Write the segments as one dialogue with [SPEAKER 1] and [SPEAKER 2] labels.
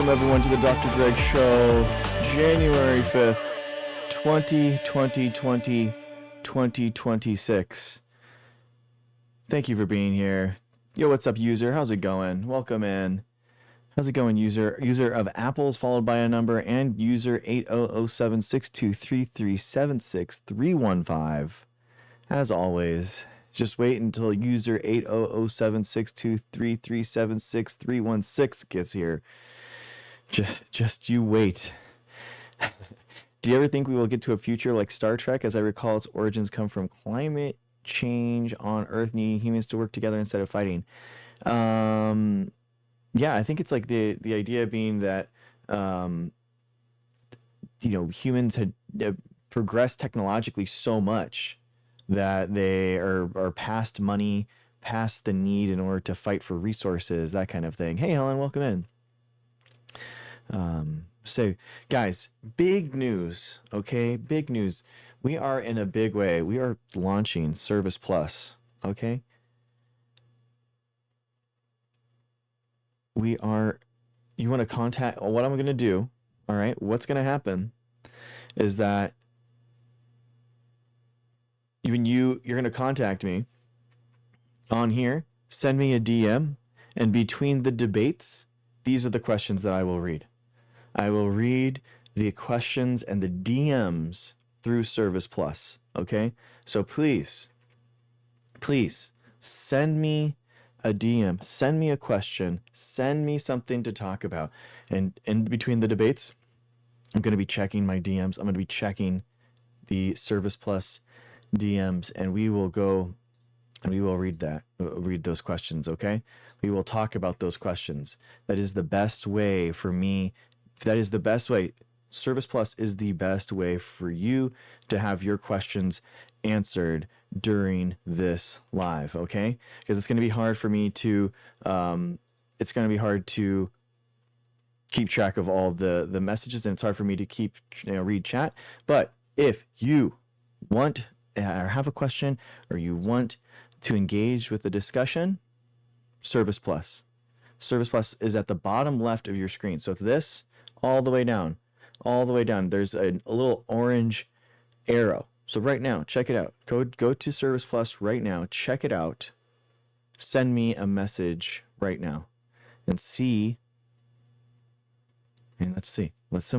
[SPEAKER 1] Welcome everyone to the Dr. Greg Show, January 5th, 2026. Thank you for being here. Yo, what's up, user? How's it going? Welcome in. How's it going, user? User of Apples followed by a number and user 80076233763115. As always, just wait until user 80076233763116 gets here. Just you wait. Do you ever think we will get to a future like Star Trek? As I recall, its origins come from climate change on Earth, needing humans to work together instead of fighting. Yeah, I think it's like the idea being that humans had progressed technologically so much that they are past money, past the need in order to fight for resources, that kind of thing. Hey, Helen, welcome in. So guys, big news, okay? Big news. We are in a big way. We are launching Service Plus, okay? You want to contact, what I'm going to do, all right? What's going to happen is that you're going to contact me on here, send me a DM, and between the debates, these are the questions that I will read. I will read the questions and the DMs through Service Plus, okay? So please send me a DM, send me a question, send me something to talk about. And in between the debates, I'm going to be checking my DMs. I'm going to be checking the Service Plus DMs, and we will go and we will read those questions, okay? We will talk about those questions. That is the best way for me. That is the best way. Service Plus is the best way for you to have your questions answered during this live, okay? Because it's going to be hard for me to, keep track of all the messages, and it's hard for me to read chat. But if you want or have a question, or you want to engage with the discussion, Service Plus. Service Plus is at the bottom left of your screen. So it's this all the way down. There's a little orange arrow. So right now, check it out. Go to Service Plus right now. Check it out. Send me a message right now, and see. And let's see who's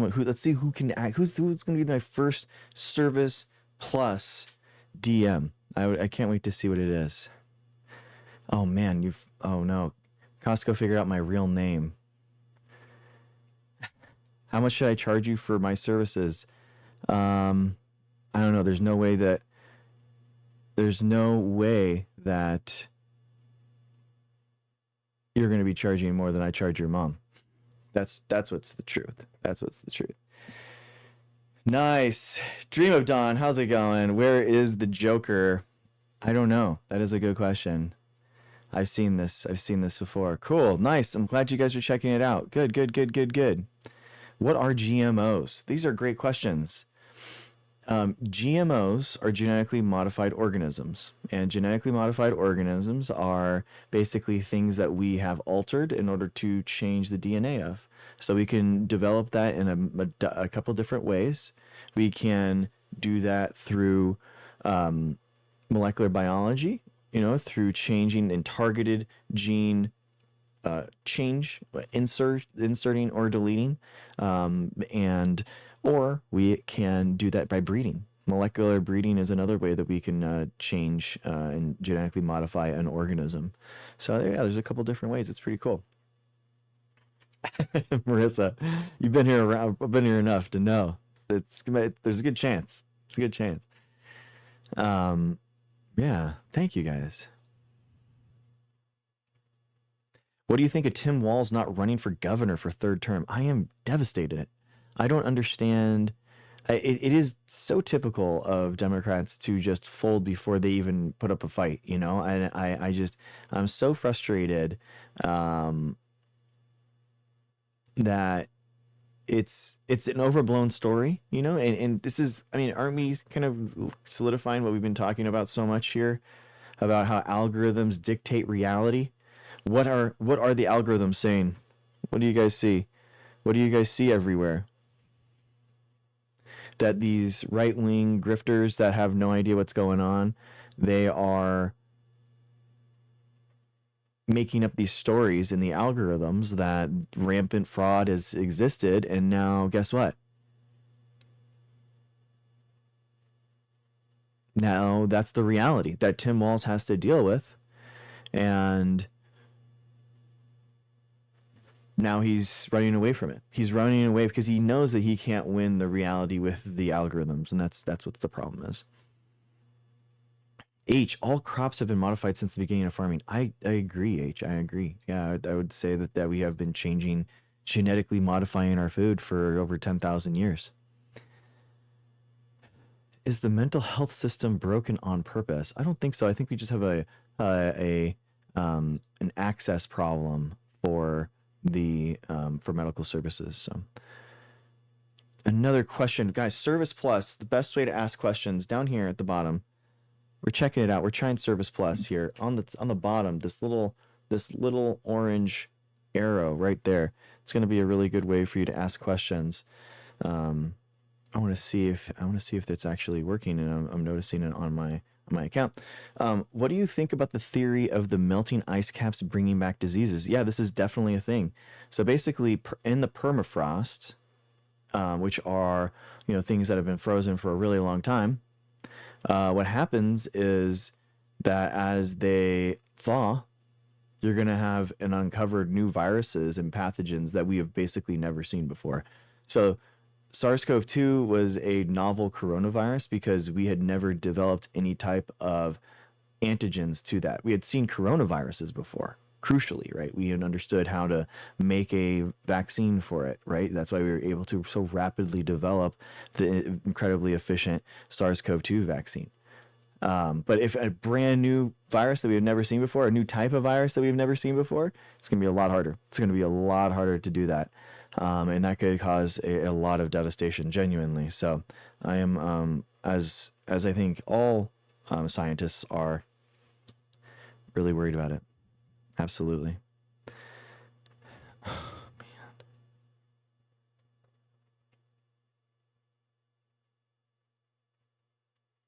[SPEAKER 1] going to be my first Service Plus DM. I can't wait to see what it is. Oh man, oh no, Costco figured out my real name. How much should I charge you for my services? I don't know. There's no way that you're going to be charging more than I charge your mom. That's what's the truth. Nice. Dream of Dawn, how's it going? Where is the Joker? I don't know. That is a good question. I've seen this before. Cool. Nice. I'm glad you guys are checking it out. Good. What are GMOs? These are great questions. GMOs are genetically modified organisms, and genetically modified organisms are basically things that we have altered in order to change the DNA of. So we can develop that in a couple different ways. We can do that through molecular biology, through changing and targeted gene inserting or deleting, or we can do that by breeding. Molecular breeding is another way that we can change and genetically modify an organism. So yeah, there's a couple different ways. It's pretty cool. Marissa, you've been here enough to know there's a good chance. Yeah, thank you guys. What do you think of Tim Walz not running for governor for third term? I am devastated. I don't understand. It is so typical of Democrats to just fold before they even put up a fight, And I'm so frustrated that it's an overblown story, and this is, aren't we kind of solidifying what we've been talking about so much here about how algorithms dictate reality? What are the algorithms saying? What do you guys see? What do you guys see everywhere? That these right-wing grifters that have no idea what's going on, they are making up these stories in the algorithms that rampant fraud has existed, and now guess what? Now that's the reality that Tim Walz has to deal with, and now he's running away from it. He's running away because he knows that he can't win the reality with the algorithms, and that's what the problem is. H, all crops have been modified since the beginning of farming. I agree, H. I agree. Yeah, I would say that we have been changing, genetically modifying our food for over 10,000 years. Is the mental health system broken on purpose? I don't think so. I think we just have an access problem for the for medical services. So another question, guys. Service Plus, the best way to ask questions down here at the bottom. We're checking it out. We're trying Service Plus here on the bottom. This little orange arrow right there. It's going to be a really good way for you to ask questions. I want to see if that's actually working, and I'm noticing it on my account. What do you think about the theory of the melting ice caps bringing back diseases? Yeah, this is definitely a thing. So basically, in the permafrost, which are things that have been frozen for a really long time, what happens is that as they thaw, you're going to have an uncovered new viruses and pathogens that we have basically never seen before. So SARS-CoV-2 was a novel coronavirus because we had never developed any type of antigens to that. We had seen coronaviruses before, crucially, right? We had understood how to make a vaccine for it, right? That's why we were able to so rapidly develop the incredibly efficient SARS-CoV-2 vaccine. But if a brand new virus that we've never seen before, a new type of virus that we've never seen before, it's going to be a lot harder. It's going to be a lot harder to do that. And that could cause a lot of devastation, genuinely. So I am, as I think all scientists are, really worried about it. Absolutely. Oh,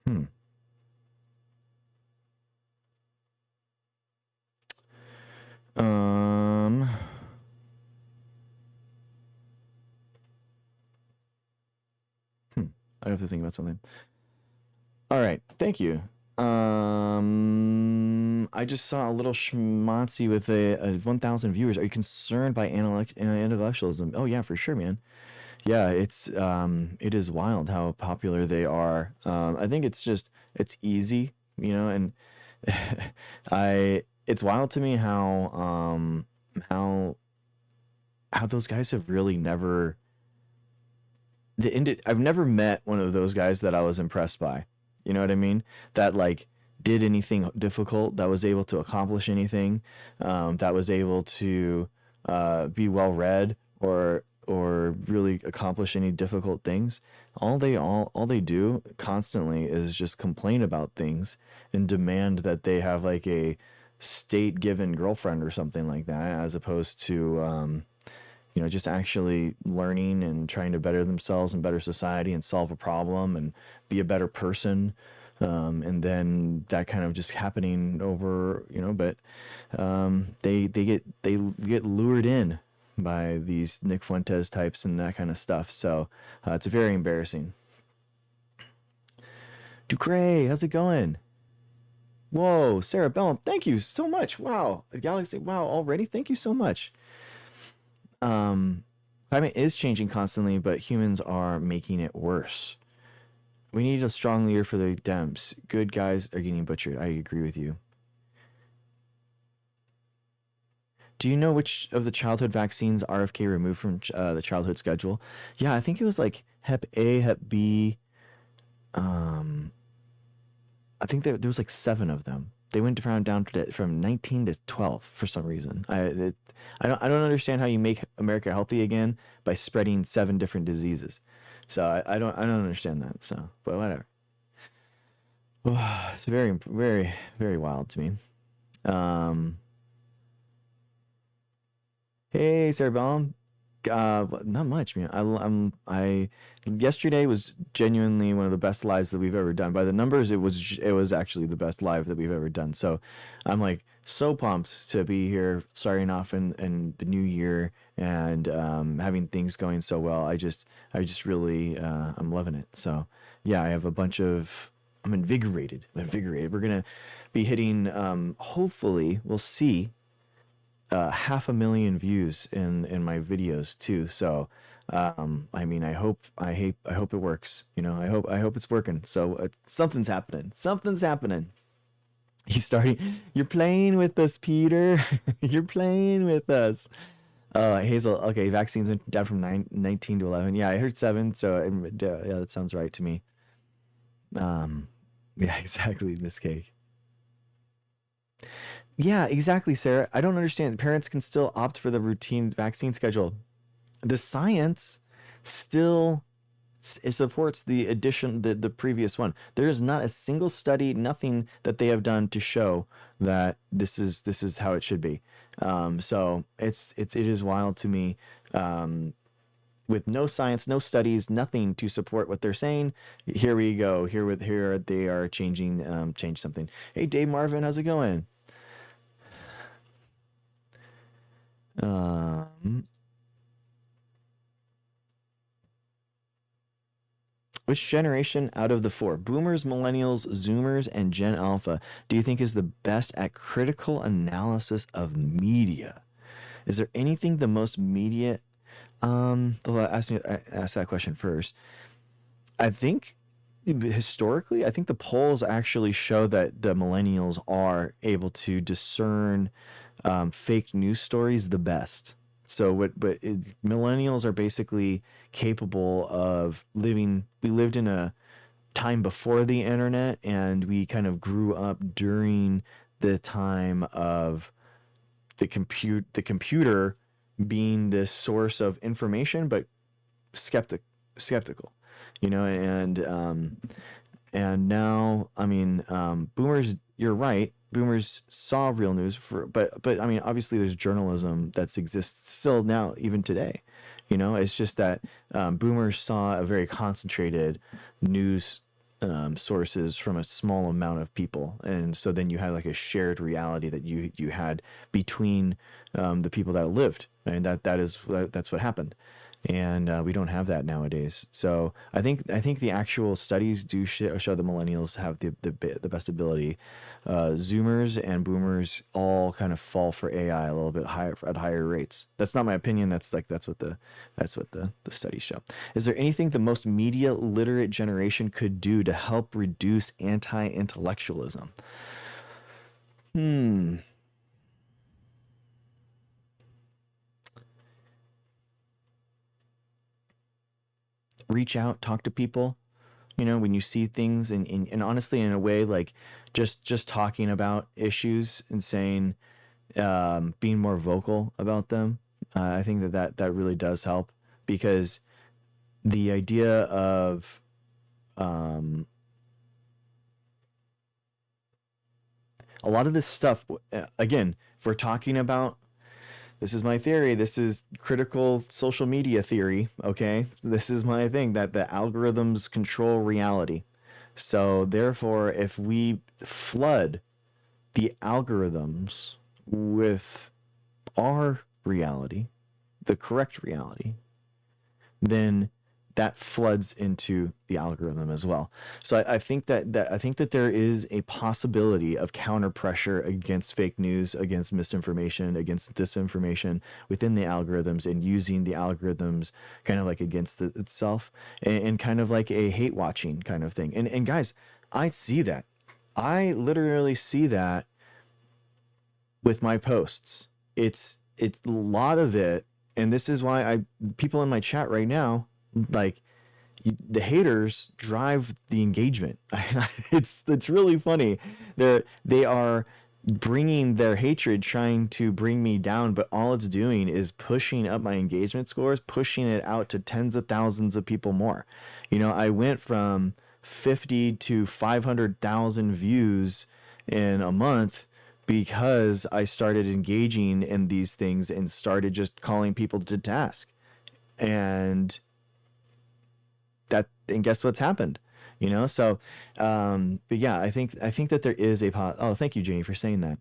[SPEAKER 1] man. Um. I have to think about something. All right. Thank you. I just saw a little schmatzy with a 1,000 viewers. Are you concerned by intellectualism? Oh yeah, for sure, man. Yeah, it is wild how popular they are. I think it's easy, and it's wild to me how those guys have really never I've never met one of those guys that I was impressed by. You know what I mean? That like did anything difficult, that was able to accomplish anything, that was able to be well read or really accomplish any difficult things. All they do constantly is just complain about things and demand that they have like a state given girlfriend or something like that, as opposed to just actually learning and trying to better themselves and better society and solve a problem and be a better person. And then that kind of just happening over, but they get lured in by these Nick Fuentes types and that kind of stuff. So it's very embarrassing. Ducray, how's it going? Whoa, Sarah Bellum, thank you so much. Wow, Galaxy, wow, already? Thank you so much. Climate is changing constantly, but humans are making it worse. We need a strong leader for the Dems. Good guys are getting butchered. I agree with you. Do you know which of the childhood vaccines RFK removed from the childhood schedule? Yeah, I think it was like Hep A, Hep B. I think there was like 7 of them. They went down from 19 to 12 for some reason. I don't understand how you make America healthy again by spreading 7 different diseases. So I don't understand that. So, but whatever. It's very, very, very wild to me. Hey, Cerebellum. Not much, man. I yesterday was genuinely one of the best lives that we've ever done. By the numbers, it was actually the best live that we've ever done. So I'm like so pumped to be here, starting off in the new year and having things going so well. I just really I'm loving it. So yeah, I have a bunch of. I'm invigorated. I'm invigorated. We're gonna be hitting. Hopefully, we'll see 500,000 views in my videos too. So, I mean, I hope it works. You know, I hope it's working. So something's happening. Something's happening. He's starting. You're playing with us, Peter. You're playing with us. Hazel. Okay, vaccines went down from 19 to 11. Yeah, I heard 7. So yeah, that sounds right to me. Yeah, exactly, Miss Cake. Yeah, exactly, Sarah. I don't understand. Parents can still opt for the routine vaccine schedule. The science still it supports the addition the previous one. There is not a single study, nothing that they have done to show that this is how it should be. So it is wild to me. With no science, no studies, nothing to support what they're saying. Here we go. Here they are changing change something. Hey, Dave Marvin, how's it going? Um, which generation out of the four, boomers, millennials, zoomers, and Gen Alpha, do you think is the best at critical analysis of media? Is there anything the most media? Well, ask that question first. I think historically, I think the polls actually show that the millennials are able to discern fake news stories the best. So millennials are basically capable of living. We lived in a time before the internet, and we kind of grew up during the time of the computer being this source of information, but skeptical, you know, and now, I mean, boomers, you're right. Boomers saw real news but I mean, obviously there's journalism that exists still now, even today. You know, it's just that boomers saw a very concentrated news sources from a small amount of people, and so then you had like a shared reality that you had between the people that lived, and that's what happened, and we don't have that nowadays. So I think the actual studies do show the millennials have the best ability. Zoomers and boomers all kind of fall for AI a little bit higher at higher rates. That's not my opinion. That's what the studies show. Is there anything the most media literate generation could do to help reduce anti-intellectualism? Hmm. Reach out, talk to people. You know, when you see things, and honestly, in a way, like just talking about issues and saying, being more vocal about them. I think that really does help, because the idea of um, a lot of this stuff, again, if we're talking about, this is my theory, this is critical social media theory, okay? This is my thing, that the algorithms control reality. So therefore, if we flood the algorithms with our reality, the correct reality, then that floods into the algorithm as well. So I think that there is a possibility of counter pressure against fake news, against misinformation, against disinformation within the algorithms, and using the algorithms kind of like against itself, and kind of like a hate watching kind of thing. And guys, I see that. I literally see that with my posts. It's a lot of it, and this is why I people in my chat right now, like, the haters drive the engagement. It's really funny. They are bringing their hatred, trying to bring me down, but all it's doing is pushing up my engagement scores, pushing it out to tens of thousands of people more. You know, I went from 50 to 500,000 views in a month because I started engaging in these things and started just calling people to task. And and guess what's happened? So, but yeah, I think that there is oh, thank you, Janie, for saying that.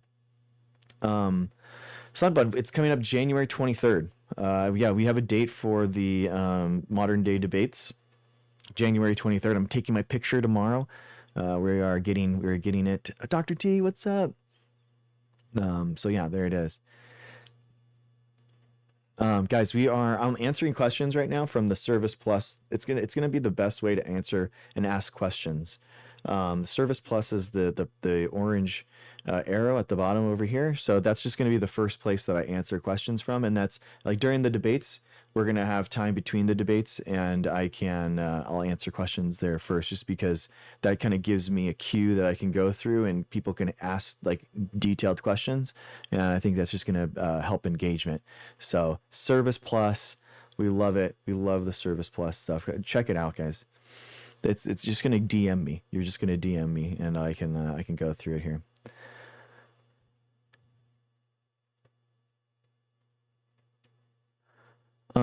[SPEAKER 1] Sunbud, it's coming up January 23rd. Yeah, we have a date for the modern day debates, January 23rd. I'm taking my picture tomorrow. We're getting it. Dr. T, what's up? So yeah, there it is. Guys, I'm answering questions right now from the Service Plus. It's gonna be the best way to answer and ask questions. Service Plus is the orange arrow at the bottom over here. So that's just going to be the first place that I answer questions from. And that's like during the debates, we're going to have time between the debates, and I'll answer questions there first, just because that kind of gives me a cue that I can go through and people can ask like detailed questions. And I think that's just going to help engagement. So Service Plus, we love it. We love the Service Plus stuff. Check it out, guys. It's just gonna DM me. You're just gonna DM me, and I can go through it here.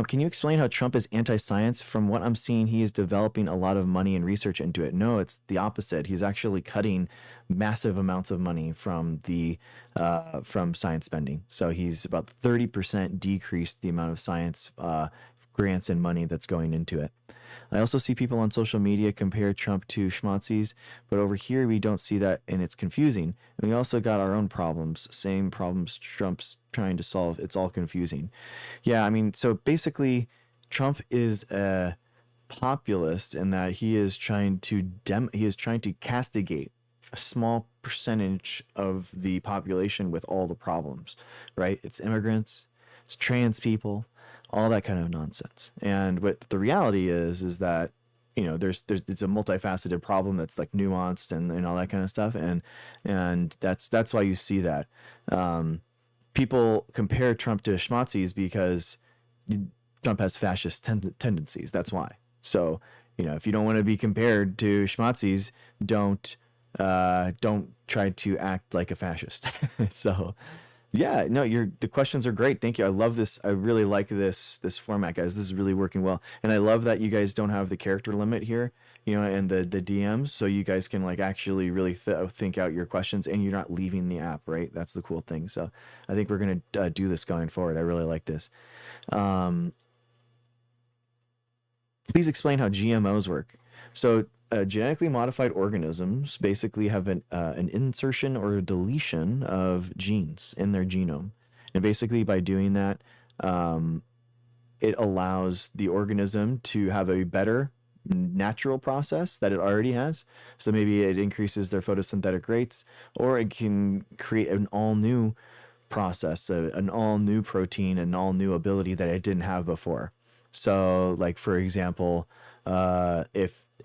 [SPEAKER 1] Can you explain how Trump is anti-science? From what I'm seeing, he is developing a lot of money and research into it. No, it's the opposite. He's actually cutting massive amounts of money from science spending. So he's about 30% decreased the amount of science grants and money that's going into it. I also see people on social media compare Trump to schmazzies, but over here we don't see that, and it's confusing. And we also got our own problems, same problems Trump's trying to solve. It's all confusing. Yeah, I mean, so basically, Trump is a populist in that he is trying to castigate a small percentage of the population with all the problems, right? It's immigrants, it's trans people, all that kind of nonsense. And what the reality is that there's it's a multifaceted problem that's like nuanced and all that kind of stuff, and that's why you see that people compare Trump to schmazzies because Trump has fascist tendencies. That's why. So if you don't want to be compared to schmazzies, don't try to act like a fascist. So. Yeah, no, the questions are great. Thank you. I love this. I really like this format, guys. This is really working well. And I love that you guys don't have the character limit here, and the DMs, so you guys can like actually really think out your questions, and you're not leaving the app, right? That's the cool thing. So I think we're going to do this going forward. I really like this. Please explain how GMOs work. So genetically modified organisms basically have an insertion or a deletion of genes in their genome. And basically by doing that, it allows the organism to have a better natural process that it already has. So maybe it increases their photosynthetic rates, or it can create an all new process, an all new protein, an all new ability that it didn't have before. So like, for example,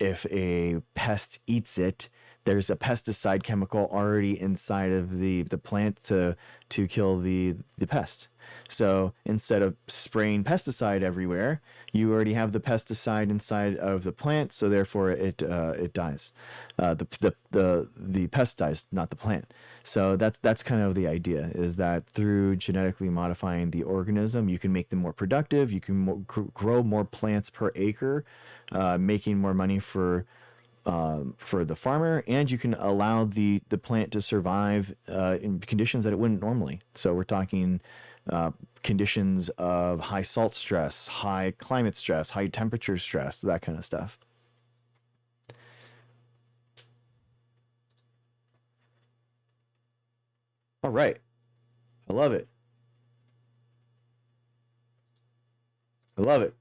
[SPEAKER 1] if a pest eats it, there's a pesticide chemical already inside of the plant to kill the pest. So instead of spraying pesticide everywhere, you already have the pesticide inside of the plant, so therefore it dies. The pest dies, not the plant. So that's kind of the idea, is that through genetically modifying the organism, you can make them more productive. You can grow more plants per acre, making more money for the farmer, and you can allow the plant to survive in conditions that it wouldn't normally. So we're talking conditions of high salt stress, high climate stress, high temperature stress, that kind of stuff. All right. I love it. I love it.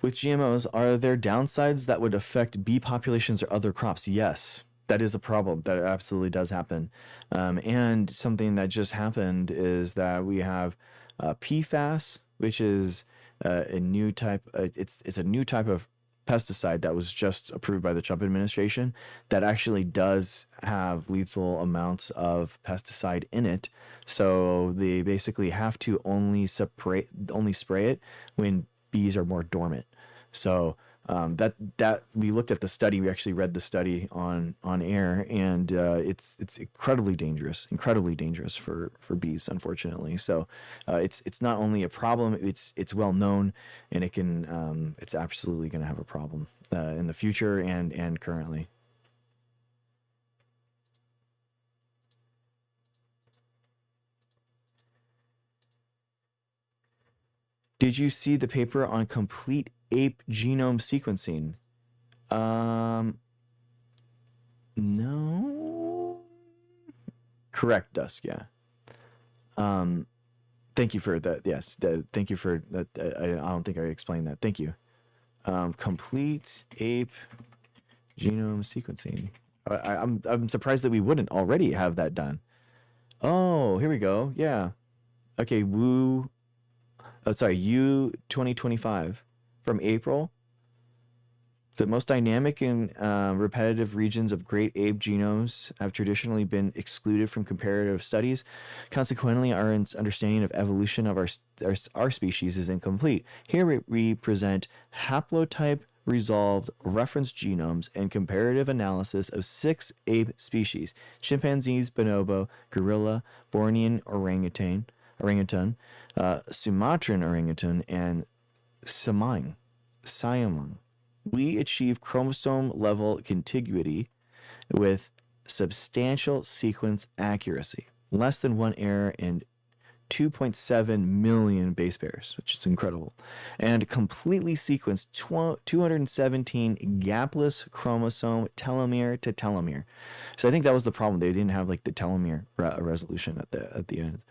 [SPEAKER 1] With GMOs, are there downsides that would affect bee populations or other crops? Yes, that is a problem. That absolutely does happen. And something that just happened is that we have PFAS, which is a new type. It's a new type of pesticide that was just approved by the Trump administration that actually does have lethal amounts of pesticide in it. So they basically have to only spray it when bees are more dormant. So That we looked at the study. We actually read the study on air, and it's incredibly dangerous for bees, unfortunately. So it's not only a problem, it's well known, and it's absolutely going to have a problem in the future and currently. Did you see the paper on complete ape genome sequencing? Um, no. Correct, Dusk. Yeah. Um, Thank you for that. Yes. Thank you for that. I don't think I explained that. Thank you. Complete ape genome sequencing. I'm surprised that we wouldn't already have that done. Oh, here we go. Yeah. Okay. Woo. Oh, sorry. U 2025 from April. The most dynamic and repetitive regions of great ape genomes have traditionally been excluded from comparative studies. Consequently, our understanding of evolution of our species is incomplete. Here we present haplotype resolved reference genomes and comparative analysis of 6 ape species: chimpanzees, bonobo, gorilla, Bornean orangutan, Sumatran orangutan, and Siamang. We achieve chromosome level contiguity with substantial sequence accuracy, less than one error in 2.7 million base pairs, which is incredible, and completely sequenced 217 gapless chromosome telomere to telomere. So I think that was the problem. They didn't have like the telomere resolution at the end.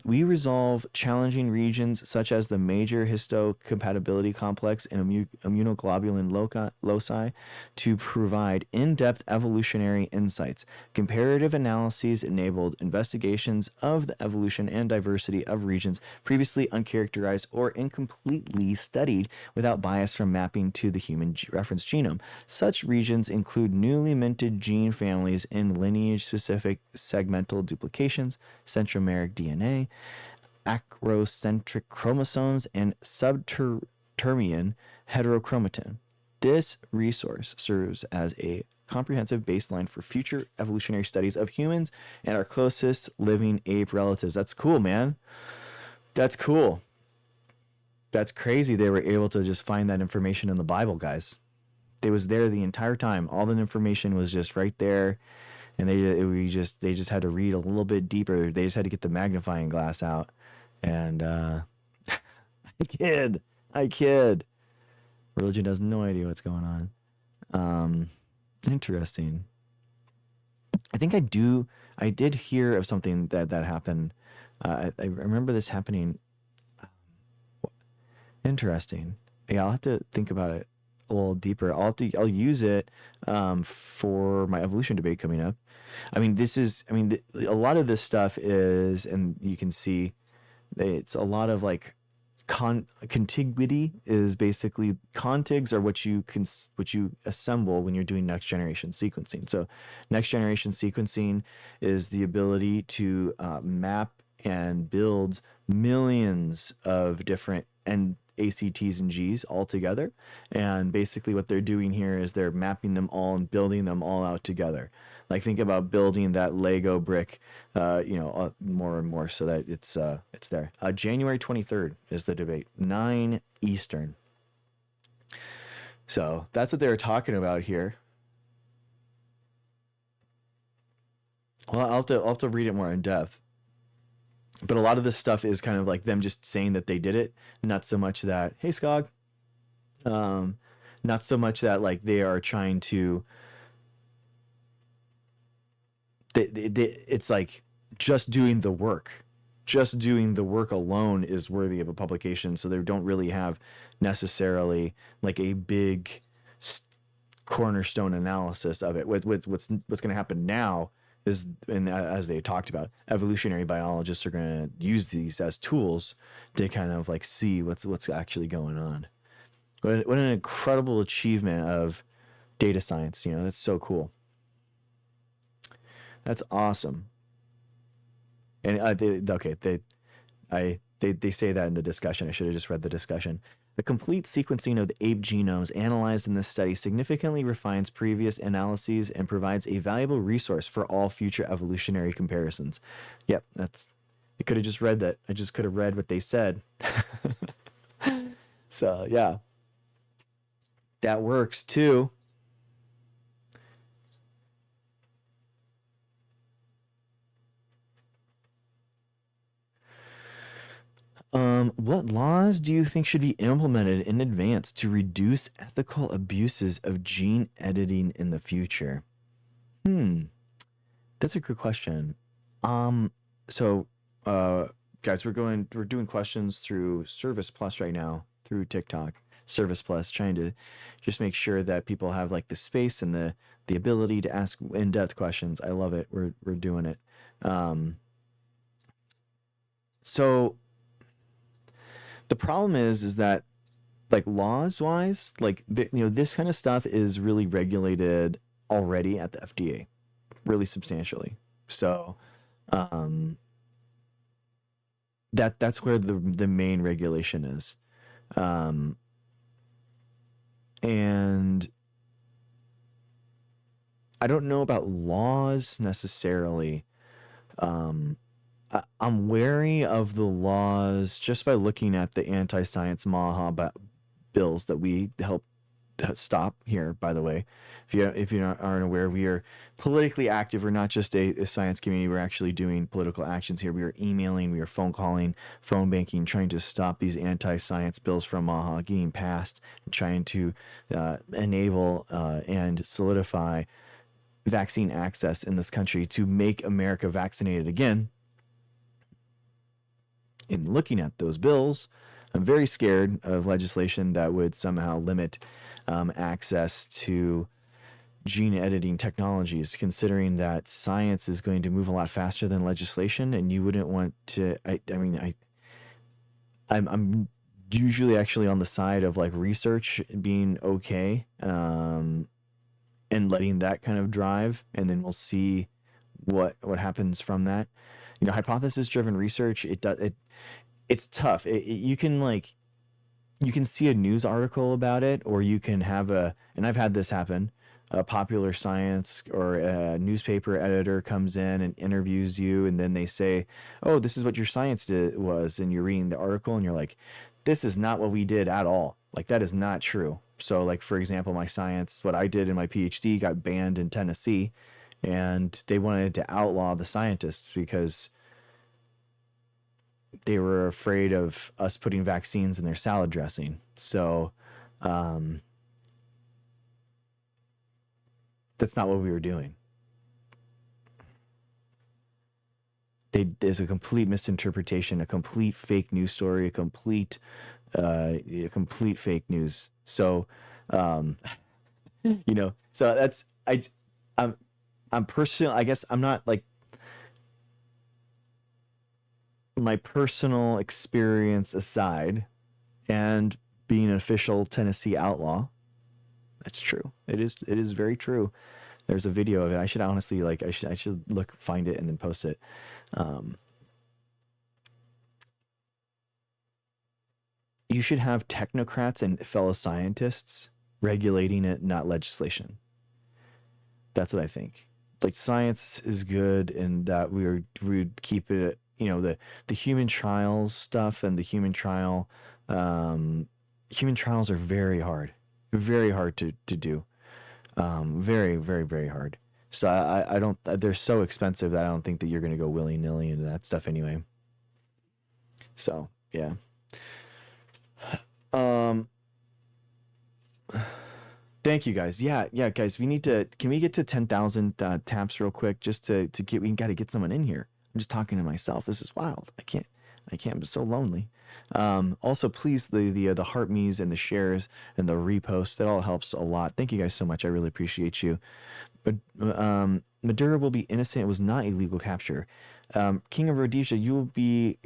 [SPEAKER 1] We resolve challenging regions such as the major histocompatibility complex and immunoglobulin loci to provide in-depth evolutionary insights. Comparative analyses enabled investigations of the evolution and diversity of regions previously uncharacterized or incompletely studied without bias from mapping to the human reference genome. Such regions include newly minted gene families in lineage-specific segmental duplications, centromeric DNA, acrocentric chromosomes, and subterranean heterochromatin. This resource serves as a comprehensive baseline for future evolutionary studies of humans and our closest living ape relatives. That's cool, man. That's cool. That's crazy. They were able to just find that information in the Bible, guys. It was there the entire time. All the information was just right there, and they just had to read a little bit deeper. They just had to get the magnifying glass out. And I kid. Religion has no idea what's going on. Interesting. I think I did hear of something that happened. I remember this happening. Interesting. Yeah, I'll have to think about it a little deeper. I'll use it for my evolution debate coming up. I mean, a lot of this stuff is, and you can see, it's a lot of like contiguity is basically contigs are what you assemble when you're doing next generation sequencing. So next generation sequencing is the ability to map and build millions of different ACTs and Gs all together. And basically what they're doing here is they're mapping them all and building them all out together. Like think about building that Lego brick, more and more so that it's there. January 23rd is the debate, 9 Eastern. So that's what they were talking about here. Well, I'll have to read it more in depth. But a lot of this stuff is kind of like them just saying that they did it, not so much that, hey, Skog, not so much that like they are trying to, it's like just doing the work. Just doing the work alone is worthy of a publication. So they don't really have necessarily like a big cornerstone analysis of it. What's going to happen now is, and as they talked about, evolutionary biologists are going to use these as tools to kind of like see what's actually going on. What an incredible achievement of data science. That's so cool. That's awesome. And they say that in the discussion. I should have just read the discussion. The complete sequencing of the ape genomes analyzed in this study significantly refines previous analyses and provides a valuable resource for all future evolutionary comparisons. Yep, that's. I could have just read that. I just could have read what they said. So yeah, that works too. What laws do you think should be implemented in advance to reduce ethical abuses of gene editing in the future? That's a good question. Um, so, guys, we're doing questions through Service Plus right now through TikTok. Service Plus, trying to just make sure that people have like the space and the ability to ask in-depth questions. I love it. We're doing it. So the problem is that like laws wise, like this kind of stuff is really regulated already at the FDA, really substantially. So um, that's where the main regulation is, um, and I don't know about laws necessarily. I'm wary of the laws just by looking at the anti-science Maha bills that we helped stop here. By the way, if you aren't aware, we are politically active. We're not just a science community. We're actually doing political actions here. We are emailing, we are phone calling, phone banking, trying to stop these anti-science bills from Maha getting passed, and trying to enable and solidify vaccine access in this country to make America vaccinated again. In looking at those bills, I'm very scared of legislation that would somehow limit access to gene editing technologies, considering that science is going to move a lot faster than legislation, and you wouldn't want to. I'm usually actually on the side of like research being okay, and letting that kind of drive, and then we'll see what happens from that. Hypothesis driven research, it's tough. You can see a news article about it, or you can have and I've had this happen, a popular science or a newspaper editor comes in and interviews you, and then they say, oh, this is what your science was, and you're reading the article and you're like, this is not what we did at all. Like, that is not true. So like, for example, my science, what I did in my PhD got banned in Tennessee, and they wanted to outlaw the scientists because they were afraid of us putting vaccines in their salad dressing. So that's not what we were doing. There's a complete misinterpretation, a complete fake news story, a complete fake news. So so that's I'm personal. I guess I'm not like, my personal experience aside, and being an official Tennessee outlaw, that's true. It is very true. There's a video of it. I should honestly I should find it and then post it. You should have technocrats and fellow scientists regulating it, not legislation. That's what I think. Like, science is good, and that we would keep it. The human trials stuff and the human trials are very hard to do. Very, very, very hard. So I don't, they're so expensive that I don't think that you're going to go willy nilly into that stuff anyway. So yeah. Thank you guys. Yeah, guys, can we get to 10,000 taps real quick, just we got to get someone in here. I'm just talking to myself. This is wild. I can't. I'm so lonely. Also, please, the heart me's and the shares and the reposts, that all helps a lot. Thank you guys so much. I really appreciate you. But Maduro will be innocent. It was not illegal capture. King of Rhodesia, you will be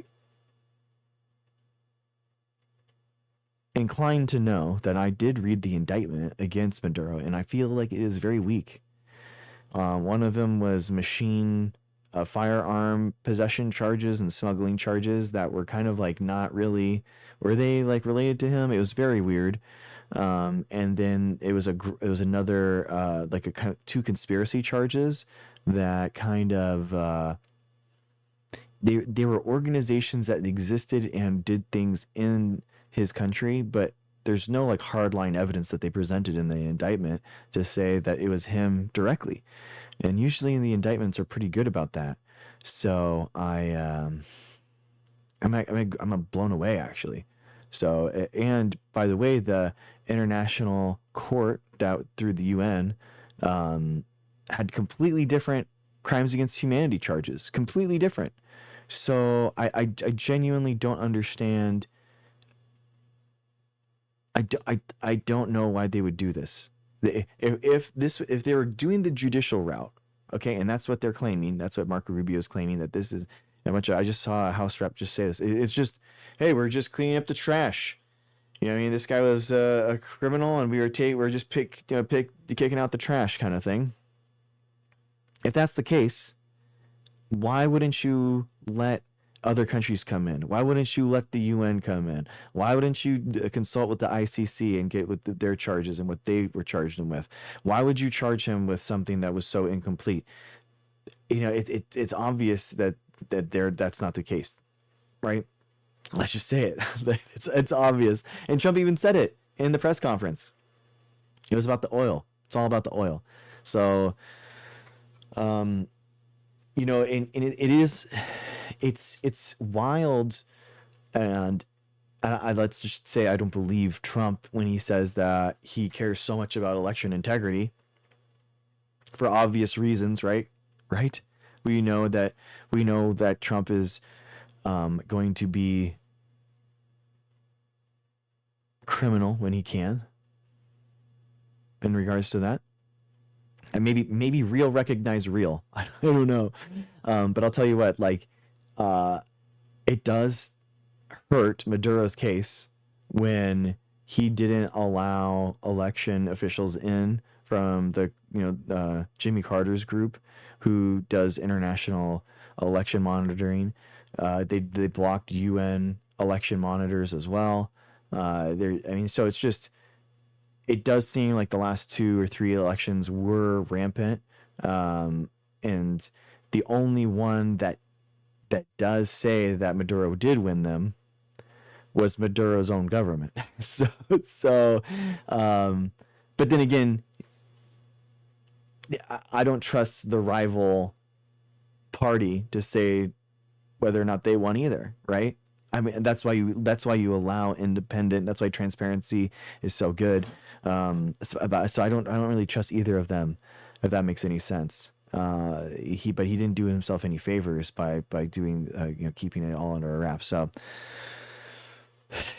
[SPEAKER 1] inclined to know that I did read the indictment against Maduro, and I feel like it is very weak. One of them was machine firearm possession charges and smuggling charges that were kind of like not really, were they like related to him? It was very weird. And then it was another like a kind of two conspiracy charges that kind of they were organizations that existed and did things in his country, but there's no like hardline evidence that they presented in the indictment to say that it was him directly. And usually the indictments are pretty good about that. So I'm blown away actually. So, and by the way, the international court that through the UN had completely different crimes against humanity charges, completely different. So I genuinely don't understand. I don't know why they would do this. If they were doing the judicial route, okay, and that's what they're claiming. That's what Marco Rubio is claiming, that this is a bunch of. I just saw a House rep just say this. It's just, hey, we're just cleaning up the trash. You know what I mean? This guy was a criminal, and we're just kicking out the trash kind of thing. If that's the case, why wouldn't you let other countries come in? Why wouldn't you let the UN come in? Why wouldn't you consult with the ICC and get with their charges and what they were charged him with? Why would you charge him with something that was so incomplete? You know, it's obvious that that's not the case, right? Let's just say it. It's obvious. And Trump even said it in the press conference. It was about the oil. It's all about the oil. So, you know, and it's wild. And let's just say I don't believe Trump when he says that he cares so much about election integrity for obvious reasons, right? Right? We know that Trump is going to be criminal when he can in regards to that, and maybe real recognize real. I don't know, but I'll tell you what, like it does hurt Maduro's case when he didn't allow election officials in from the Jimmy Carter's group who does international election monitoring. They blocked UN election monitors as well. So it's just, it does seem like the last 2 or 3 elections were rampant, and the only one that does say that Maduro did win them was Maduro's own government. So, but then again, I don't trust the rival party to say whether or not they won either, right? I mean, that's why you allow independent. That's why transparency is so good. So I don't really trust either of them, if that makes any sense. But he didn't do himself any favors by doing keeping it all under a wrap. So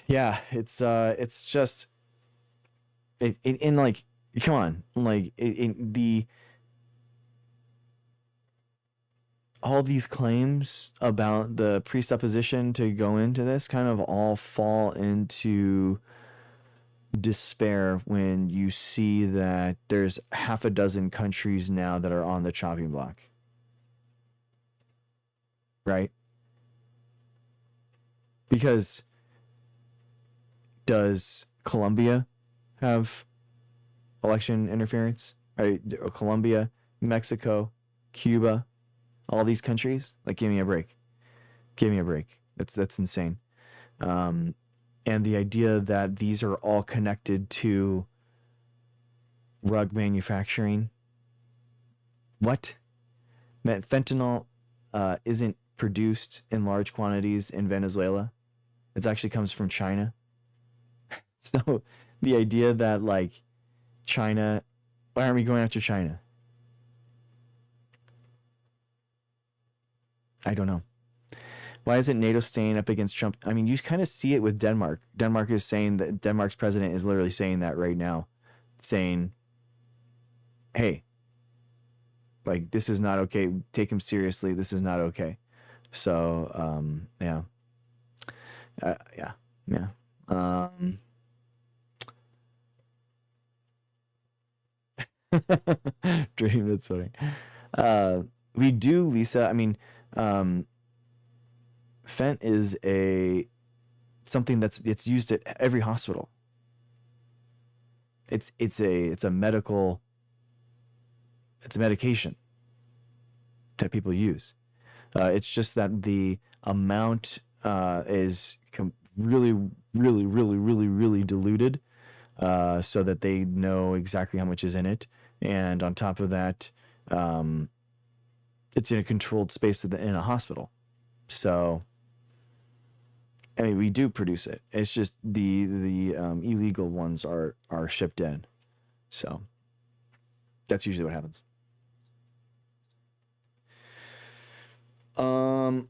[SPEAKER 1] yeah, it's just in like, come on, like in the. All these claims about the presupposition to go into this kind of all fall into despair when you see that there's half a dozen countries now that are on the chopping block. Right? Because does Colombia have election interference? Right? Colombia, Mexico, Cuba, all these countries, like, give me a break. That's insane. And the idea that these are all connected to rug manufacturing. What? Fentanyl isn't produced in large quantities in Venezuela. It actually comes from China. So the idea that like China, why aren't we going after China? I don't know. Why isn't NATO staying up against Trump? I mean, you kind of see it with Denmark. Denmark is saying that Denmark's president is literally saying that right now, saying, hey, like, this is not okay. Take him seriously. This is not okay. So, yeah. Yeah. Dream, that's funny. We do, Lisa. I mean, um, fent is a something that's it's used at every hospital. It's a medical it's a medication that people use. It's just that the amount is really, really, really, really, really diluted, so that they know exactly how much is in it. And on top of that, um, it's in a controlled space in a hospital. So, I mean, we do produce it. It's just the illegal ones are shipped in. So that's usually what happens. Um,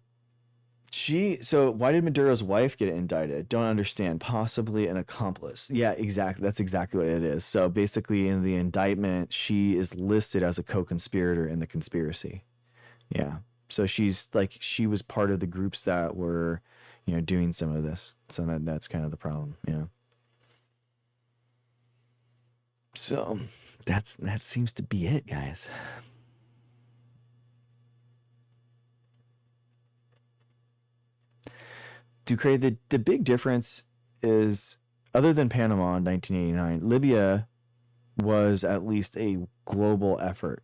[SPEAKER 1] so why did Maduro's wife get indicted? Don't understand. Possibly an accomplice. Yeah, exactly. That's exactly what it is. So basically, in the indictment, she is listed as a co-conspirator in the conspiracy. Yeah. So she was part of the groups that were, doing some of this. So that's kind of the problem. Yeah. So that seems to be it, guys. Ducre, the big difference is, other than Panama in 1989, Libya was at least a global effort.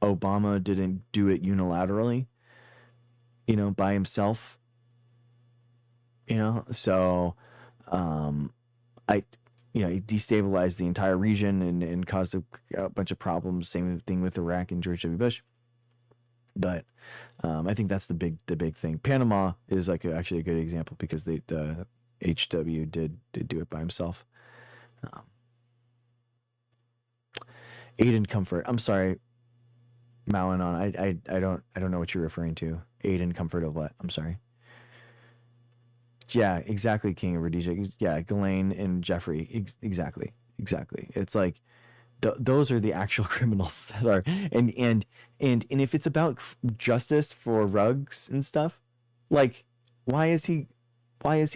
[SPEAKER 1] Obama didn't do it unilaterally, by himself, so um, I, he destabilized the entire region and caused a bunch of problems. Same thing with Iraq and George W. Bush. But I think that's the big thing. Panama is like actually a good example because the HW did do it by himself. Um, aid and comfort. I'm sorry, Malanon. I don't know what you're referring to. Aid and comfort of what? I'm sorry. Yeah, exactly. King of Rhodesia. Yeah, Ghislaine and Jeffrey. Exactly. It's like those are the actual criminals that are, and if it's about justice for Ruggs and stuff, like why is he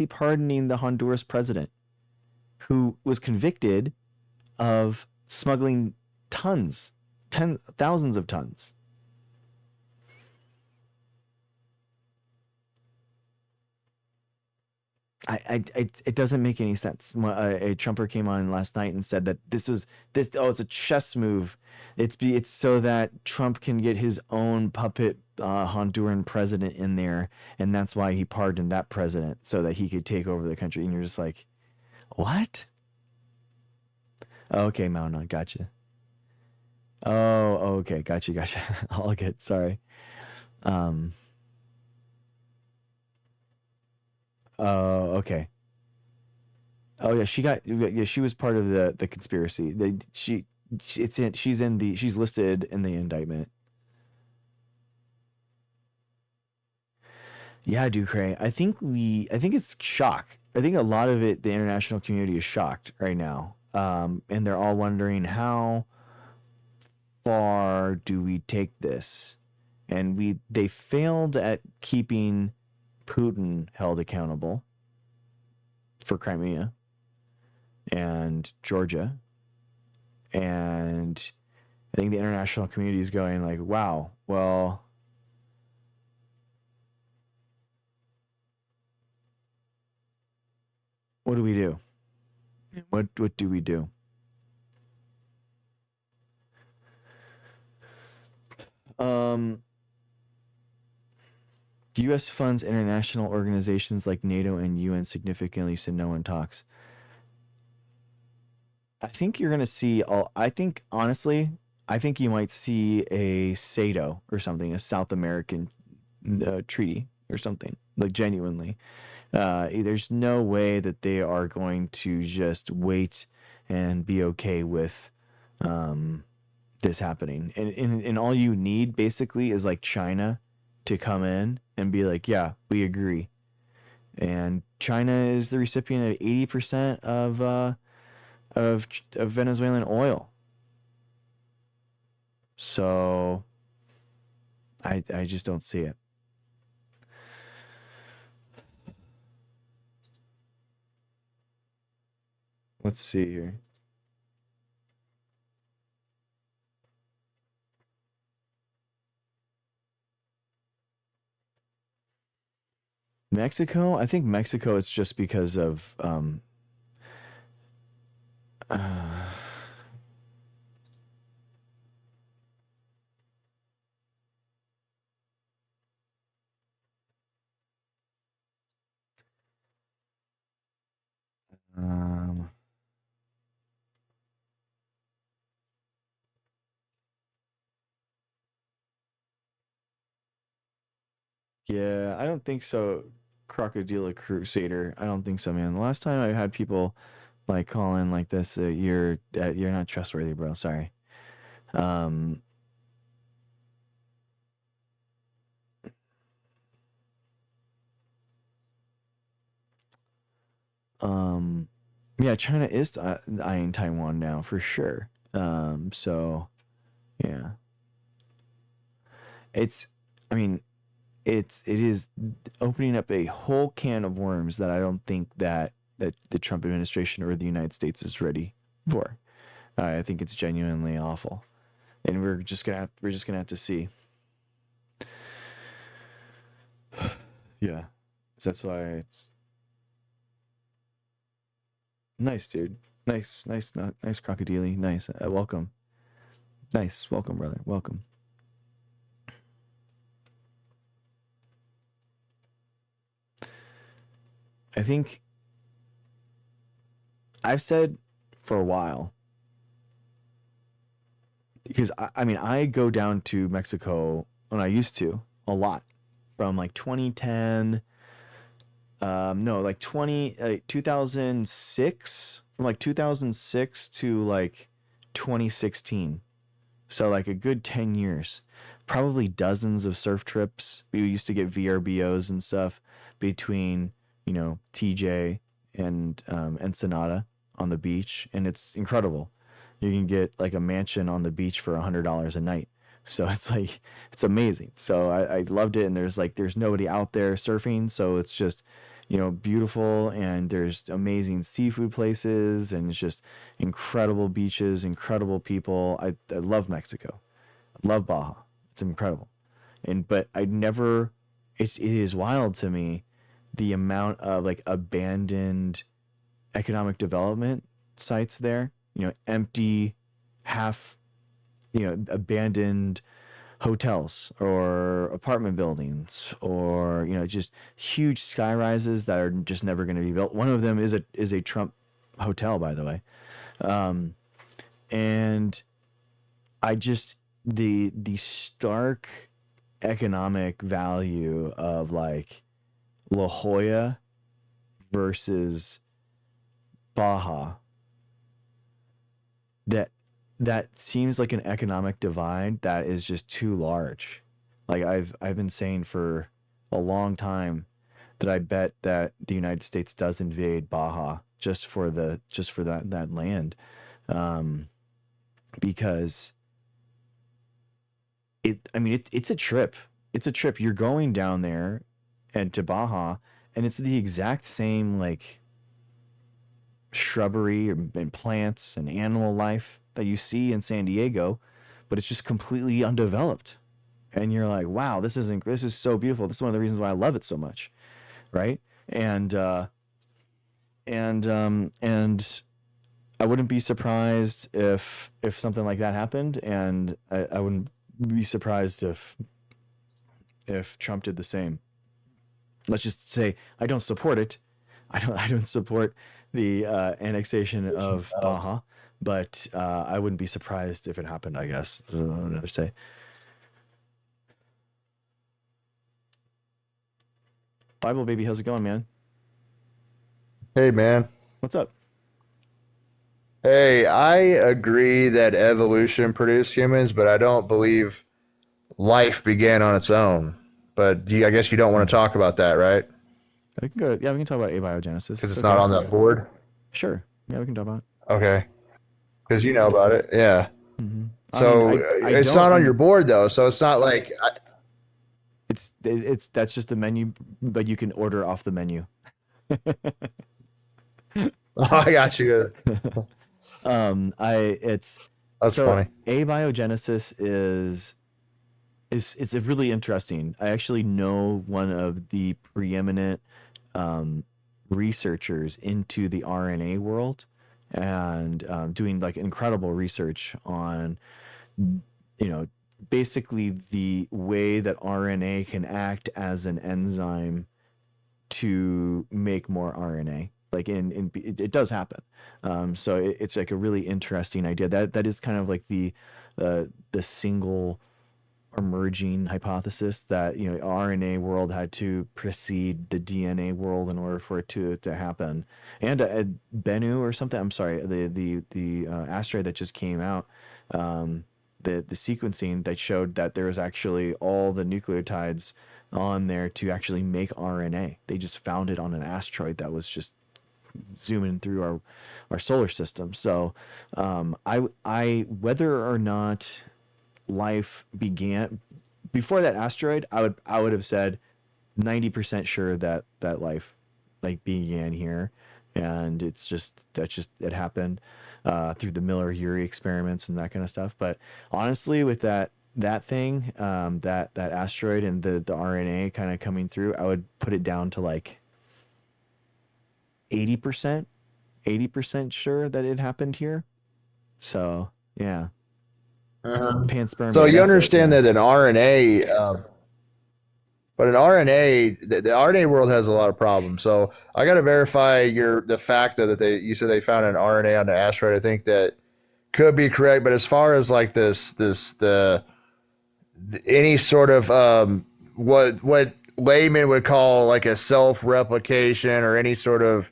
[SPEAKER 1] pardoning the Honduras president who was convicted of smuggling thousands of tons? It doesn't make any sense. A Trumper came on last night and said that it's a chess move. It's so that Trump can get his own puppet Honduran president in there, and that's why he pardoned that president so that he could take over the country. And you're just like, what? Oh, okay, Mount, gotcha. Oh, okay, gotcha. All good. Sorry. Um. Oh, okay. Oh yeah, she was part of the conspiracy. She's listed in the indictment. Yeah, Ducre. I think it's shock. I think a lot of it, the international community is shocked right now, and they're all wondering how far do we take this, and they failed at keeping Putin held accountable for Crimea and Georgia, and I think the international community is going like, wow, well, what do we do? What do we do? Um, U.S. funds international organizations like NATO and UN significantly, so no one talks. I think you're gonna see all. I think honestly, I think you might see a SATO or something, a South American treaty or something, like genuinely. There's no way that they are going to just wait and be okay with um, this happening. And all you need basically is like China to come in and be like, yeah, we agree. And China is the recipient of 80% of Venezuelan oil. So I just don't see it. Let's see here. Mexico, I think Mexico is just because of uh, um, yeah, I don't think so. Crocodile Crusader, I don't think so, man. The last time I had people like call in like this, you're not trustworthy, bro. Sorry. Um, um, yeah, China is eyeing Taiwan now for sure. So yeah, it's, I mean, it is opening up a whole can of worms that I don't think that the Trump administration or the United States is ready for. I think it's genuinely awful, and we're just gonna have to see. Yeah, that's why it's nice, dude. Nice crocodile. Nice. Welcome. Nice. Welcome, brother. Welcome. I think I've said for a while because I mean I go down to Mexico when I used to a lot from like 2010, no, like 2006, from like 2006 to like 2016. So like a good 10 years, probably dozens of surf trips. We used to get VRBOs and stuff between, TJ and Ensenada on the beach, and it's incredible. You can get like a mansion on the beach for $100 a night. So it's like it's amazing. So I loved it, and there's nobody out there surfing, so it's just beautiful, and there's amazing seafood places, and it's just incredible beaches, incredible people. I love Mexico. I love Baja. It's incredible. But I never it is wild to me the amount of like abandoned economic development sites there, empty, half, abandoned hotels or apartment buildings, or just huge sky rises that are just never going to be built. One of them is a Trump hotel, by the way. And I just the stark economic value of like La Jolla versus Baja, that that seems like an economic divide that is just too large. Like I've been saying for a long time that I bet that the United States does invade Baja just for that land, um, because it's a trip. It's a trip. You're going down there and to Baja, and it's the exact same like shrubbery and plants and animal life that you see in San Diego, but it's just completely undeveloped. And you're like, wow, this is so beautiful. This is one of the reasons why I love it so much, right? And I wouldn't be surprised if something like that happened, and I wouldn't be surprised if Trump did the same. Let's just say I don't support it. I don't support the annexation of Baja, but I wouldn't be surprised if it happened. I guess is what I would say. Bible baby, how's it going, man?
[SPEAKER 2] Hey man.
[SPEAKER 1] What's up?
[SPEAKER 2] Hey, I agree that evolution produced humans, but I don't believe life began on its own. But I guess you don't want to talk about that, right?
[SPEAKER 1] We can go. Yeah, we can talk about abiogenesis.
[SPEAKER 2] Because
[SPEAKER 1] It's
[SPEAKER 2] it's not
[SPEAKER 1] okay.
[SPEAKER 2] on that board.
[SPEAKER 1] Sure. Yeah, we can talk about it.
[SPEAKER 2] Okay. Because you know about it. Yeah.
[SPEAKER 1] I mean,
[SPEAKER 2] So
[SPEAKER 1] I
[SPEAKER 2] it's
[SPEAKER 1] don't.
[SPEAKER 2] not on your board though. So it's not like
[SPEAKER 1] It's that's just a menu, but you can order off the menu.
[SPEAKER 2] oh, I got you.
[SPEAKER 1] I it's
[SPEAKER 2] That's
[SPEAKER 1] so
[SPEAKER 2] funny.
[SPEAKER 1] abiogenesis is it's really interesting. I actually know one of the preeminent researchers into the RNA world and doing like incredible research on, basically the way that RNA can act as an enzyme to make more RNA. Like it does happen. So it's like a really interesting idea. That is kind of like the single emerging hypothesis that RNA world had to precede the DNA world in order for it to happen. And Bennu or something. I'm sorry, the asteroid that just came out. The sequencing that showed that there was actually all the nucleotides on there to actually make RNA. They just found it on an asteroid that was just zooming through our solar system. So I whether or not life began before that asteroid, I would have said 90% sure that life like began here, and it happened through the Miller-Urey experiments and that kind of stuff. But honestly, with that thing, that asteroid and the RNA kind of coming through, I would put it down to like 80% sure that it happened here. So yeah. Panspermia.
[SPEAKER 2] So you understand that an RNA, but an RNA, the RNA world has a lot of problems. So I got to verify the fact that you said they found an RNA on the asteroid. I think that could be correct. But as far as like any sort of what laymen would call like a self-replication or any sort of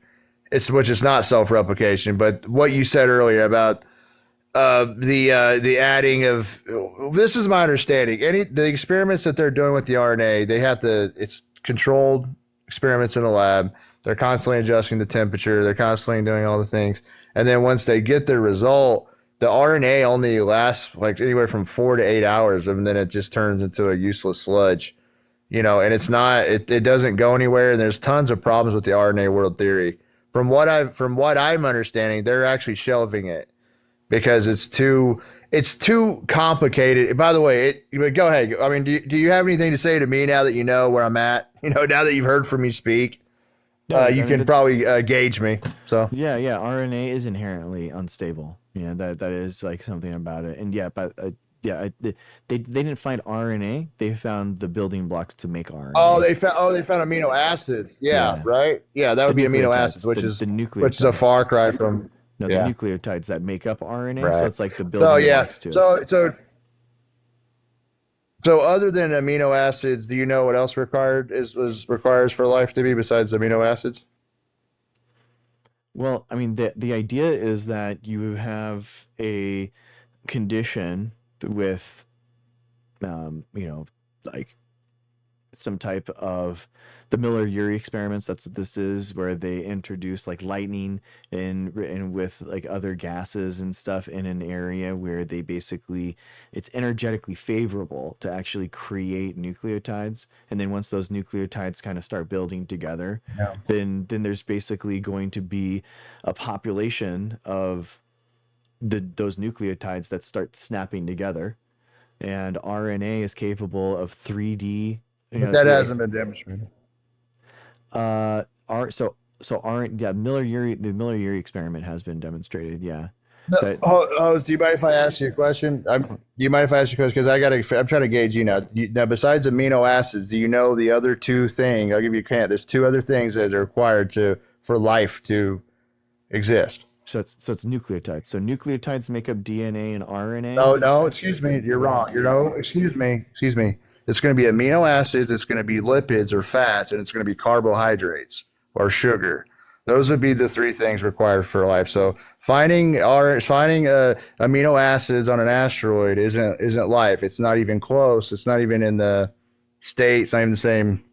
[SPEAKER 2] which is not self-replication, but what you said earlier about the adding of, this is my understanding, the experiments that they're doing with the RNA, it's controlled experiments in a lab. They're constantly adjusting the temperature. They're constantly doing all the things. And then once they get the result, the RNA only lasts like anywhere from 4 to 8 hours, and then it just turns into a useless sludge, and it doesn't go anywhere. And there's tons of problems with the RNA world theory. From what I'm understanding, they're actually shelving it because it's too complicated. By the way, go ahead. I mean, do you have anything to say to me now that you know where I'm at? Now that you've heard from me speak, you can probably gauge me. So
[SPEAKER 1] yeah, RNA is inherently unstable. That is like something about it. And they didn't find RNA. They found the building blocks to make RNA.
[SPEAKER 2] They found amino acids. Yeah. Right. Yeah, that would be amino acids, which is a far cry from.
[SPEAKER 1] No, the nucleotides that make up RNA. Right. So it's like the building blocks too.
[SPEAKER 2] So other than amino acids, do you know what else requires for life to be besides amino acids?
[SPEAKER 1] Well, I mean, the idea is that you have a condition with, like some type of the Miller-Urey experiments. That's what this is, where they introduce like lightning and with like other gases and stuff in an area where it's energetically favorable to actually create nucleotides. And then once those nucleotides kind of start building together, then there's basically going to be a population of those nucleotides that start snapping together. And RNA is capable of 3D.
[SPEAKER 2] That hasn't been demonstrated.
[SPEAKER 1] The Miller-Urey experiment has been demonstrated. Yeah.
[SPEAKER 2] Do you mind if I ask you a question? Do you mind if I ask you a question? Because I'm trying to gauge you now. Now, besides amino acids, do you know the other two things? I'll give you a hint. There's two other things that are required for life to exist.
[SPEAKER 1] So it's nucleotides. So nucleotides make up DNA and RNA.
[SPEAKER 2] No, excuse me. You're wrong. Excuse me. It's going to be amino acids, it's going to be lipids or fats, and it's going to be carbohydrates or sugar. Those would be the three things required for life. So finding amino acids on an asteroid isn't life. It's not even close. It's not even in the state. It's not even the same.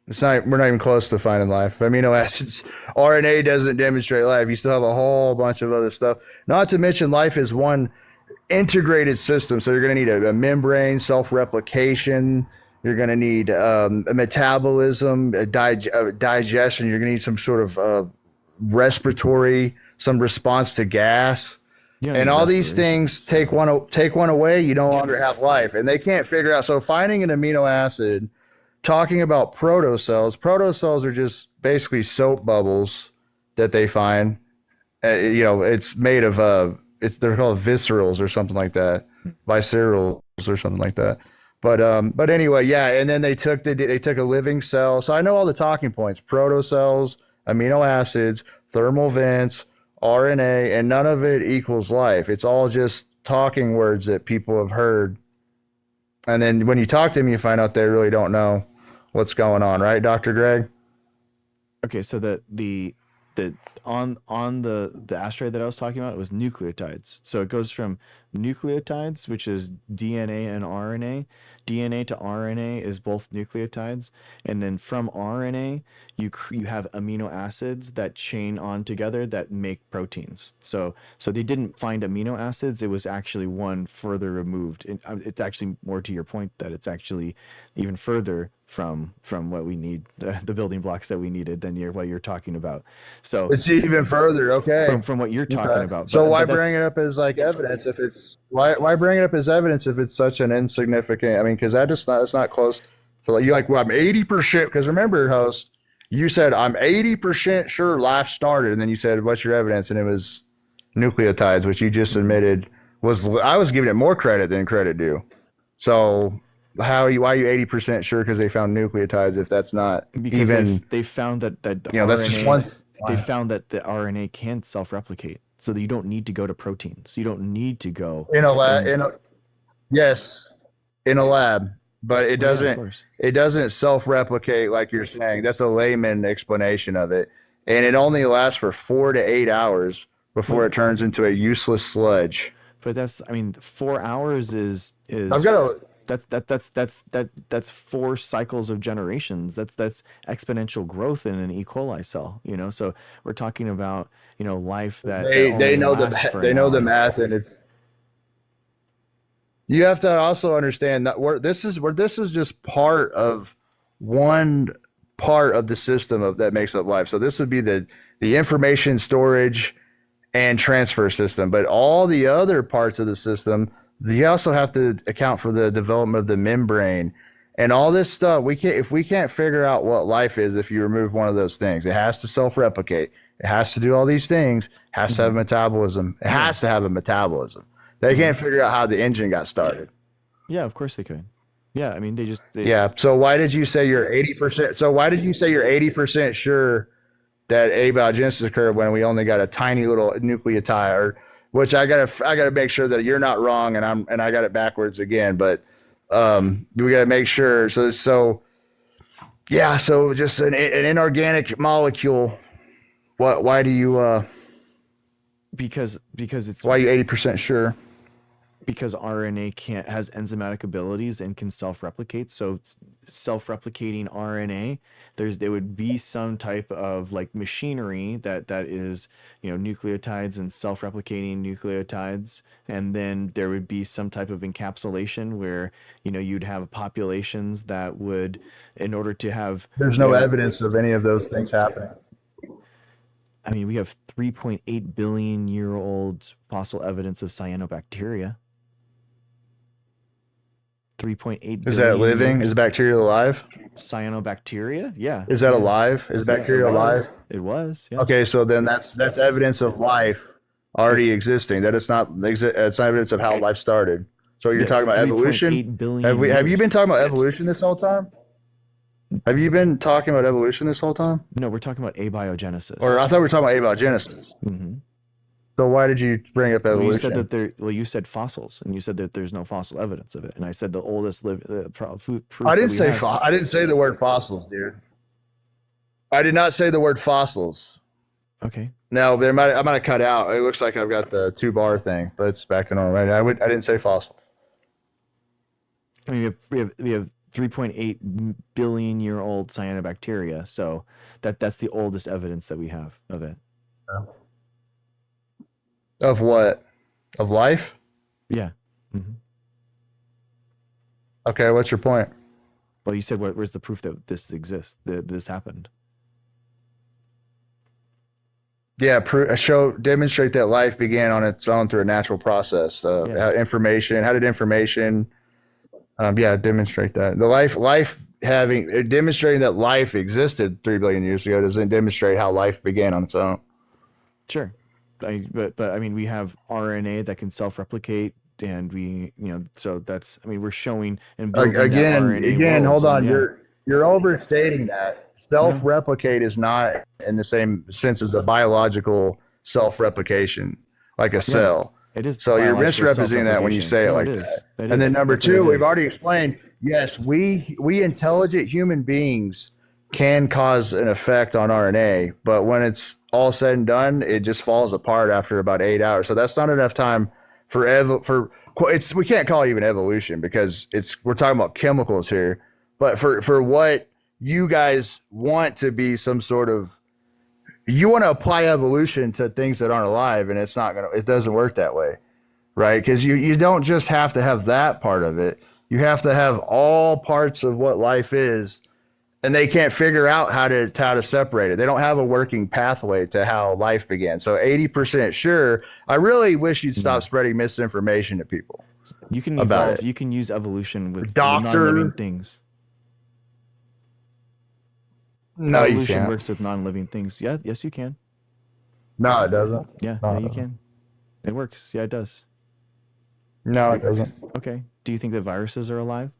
[SPEAKER 2] We're not even close to finding life. Amino acids, RNA doesn't demonstrate life. You still have a whole bunch of other stuff. Not to mention life is one integrated system. So you're going to need a membrane, self-replication. You're going to need a metabolism, a digestion. You're going to need some sort of respiratory, some response to gas. And all these things take one away, you no longer have life. And they can't figure out. So finding an amino acid talking about protocells. Protocells are just basically soap bubbles that they find. It's made of they're called viscerals or something like that, viscerals or something like that. But anyway, yeah. And then they took a living cell. So I know all the talking points: protocells, amino acids, thermal vents, RNA, and none of it equals life. It's all just talking words that people have heard. And then when you talk to them, you find out they really don't know what's going on, right, Dr. Greg?
[SPEAKER 1] Okay, so the on the asteroid that I was talking about, it was nucleotides. So it goes from nucleotides, which is DNA and RNA. DNA to RNA is both nucleotides, and then from RNA you have amino acids that chain on together that make proteins. So they didn't find amino acids; it was actually one further removed. It's actually more to your point that it's actually even further from what we need, the building blocks that we needed than what you're talking about. So
[SPEAKER 2] it's even further, okay.
[SPEAKER 1] From what you're talking about.
[SPEAKER 2] So why bring it up as like evidence if it's why bring it up as evidence if it's such an insignificant? I mean, because it's not close to like, you're like, well, I'm 80%. Because remember, host, you said I'm 80% sure life started, and then you said, what's your evidence? And it was nucleotides, which you just admitted I was giving it more credit than credit due. So why are you 80% sure because they found nucleotides if that's not
[SPEAKER 1] because
[SPEAKER 2] even
[SPEAKER 1] they found that RNA,
[SPEAKER 2] that's just one.
[SPEAKER 1] They found that the RNA can self-replicate, so that you don't need to go to proteins. You don't need to go
[SPEAKER 2] in a lab. Yes, in a lab, but it doesn't.
[SPEAKER 1] Yeah,
[SPEAKER 2] it doesn't self-replicate like you're saying. That's a layman explanation of it, and it only lasts for 4 to 8 hours before it turns into a useless sludge.
[SPEAKER 1] But 4 hours is.
[SPEAKER 2] I've got to.
[SPEAKER 1] That's 4 cycles of generations. That's exponential growth in an E. coli cell. So we're talking about life that
[SPEAKER 2] they know the math, and it's. You have to also understand that this is just one part of the system that makes up life. So this would be the information storage and transfer system, but all the other parts of the system. You also have to account for the development of the membrane and all this stuff. If we can't figure out what life is, if you remove one of those things, it has to self-replicate. It has to do all these things. It has to have metabolism. It has to have a metabolism. They can't figure out how the engine got started.
[SPEAKER 1] Yeah, of course they could. Yeah, I mean,
[SPEAKER 2] yeah. So why did you say you're 80%? So why did you say you're 80% sure that abiogenesis occurred when we only got a tiny little nucleotide? Which I gotta make sure that you're not wrong, and I got it backwards again. But we gotta make sure. So yeah. So just an inorganic molecule. Why do you?
[SPEAKER 1] Because it's
[SPEAKER 2] why are you 80% sure?
[SPEAKER 1] Because RNA has enzymatic abilities and can self-replicate. So self-replicating RNA, there would be some type of like machinery that is, nucleotides and self-replicating nucleotides. And then there would be some type of encapsulation where, you'd have populations that would, in order to have.
[SPEAKER 2] There's no evidence of any of those things happening.
[SPEAKER 1] I mean, we have 3.8 billion year old fossil evidence of cyanobacteria. 3.8 billion.
[SPEAKER 2] Is that living?
[SPEAKER 1] Years.
[SPEAKER 2] Is bacteria alive?
[SPEAKER 1] Cyanobacteria? Yeah.
[SPEAKER 2] Is that alive? Is bacteria alive?
[SPEAKER 1] It was. Yeah.
[SPEAKER 2] Okay, so then that's evidence of life already existing. That it's not evidence of how life started. So you're talking about evolution? Have you been talking about evolution this whole time? Have you been talking about evolution this whole time?
[SPEAKER 1] No, we're talking about abiogenesis.
[SPEAKER 2] Or I thought we were talking about abiogenesis.
[SPEAKER 1] Mm-hmm.
[SPEAKER 2] So why did you bring up evolution?
[SPEAKER 1] You said fossils, and you said that there's no fossil evidence of it, and I said the oldest proof.
[SPEAKER 2] I didn't say I didn't say the word fossils, dude. I did not say the word fossils.
[SPEAKER 1] Okay.
[SPEAKER 2] Now I might have cut out. It looks like I've got the 2-bar thing, but it's back to normal. Right? I didn't say fossil.
[SPEAKER 1] I mean, we have 3.8 billion year old cyanobacteria, so that's the oldest evidence that we have of it.
[SPEAKER 2] Of what? Of life?
[SPEAKER 1] Yeah. Mm-hmm.
[SPEAKER 2] Okay, what's your point?
[SPEAKER 1] Well, you said where's the proof that this exists, that this happened?
[SPEAKER 2] Yeah, demonstrate that life began on its own through a natural process. How did information? Demonstrate that the life demonstrating that life existed 3 billion years ago doesn't demonstrate how life began on its own.
[SPEAKER 1] Sure. But I mean, we have RNA that can self-replicate, and so that's, I mean, we're showing and building that RNA
[SPEAKER 2] Again,
[SPEAKER 1] world.
[SPEAKER 2] hold
[SPEAKER 1] So,
[SPEAKER 2] on.
[SPEAKER 1] yeah.
[SPEAKER 2] You're overstating that. Self-replicate is not in the same sense as a biological self-replication, like a cell.
[SPEAKER 1] It is.
[SPEAKER 2] So you're
[SPEAKER 1] biological
[SPEAKER 2] misrepresenting that when you say it
[SPEAKER 1] self-replication.
[SPEAKER 2] like
[SPEAKER 1] No, it is.
[SPEAKER 2] that.
[SPEAKER 1] It
[SPEAKER 2] And then
[SPEAKER 1] is.
[SPEAKER 2] number
[SPEAKER 1] That's what
[SPEAKER 2] two,
[SPEAKER 1] it
[SPEAKER 2] we've
[SPEAKER 1] is.
[SPEAKER 2] already explained, yes, we intelligent human beings can cause an effect on RNA, but when it's all said and done, it just falls apart after about 8 hours. So that's not enough time we can't call it even evolution because we're talking about chemicals here. But for what you guys want to be some sort of, you want to apply evolution to things that aren't alive, and it doesn't work that way, right? Because you don't just have to have that part of it. You have to have all parts of what life is, and they can't figure out how to separate it. They don't have a working pathway to how life began. So 80% sure. I really wish you'd stop spreading misinformation to people.
[SPEAKER 1] You can
[SPEAKER 2] about
[SPEAKER 1] evolve.
[SPEAKER 2] it.
[SPEAKER 1] You can use evolution with
[SPEAKER 2] Doctor-
[SPEAKER 1] non-living things.
[SPEAKER 2] No, you
[SPEAKER 1] Evolution
[SPEAKER 2] can't.
[SPEAKER 1] works with non-living things. Yeah, yes, you can.
[SPEAKER 2] No, it doesn't.
[SPEAKER 1] Yeah,
[SPEAKER 2] No,
[SPEAKER 1] yeah,
[SPEAKER 2] it
[SPEAKER 1] you
[SPEAKER 2] doesn't.
[SPEAKER 1] can. It works. Yeah, it does.
[SPEAKER 2] No, it doesn't.
[SPEAKER 1] Okay. Do you think that viruses are alive?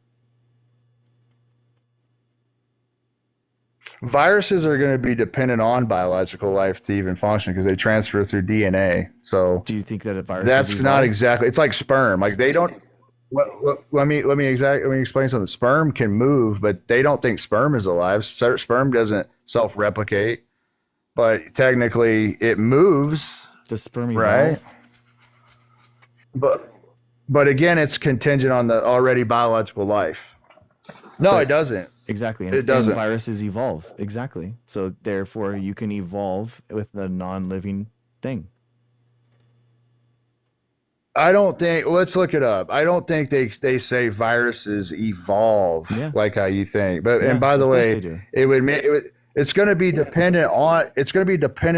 [SPEAKER 2] Viruses are going to be dependent on biological life to even function because they transfer through DNA. So
[SPEAKER 1] Do you think that a virus?
[SPEAKER 2] that's not exactly. It's like sperm. Like they don't. Let me explain something. Sperm can move, but they don't think sperm is alive. Sperm doesn't self-replicate, but technically it moves,
[SPEAKER 1] Does sperm evolve?
[SPEAKER 2] right? But again, it's contingent on the already biological life. No, it doesn't.
[SPEAKER 1] Exactly.
[SPEAKER 2] It doesn't.
[SPEAKER 1] And viruses evolve. Exactly. So therefore, you can evolve with a non-living thing.
[SPEAKER 2] I don't think. Let's look it up. I don't think they say viruses evolve like how you think. But
[SPEAKER 1] Yeah,
[SPEAKER 2] and by the
[SPEAKER 1] of course
[SPEAKER 2] way,
[SPEAKER 1] they do.
[SPEAKER 2] it's going to be dependent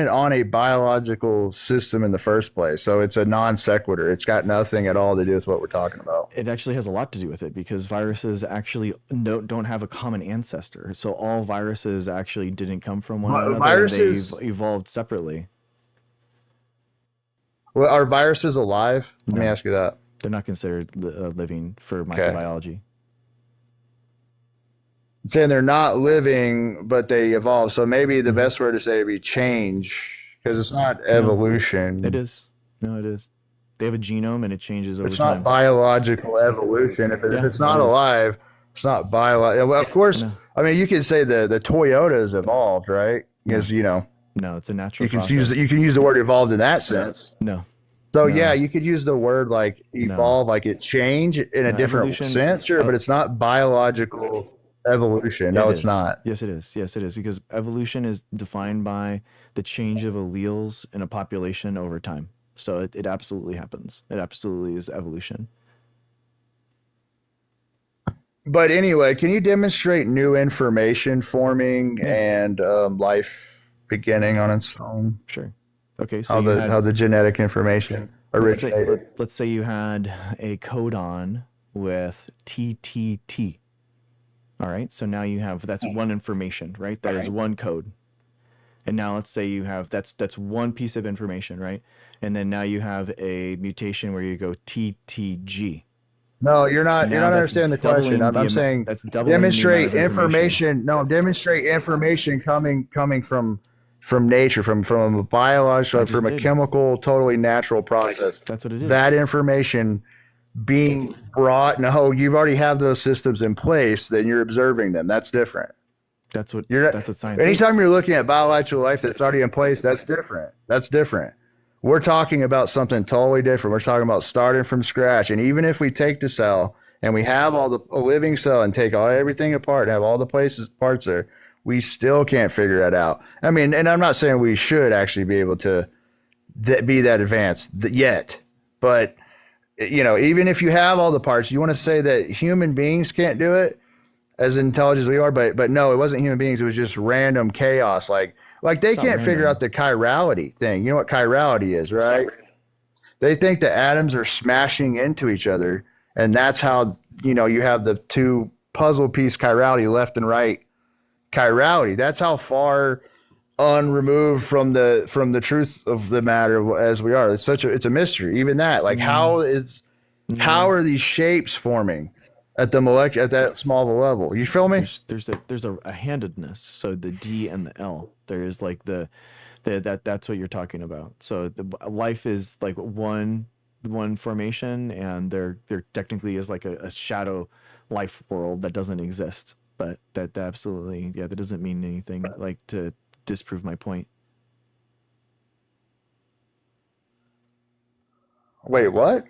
[SPEAKER 2] on a biological system in the first place. So it's a non sequitur. It's got nothing at all to do with what we're talking about.
[SPEAKER 1] It actually has a lot to do with it because viruses actually don't have a common ancestor. So all viruses actually didn't come from one another.
[SPEAKER 2] Viruses-
[SPEAKER 1] They evolved separately.
[SPEAKER 2] Well, are viruses alive? Let me
[SPEAKER 1] No.
[SPEAKER 2] ask you that.
[SPEAKER 1] They're not considered living for microbiology.
[SPEAKER 2] I'm saying they're not living, but they evolve. So maybe the best word to say would be change, because it's not evolution.
[SPEAKER 1] It is. No, it is. They have a genome and it changes over
[SPEAKER 2] It's
[SPEAKER 1] time.
[SPEAKER 2] not biological evolution. If it's not
[SPEAKER 1] it is.
[SPEAKER 2] alive, it's not biological. Well, of course, I mean, you could say the Toyota's evolved, right? Because
[SPEAKER 1] No, it's a natural
[SPEAKER 2] you can
[SPEAKER 1] process.
[SPEAKER 2] use the word evolved in that sense.
[SPEAKER 1] No.
[SPEAKER 2] So yeah, you could use the word like evolve, like it change in a different
[SPEAKER 1] evolution-
[SPEAKER 2] sense, sure, but it's not biological evolution. No,
[SPEAKER 1] It
[SPEAKER 2] it's
[SPEAKER 1] is.
[SPEAKER 2] not.
[SPEAKER 1] Yes, it is. Yes, it is. Because evolution is defined by the change of alleles in a population over time. So it absolutely happens. It absolutely is evolution.
[SPEAKER 2] But anyway, can you demonstrate new information forming and life beginning on its own?
[SPEAKER 1] Sure. Okay. So you had,
[SPEAKER 2] How the genetic information originated?
[SPEAKER 1] let's say you had a codon with TTT. All right. So now you have, that's one information, right? That is one code. And now let's say you have, that's one piece of information, right? And then now you have a mutation where you go TTG.
[SPEAKER 2] No, you're not. You're
[SPEAKER 1] Now
[SPEAKER 2] not
[SPEAKER 1] that's
[SPEAKER 2] understanding the question.
[SPEAKER 1] doubling
[SPEAKER 2] I'm
[SPEAKER 1] the
[SPEAKER 2] saying
[SPEAKER 1] that's doubling the amount
[SPEAKER 2] demonstrate
[SPEAKER 1] of information.
[SPEAKER 2] No, demonstrate information coming from nature, from a biological,
[SPEAKER 1] I just
[SPEAKER 2] from a
[SPEAKER 1] did.
[SPEAKER 2] chemical, totally natural process.
[SPEAKER 1] That's what it is.
[SPEAKER 2] That information being brought. No, you've already have those systems in place. Then you're observing them. That's different.
[SPEAKER 1] That's what
[SPEAKER 2] You're
[SPEAKER 1] that's what science
[SPEAKER 2] Anytime
[SPEAKER 1] is.
[SPEAKER 2] you're looking at biological life that's already in place, that's different. That's different. We're talking about something totally different. We're talking about starting from scratch. And even if we take the cell and we have a living cell and take everything apart, have all the parts there, we still can't figure that out. I mean, and I'm not saying we should actually be able to be that advanced yet, but even if you have all the parts, you want to say that human beings can't do it as intelligent as we are, but no, it wasn't human beings. It was just random chaos. Like they can't figure out the chirality thing. You know what chirality is, right? They think the atoms are smashing into each other, and that's how you have the two puzzle piece chirality left and right chirality. That's how far unremoved from the truth of the matter as we are. It's a mystery. Even that, like
[SPEAKER 1] Mm,
[SPEAKER 2] how
[SPEAKER 1] no,
[SPEAKER 2] are these shapes forming at the molecular at that small of a level? You feel me?
[SPEAKER 1] there's a handedness. So the D and the L. There is like that's what you're talking about. So life is like one formation, and there technically is like a shadow life world that doesn't exist. But that absolutely, yeah, that doesn't mean anything like to disprove my point.
[SPEAKER 2] Wait, what?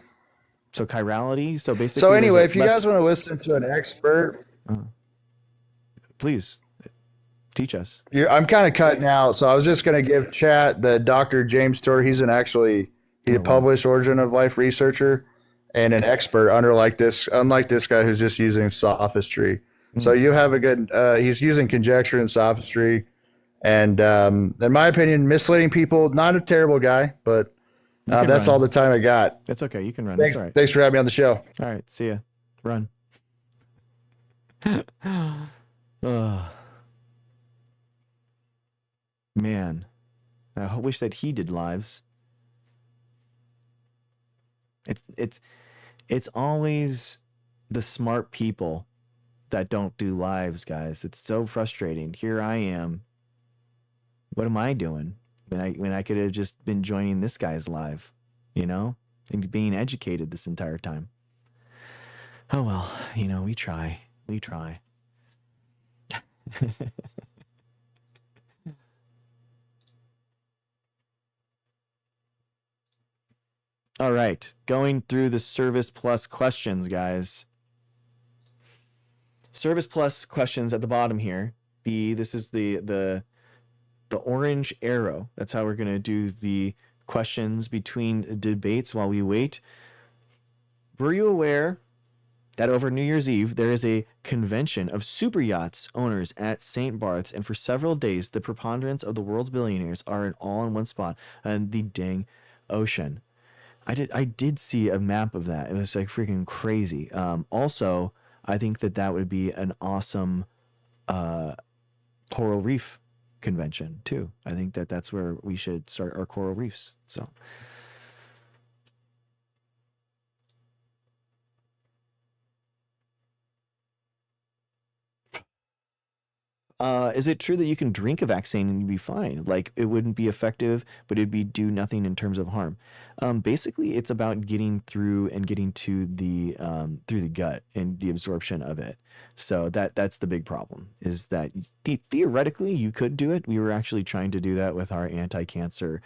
[SPEAKER 1] So chirality. So
[SPEAKER 2] So
[SPEAKER 1] basically, there's
[SPEAKER 2] anyway,
[SPEAKER 1] a
[SPEAKER 2] if you
[SPEAKER 1] left.
[SPEAKER 2] guys want to listen to an expert,
[SPEAKER 1] Uh, please teach us.
[SPEAKER 2] I'm kind of cutting out. So I was just going to give chat the Dr. James Stewart. He's a
[SPEAKER 1] Oh wow.
[SPEAKER 2] published origin of life researcher and an expert under like this, unlike this guy who's just using sophistry. So
[SPEAKER 1] Mm,
[SPEAKER 2] you have a good. He's using conjecture and sophistry, and in my opinion, misleading people. Not a terrible guy, but
[SPEAKER 1] you can
[SPEAKER 2] that's all
[SPEAKER 1] run.
[SPEAKER 2] the time I got.
[SPEAKER 1] It's okay. You can run. It's all right.
[SPEAKER 2] Thanks for having me on the show.
[SPEAKER 1] All right. See ya. Run. Ugh, man, I wish that he did lives. It's it's it's always the smart people that don't do lives, guys. It's so frustrating. Here I am. What am I doing when I could have just been joining this guy's live, you know, and being educated this entire time. Oh well, we try. We try. All right, going through the Service Plus questions, guys. Service Plus questions at the bottom here. This is the orange arrow. That's how we're gonna do the questions between debates while we wait. Were you aware that over New Year's Eve there is a convention of super yachts owners at St. Barth's, and for several days the preponderance of the world's billionaires are all in one spot on the dang ocean. I did see a map of that. It was like freaking crazy. Also, I think that would be an awesome uh, coral reef convention too. I think that's where we should start our coral reefs. So, is it true that you can drink a vaccine and you'd be fine? Like it wouldn't be effective, but it'd be do nothing in terms of harm. Basically, it's about getting through and getting to through the gut and the absorption of it. So that's the big problem. Is that theoretically you could do it. We were actually trying to do that with our anti-cancer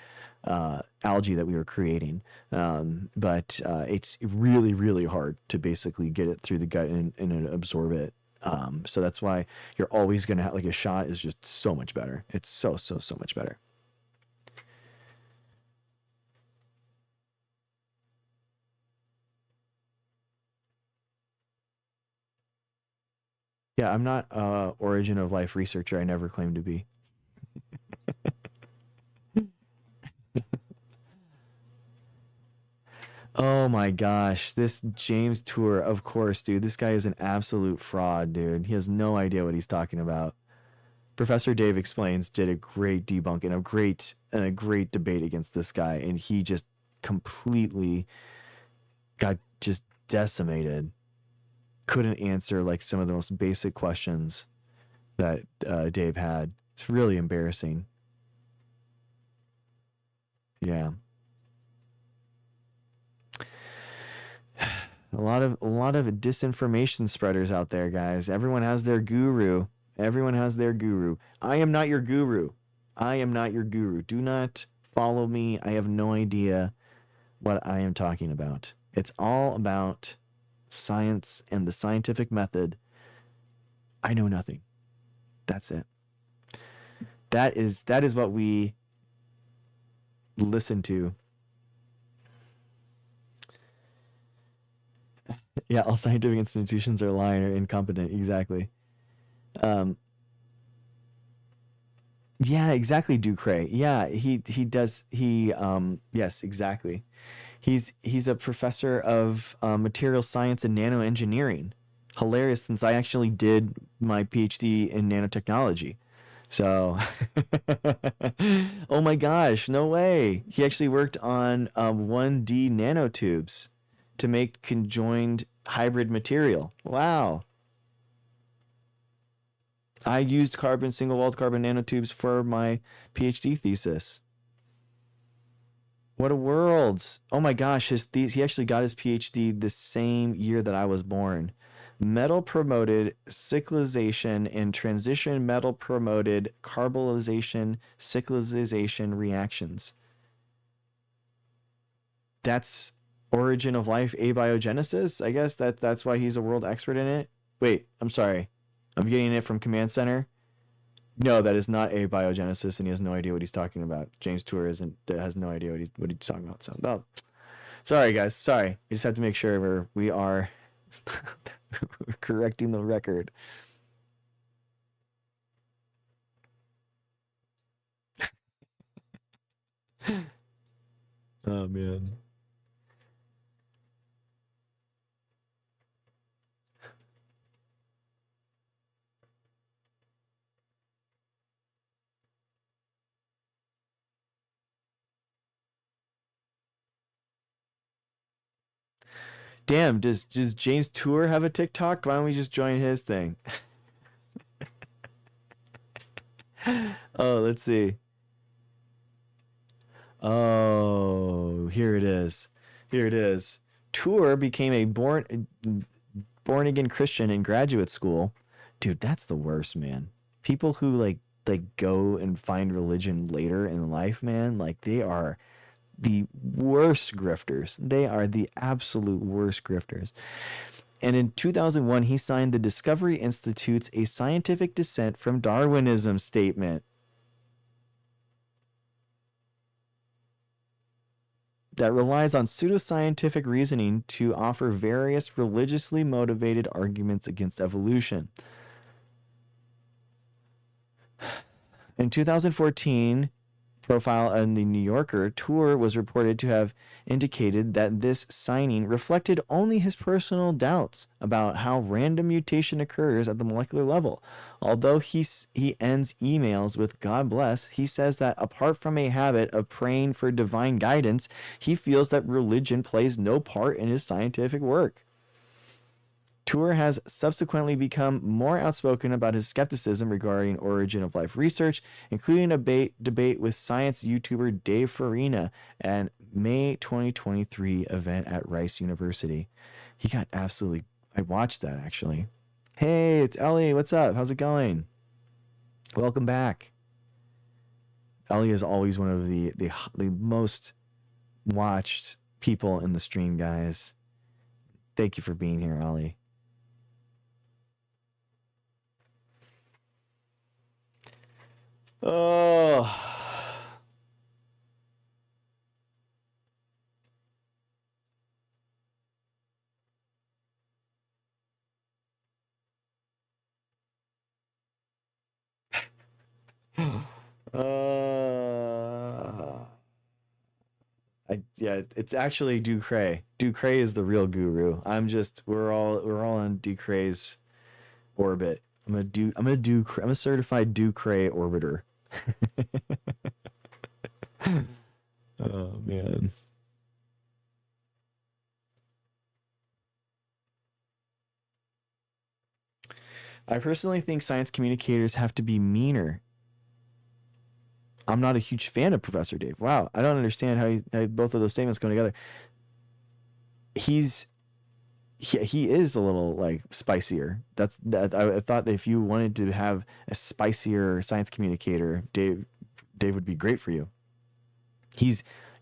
[SPEAKER 1] algae that we were creating, but it's really really hard to basically get it through the gut and absorb it. So that's why you're always going to have like a shot is just so much better. It's so much better. Yeah, I'm not origin of life researcher. I never claimed to be. Oh my gosh, this James Tour, of course, dude. This guy is an absolute fraud, dude. He has no idea what he's talking about. Professor Dave Explains did a great debunk and a great debate against this guy, and he just completely got just decimated. Couldn't answer like some of the most basic questions that Dave had. It's really embarrassing. Yeah, a lot of disinformation spreaders out there, guys. Everyone has their guru. Everyone has their guru. I am not your guru. I am not your guru. Do not follow me. I have no idea what I am talking about. It's all about science and the scientific method. I know nothing. That's it. That is what we listen to. Yeah, all scientific institutions are lying or incompetent. Exactly. Um, yeah, exactly, Ducray. Yeah, he does. Yes, exactly. He's a professor of material science and nanoengineering. hilarious since I actually did my PhD in nanotechnology. So, oh my gosh, no way. He actually worked on 1D nanotubes to make conjoined hybrid material. Wow. I used carbon, single walled carbon nanotubes for my PhD thesis. What a world. Oh my gosh, he actually got his PhD the same year that I was born. Metal promoted cyclization and transition metal promoted carbonization cyclization reactions. That's origin of life abiogenesis. I guess that's why he's a world expert in it. Wait, I'm sorry. I'm getting it from Command Center. No, that is not abiogenesis, and he has no idea what he's talking about. James Tour has no idea what he's talking about. So, no. Sorry guys, sorry. We just have to make sure we are correcting the record. Oh man. Damn, does James Tour have a TikTok? Why don't we just join his thing? Oh, let's see. Oh, here it is. Here it is. Tour became a born again Christian in graduate school. Dude, that's the worst, man. People who like go and find religion later in life, man, like they are the worst grifters. They are the absolute worst grifters. And in 2001, he signed the Discovery Institute's A Scientific Descent from Darwinism statement that relies on pseudoscientific reasoning to offer various religiously motivated arguments against evolution. In 2014, profile in the New Yorker, Tour was reported to have indicated that this signing reflected only his personal doubts about how random mutation occurs at the molecular level. Although he ends emails with "God bless," he says that apart from a habit of praying for divine guidance, he feels that religion plays no part in his scientific work. Tour has subsequently become more outspoken about his skepticism regarding origin of life research, including a debate with science YouTuber Dave Farina at May 2023 event at Rice University. He got absolutely... I watched that, actually. Hey, it's Ellie. What's up? How's it going? Welcome back. Ellie is always one of the most watched people in the stream, guys. Thank you for being here, Ellie. Oh. It's actually Ducray. Ducray is the real guru. We're all on Ducray's orbit. I'm a certified Ducray orbiter. Oh man. I personally think science communicators have to be meaner. I'm not a huge fan of Professor Dave. Wow, I don't understand how both of those statements go together. He is a little like spicier. I thought that if you wanted to have a spicier science communicator, Dave would be great for you. He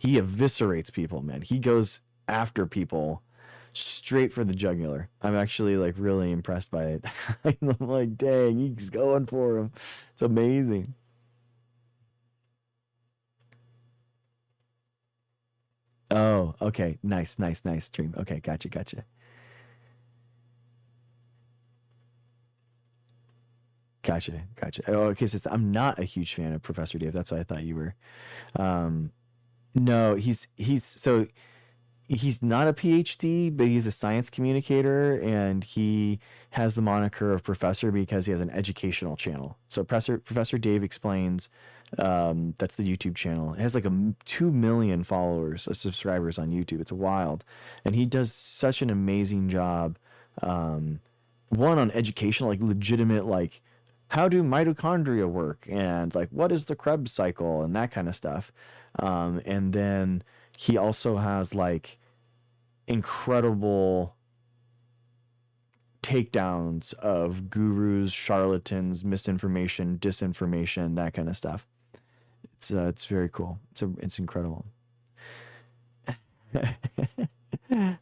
[SPEAKER 1] eviscerates people, man. He goes after people straight for the jugular. I'm actually like really impressed by it. I'm like, dang, he's going for him. It's amazing. Oh, okay. Nice stream. Okay, gotcha. Oh, okay, so I'm not a huge fan of Professor Dave. That's why I thought you were. No, he's so he's not a PhD, but he's a science communicator, and he has the moniker of professor because he has an educational channel. So Professor Dave Explains, that's the YouTube channel. It has like 2 million followers, subscribers on YouTube. It's wild, and he does such an amazing job. One on educational, like legitimate, like how do mitochondria work, and like what is the Krebs cycle, and that kind of stuff. And then he also has like incredible takedowns of gurus, charlatans, misinformation, disinformation, that kind of stuff. It's very cool. It's incredible.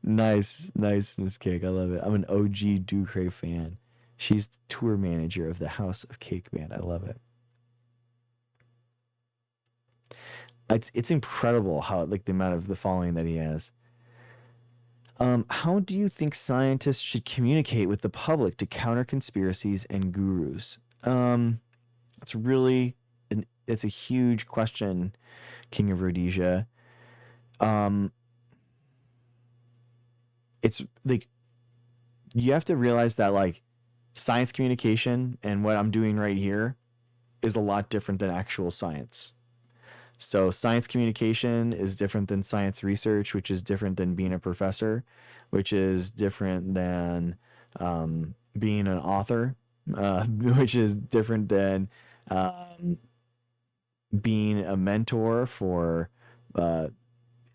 [SPEAKER 1] Nice, nice, Miss Cake. I love it. I'm an OG Ducray fan. She's the tour manager of the House of Cake band. I love it. It's incredible how like the amount of the following that he has. How do you think scientists should communicate with the public to counter conspiracies and gurus? It's really it's a huge question, King of Rhodesia. It's like you have to realize that like science communication and what I'm doing right here is a lot different than actual science. So science communication is different than science research, which is different than being a professor, which is different than being an author, which is different than being a mentor for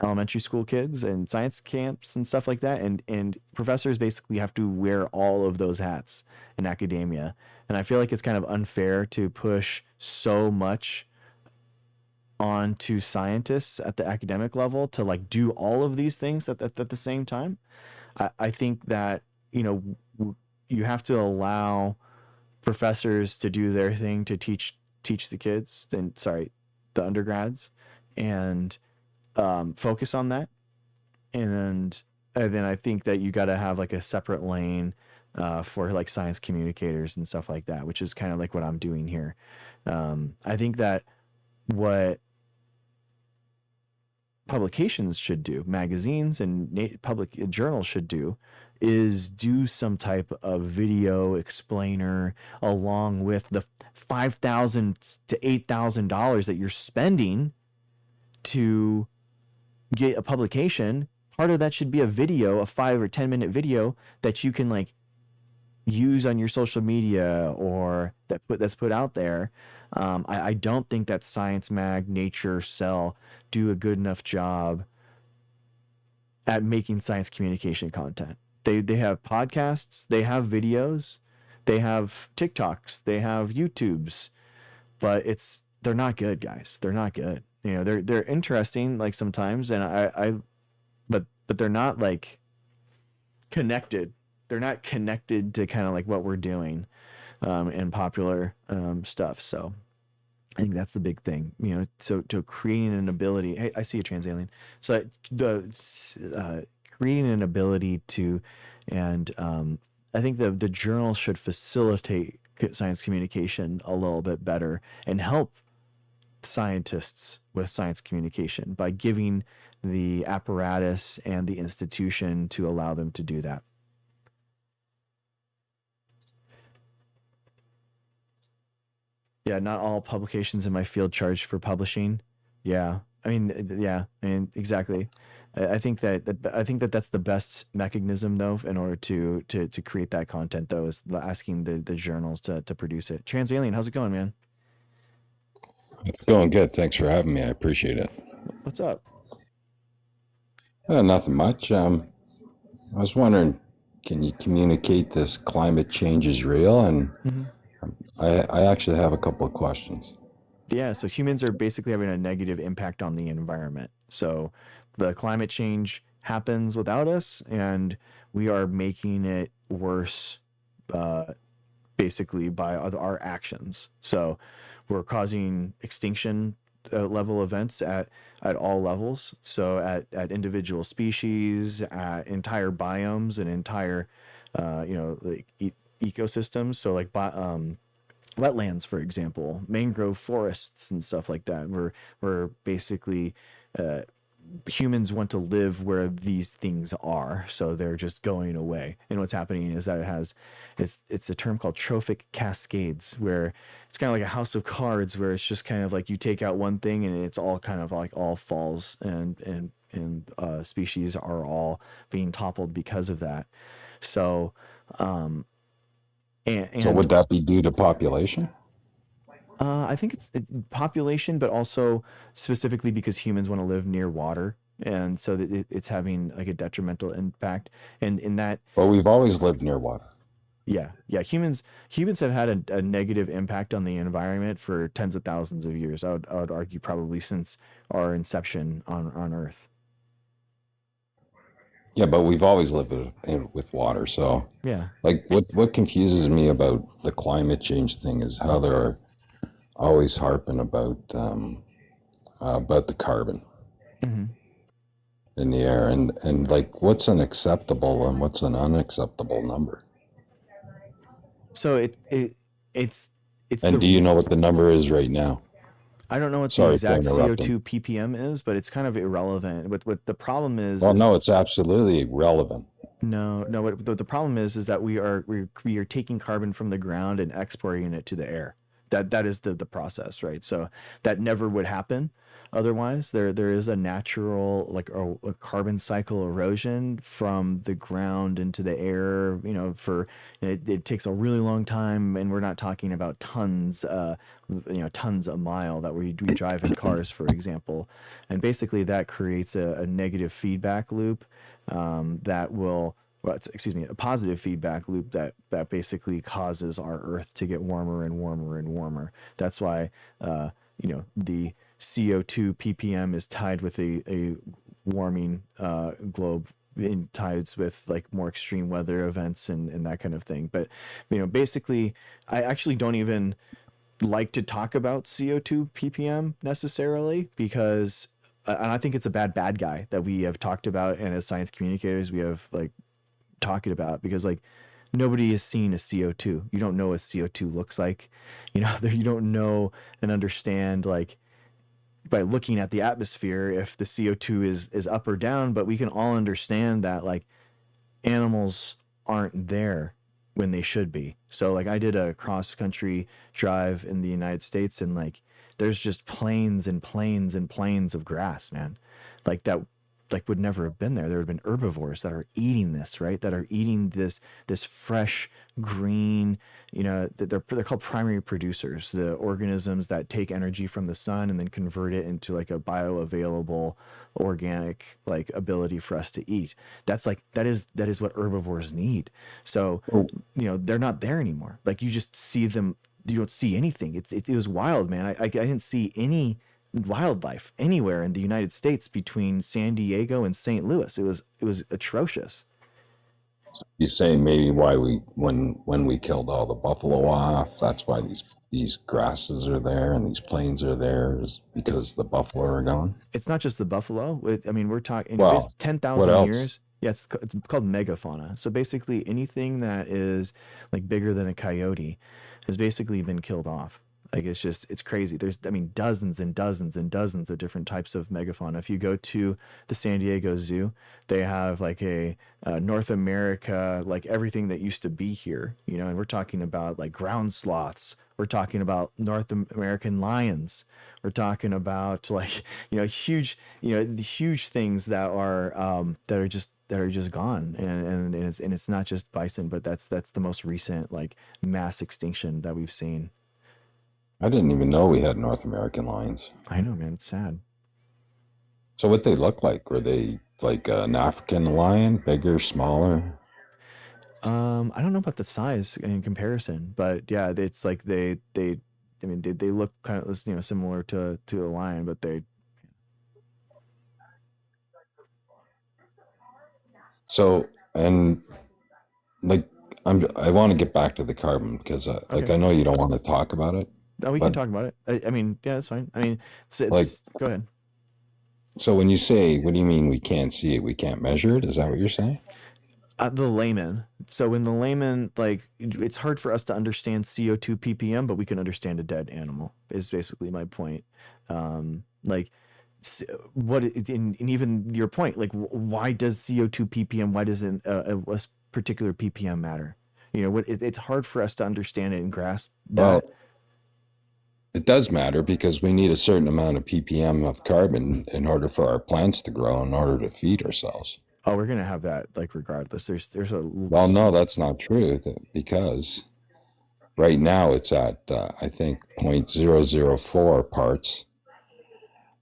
[SPEAKER 1] elementary school kids and science camps and stuff like that. And professors basically have to wear all of those hats in academia. And I feel like it's kind of unfair to push so much onto scientists at the academic level to like do all of these things at the same time. I think that, you know, you have to allow professors to do their thing to teach the kids and the undergrads, and focus on that. And then I think that you got to have like a separate lane for like science communicators and stuff like that, which is kind of like what I'm doing here. I think that what publications should do, magazines and public journals should do, is do some type of video explainer along with the $5,000 to $8,000 that you're spending to get a publication. Part of that should be a video, a 5 or 10 minute video that you can like use on your social media or that's put out there. I don't think that Science Mag, Nature, Cell do a good enough job at making science communication content. They have podcasts, they have videos, they have TikToks, they have YouTubes, but they're not good, guys. They're not good. You know, they're interesting like sometimes, and but they're not like connected. They're not connected to kind of like what we're doing and popular stuff. So I think that's the big thing, you know, so to creating an ability. Hey, I see a trans alien. So creating an ability to, and I think the journal should facilitate science communication a little bit better and help scientists with science communication by giving the apparatus and the institution to allow them to do that. Yeah, not all publications in my field charge for publishing. Yeah, I mean, yeah, I mean, exactly. I think that that's the best mechanism though, in order to create that content though, is asking the journals to produce it. Trans Alien, how's it going, man?
[SPEAKER 3] It's going good. Thanks for having me. I appreciate it.
[SPEAKER 1] What's up?
[SPEAKER 3] Nothing much. I was wondering, can you communicate this climate change is real? And
[SPEAKER 1] Mhm.
[SPEAKER 3] I actually have a couple of questions.
[SPEAKER 1] Yeah, so humans are basically having a negative impact on the environment. So the climate change happens without us, and we are making it worse, basically by our actions. So we're causing extinction level events at all levels. So at individual species, at entire biomes, and entire like ecosystems. So like wetlands, for example, mangrove forests and stuff like that. We're basically humans want to live where these things are, so they're just going away. And what's happening is that it's a term called trophic cascades, where it's kind of like a house of cards, where it's just kind of like you take out one thing and it's all kind of like all falls, and species are all being toppled because of that. So
[SPEAKER 3] So would that be due to population?
[SPEAKER 1] I think it's population, but also specifically because humans want to live near water, and so that it's having like a detrimental impact. And in that,
[SPEAKER 3] Well, we've always lived near water.
[SPEAKER 1] yeah, humans have had a negative impact on the environment for tens of thousands of years. I would argue probably since our inception on Earth.
[SPEAKER 3] Yeah, but we've always lived with water. So,
[SPEAKER 1] Yeah.
[SPEAKER 3] like, what confuses me about the climate change thing is how they're always harping about the carbon
[SPEAKER 1] hmm
[SPEAKER 3] in the air, and like, what's an acceptable and what's an unacceptable number?
[SPEAKER 1] So it's
[SPEAKER 3] And do you know what the number is right now?
[SPEAKER 1] I don't know what the
[SPEAKER 3] Sorry for
[SPEAKER 1] exact
[SPEAKER 3] interrupting.
[SPEAKER 1] CO2 ppm is, but it's kind of irrelevant. What the problem
[SPEAKER 3] Well,
[SPEAKER 1] is
[SPEAKER 3] no, it's absolutely relevant.
[SPEAKER 1] no. What the problem is that we are taking carbon from the ground and exporting it to the air. That is the process, right? So that never would happen otherwise. There is a natural like a carbon cycle erosion from the ground into the air. It takes a really long time, and we're not talking about tons. Tons a mile that we drive in cars, for example, and basically that creates a negative feedback loop that will excuse me, a positive feedback loop that basically causes our Earth to get warmer and warmer and warmer. That's why, the CO2 ppm is tied with a warming globe in tides with like more extreme weather events and that kind of thing. But, basically, I actually don't even like to talk about CO2 ppm necessarily because and I think it's a bad guy that we have talked about, and as science communicators we have like talking about, because like nobody has seen a CO2. You don't know what CO2 looks like. You don't know and understand like by looking at the atmosphere if the CO2 is up or down, but we can all understand that like animals aren't there when they should be. So like I did a cross country drive in the United States, and like there's just plains and plains and plains of grass, man. Like that like would never have been there. There would have been herbivores that are eating this, right? That are eating this fresh green, they're called primary producers, the organisms that take energy from the sun and then convert it into like a bioavailable organic like ability for us to eat. That's like that is what herbivores need. So, they're not there anymore. Like you just see them, you don't see anything. It was wild, man. I didn't see any wildlife anywhere in the United States between San Diego and St. Louis. It was atrocious.
[SPEAKER 3] You say maybe why when we killed all the buffalo off, that's why these grasses are there and these plains are there, is because the buffalo are gone.
[SPEAKER 1] It's not just the buffalo. I mean, we're talking it's
[SPEAKER 3] Well, what
[SPEAKER 1] 10,000
[SPEAKER 3] else?
[SPEAKER 1] years. Yeah, it's called megafauna. So basically anything that is like bigger than a coyote has basically been killed off. Like it's crazy. There's dozens and dozens and dozens of different types of megafauna. If you go to the San Diego Zoo, they have like a North America, like everything that used to be here, and we're talking about like ground sloths. We're talking about North American lions. We're talking about like, huge, the huge things that are just gone. And it's not just bison, but that's the most recent like mass extinction that we've seen.
[SPEAKER 3] I didn't even know we had North American lions.
[SPEAKER 1] I know, man. It's sad.
[SPEAKER 3] So what they look like? Were they like an African lion, bigger, smaller?
[SPEAKER 1] I don't know about the size in comparison, but yeah, it's like they look kind of similar to a lion, but they.
[SPEAKER 3] So, and like I want to get back to the carbon because like
[SPEAKER 1] Okay.
[SPEAKER 3] I know you don't want to talk about it,
[SPEAKER 1] No, we can
[SPEAKER 3] but
[SPEAKER 1] talk about it. I mean, yeah, that's fine. I mean,
[SPEAKER 3] like
[SPEAKER 1] go ahead.
[SPEAKER 3] so when you say, what do you mean we can't see it, we can't measure it? Is that what you're saying?
[SPEAKER 1] The layman. So in the layman, like it's hard for us to understand CO2 ppm, but we can understand a dead animal. Is basically my point. Like and even your point, like why does CO2 ppm, why doesn't a particular ppm matter? It's hard for us to understand it and grasp that.
[SPEAKER 3] Well, it does matter because we need a certain amount of ppm of carbon in order for our plants to grow, in order to feed ourselves.
[SPEAKER 1] Oh, we're gonna have that like regardless. There's a
[SPEAKER 3] Well, no, that's not true because right now it's at I think 0.004 parts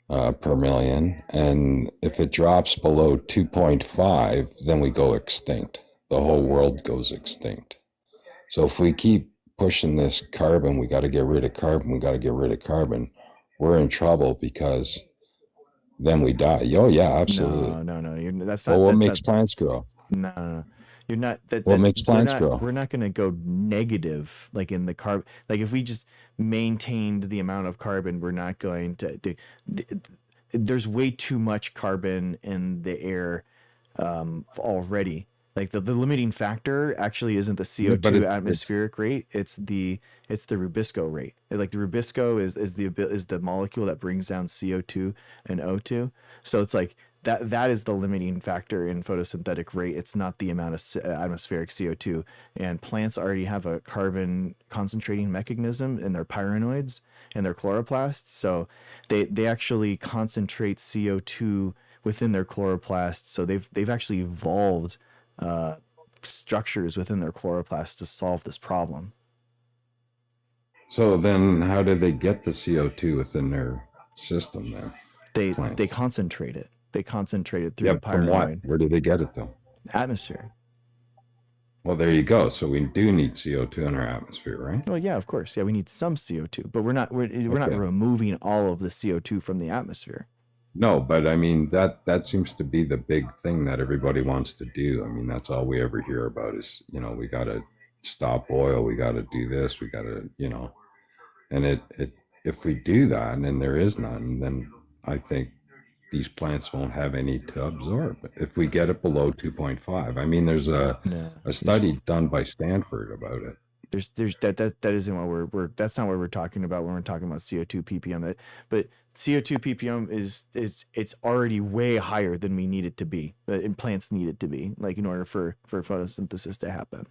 [SPEAKER 3] per million, and if it drops below 2.5, then we go extinct. The whole world goes extinct. So if we keep pushing this carbon, we got to get rid of carbon. We got to get rid of carbon. We're in trouble because then we die. Oh yeah, absolutely.
[SPEAKER 1] No. That's
[SPEAKER 3] Well,
[SPEAKER 1] not
[SPEAKER 3] what
[SPEAKER 1] that.
[SPEAKER 3] makes plants grow?
[SPEAKER 1] No. You're not that.
[SPEAKER 3] What makes plants grow?
[SPEAKER 1] We're not going to go negative like in the carbon. Like if we just maintained the amount of carbon, we're not going to. There's way too much carbon in the air already. Like the limiting factor actually isn't the CO2 atmospheric rate. It's the Rubisco rate. Like the Rubisco is the molecule that brings down CO2 and O2. So it's like that is the limiting factor in photosynthetic rate. It's not the amount of atmospheric CO2. And plants already have a carbon concentrating mechanism in their pyrenoids and their chloroplasts. So they actually concentrate CO2 within their chloroplasts. So they've actually evolved structures within their chloroplasts to solve this problem.
[SPEAKER 3] So then how do they get the CO2 within their system then?
[SPEAKER 1] They concentrate it. They concentrate it through the
[SPEAKER 3] from
[SPEAKER 1] pyrenoid.
[SPEAKER 3] what? Where do they get it though?
[SPEAKER 1] Atmosphere.
[SPEAKER 3] Well, there you go. So we do need CO2 in our atmosphere, right?
[SPEAKER 1] Well, yeah, of course. Yeah, we need some CO2, but we're not removing all of the CO2 from the atmosphere.
[SPEAKER 3] No, but I mean that seems to be the big thing that everybody wants to do. I mean, that's all we ever hear about is, we got to stop oil, we got to do this, we got to, and it if we do that and there is none, then I think these plants won't have any to absorb if we get it below 2.5. I mean, there's a study done by Stanford about it.
[SPEAKER 1] There's that isn't what we're that's not what we're talking about when we're talking about CO2 ppm. But CO2 ppm is it's already way higher than we need it to be, and plants need it to be, like in order for photosynthesis to happen.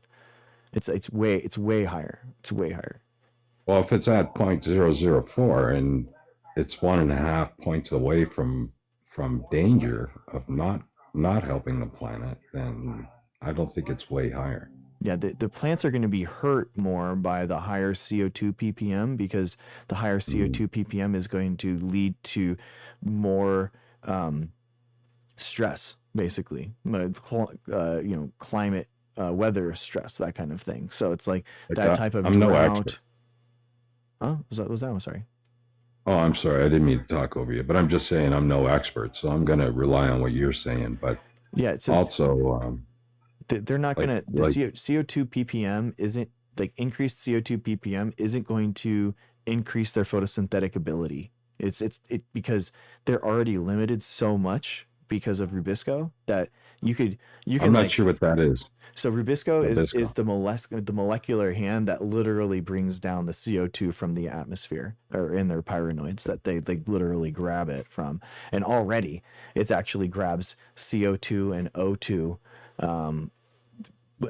[SPEAKER 1] It's way higher. It's way higher.
[SPEAKER 3] Well, if it's at 0.004 and it's 1.5 points away from danger of not helping the planet, then I don't think it's way higher.
[SPEAKER 1] Yeah, the plants are going to be hurt more by the higher CO2 ppm, because the higher CO2 ppm is going to lead to more stress, basically, climate, weather stress, that kind of thing. So it's like that type of drought.
[SPEAKER 3] No expert.
[SPEAKER 1] Huh? Was that? I'm sorry.
[SPEAKER 3] Oh, I'm sorry. I didn't mean to talk over you, but I'm just saying I'm no expert, so I'm going to rely on what you're saying. But
[SPEAKER 1] yeah, it's
[SPEAKER 3] also
[SPEAKER 1] they're not going to CO2 ppm isn't like increased CO2 ppm isn't going to increase their photosynthetic ability. It's because they're already limited so much because of Rubisco that you can.
[SPEAKER 3] I'm not sure what that is.
[SPEAKER 1] So Rubisco is the molecular hand that literally brings down the CO2 from the atmosphere, or in their pyrenoids, that they literally grab it from. And already it actually grabs CO2 and O2.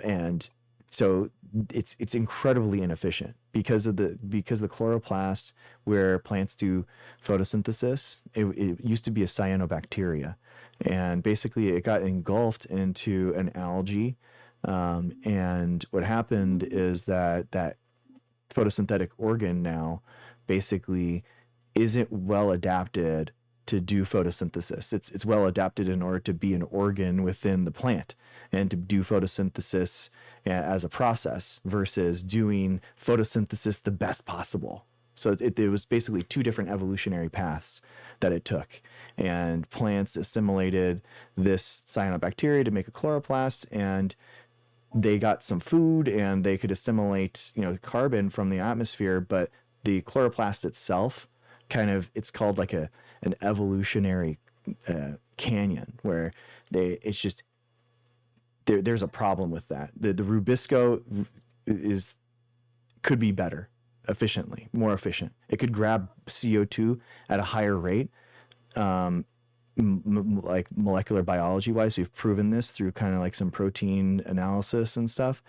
[SPEAKER 1] And so it's incredibly inefficient because the chloroplast where plants do photosynthesis, it used to be a cyanobacteria, and basically it got engulfed into an algae. And what happened is that photosynthetic organ now basically isn't well adapted to do photosynthesis. It's well adapted in order to be an organ within the plant and to do photosynthesis as a process versus doing photosynthesis the best possible. So it was basically two different evolutionary paths that it took. And plants assimilated this cyanobacteria to make a chloroplast, and they got some food and they could assimilate, carbon from the atmosphere, but the chloroplast itself it's called like an evolutionary canyon where there's a problem with that. The Rubisco could be better, more efficient. It could grab CO2 at a higher rate, like molecular biology wise, we've proven this through kind of like some protein analysis and stuff.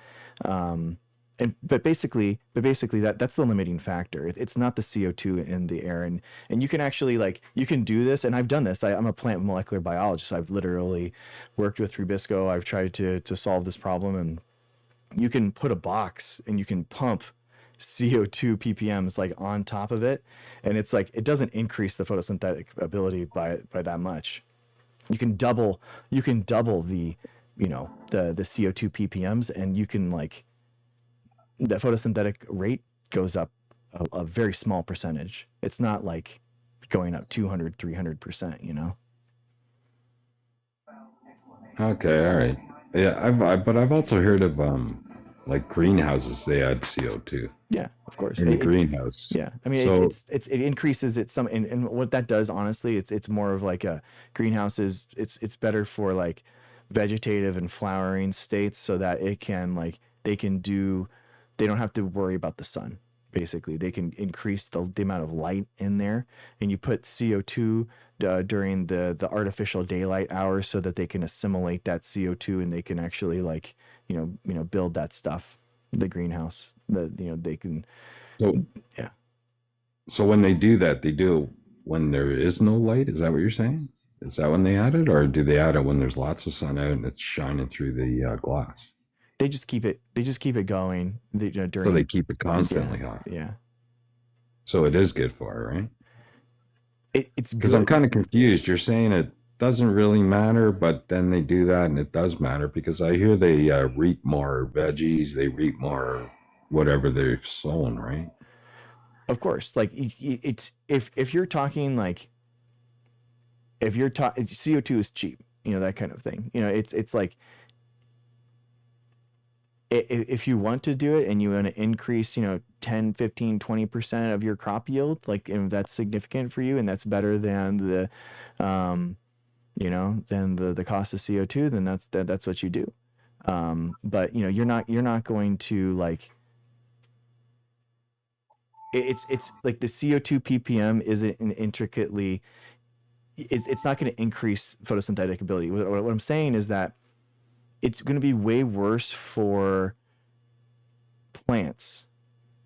[SPEAKER 1] But basically that's the limiting factor. It's not the CO2 in the air, and you can actually like you can do this, and I've done this. I'm a plant molecular biologist. I've literally worked with Rubisco. I've tried to solve this problem, and you can put a box and you can pump CO2 ppms like on top of it, and it's like it doesn't increase the photosynthetic ability by that much. You can double the the CO2 ppms, and you can like the photosynthetic rate goes up a very small percentage. It's not like going up 200-300%, you know.
[SPEAKER 3] Okay, all right. Yeah, but I've also heard of like greenhouses. They add CO2
[SPEAKER 1] Yeah, of course.
[SPEAKER 3] in the greenhouse.
[SPEAKER 1] Yeah, I mean,
[SPEAKER 3] So
[SPEAKER 1] it increases it some, and what that does, honestly, it's more of like a greenhouse is it's better for like vegetative and flowering states, so that it can like they don't have to worry about the sun. Basically, they can increase the amount of light in there, and you put CO2 during the artificial daylight hours so that they can assimilate that CO2, and they can actually like build that stuff, the greenhouse. They can.
[SPEAKER 3] so
[SPEAKER 1] Yeah.
[SPEAKER 3] so when they do that, they do it when there is no light. Is that what you're saying? Is that when they add it, or do they add it when there's lots of sun out and it's shining through the glass?
[SPEAKER 1] They just keep it going during.
[SPEAKER 3] So they keep it constantly hot.
[SPEAKER 1] Yeah.
[SPEAKER 3] So it is good for it, right?
[SPEAKER 1] It's
[SPEAKER 3] Because
[SPEAKER 1] good.
[SPEAKER 3] I'm kind of confused. You're saying it doesn't really matter, but then they do that and it does matter, because I hear they reap more veggies, they reap more whatever they've sown, right?
[SPEAKER 1] Of course, like it's if you're talking like if you're talking CO2 is cheap, that kind of thing. It's like if you want to do it and you want to increase 10, 15, 20% of your crop yield, like if that's significant for you and that's better than the than the cost of CO2, then that's what you do. But you're not going to like it's like the CO2 ppm isn't intricately it's not going to increase photosynthetic ability. What I'm saying is that it's going to be way worse for plants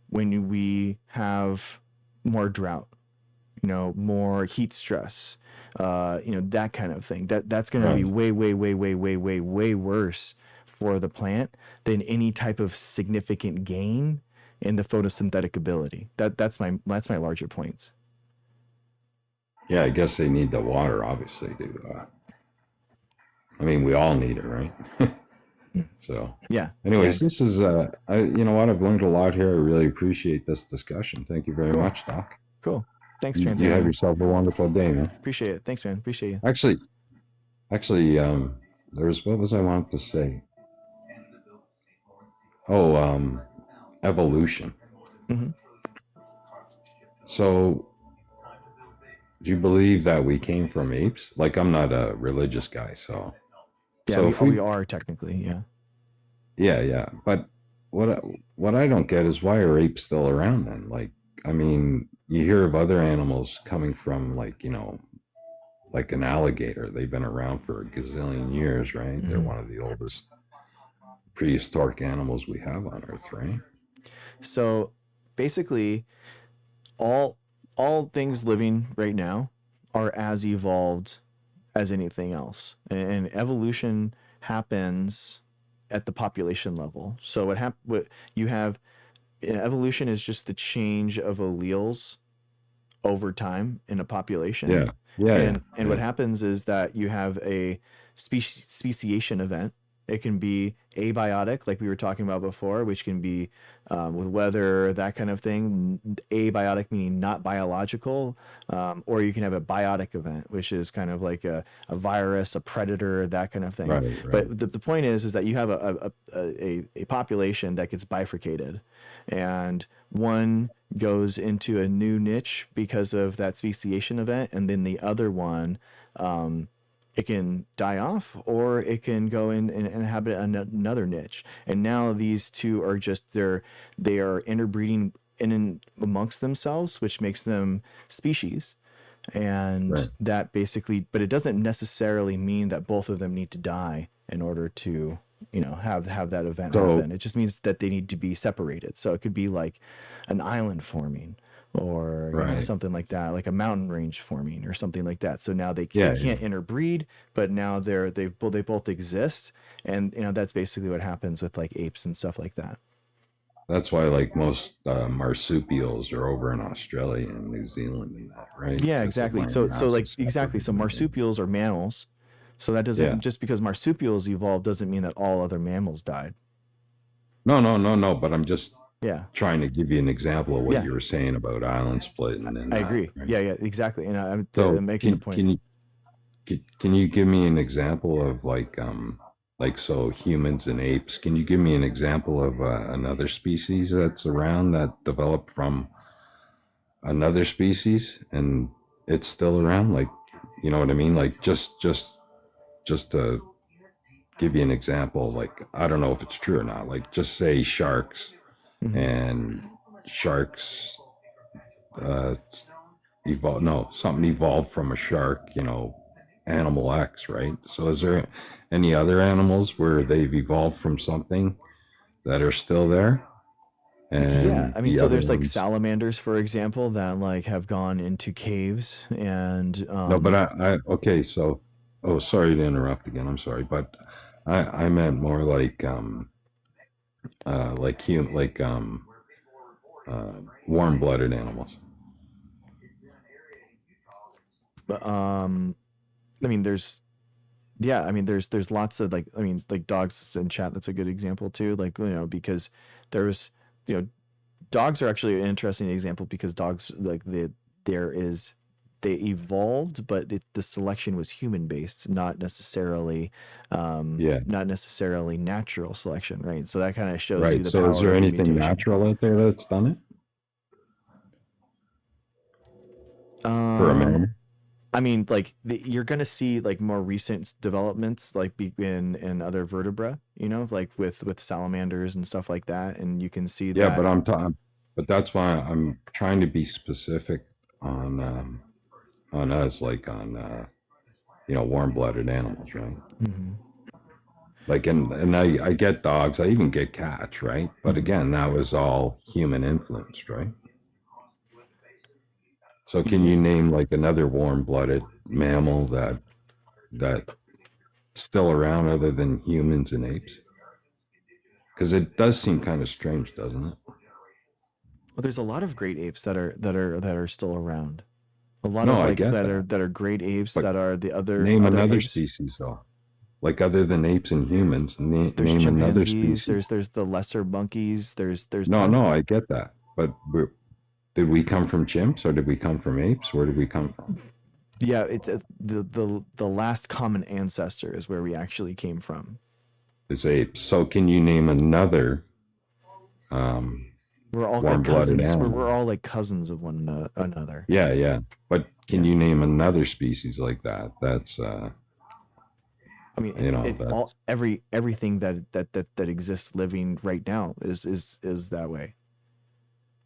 [SPEAKER 1] when we have more drought, more heat stress, that kind of thing. That's going to be way worse for the plant than any type of significant gain in the photosynthetic ability. That's my larger points.
[SPEAKER 3] Yeah, I guess they need the water, obviously, to I mean, we all need it, right? So,
[SPEAKER 1] Yeah.
[SPEAKER 3] anyways,
[SPEAKER 1] Yeah.
[SPEAKER 3] this is, you know what? I've learned a lot here. I really appreciate this discussion. Thank you very much, Doc.
[SPEAKER 1] Cool. Thanks,
[SPEAKER 3] You
[SPEAKER 1] Trans.
[SPEAKER 3] have yourself a wonderful day, man.
[SPEAKER 1] Appreciate it. Thanks, man. Appreciate you.
[SPEAKER 3] Actually, what was I wanted to say? Oh, evolution.
[SPEAKER 1] Mhm.
[SPEAKER 3] So, do you believe that we came from apes? Like, I'm not a religious guy, so.
[SPEAKER 1] Yeah,
[SPEAKER 3] So if we
[SPEAKER 1] we are technically, yeah.
[SPEAKER 3] Yeah. But what I don't get is, why are apes still around then? Like, I mean, you hear of other animals coming from, like, like an alligator. They've been around for a gazillion years, right? They're
[SPEAKER 1] Mhm.
[SPEAKER 3] one of the oldest prehistoric animals we have on Earth, right?
[SPEAKER 1] So basically, all things living right now are as evolved as anything else, and evolution happens at the population level. So what you have evolution is just the change of alleles over time in a population. And what happens is that you have a speciation event. It can be abiotic, like we were talking about before, which can be with weather, that kind of thing. Abiotic meaning not biological, or you can have a biotic event, which is kind of like a virus, a predator, that kind of thing.
[SPEAKER 3] Right.
[SPEAKER 1] But the point is that you have a population that gets bifurcated, and one goes into a new niche because of that speciation event, and then the other one it can die off, or it can go in and inhabit another niche. And now these two are just they are interbreeding in amongst themselves, which makes them species. And
[SPEAKER 3] Right.
[SPEAKER 1] that basically, but it doesn't necessarily mean that both of them need to die in order to, have that event
[SPEAKER 3] So
[SPEAKER 1] happen. It just means that they need to be separated. So it could be like an island forming, or
[SPEAKER 3] right.
[SPEAKER 1] something like that, like a mountain range forming or something like that. So now they
[SPEAKER 3] Yeah, yeah.
[SPEAKER 1] can't interbreed, but now they both exist. And that's basically what happens with like apes and stuff like that.
[SPEAKER 3] That's why like most marsupials are over in Australia and New Zealand and that, right?
[SPEAKER 1] Yeah,
[SPEAKER 3] Because the
[SPEAKER 1] exactly.
[SPEAKER 3] land
[SPEAKER 1] So
[SPEAKER 3] mass
[SPEAKER 1] like
[SPEAKER 3] is
[SPEAKER 1] exactly. So
[SPEAKER 3] separated.
[SPEAKER 1] marsupials are mammals. So that
[SPEAKER 3] Yeah.
[SPEAKER 1] doesn't, just because marsupials evolved doesn't mean that all other mammals died.
[SPEAKER 3] No, no, no, no. But I'm just
[SPEAKER 1] Yeah.
[SPEAKER 3] trying to give you an example of what
[SPEAKER 1] Yeah.
[SPEAKER 3] you were saying about island splitting and
[SPEAKER 1] I
[SPEAKER 3] that,
[SPEAKER 1] agree.
[SPEAKER 3] right?
[SPEAKER 1] Yeah, yeah, exactly. And
[SPEAKER 3] So
[SPEAKER 1] I'm making the point.
[SPEAKER 3] can you give me an example of like so humans and apes? Can you give me an example of another species that's around that developed from another species and it's still around? Like, you know what I mean? Like just to give you an example, like I don't know if it's true or not. Like just say sharks
[SPEAKER 1] Hmm.
[SPEAKER 3] and sharks uh evolve no something evolved from a shark, animal X, right? So is there any other animals where they've evolved from something that are still there
[SPEAKER 1] Yeah,
[SPEAKER 3] and
[SPEAKER 1] I mean,
[SPEAKER 3] the
[SPEAKER 1] so
[SPEAKER 3] other
[SPEAKER 1] there's like
[SPEAKER 3] ones?
[SPEAKER 1] salamanders, for example, that like have gone into caves and
[SPEAKER 3] No, but I okay, so oh, sorry to interrupt again, I'm sorry, but I meant more like warm-blooded animals.
[SPEAKER 1] but I mean, yeah, I mean, there's lots of like, I mean, like dogs in chat. That's a good example too. Like, because there's, you know, dogs are actually an interesting example, because dogs, like, there is they evolved, but the selection was human based,
[SPEAKER 3] Yeah,
[SPEAKER 1] not necessarily natural selection, right? So that kind of shows you
[SPEAKER 3] right.
[SPEAKER 1] the
[SPEAKER 3] So is
[SPEAKER 1] power
[SPEAKER 3] there
[SPEAKER 1] of the
[SPEAKER 3] anything
[SPEAKER 1] mutation.
[SPEAKER 3] natural out there that's done it for a
[SPEAKER 1] Um,
[SPEAKER 3] man?
[SPEAKER 1] I mean, like you're gonna see like more recent developments, like in other vertebra, like with salamanders and stuff like that, and you can see
[SPEAKER 3] Yeah,
[SPEAKER 1] that.
[SPEAKER 3] but that's why I'm trying to be specific on us, like on warm-blooded animals, right?
[SPEAKER 1] Hmm.
[SPEAKER 3] Like, and I get dogs, I even get cats, right? But
[SPEAKER 1] Hmm.
[SPEAKER 3] again, that was all human influenced, right? So can
[SPEAKER 1] Yeah.
[SPEAKER 3] you name like another warm-blooded mammal that's still around other than humans and apes? Because it does seem kind of strange, doesn't it?
[SPEAKER 1] Well, there's a lot of great apes that are still around. A lot
[SPEAKER 3] No,
[SPEAKER 1] of
[SPEAKER 3] I
[SPEAKER 1] like
[SPEAKER 3] get that,
[SPEAKER 1] that are great apes
[SPEAKER 3] but
[SPEAKER 1] that are the
[SPEAKER 3] name
[SPEAKER 1] other
[SPEAKER 3] another
[SPEAKER 1] apes.
[SPEAKER 3] species though. Like other than apes and humans,
[SPEAKER 1] There's
[SPEAKER 3] name another
[SPEAKER 1] chimpanzees.
[SPEAKER 3] species.
[SPEAKER 1] There's the lesser monkeys. There's
[SPEAKER 3] No, no,
[SPEAKER 1] ton.
[SPEAKER 3] I get that, but did we come from chimps or did we come from apes? Where did we come from?
[SPEAKER 1] Yeah, it's the last common ancestor is where we actually came from.
[SPEAKER 3] It's apes. So can you name another um,
[SPEAKER 1] We're all like
[SPEAKER 3] warm-blooded
[SPEAKER 1] cousins.
[SPEAKER 3] animal?
[SPEAKER 1] We're all like cousins of one another.
[SPEAKER 3] Yeah, yeah. But can
[SPEAKER 1] Yeah.
[SPEAKER 3] you name another species like that? That's
[SPEAKER 1] I mean, it's all
[SPEAKER 3] that's
[SPEAKER 1] everything that exists living right now is that way.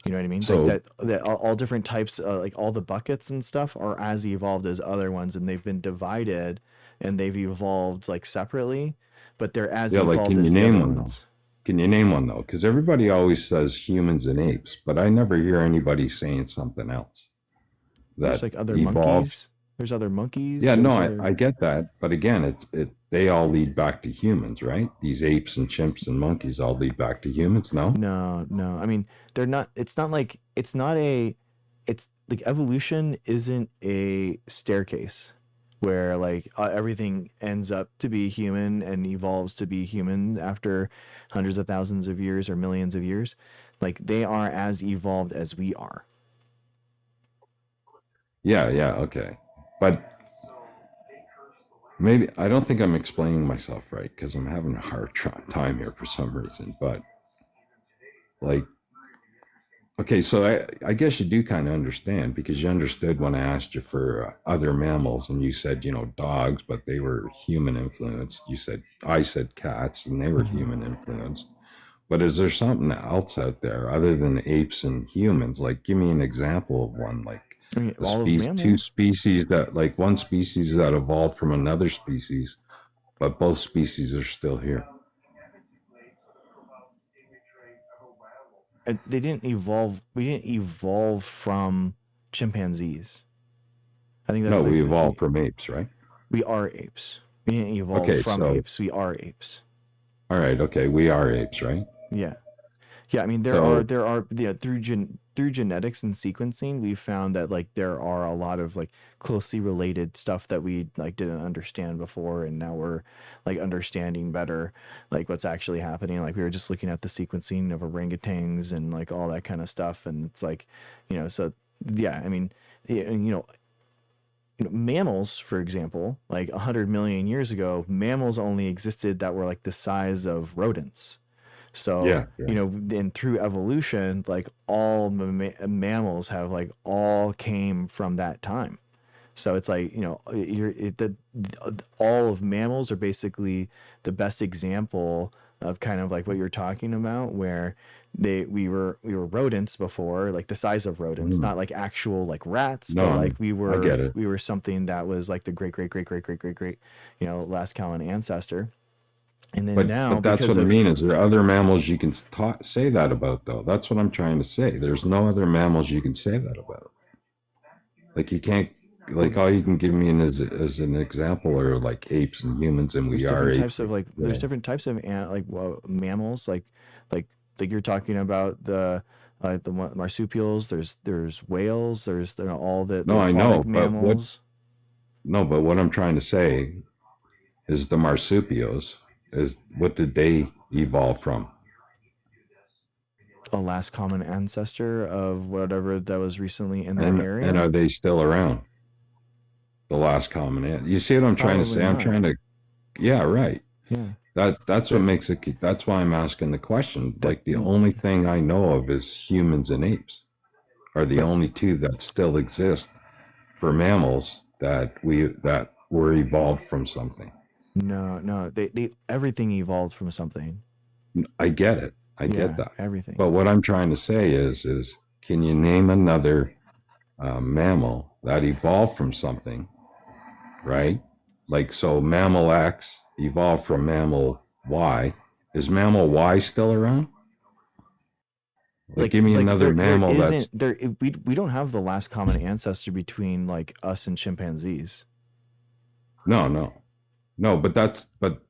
[SPEAKER 1] You know what I mean? Like
[SPEAKER 3] so
[SPEAKER 1] that all different types, like all the buckets and stuff are as evolved as other ones, and they've been divided, and they've evolved like separately, but they're as
[SPEAKER 3] yeah. Like,
[SPEAKER 1] evolved
[SPEAKER 3] can you
[SPEAKER 1] as the
[SPEAKER 3] name
[SPEAKER 1] other
[SPEAKER 3] one though?
[SPEAKER 1] ones.
[SPEAKER 3] Can you name one though? Because everybody always says humans and apes, but I never hear anybody saying something else
[SPEAKER 1] There's
[SPEAKER 3] that
[SPEAKER 1] like other
[SPEAKER 3] evolved.
[SPEAKER 1] monkeys. There's other monkeys.
[SPEAKER 3] Yeah, no,
[SPEAKER 1] There's
[SPEAKER 3] I
[SPEAKER 1] other.
[SPEAKER 3] get that, but again, it they all lead back to humans, right? These apes and chimps and monkeys all lead back to humans. No,
[SPEAKER 1] No, no. I mean, they're not. It's not like it's not a. It's like evolution isn't a staircase where like everything ends up to be human and evolves to be human after hundreds of thousands of years or millions of years. Like they are as evolved as we are.
[SPEAKER 3] yeah, yeah, okay, but maybe I don't think I'm explaining myself right because I'm having a hard time here for some reason. But like, okay, so I guess you do kind of understand because you understood when I asked you for other mammals and you said, dogs, but they were human influenced. I said cats and they were
[SPEAKER 1] Hmm.
[SPEAKER 3] human influenced. But is there something else out there other than apes and humans? Like, give me an example of one. Like,
[SPEAKER 1] I mean, all of
[SPEAKER 3] two
[SPEAKER 1] mammals.
[SPEAKER 3] species that, like one species that evolved from another species, but both species are still here.
[SPEAKER 1] They didn't evolve. We didn't evolve from chimpanzees. I think that's
[SPEAKER 3] No, we
[SPEAKER 1] the
[SPEAKER 3] evolved from apes, right?
[SPEAKER 1] we are apes. We didn't evolve
[SPEAKER 3] Okay,
[SPEAKER 1] from
[SPEAKER 3] so
[SPEAKER 1] apes. We are apes.
[SPEAKER 3] all right, okay, we are apes, right?
[SPEAKER 1] Yeah. Yeah, I mean
[SPEAKER 3] So
[SPEAKER 1] there are yeah, through genetics and sequencing, we found that like there are a lot of like closely related stuff that we like didn't understand before, and now we're like understanding better like what's actually happening. Like we were just looking at the sequencing of orangutans and like all that kind of stuff, and it's like, so yeah, I mean, and, mammals, for example, like 100 million years ago, mammals only existed that were like the size of rodents. So,
[SPEAKER 3] yeah, yeah.
[SPEAKER 1] and through evolution, like all mammals have like all came from that time. So it's like, all of mammals are basically the best example of kind of like what you're talking about, where we were rodents before, like the size of rodents,
[SPEAKER 3] Mm.
[SPEAKER 1] not like actual like rats,
[SPEAKER 3] No,
[SPEAKER 1] but like we
[SPEAKER 3] I
[SPEAKER 1] were
[SPEAKER 3] get it.
[SPEAKER 1] we were something that was like the great great great great great great great, last common ancestor. And then now
[SPEAKER 3] But that's
[SPEAKER 1] because
[SPEAKER 3] what I
[SPEAKER 1] of
[SPEAKER 3] mean. Is there other mammals you can say that about, though? That's what I'm trying to say. There's no other mammals you can say that about. Like you can't, like all you can give me as an example are like apes and humans, and
[SPEAKER 1] there's
[SPEAKER 3] we are
[SPEAKER 1] different
[SPEAKER 3] apes.
[SPEAKER 1] types of like
[SPEAKER 3] Yeah.
[SPEAKER 1] there's different types of mammals like like you're talking about the marsupials. There's whales. There's all the
[SPEAKER 3] No, I know,
[SPEAKER 1] aquatic
[SPEAKER 3] but what?
[SPEAKER 1] mammals.
[SPEAKER 3] No, but what I'm trying to say is the marsupials is what did they evolve from?
[SPEAKER 1] A last common ancestor of whatever that was recently in that
[SPEAKER 3] And
[SPEAKER 1] area.
[SPEAKER 3] are they still around? The last common. You see what I'm trying to
[SPEAKER 1] Probably
[SPEAKER 3] say? I'm
[SPEAKER 1] not.
[SPEAKER 3] trying to. Yeah, right.
[SPEAKER 1] Yeah.
[SPEAKER 3] That's what
[SPEAKER 1] But
[SPEAKER 3] makes it. That's why I'm asking the question.
[SPEAKER 1] that
[SPEAKER 3] Like the only thing I know of is humans and apes are the
[SPEAKER 1] but
[SPEAKER 3] only two that still exist for mammals that were evolved from something.
[SPEAKER 1] no, they everything evolved from something.
[SPEAKER 3] I get it. I get
[SPEAKER 1] Yeah,
[SPEAKER 3] that.
[SPEAKER 1] everything.
[SPEAKER 3] But what I'm trying to say is can you name another mammal that evolved from something, right? Like so, mammal X evolved from mammal Y. Is mammal Y still around? Like, give me
[SPEAKER 1] Like
[SPEAKER 3] another
[SPEAKER 1] there
[SPEAKER 3] mammal
[SPEAKER 1] isn't
[SPEAKER 3] that's
[SPEAKER 1] there we don't have the last common ancestor between like us and chimpanzees.
[SPEAKER 3] no, no, no. But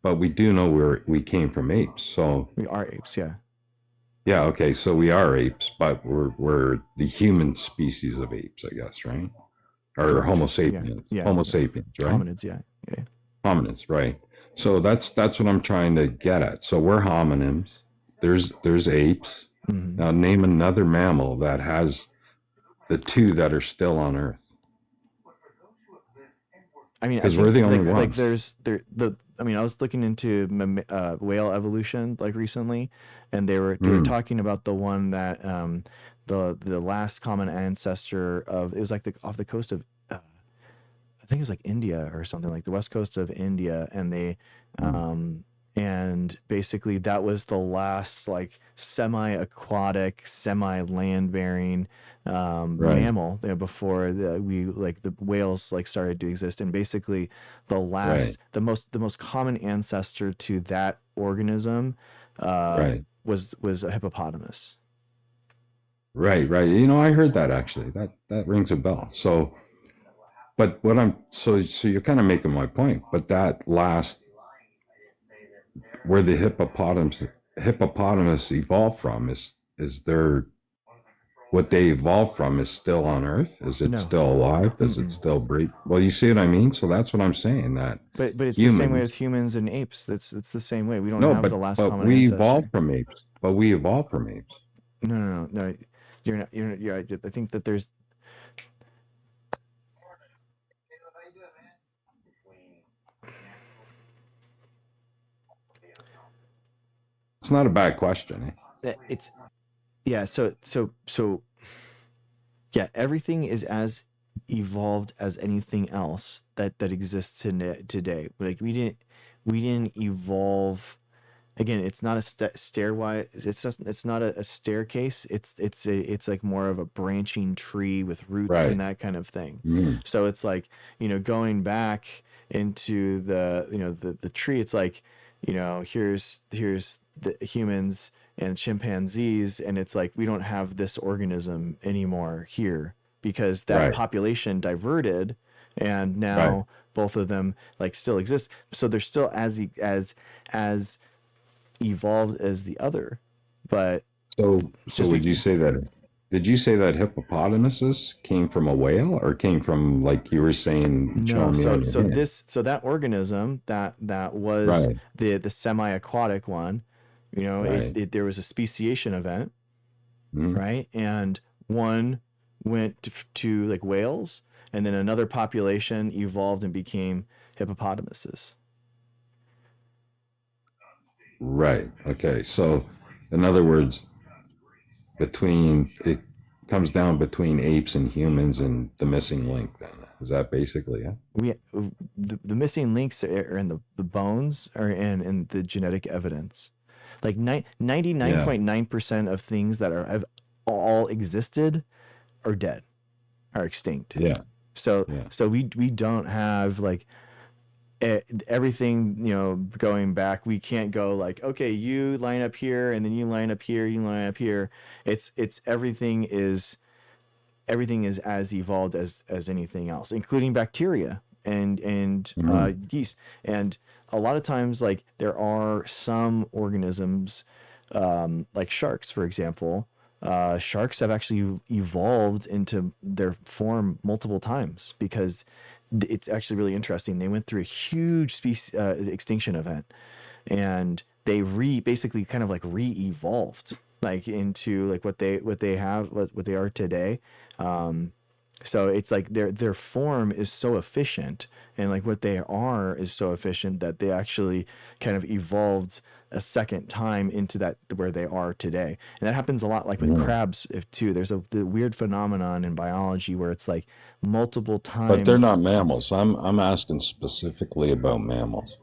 [SPEAKER 3] but we do know we came from apes. So
[SPEAKER 1] We are apes, yeah.
[SPEAKER 3] yeah, okay. So we are apes, but we're the human species of apes, I guess, right? Or
[SPEAKER 1] Correct.
[SPEAKER 3] Homo
[SPEAKER 1] Yeah.
[SPEAKER 3] sapiens,
[SPEAKER 1] Yeah.
[SPEAKER 3] Homo
[SPEAKER 1] Yeah.
[SPEAKER 3] sapiens, right?
[SPEAKER 1] Hominids, yeah. Yeah.
[SPEAKER 3] Hominids, right? So that's what I'm trying to get at. So we're homonyms. There's apes.
[SPEAKER 1] Hmm.
[SPEAKER 3] Now name another mammal that has the two that are still on Earth,
[SPEAKER 1] I mean, I
[SPEAKER 3] because we're
[SPEAKER 1] think
[SPEAKER 3] the only
[SPEAKER 1] like
[SPEAKER 3] ones.
[SPEAKER 1] there's there the I mean, I was looking into whale evolution like recently, and they were
[SPEAKER 3] Mm,
[SPEAKER 1] talking about the one that the last common ancestor of it was like off the coast of I think it was like India or something, like the west coast of India, and they
[SPEAKER 3] mm,
[SPEAKER 1] and basically that was the last like semi-aquatic, semi-land-bearing
[SPEAKER 3] right,
[SPEAKER 1] mammal, before we like the whales like started to exist. And basically
[SPEAKER 3] right,
[SPEAKER 1] the most common ancestor to that organism
[SPEAKER 3] right,
[SPEAKER 1] was a hippopotamus.
[SPEAKER 3] right. You know, I heard that actually. That rings a bell. So, but what I'm so you're kind of making my point. But that last where the hippopotamus evolved from is there what they evolved from is still on Earth? Is it
[SPEAKER 1] No.
[SPEAKER 3] still alive? Does it
[SPEAKER 1] Mm-mm.
[SPEAKER 3] still breathe? Well, you see what I mean? So that's what I'm saying, that
[SPEAKER 1] But it's the same way with
[SPEAKER 3] humans,
[SPEAKER 1] humans and apes. It's the same way. We don't
[SPEAKER 3] no,
[SPEAKER 1] have the last
[SPEAKER 3] but
[SPEAKER 1] common
[SPEAKER 3] we evolved
[SPEAKER 1] ancestor.
[SPEAKER 3] from apes. But we evolved from apes.
[SPEAKER 1] No. You're not. You're. I think that there's.
[SPEAKER 3] It's not a bad question. Eh?
[SPEAKER 1] It's yeah. So yeah. Everything is as evolved as anything else that exists today. Like we didn't evolve again, it's not a stairwise. It's not a staircase. It's like more of a branching tree with roots
[SPEAKER 3] Right.
[SPEAKER 1] and that kind of thing.
[SPEAKER 3] Mm.
[SPEAKER 1] So it's like, going back into the tree. It's like, here's the humans and chimpanzees, and it's like we don't have this organism anymore here because that
[SPEAKER 3] Right.
[SPEAKER 1] population diverted, and
[SPEAKER 3] Right.
[SPEAKER 1] now both of them like still exist. So they're still as evolved as the other, but
[SPEAKER 3] So
[SPEAKER 1] just
[SPEAKER 3] would you say that? Did you say that hippopotamuses came from a whale, or came from, like you were saying,
[SPEAKER 1] no.
[SPEAKER 3] showing me
[SPEAKER 1] So
[SPEAKER 3] on your hand?
[SPEAKER 1] that organism that was
[SPEAKER 3] Right.
[SPEAKER 1] the semi-aquatic one,
[SPEAKER 3] Right.
[SPEAKER 1] there was a speciation event,
[SPEAKER 3] Mm.
[SPEAKER 1] right? And one went to like whales, and then another population evolved and became hippopotamuses.
[SPEAKER 3] Right. Okay. So, in other words, it comes down between apes and humans, and the missing link. Then is that basically it?
[SPEAKER 1] The missing links are in the bones, or in the genetic evidence. Like 99.9% of things that have all existed are dead, are extinct.
[SPEAKER 3] Yeah.
[SPEAKER 1] So
[SPEAKER 3] Yeah.
[SPEAKER 1] we don't have like everything, going back. We can't go like, okay, you line up here and then you line up here, you line up here. It's everything is as evolved as anything else, including bacteria and
[SPEAKER 3] Mhm.
[SPEAKER 1] yeast. And a lot of times, like there are some organisms, like sharks, for example. Sharks have actually evolved into their form multiple times because it's actually really interesting. They went through a huge species extinction event, and they basically kind of like re-evolved like into like what they are today. So it's like their form is so efficient, and like what they are is so efficient that they actually kind of evolved a second time into that where they are today. And that happens a lot like with
[SPEAKER 3] Yeah.
[SPEAKER 1] crabs too. There's the weird phenomenon in biology where it's like multiple
[SPEAKER 3] But they're
[SPEAKER 1] times.
[SPEAKER 3] not mammals. I'm asking specifically about mammals.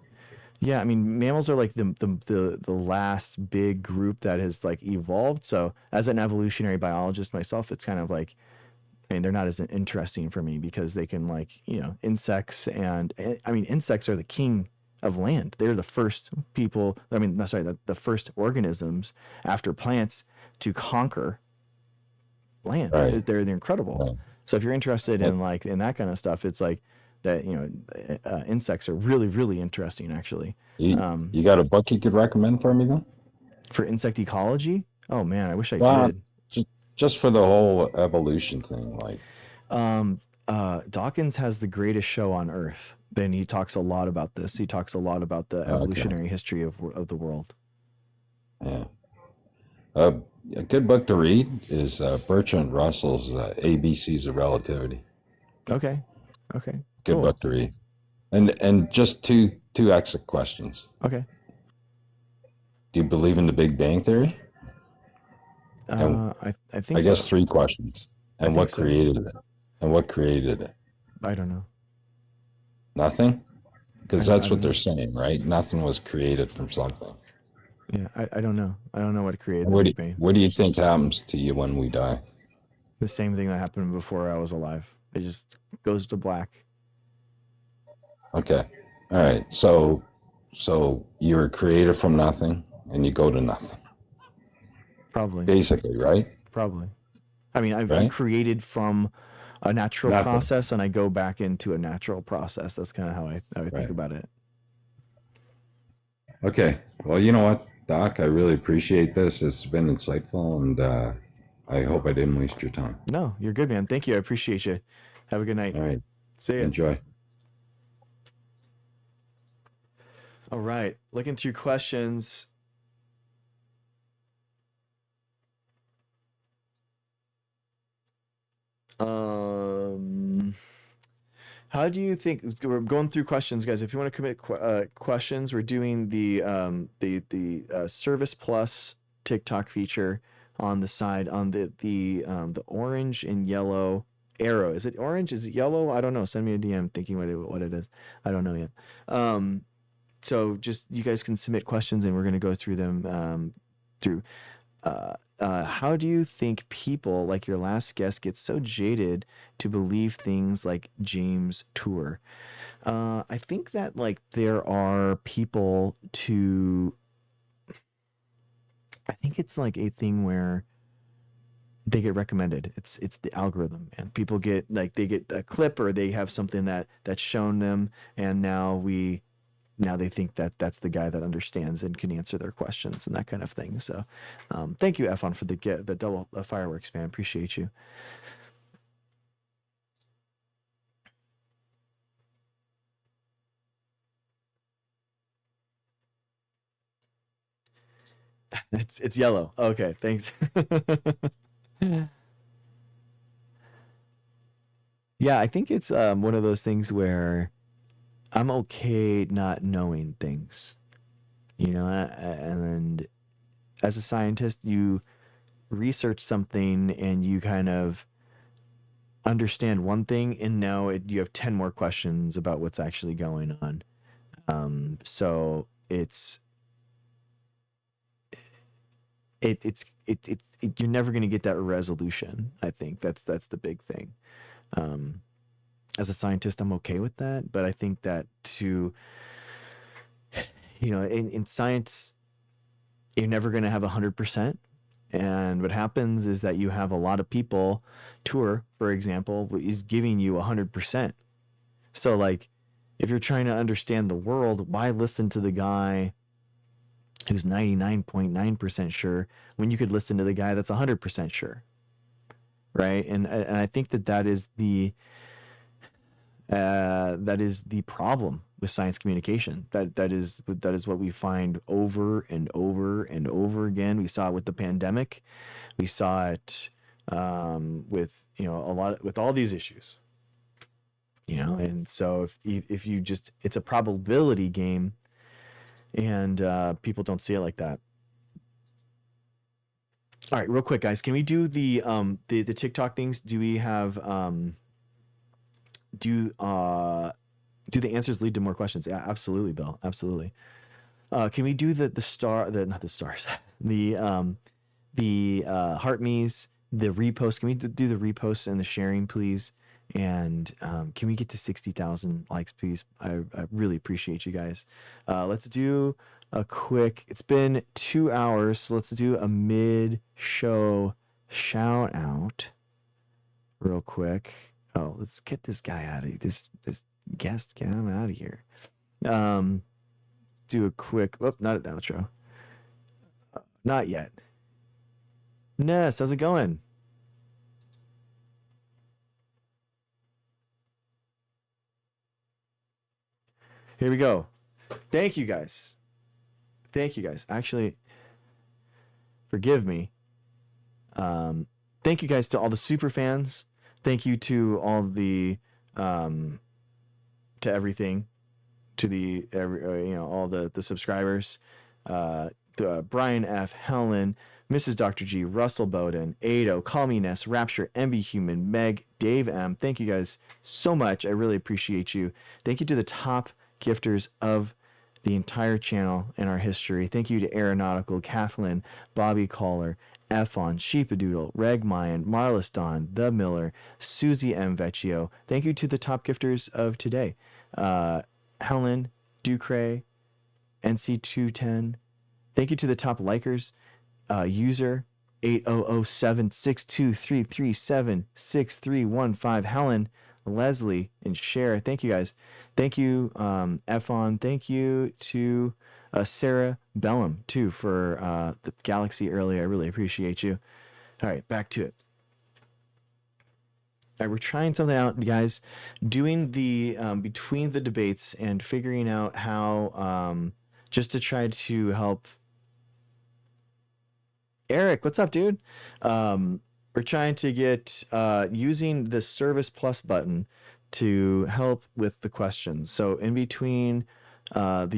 [SPEAKER 1] Yeah, I mean, mammals are like the last big group that has like evolved. So as an evolutionary biologist myself, it's kind of like, I mean, they're not as interesting for me because they can like, insects, and I mean, insects are the king of land. They're the first people, I mean, no, sorry, the first organisms after plants to conquer land.
[SPEAKER 3] Right.
[SPEAKER 1] They're incredible.
[SPEAKER 3] Right.
[SPEAKER 1] So if you're interested
[SPEAKER 3] Uh,
[SPEAKER 1] in like in that kind of stuff, it's like that, insects are really, really interesting actually.
[SPEAKER 3] You,
[SPEAKER 1] Um,
[SPEAKER 3] you got a book you could recommend for me then?
[SPEAKER 1] for insect ecology, oh man, I wish I
[SPEAKER 3] Well,
[SPEAKER 1] did.
[SPEAKER 3] just for the whole evolution thing, like,
[SPEAKER 1] Um, Dawkins has the greatest show on earth. Then he talks a lot about this. He talks a lot about the
[SPEAKER 3] okay,
[SPEAKER 1] evolutionary history of the world.
[SPEAKER 3] yeah. Uh, a good book to read is Bertrand Russell's ABCs of Relativity.
[SPEAKER 1] Okay. Okay.
[SPEAKER 3] Good
[SPEAKER 1] Cool.
[SPEAKER 3] book to read. And just two exit questions.
[SPEAKER 1] Okay.
[SPEAKER 3] Do you believe in the Big Bang Theory? And
[SPEAKER 1] I think
[SPEAKER 3] I guess
[SPEAKER 1] so.
[SPEAKER 3] three questions.
[SPEAKER 1] I
[SPEAKER 3] And
[SPEAKER 1] think
[SPEAKER 3] what
[SPEAKER 1] so.
[SPEAKER 3] created it? And what created it?
[SPEAKER 1] I don't know.
[SPEAKER 3] Nothing? Because
[SPEAKER 1] I
[SPEAKER 3] that's what
[SPEAKER 1] don't
[SPEAKER 3] they're
[SPEAKER 1] know.
[SPEAKER 3] saying, right? Nothing was created from something.
[SPEAKER 1] Yeah. I don't know. I don't know what created
[SPEAKER 3] And
[SPEAKER 1] the Big Bang.
[SPEAKER 3] what do you think happens to you when we die?
[SPEAKER 1] The same thing that happened before I was alive. It just goes to black.
[SPEAKER 3] Okay. All right. So you were created from nothing and you go to nothing.
[SPEAKER 1] Probably.
[SPEAKER 3] Basically, right?
[SPEAKER 1] Probably. I mean, I'm
[SPEAKER 3] Right?
[SPEAKER 1] created from a natural
[SPEAKER 3] Nothing.
[SPEAKER 1] process, and I go back into a natural process. That's kind of how I think
[SPEAKER 3] Right.
[SPEAKER 1] about it.
[SPEAKER 3] Okay. Well, you know what, Doc, I really appreciate this. It's been insightful, and I hope I didn't waste your time.
[SPEAKER 1] No, you're good, man. Thank you. I appreciate you. Have a good night.
[SPEAKER 3] All right.
[SPEAKER 1] See ya.
[SPEAKER 3] Enjoy.
[SPEAKER 1] All right. Looking through questions. How do you think we're going through questions, guys? If you want to commit questions, we're doing the Service Plus TikTok feature on the side on the orange and yellow arrow. Is it orange? Is it yellow? I don't know. Send me a DM thinking what it is. I don't know yet. so just you guys can submit questions and we're going to go through them through. How do you think people like your last guest get so jaded to believe things like James Tour? I think that like there are people to. I think it's like a thing where they get recommended. It's the algorithm, and people get like they get a clip or they have something that's shown them, and now they think that that's the guy that understands and can answer their questions and that kind of thing. So, thank you, Efon, for the double fireworks, man. Appreciate you. It's yellow. Okay, thanks. Yeah, I think it's one of those things where I'm okay not knowing things, and as a scientist, you research something and you kind of understand one thing, and now you have 10 more questions about what's actually going on. So you're never going to get that resolution. I think that's the big thing. As a scientist, I'm okay with that, but I think that in science, you're never going to have 100%. And what happens is that you have a lot of people. Tour, for example, is giving you 100%. So like, if you're trying to understand the world, why listen to the guy who's 99.9% sure when you could listen to the guy that's 100% sure, right? And I think that is the problem with science communication. That is what we find over and over and over again. We saw it with the pandemic. We saw it with with all these issues. And so if you just, it's a probability game, and people don't see it like that. All right, real quick, guys, can we do the TikTok things? Do we have do the answers lead to more questions? Yeah, absolutely, Bill. Absolutely. Can we do not the stars, the heart me's, the repost? Can we do the repost and the sharing, please? And can we get to 60,000 likes, please? I really appreciate you guys. Let's do a quick, it's been 2 hours, so let's do a mid-show shout out real quick. Oh, let's get this guy out of here. This guest, get him out of here. Do a quick, not an outro. Not yet. Ness, how's it going? Here we go. Thank you guys. Actually, forgive me. Thank you guys to all the super fans. Thank you to all the to everything, to all the subscribers. Brian F, Helen, Mrs. Dr. G, Russell Bowden, Ado, Call Me Ness, Rapture, MB Human, Meg, Dave M. Thank you guys so much. I really appreciate you. Thank you to the top gifters of the entire channel in our history. Thank you to Aeronautical, Kathleen, Bobby Caller, Efon, Sheepadoodle, Reg Mayan, Marlis Don, The Miller, Susie M. Vecchio. Thank you to the top gifters of today. Helen, Ducray, NC210. Thank you to the top likers. User 80076233376315. Helen, Leslie, and Cher. Thank you guys. Thank you, Efon. Thank you to Sarah Bellum, too, for the Galaxy earlier. I really appreciate you. All right, back to it. All right, we're trying something out, guys. Doing the between the debates and figuring out how just to try to help. Eric, what's up, dude? We're trying to get using the Service Plus button to help with the questions. So in between the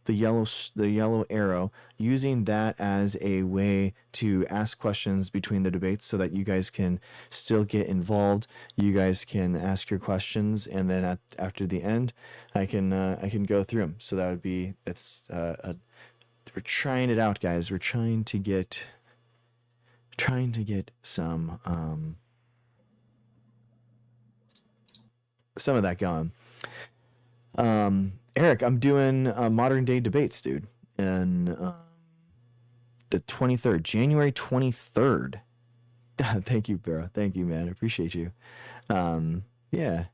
[SPEAKER 1] yellow arrow, using that as a way to ask questions between the debates so that you guys can still get involved. You guys can ask your questions, and then after the end, I can go through them. So that would be we're trying it out, guys. We're trying to get some of that going. Eric, I'm doing modern day debates, dude, and the 23rd, January 23rd. Thank you, bro. Thank you, man. I appreciate you. Yeah.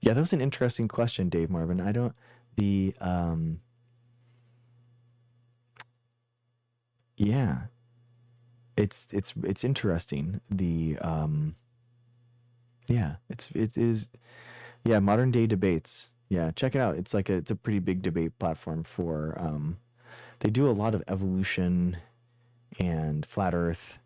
[SPEAKER 1] Yeah, that was an interesting question, Dave Marvin. I don't yeah. It's interesting. It is modern day debates. Yeah, check it out. It's a pretty big debate platform for they do a lot of evolution and flat earth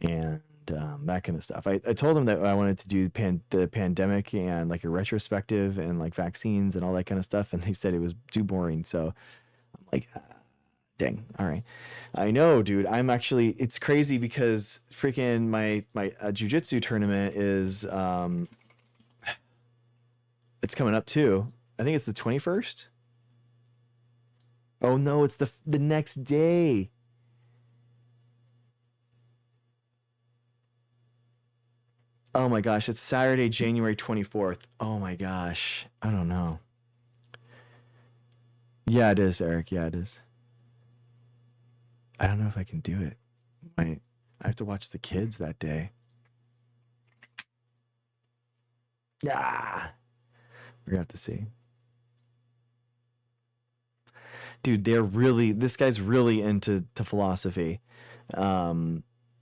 [SPEAKER 1] and that kind of stuff. I told them that I wanted to do the pandemic and like a retrospective and like vaccines and all that kind of stuff, and they said it was too boring. So I'm like, dang. All right. I know, dude. It's crazy because freaking my jiu-jitsu tournament is it's coming up too. I think it's the 21st. Oh no, it's the next day. Oh my gosh, it's Saturday, January 24th. Oh my gosh. I don't know. Yeah, it is, Eric. Yeah, it is. I don't know if I can do it. I have to watch the kids that day. Ah, we're gonna have to see. Dude, this guy's really into philosophy.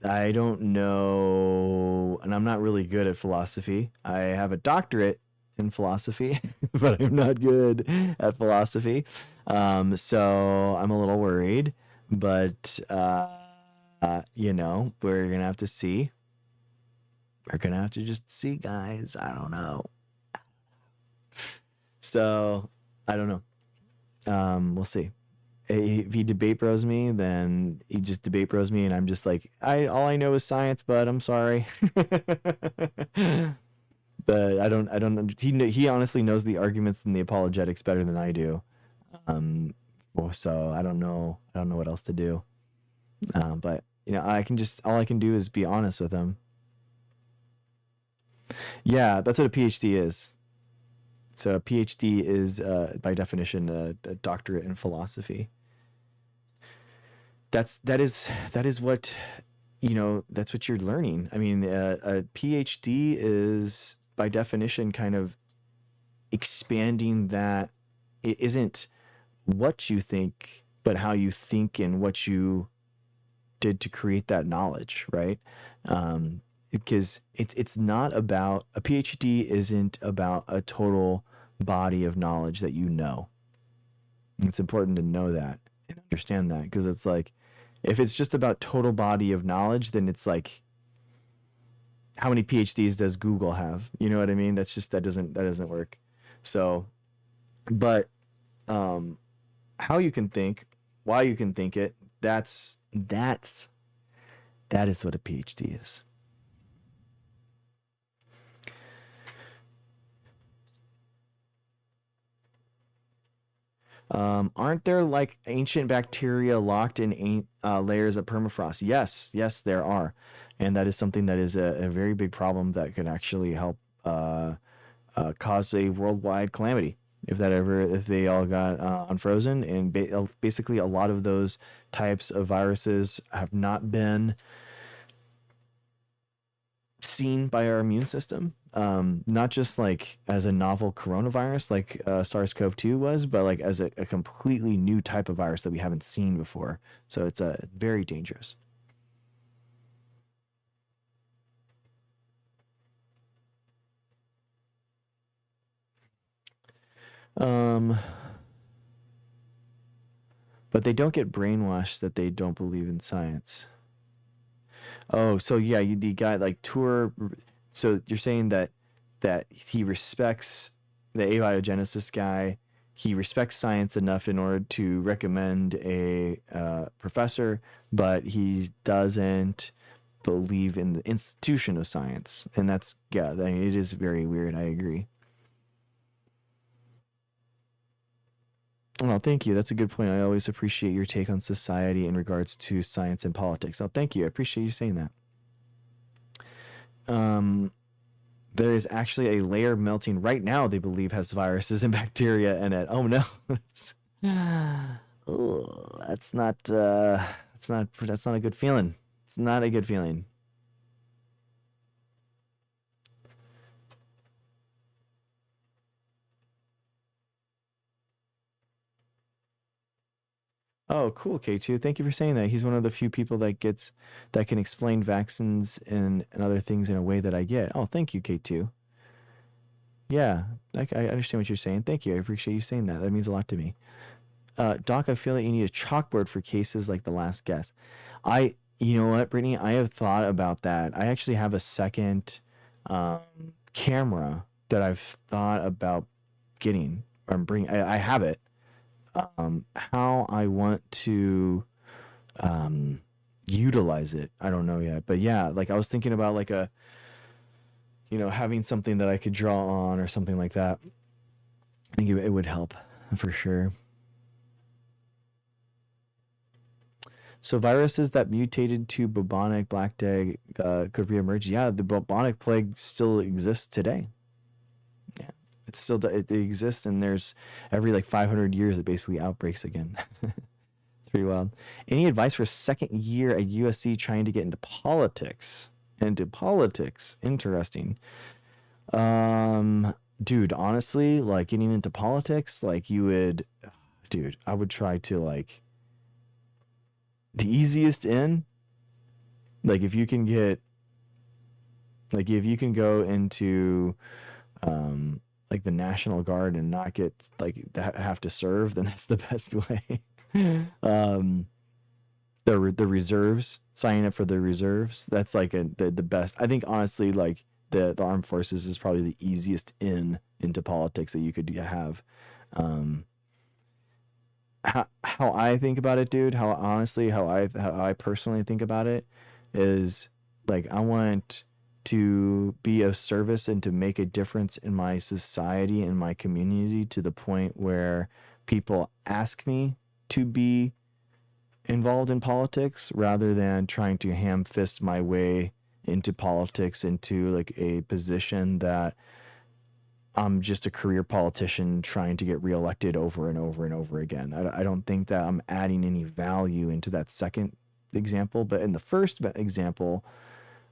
[SPEAKER 1] I don't know, and I'm not really good at philosophy. I have a doctorate in philosophy, but I'm not good at philosophy. So I'm a little worried, but we're gonna have to see. We're gonna have to just see, guys. I don't know. So I don't know. We'll see. If he debate bros me, then he just debate bros me, and I'm just like, all I know is science, but I'm sorry. But I don't. He honestly knows the arguments and the apologetics better than I do. So I don't know what else to do. But all I can do is be honest with him. Yeah, that's what a PhD is. So a PhD is, by definition, a doctorate in philosophy. That is what, that's what you're learning. I mean, a PhD is by definition kind of expanding that. It isn't what you think, but how you think and what you did to create that knowledge, right? Because it's not about, a PhD isn't about a total body of knowledge that you know. It's important to know that and understand that, because it's like, if it's just about total body of knowledge, then it's like, how many PhDs does Google have? You know what I mean? That doesn't work. So, but how you can think, why you can think it, that is what a PhD is. Aren't there like ancient bacteria locked in layers of permafrost? Yes, there are, and that is something that is a very big problem that could actually help cause a worldwide calamity if they all got unfrozen. And basically, a lot of those types of viruses have not been seen by our immune system, not just like as a novel coronavirus like SARS-CoV-2 was, but like as a completely new type of virus that we haven't seen before. So it's very dangerous. But they don't get brainwashed that they don't believe in science. Oh, so yeah, the guy like Tour. So you're saying that he respects the abiogenesis guy, he respects science enough in order to recommend a professor, but he doesn't believe in the institution of science. And that's, yeah, I mean, it is very weird. I agree. Well, thank you. That's a good point. I always appreciate your take on society in regards to science and politics. Oh, thank you. I appreciate you saying that. There is actually a layer melting right now, they believe has viruses and bacteria in it. Oh no. Oh, that's not a good feeling. It's not a good feeling. Oh, cool, K2. Thank you for saying that. He's one of the few people that can explain vaccines and other things in a way that I get. Oh, thank you, K2. Yeah, I understand what you're saying. Thank you. I appreciate you saying that. That means a lot to me. Doc, I feel like you need a chalkboard for cases like the last guest. You know what, Brittany? I have thought about that. I actually have a second camera that I've thought about getting or bring. I have it. How I want to utilize it, I don't know yet. But yeah, like I was thinking about like having something that I could draw on or something like that. I think it would help for sure. So viruses that mutated to bubonic black plague could reemerge. Yeah, the bubonic plague still exists today. Yeah, it exists, and there's every like 500 years it basically outbreaks again. It's pretty wild. Any advice for second year at USC trying to get into politics? Interesting. Dude, honestly, like getting into politics, like I would try to like the easiest in, like if you can go into like the National Guard and not get like have to serve, then that's the best way. The reserves, signing up for the reserves, that's like the best. I think honestly, like the armed forces is probably the easiest into politics that you could have. How I think about it, dude, how I personally think about it is like I want to be of service and to make a difference in my society and my community to the point where people ask me to be involved in politics rather than trying to ham fist my way into politics into like a position that I'm just a career politician trying to get reelected over and over and over again. I don't think that I'm adding any value into that second example, but in the first example,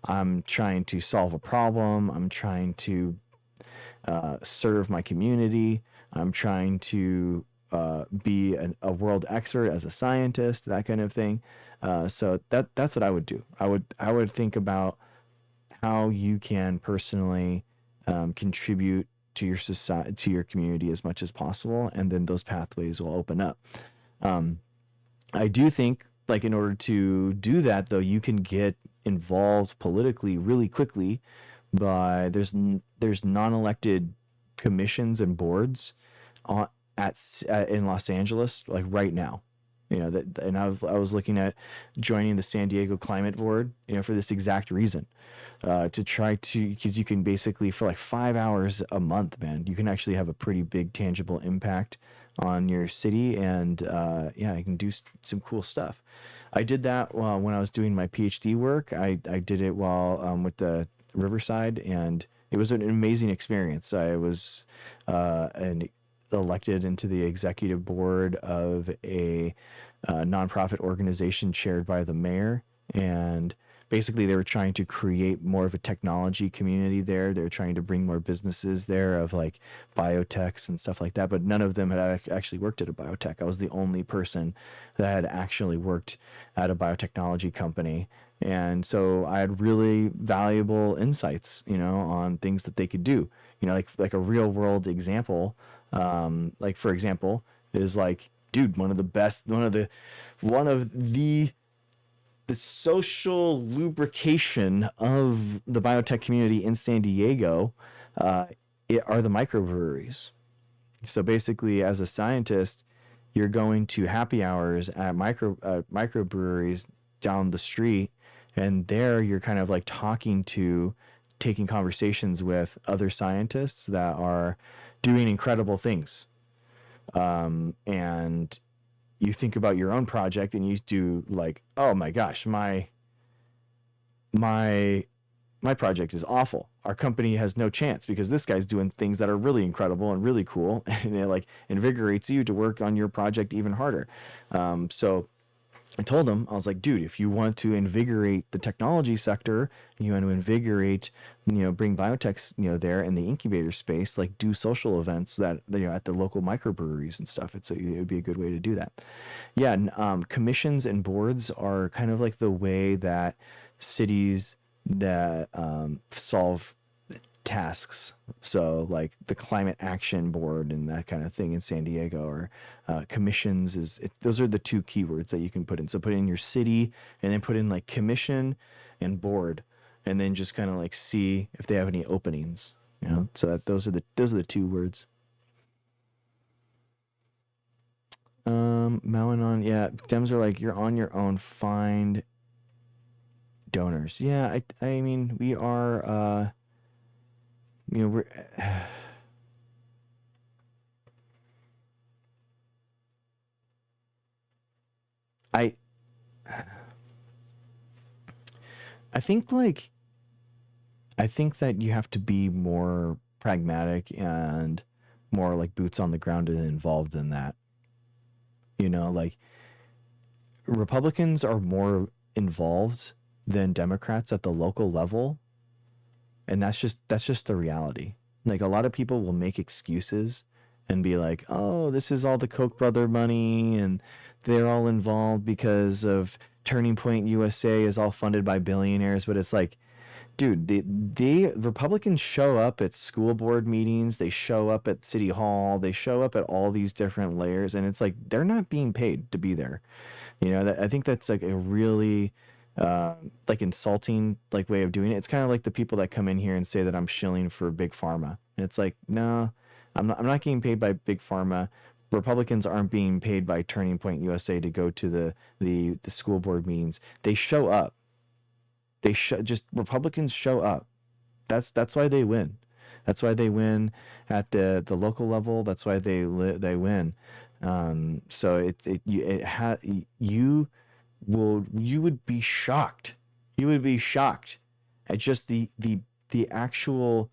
[SPEAKER 1] I'm trying to solve a problem. I'm trying to serve my community. I'm trying to be a world expert as a scientist, that kind of thing. So that's what I would do. I would think about how you can personally contribute to your society, to your community as much as possible, and then those pathways will open up. I do think, like, in order to do that, though, you can get involved politically really quickly by there's non-elected commissions and boards in Los Angeles, like right now. And I was looking at joining the San Diego Climate Board, for this exact reason, to try to, because you can basically for like 5 hours a month, man, you can actually have a pretty big tangible impact on your city, and you can do some cool stuff. I did that when I was doing my PhD work. I did it while with the Riverside, and it was an amazing experience. I was elected into the executive board of a nonprofit organization chaired by the mayor, and basically they were trying to create more of a technology community there. They were trying to bring more businesses there of like biotechs and stuff like that, but none of them had actually worked at a biotech. I was the only person that had actually worked at a biotechnology company. And so I had really valuable insights, on things that they could do, like a real world example. Like for example, is like, dude, one of the social lubrication of the biotech community in San Diego are the microbreweries. So basically, as a scientist, you're going to happy hours at microbreweries down the street, and there you're kind of like taking conversations with other scientists that are doing incredible things. And you think about your own project, and you do like, oh my gosh, my project is awful. Our company has no chance because this guy's doing things that are really incredible and really cool, and it like invigorates you to work on your project even harder. So I told him, I was like, dude, if you want to invigorate the technology sector, you want to invigorate, bring biotechs, there in the incubator space, like do social events that, at the local microbreweries and stuff. It would be a good way to do that. Yeah. Commissions and boards are kind of like the way that cities that solve tasks. So like the climate action board and that kind of thing in San Diego, or commissions those are the two keywords that you can put in. So put in your city and then put in like commission and board, and then just kind of like see if they have any openings, so that those are the two words. Malanon, yeah, Dems are like, you're on your own, find donors. Yeah, I mean, we are we're I I think like I think that you have to be more pragmatic and more like boots on the ground and involved in that. Like Republicans are more involved than Democrats at the local level, and that's just the reality. Like a lot of people will make excuses and be like, oh, this is all the Koch brother money and they're all involved because of Turning Point USA is all funded by billionaires. But it's like, dude, the Republicans show up at school board meetings, they show up at City Hall, they show up at all these different layers, and it's like they're not being paid to be there. I think that's like a really like insulting like way of doing it. It's kind of like the people that come in here and say that I'm shilling for big pharma. And it's like, no, I'm not getting paid by big pharma. Republicans aren't being paid by Turning Point USA to go to the school board meetings. They show up. Just Republicans show up. That's why they win. That's why they win at the local level. That's why they win. So you would be shocked. You would be shocked at just the actual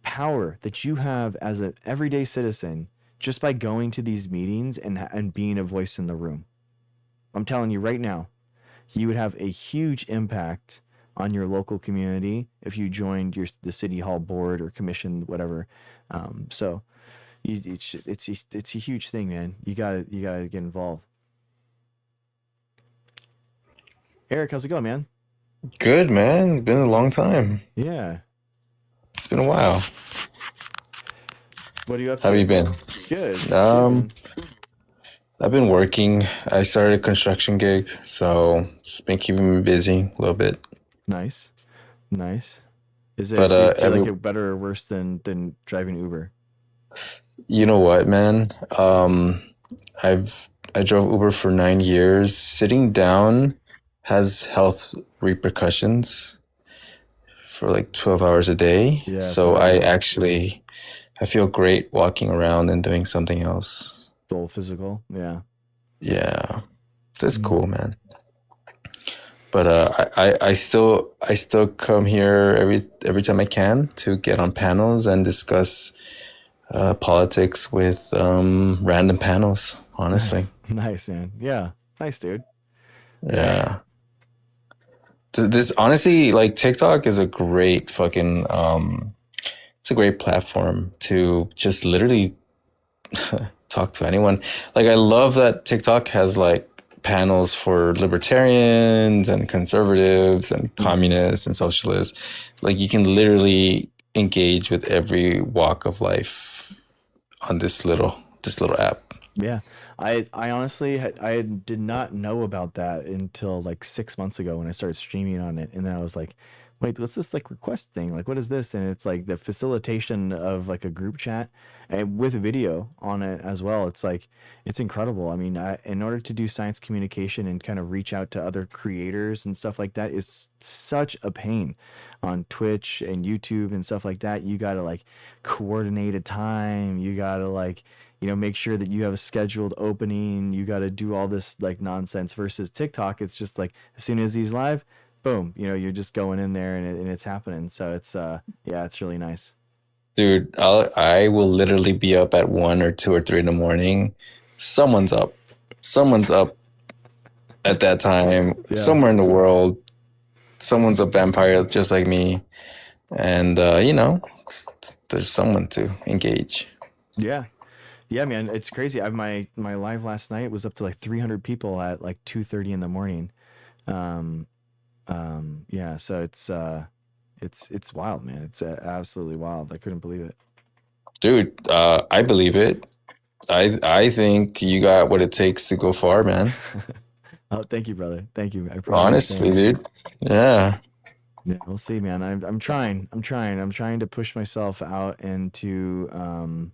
[SPEAKER 1] power that you have as an everyday citizen just by going to these meetings and being a voice in the room. I'm telling you right now, you would have a huge impact on your local community if you joined the city hall board or commission, whatever. So it's a huge thing, man. You gotta get involved. Eric, how's it going, man?
[SPEAKER 4] Good, man. Been a long time.
[SPEAKER 1] Yeah.
[SPEAKER 4] It's been a while.
[SPEAKER 1] What are you up
[SPEAKER 4] How have you
[SPEAKER 1] to?
[SPEAKER 4] been?
[SPEAKER 1] Good.
[SPEAKER 4] Um, I've been working. I started a construction gig, so it's been keeping me busy a little bit.
[SPEAKER 1] Nice. Nice. Is
[SPEAKER 4] But
[SPEAKER 1] it, do you like it better or worse than driving Uber?
[SPEAKER 4] you know what, man? I drove Uber for 9 years. Sitting down has health repercussions for like 12 hours a day.
[SPEAKER 1] Yeah,
[SPEAKER 4] So
[SPEAKER 1] forever.
[SPEAKER 4] I feel great walking around and doing something else.
[SPEAKER 1] Full physical. Yeah.
[SPEAKER 4] Yeah, that's
[SPEAKER 1] Mm.
[SPEAKER 4] cool, man. But I still come here every time I can to get on panels and discuss politics with random panels. Honestly,
[SPEAKER 1] Nice. Nice, man. Yeah. Nice, dude.
[SPEAKER 4] yeah. This honestly, like TikTok is a great fucking it's a great platform to just literally talk to anyone. Like I love that TikTok has like panels for libertarians and conservatives and communists and socialists. Like you can literally engage with every walk of life on this little app.
[SPEAKER 1] Yeah. I honestly I did not know about that until like 6 months ago when I started streaming on it, and then I was like, wait, what's this like request thing? Like, what is this? And it's like the facilitation of like a group chat and with video on it as well. It's like, it's incredible. I mean, in order to do science communication and kind of reach out to other creators and stuff like that is such a pain on Twitch and YouTube and stuff like that. You got to like coordinate a time. You got to like, make sure that you have a scheduled opening. You got to do all this like nonsense versus TikTok. It's just like, as soon as he's live, boom, you're just going in there and it's happening. So it's yeah, it's really nice.
[SPEAKER 4] Dude, I will literally be up at 1 or 2 or 3 in the morning. Someone's up. Someone's up at that time.
[SPEAKER 1] Yeah.
[SPEAKER 4] Somewhere in the world. Someone's a vampire just like me. And there's someone to engage.
[SPEAKER 1] Yeah. Yeah, man, it's crazy. My live last night was up to like 300 people at like 2:30 in the morning. Yeah, so it's wild, man. It's absolutely wild. I couldn't believe it.
[SPEAKER 4] Dude, I believe it. I think you got what it takes to go far, man.
[SPEAKER 1] Oh, thank you, brother. Thank you. I appreciate
[SPEAKER 4] Honestly,
[SPEAKER 1] it.
[SPEAKER 4] dude. Yeah.
[SPEAKER 1] Yeah, we'll see, man. I'm trying. I'm trying to push myself out into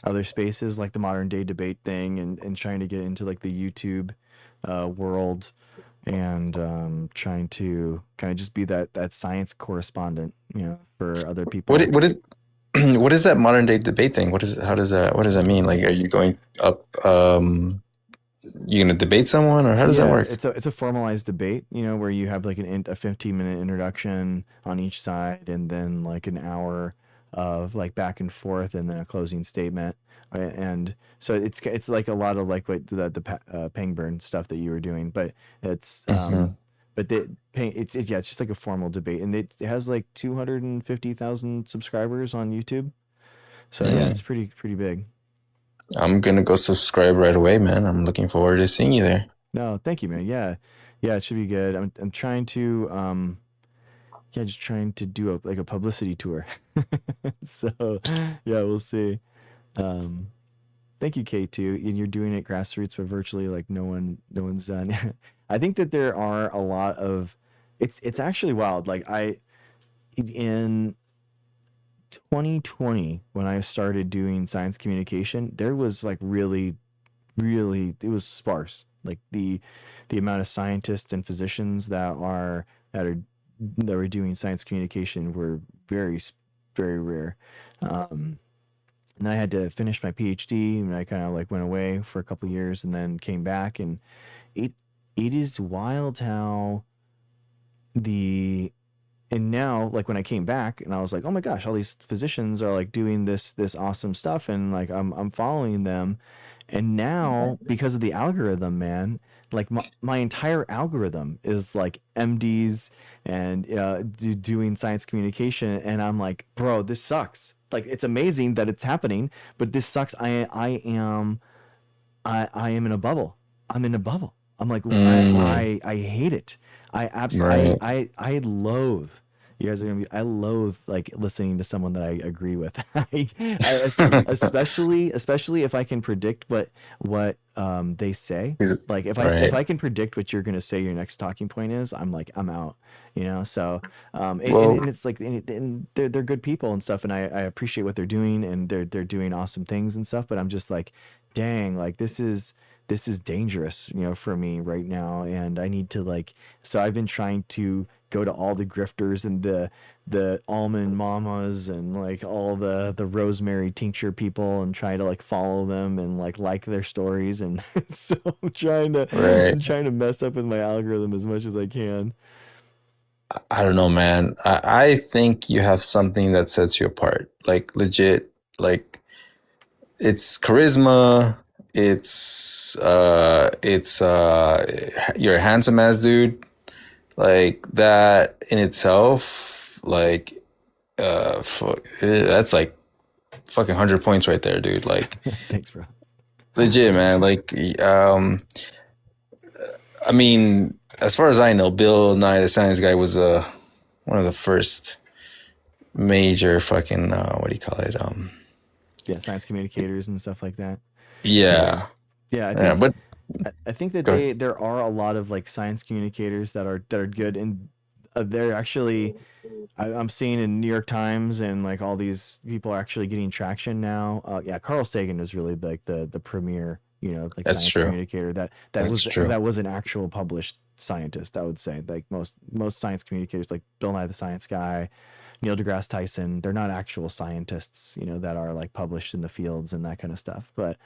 [SPEAKER 1] other spaces like the modern day debate thing and trying to get into like the YouTube world and trying to kind of just be that science correspondent, for other people.
[SPEAKER 4] What is that modern day debate thing? What does that mean? Like, are you going up you gonna debate someone, or how does that work?
[SPEAKER 1] It's a formalized debate, where you have like a 15-minute introduction on each side and then like an hour of like back and forth and then a closing statement. Right? And so it's like a lot of like what the Pangburn stuff that you were doing, but it's but it's just like a formal debate, and it has like 250,000 subscribers on YouTube. So yeah, it's pretty big.
[SPEAKER 4] I'm gonna go subscribe right away, man. I'm looking forward to seeing you there.
[SPEAKER 1] No, thank you, man. Yeah, it should be good. I'm trying to just trying to do a publicity tour. So yeah, we'll see. Thank you, K2. And you're doing it grassroots, but virtually like no one's done. I think that there are a lot of it's actually wild. Like in 2020 when I started doing science communication, there was like really it was sparse. Like the amount of scientists and physicians that were doing science communication were very rare. And then I had to finish my PhD, and I kind of like went away for a couple years and then came back, and it is wild how and now like when I came back and I was like, oh my gosh, all these physicians are like doing this awesome stuff, and like I'm following them, and now because of the algorithm, man, like my entire algorithm is like MDs and doing science communication, and I'm like, bro, this sucks. Like, it's amazing that it's happening, but this sucks. I am in a bubble. I'm in a bubble. I'm like, I hate it. I absolutely, I loathe. You guys are gonna be. I loathe like listening to someone that I agree with. Especially if I can predict what they say. Like if I can predict what you're gonna say, your next talking point is, I'm like, I'm out. So and it's like and they're good people and stuff, and I appreciate what they're doing, and they're doing awesome things and stuff. But I'm just like, dang, like this is dangerous, for me right now, and I need to like. So I've been trying to go to all the grifters and the almond mamas and like all the rosemary tincture people and try to like follow them and like their stories, and so I'm trying to mess up with my algorithm as much as I can.
[SPEAKER 4] I don't know, man. I think you have something that sets you apart. Like legit, like it's charisma. It's you're a handsome ass dude. Like that in itself, like that's like fucking 100 points right there, dude. Like
[SPEAKER 1] Thanks, bro.
[SPEAKER 4] Legit, man. Like I mean, as far as I know, Bill Nye the Science Guy was one of the first major fucking what do you call it?
[SPEAKER 1] Science communicators and stuff like that.
[SPEAKER 4] Yeah.
[SPEAKER 1] I think that there are a lot of like science communicators that are good, and they're actually, I'm seeing in New York Times and like all these people are actually getting traction now. Yeah, Carl Sagan is really like the premier, like
[SPEAKER 4] That's
[SPEAKER 1] science
[SPEAKER 4] true.
[SPEAKER 1] communicator
[SPEAKER 4] That's true.
[SPEAKER 1] that was an actual published scientist. I would say like most science communicators, like Bill Nye the Science Guy, Neil deGrasse Tyson, they're not actual scientists, that are like published in the fields and that kind of stuff. But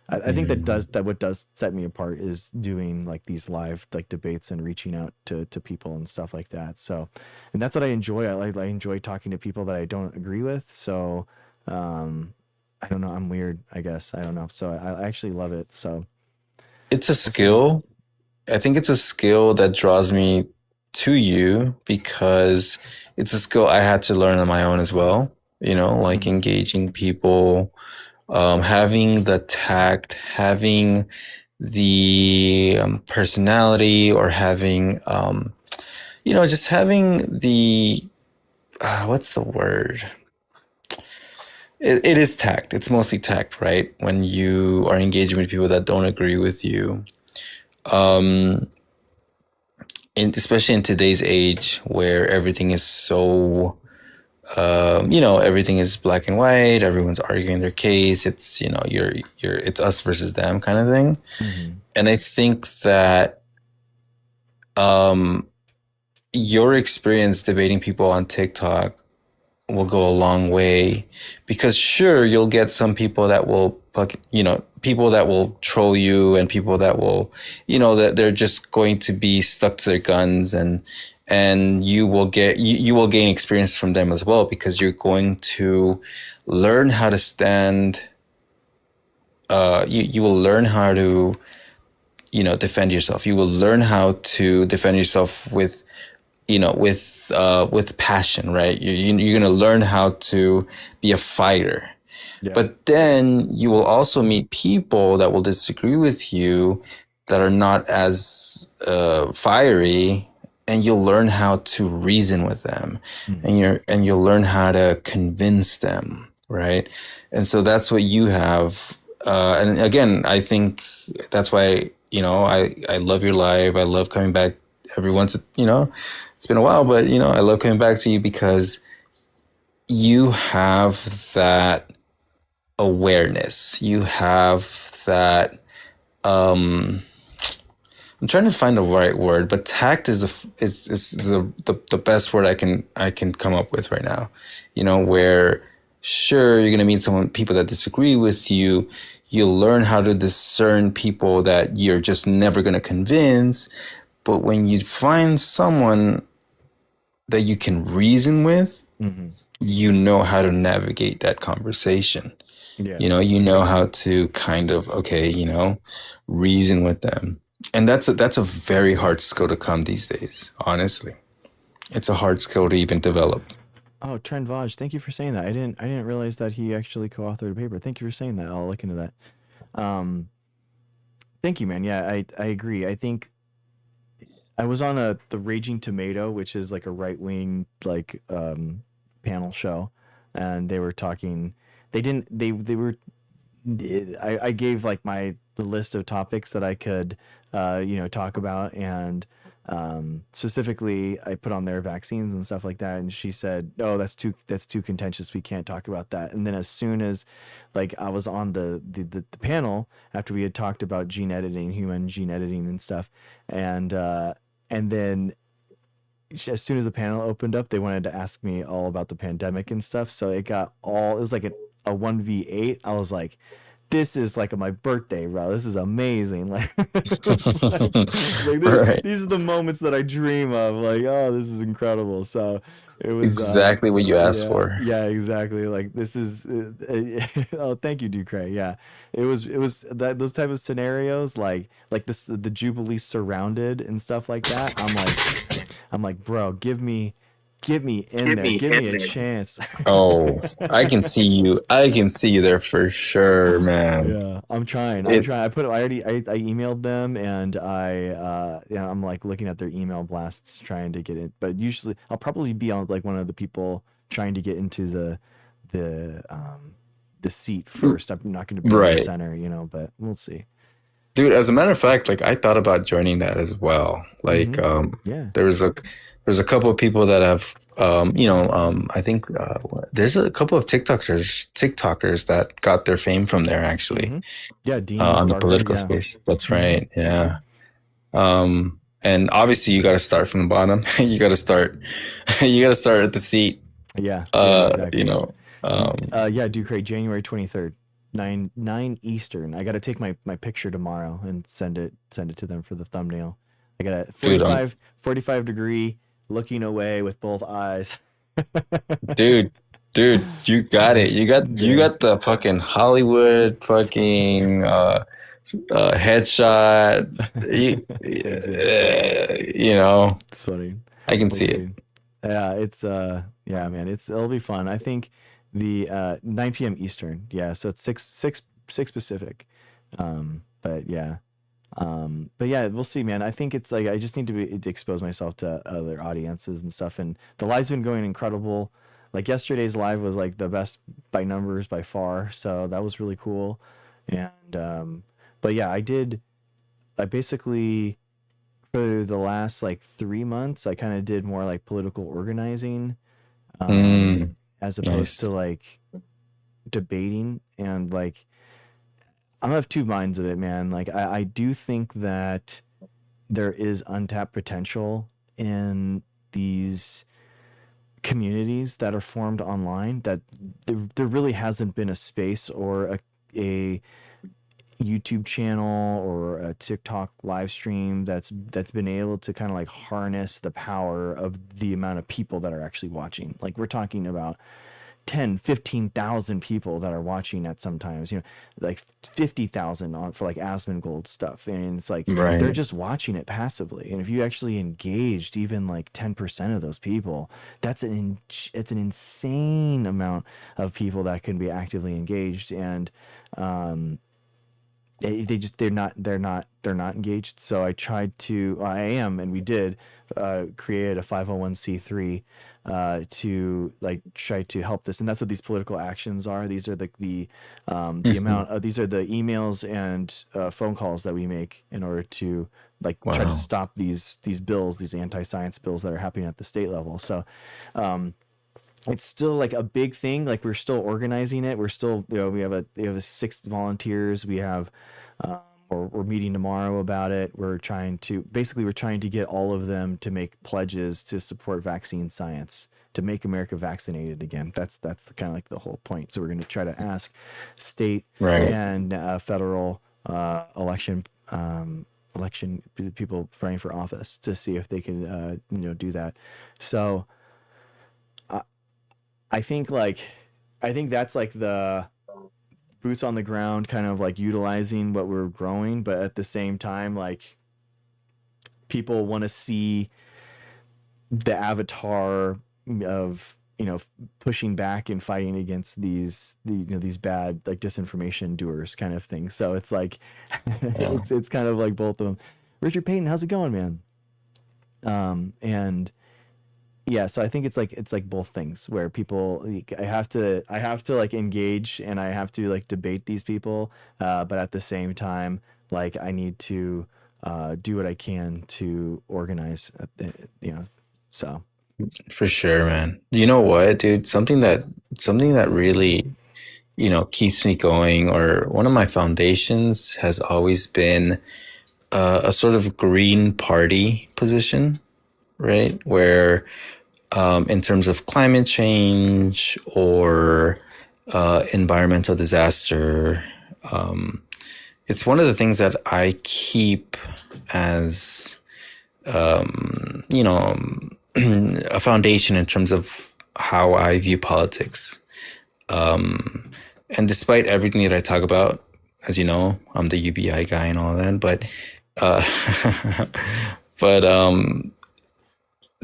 [SPEAKER 1] I think
[SPEAKER 4] Mhm.
[SPEAKER 1] that what does set me apart is doing like these live like debates and reaching out to people and stuff like that. So, and that's what I enjoy. I enjoy talking to people that I don't agree with. So, I don't know. I'm weird, I guess. I don't know. So I actually love it. So
[SPEAKER 4] It's a
[SPEAKER 1] we'll see.
[SPEAKER 4] skill. I think it's a skill that draws me to you because it's a skill I had to learn on my own as well. Like
[SPEAKER 1] Hmm.
[SPEAKER 4] engaging people, having the tact, having the personality, or having, just having the, what's the word? It is tact. It's mostly tact, right? When you are engaging with people that don't agree with you. Um, especially in today's age where everything is so everything is black and white, everyone's arguing their case, it's it's us versus them kind of thing.
[SPEAKER 1] Hmm.
[SPEAKER 4] And I think that um your experience debating people on TikTok will go a long way, because sure, you'll get some people that will people that will troll you, and people that will that they're just going to be stuck to their guns, and you will gain experience from them as well, because you're going to learn how to stand you will learn how to defend yourself. You will learn how to defend yourself with with passion, right? You're going to learn how to be a fighter.
[SPEAKER 1] Yeah.
[SPEAKER 4] But then you will also meet people that will disagree with you, that are not as fiery, and you'll learn how to reason with them,
[SPEAKER 1] Hmm.
[SPEAKER 4] and you'll learn how to convince them, right? And so that's what you have. And again, I think that's why I love your live. I love coming back every once. It's been a while, but I love coming back to you because you have that awareness. You have that. Um, I'm trying to find the right word, but tact is the best word I can come up with right now. Where sure, you're gonna meet people that disagree with you. You'll learn how to discern people that you're just never gonna convince. But when you find someone that you can reason with,
[SPEAKER 1] Hmm.
[SPEAKER 4] you know how to navigate that conversation.
[SPEAKER 1] Yeah.
[SPEAKER 4] You know how to kind of, okay, reason with them. And that's a very hard skill to come these days, honestly. It's a hard skill to even develop.
[SPEAKER 1] Oh, Trent Vaj, thank you for saying that. I didn't realize that he actually co-authored a paper. Thank you for saying that. I'll look into that. Um, Thank you, man. Yeah, I agree. I think I was on the Raging Tomato, which is like a right wing like panel show, and they were talking. They didn't. They were. I gave like the list of topics that I could talk about, and specifically I put on their vaccines and stuff like that, and she said, "Oh, that's too contentious. We can't talk about that." And then as soon as like I was on the panel after we had talked about gene editing, human gene editing and stuff, and then as soon as the panel opened up, they wanted to ask me all about the pandemic and stuff. So it was like a 1v8. I was like, this is like my birthday, bro. This is amazing. Like, it's like
[SPEAKER 4] Right.
[SPEAKER 1] these are the moments that I dream of. Like, oh, this is incredible. So it was,
[SPEAKER 4] Exactly what you asked
[SPEAKER 1] yeah,
[SPEAKER 4] for.
[SPEAKER 1] yeah, exactly. Like this is, oh, thank you, Ducre. Yeah, it was those type of scenarios, like this, the Jubilee surrounded and stuff like that. I'm like, bro, get me in there, give me a chance.
[SPEAKER 4] Oh, I can see you. I can see you there for sure, man.
[SPEAKER 1] Yeah, I'm trying. I'm
[SPEAKER 4] It
[SPEAKER 1] trying. I emailed them and I'm like looking at their email blasts trying to get it. But usually I'll probably be on like one of the people trying to get into the the seat first. I'm not going to be in the
[SPEAKER 4] right.
[SPEAKER 1] center, but we'll see.
[SPEAKER 4] Dude, as a matter of fact, like I thought about joining that as well. Like
[SPEAKER 1] Hmm. Yeah.
[SPEAKER 4] there was a there's a couple of people that have, I think there's a couple of TikTokers that got their fame from there actually,
[SPEAKER 1] Mhm. Yeah, Dean
[SPEAKER 4] on the
[SPEAKER 1] Barker.
[SPEAKER 4] political
[SPEAKER 1] Yeah.
[SPEAKER 4] space. That's right. Yeah. And obviously you got to start from the bottom. You got to start, you got to start at the seat.
[SPEAKER 1] Yeah. Yeah. Exactly.
[SPEAKER 4] You know,
[SPEAKER 1] Yeah. Do great. January 23rd, 9 Eastern. I got to take my picture tomorrow and send it to them for the thumbnail. I got a
[SPEAKER 4] dude,
[SPEAKER 1] 45 degree looking away with both eyes.
[SPEAKER 4] dude, you got it. You
[SPEAKER 1] Yeah.
[SPEAKER 4] got the fucking Hollywood fucking headshot.
[SPEAKER 1] Thanks, man.
[SPEAKER 4] You know,
[SPEAKER 1] It's funny.
[SPEAKER 4] I can
[SPEAKER 1] We'll
[SPEAKER 4] see it.
[SPEAKER 1] see. Yeah, it's yeah, man, it'll be fun. I think the 9 p.m. Eastern. Yeah, so it's 6 Pacific. But yeah. But yeah, we'll see, man. I think it's like I just need to expose myself to other audiences and stuff. And the live's been going incredible. Like yesterday's live was like the best by numbers by far, so that was really cool. And but yeah, I basically for the last like 3 months, I kind of did more like political organizing, as opposed to
[SPEAKER 4] Nice.
[SPEAKER 1] like debating. And like I'm of two minds of it, man. Like I do think that there is untapped potential in these communities that are formed online, that there really hasn't been a space or a YouTube channel or a TikTok live stream that's been able to kind of like harness the power of the amount of people that are actually watching. Like we're talking about 10, 15,000 people that are watching at sometimes, like 50,000 on for like Asmongold stuff. And it's like they're
[SPEAKER 4] Right.
[SPEAKER 1] just watching it passively. And if you actually engaged even like 10% of those people, it's an insane amount of people that can be actively engaged. And they're not engaged. So I am, and we did create a 501c3 to like try to help this. And that's what these political actions are. These are the amount of, these are the emails and phone calls that we make in order to like try to
[SPEAKER 4] Wow.
[SPEAKER 1] stop these bills, these anti-science bills that are happening at the state level. So it's still like a big thing. Like we're still organizing it. We're still, we have a 6 volunteers. We have, we're meeting tomorrow about it. We're trying to get all of them to make pledges to support vaccine science, to make America vaccinated again. That's the kind of like the whole point. So we're going to try to ask state
[SPEAKER 4] Right.
[SPEAKER 1] and federal election people running for office to see if they can do that. So I think that's like the boots on the ground kind of like utilizing what we're growing, but at the same time, like people want to see the avatar of pushing back and fighting against these bad like disinformation doers kind of thing. So it's like
[SPEAKER 4] Yeah.
[SPEAKER 1] it's kind of like both of them. Richard Payton, how's it going, man? And yeah, so I think it's like both things where people like, I have to like engage and I have to like debate these people, but at the same time, like I need to do what I can to organize, so
[SPEAKER 4] For sure, man. You know what, dude? Something that really, keeps me going, or one of my foundations has always been a sort of green party position, right? Where in terms of climate change or environmental disaster, it's one of the things that I keep as a foundation in terms of how I view politics. And despite everything that I talk about, as you know, I'm the UBI guy and all that, but uh, but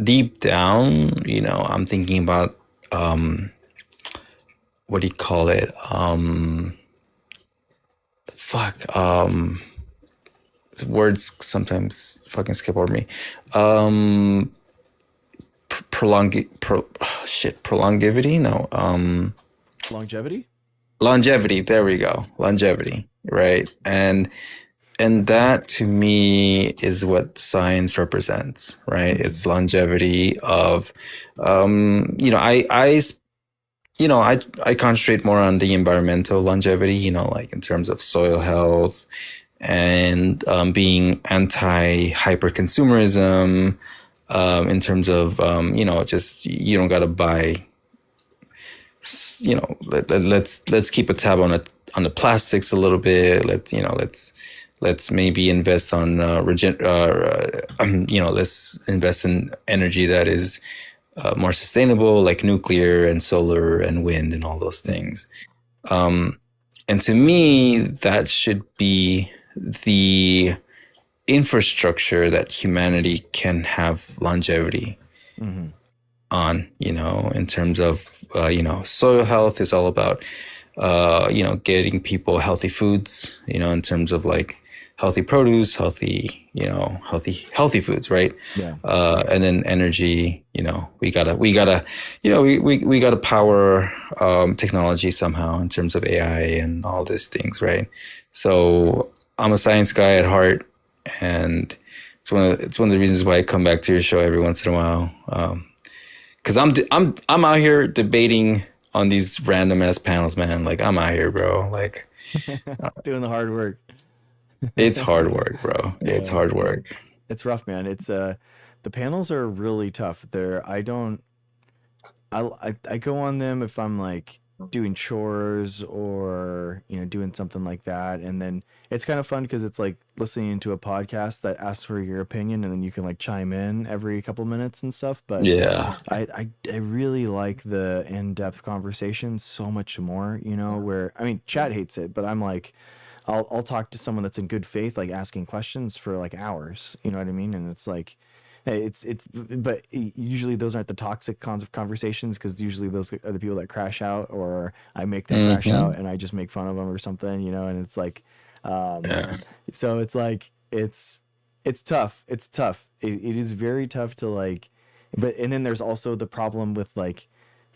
[SPEAKER 4] deep down, I'm thinking about what do you call it? Fuck. Words sometimes fucking skip over me. Prolongivity? No.
[SPEAKER 1] longevity.
[SPEAKER 4] Longevity. There we go. Longevity. Right. And and that to me is what science represents, right? It's longevity of, I concentrate more on the environmental longevity, like in terms of soil health and being anti hyper consumerism, in terms of, just you don't got to buy, let's keep a tab on the plastics a little bit. Let's maybe invest on let's invest in energy that is more sustainable, like nuclear and solar and wind and all those things. And to me, that should be the infrastructure that humanity can have longevity on, in terms of, soil health is all about, getting people healthy foods, in terms of like healthy produce, healthy foods, right?
[SPEAKER 1] Yeah.
[SPEAKER 4] And then energy, we gotta power technology somehow in terms of AI and all these things, right? So I'm a science guy at heart, and it's one of the reasons why I come back to your show every once in a while. Because I'm out here debating on these random ass panels, man. Like I'm out here, bro. Like
[SPEAKER 1] Doing the hard work.
[SPEAKER 4] it's hard work, bro. It's
[SPEAKER 1] Yeah.
[SPEAKER 4] hard work.
[SPEAKER 1] It's rough, man. It's the panels are really tough. I go on them if I'm like doing chores or doing something like that, and then it's kind of fun because it's like listening to a podcast that asks for your opinion, and then you can like chime in every couple minutes and stuff. But
[SPEAKER 4] Yeah.
[SPEAKER 1] I really like the in-depth conversations so much more, where I mean chat hates it, but I'm like I'll talk to someone that's in good faith, like asking questions for like hours, you know what I mean? And it's like but usually those aren't the toxic conversations, because usually those are the people that crash out, or I make them crash out and I just make fun of them or something, and it's like so it's like it's tough. It's tough. It is very tough to like, and then there's also the problem with like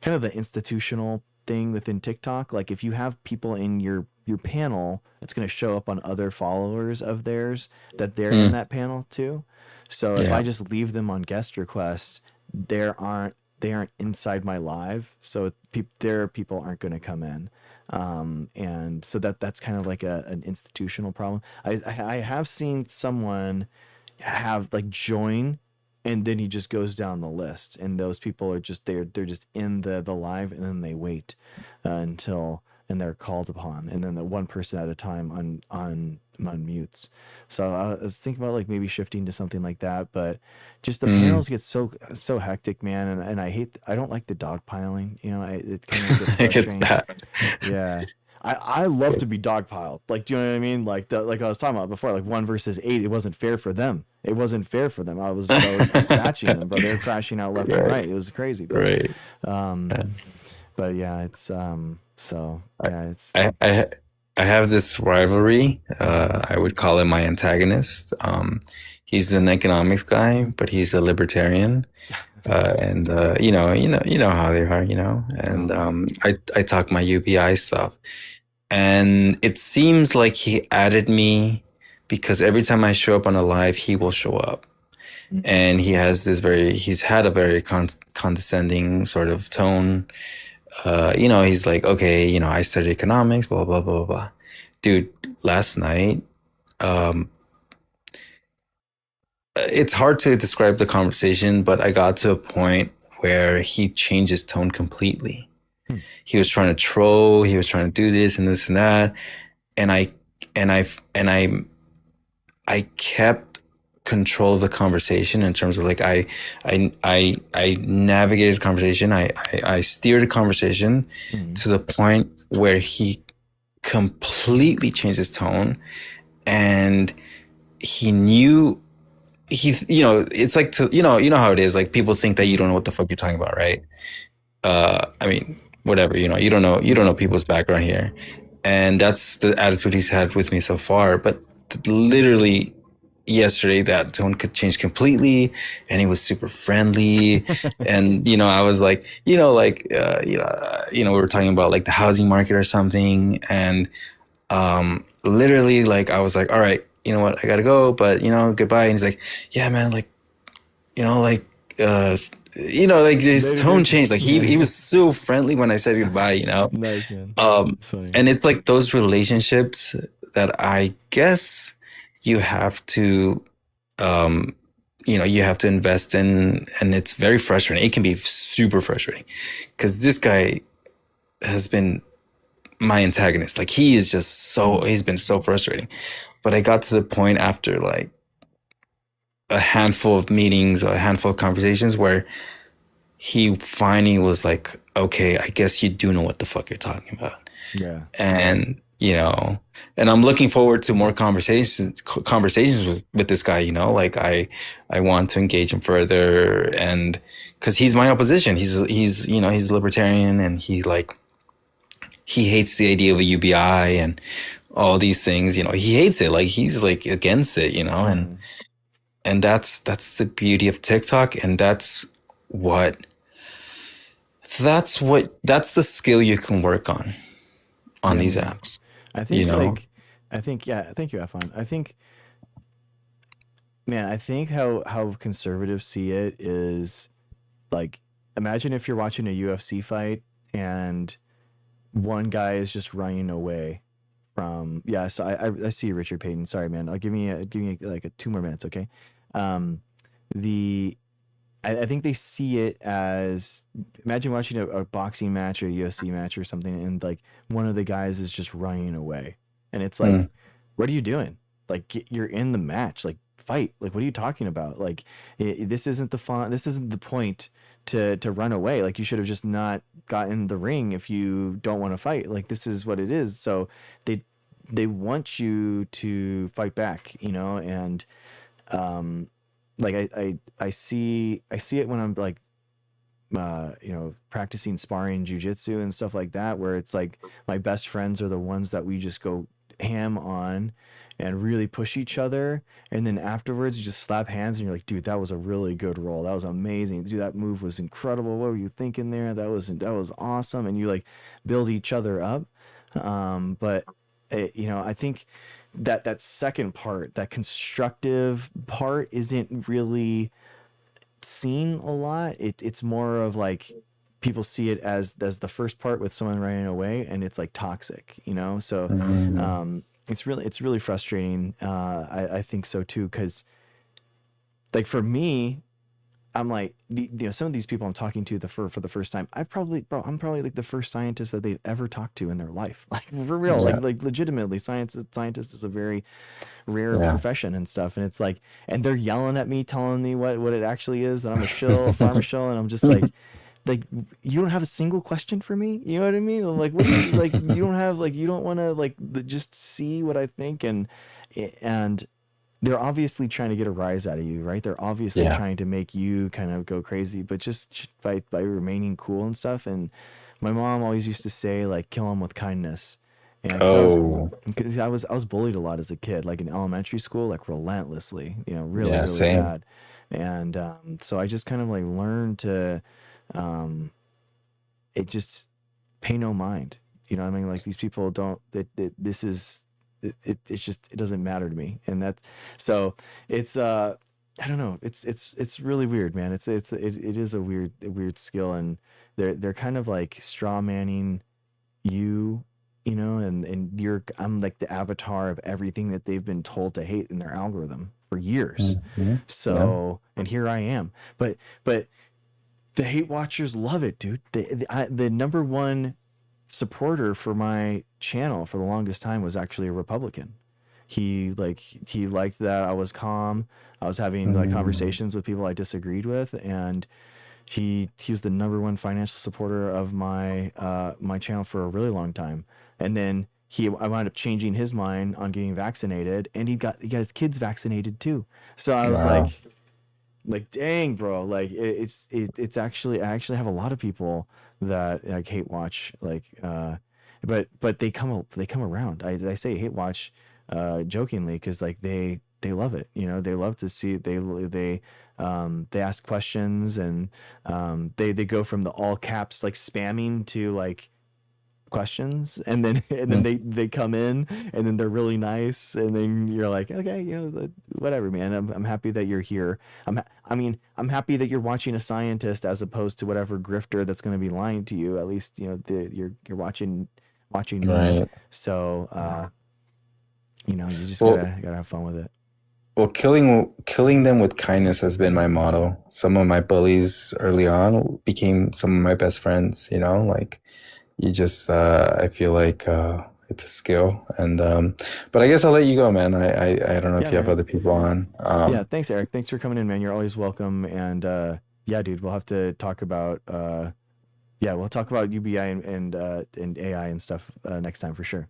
[SPEAKER 1] kind of the institutional thing within TikTok. Like if you have people in your panel, it's going to show up on other followers of theirs that they're in that panel too. So if I just leave them on guest requests, they aren't inside my live, so their people aren't going to come in. And so that's kind of like an institutional problem. I have seen someone have like join, and then he just goes down the list, and those people are just they're just in the live, and then they wait until and they're called upon, and then the one person at a time on mutes. So I was thinking about like maybe shifting to something like that, but just the panels get so hectic, man, and I don't like the dogpiling. It kind of gets
[SPEAKER 4] It gets
[SPEAKER 1] frustrating.
[SPEAKER 4] bad.
[SPEAKER 1] Yeah. I love to be dogpiled. Like, do you know what I mean? Like like I was talking about before, like 1 versus 8, it wasn't fair for them. It wasn't fair for them. I was dispatching them, but they're crashing out left and right. It was crazy. But,
[SPEAKER 4] Right.
[SPEAKER 1] but yeah, it's so yeah, it's
[SPEAKER 4] I have this rivalry. I would call him my antagonist. He's an economics guy, but he's a libertarian. And you know how they are, And I talk my UBI stuff, and it seems like he added me because every time I show up on a live, he will show up, and he's had a very condescending sort of tone. He's like, okay, I studied economics, blah, blah, blah, blah. Dude, last night, it's hard to describe the conversation, but I got to a point where he changed his tone completely. He was trying to troll, he was trying to do this and this and that. And I kept control of the conversation in terms of like I navigated the conversation. I steered the conversation to the point where he completely changed his tone, and he knew it's like you know how it is. Like people think that you don't know what the fuck you're talking about, right? I mean, whatever, you don't know people's background here, and that's the attitude he's had with me so far. But literally yesterday, that tone could change completely, and he was super friendly. And I was like, we were talking about like the housing market or something, and literally, like I was like, all right, you know what, I gotta go, but you know, goodbye. And he's like, yeah, man, like, you know, like, like his tone changed. Like he was so friendly when I said goodbye, you know.
[SPEAKER 1] Nice, man. It's funny.
[SPEAKER 4] And it's like those relationships that I guess you have to, you have to invest in, and it's very frustrating. It can be super frustrating because this guy has been my antagonist. Like he's been so frustrating. But I got to the point after like a handful of meetings, a handful of conversations where he finally was like, okay, I guess you do know what the fuck you're talking about.
[SPEAKER 1] Yeah.
[SPEAKER 4] And, and I'm looking forward to more conversations with this guy, like I want to engage him further. And cause he's my opposition. He's libertarian, and he hates the idea of a UBI and all these things, he hates it. Like he's like against it, and that's the beauty of TikTok. And that's the skill you can work on these apps.
[SPEAKER 1] I think thank you, Afan. I think how conservatives see it is like, imagine if you're watching a UFC fight and one guy is just running away from, so I see you, Richard Payton. Sorry, man. I'll give me like 2 more minutes. Okay. I think they see it as, imagine watching a boxing match or a UFC match or something, and like one of the guys is just running away, and it's like, what are you doing? Like, you're in the match, like fight. Like, what are you talking about? Like, this isn't the fun. This isn't the point to run away. Like, you should have just not gotten in the ring if you don't want to fight. Like, this is what it is. So they want you to fight back, and like I see it when I'm like practicing sparring jujitsu and stuff like that, where it's like my best friends are the ones that we just go ham on and really push each other, and then afterwards you just slap hands and you're like, dude, that was a really good roll, that was amazing, dude, that move was incredible, what were you thinking there, that was awesome, and you like build each other up. But I think that second part, that constructive part, isn't really seen a lot. It's more of like, people see it as the first part with someone running away, and it's like toxic, so it's really frustrating. I think so too, because like for me, I'm like, some of these people I'm talking to for the first time, I'm probably like the first scientist that they've ever talked to in their life. Like, for real, like legitimately, scientist is a very rare profession and stuff. And it's like, and they're yelling at me, telling me what it actually is, that I'm a shill, a farmer shill, and I'm just like, you don't have a single question for me? You know what I mean? Like, what do you, like, you don't have, like, you don't want to like just see what I think, and they're obviously trying to get a rise out of you, right? They're obviously trying to make you kind of go crazy, but just by remaining cool and stuff. And my mom always used to say, like, kill them with kindness. And because I was bullied a lot as a kid, like in elementary school, like relentlessly, really bad. And so I just kind of like learned to it just pay no mind. You know what I mean? Like, these people don't, this is, it's just, it doesn't matter to me. And that's, so it's I don't know, it's really weird, man. It is a weird skill, and they're kind of like straw manning you, and I'm like the avatar of everything that they've been told to hate in their algorithm for years. So and here I am, but the hate watchers love it, dude. The number one supporter for my channel for the longest time was actually a Republican. He liked that I was calm. I was having like conversations with people I disagreed with, and he was the number one financial supporter of my my channel for a really long time. And then I wound up changing his mind on getting vaccinated, and he got his kids vaccinated too. So I was like, dang, bro, like it's actually, I actually have a lot of people that like hate watch, like but they come around. I say hate watch jokingly, because like they love it, they love to see, they ask questions, and they go from the all caps like spamming to like questions, and then they come in, and then they're really nice, and then you're like, okay, whatever, man. I'm happy that you're here. I'm happy that you're watching a scientist as opposed to whatever grifter that's going to be lying to you. At least you're watching me.
[SPEAKER 4] Right.
[SPEAKER 1] So you just
[SPEAKER 4] Well,
[SPEAKER 1] gotta have fun with it.
[SPEAKER 4] Well, killing them with kindness has been my motto. Some of my bullies early on became some of my best friends. Like you just, I feel like it's a skill. And but I guess I'll let you go, man. I don't know if
[SPEAKER 1] Yeah,
[SPEAKER 4] you have
[SPEAKER 1] man.
[SPEAKER 4] other people on.
[SPEAKER 1] Yeah, thanks, Eric. Thanks for coming in, man. You're always welcome. And yeah, dude, we'll have to talk about we'll talk about UBI and AI and stuff next time for sure.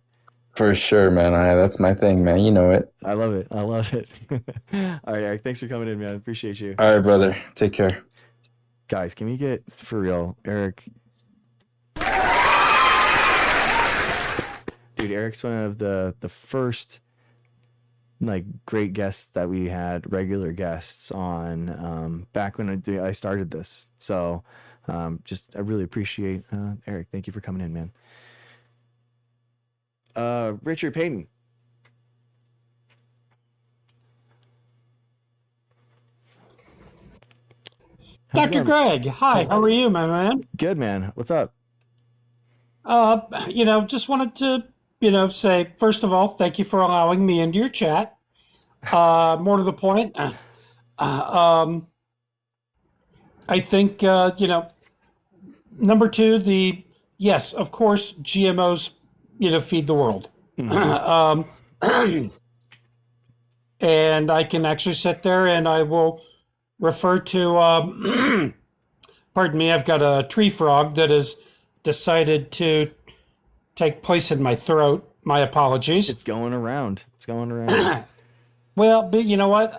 [SPEAKER 4] For sure, man. That's my thing, man. You know it.
[SPEAKER 1] I love it. All right, Eric. Thanks for coming in, man. Appreciate you.
[SPEAKER 4] All right, brother. Take care.
[SPEAKER 1] Guys, can we get for real, Eric? Dude, Eric's one of the first like great guests that we had, regular guests on back when I started this. So I really appreciate Eric. Thank you for coming in, man. Richard Payton. How's it
[SPEAKER 5] Dr.
[SPEAKER 1] going?
[SPEAKER 5] Greg, hi, how are you, my man?
[SPEAKER 1] Good, man. What's up?
[SPEAKER 5] Just wanted to, say, first of all, thank you for allowing me into your chat. More to the point, I think, number two, yes, of course, GMOs, feed the world. And I can actually sit there and I will refer to, pardon me, I've got a tree frog that has decided to take place in my throat. My apologies.
[SPEAKER 1] It's going around.
[SPEAKER 5] Well, but you know what?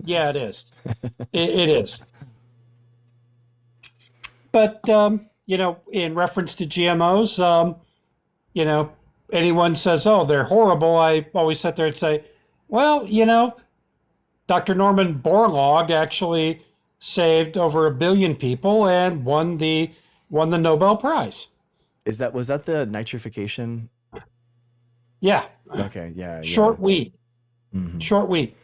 [SPEAKER 5] Yeah, it is. It is. But, in reference to GMOs, anyone says, oh, they're horrible, I always sit there and say, well, Dr. Norman Borlaug actually saved over 1 billion people and won the Nobel Prize.
[SPEAKER 1] Was that the nitrification?
[SPEAKER 5] Yeah.
[SPEAKER 1] Okay, yeah.
[SPEAKER 5] Short wheat.
[SPEAKER 1] Mm-hmm.
[SPEAKER 5] Short wheat.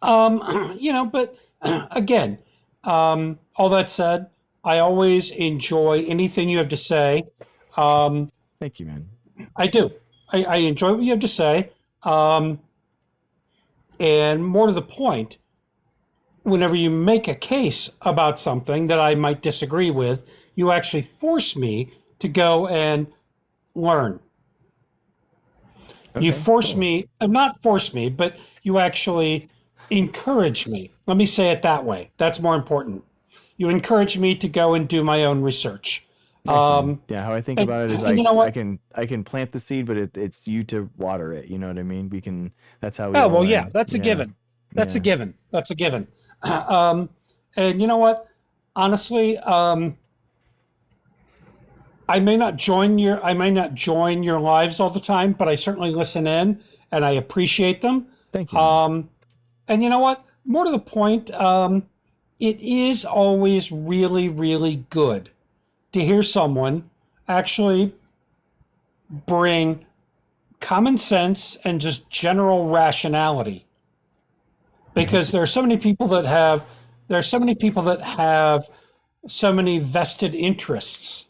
[SPEAKER 5] But again, all that said, I always enjoy anything you have to say.
[SPEAKER 1] Thank you, man.
[SPEAKER 5] I do. I enjoy what you have to say. And more to the point, whenever you make a case about something that I might disagree with, you actually force me to go and learn.
[SPEAKER 1] Okay,
[SPEAKER 5] You force
[SPEAKER 1] cool.
[SPEAKER 5] me, not force me, but you actually encourage me. Let me say it that way. That's more important. You encourage me to go and do my own research.
[SPEAKER 1] Nice, man. Yeah, how I think
[SPEAKER 5] and-
[SPEAKER 1] about it is
[SPEAKER 5] and you know what?
[SPEAKER 1] I can plant the seed, but it's you to water it. You know what I mean? That's how we
[SPEAKER 5] Oh,
[SPEAKER 1] all
[SPEAKER 5] well,
[SPEAKER 1] learn.
[SPEAKER 5] yeah, that's a given. That's a given. That's a given. And you know what? Honestly, I may not join your lives all the time, but I certainly listen in and I appreciate them.
[SPEAKER 1] Thank you. Man.
[SPEAKER 5] And you know what? More to the point, it is always really, really good to hear someone actually bring common sense and just general rationality. Because there are so many people that have so many vested interests.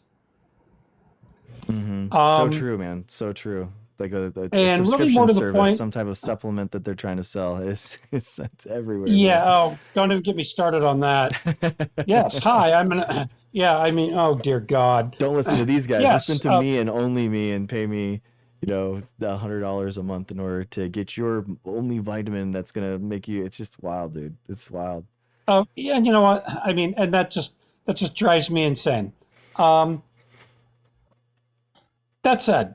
[SPEAKER 1] So true, man. So true. Like a
[SPEAKER 5] And really
[SPEAKER 1] subscription
[SPEAKER 5] more to the
[SPEAKER 1] service,
[SPEAKER 5] point-
[SPEAKER 1] some type of supplement that they're trying to sell. It's everywhere.
[SPEAKER 5] Yeah.
[SPEAKER 1] man.
[SPEAKER 5] Oh, don't even get me started on that. Yes. Hi. Oh, dear God.
[SPEAKER 1] Don't listen to these guys.
[SPEAKER 5] Yes,
[SPEAKER 1] Listen to me and only me, and pay me, $100 a month in order to get your only vitamin that's gonna make you. It's just wild, dude. It's wild.
[SPEAKER 5] Oh, yeah. And you know what? And that just drives me insane. That said,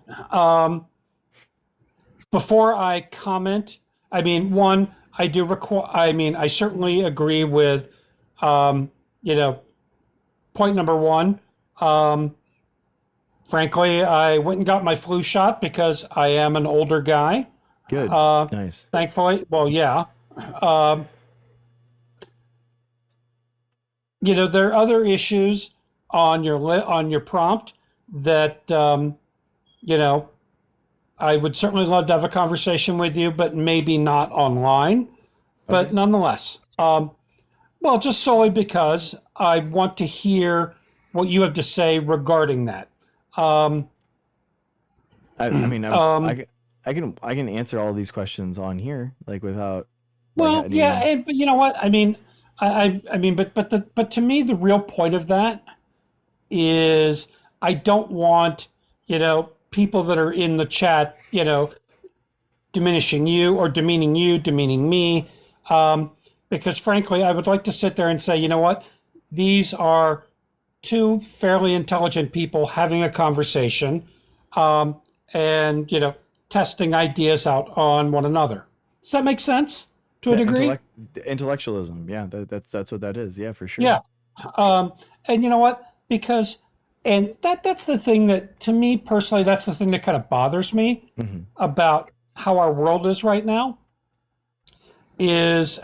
[SPEAKER 5] before I comment, one, I certainly agree with, point number one. Frankly, I went and got my flu shot because I am an older guy.
[SPEAKER 1] Good. Nice.
[SPEAKER 5] Thankfully, well, yeah. There are other issues on your prompt that, you know, I would certainly love to have a conversation with you, but maybe not online. But
[SPEAKER 1] Okay.
[SPEAKER 5] nonetheless, well, just solely because I want to hear what you have to say regarding that. Um,
[SPEAKER 1] I mean,
[SPEAKER 5] um,
[SPEAKER 1] I can answer all these questions on here, like without like
[SPEAKER 5] well, yeah,
[SPEAKER 1] needing.
[SPEAKER 5] but you know what? I mean, I mean, but to me, the real point of that is I don't want, people that are in the chat, diminishing you or demeaning you, demeaning me. Um, because frankly, I would like to sit there and say, you know what? These are two fairly intelligent people having a conversation, um, and, testing ideas out on one another. Does that make sense to a
[SPEAKER 1] Yeah,
[SPEAKER 5] degree?
[SPEAKER 1] intellectualism. Yeah, that's what that is. Yeah, for sure.
[SPEAKER 5] Yeah. And you know what? Because, and that's the thing that, to me personally, that's the thing that kind of bothers me
[SPEAKER 1] Hmm.
[SPEAKER 5] about how our world is right now is,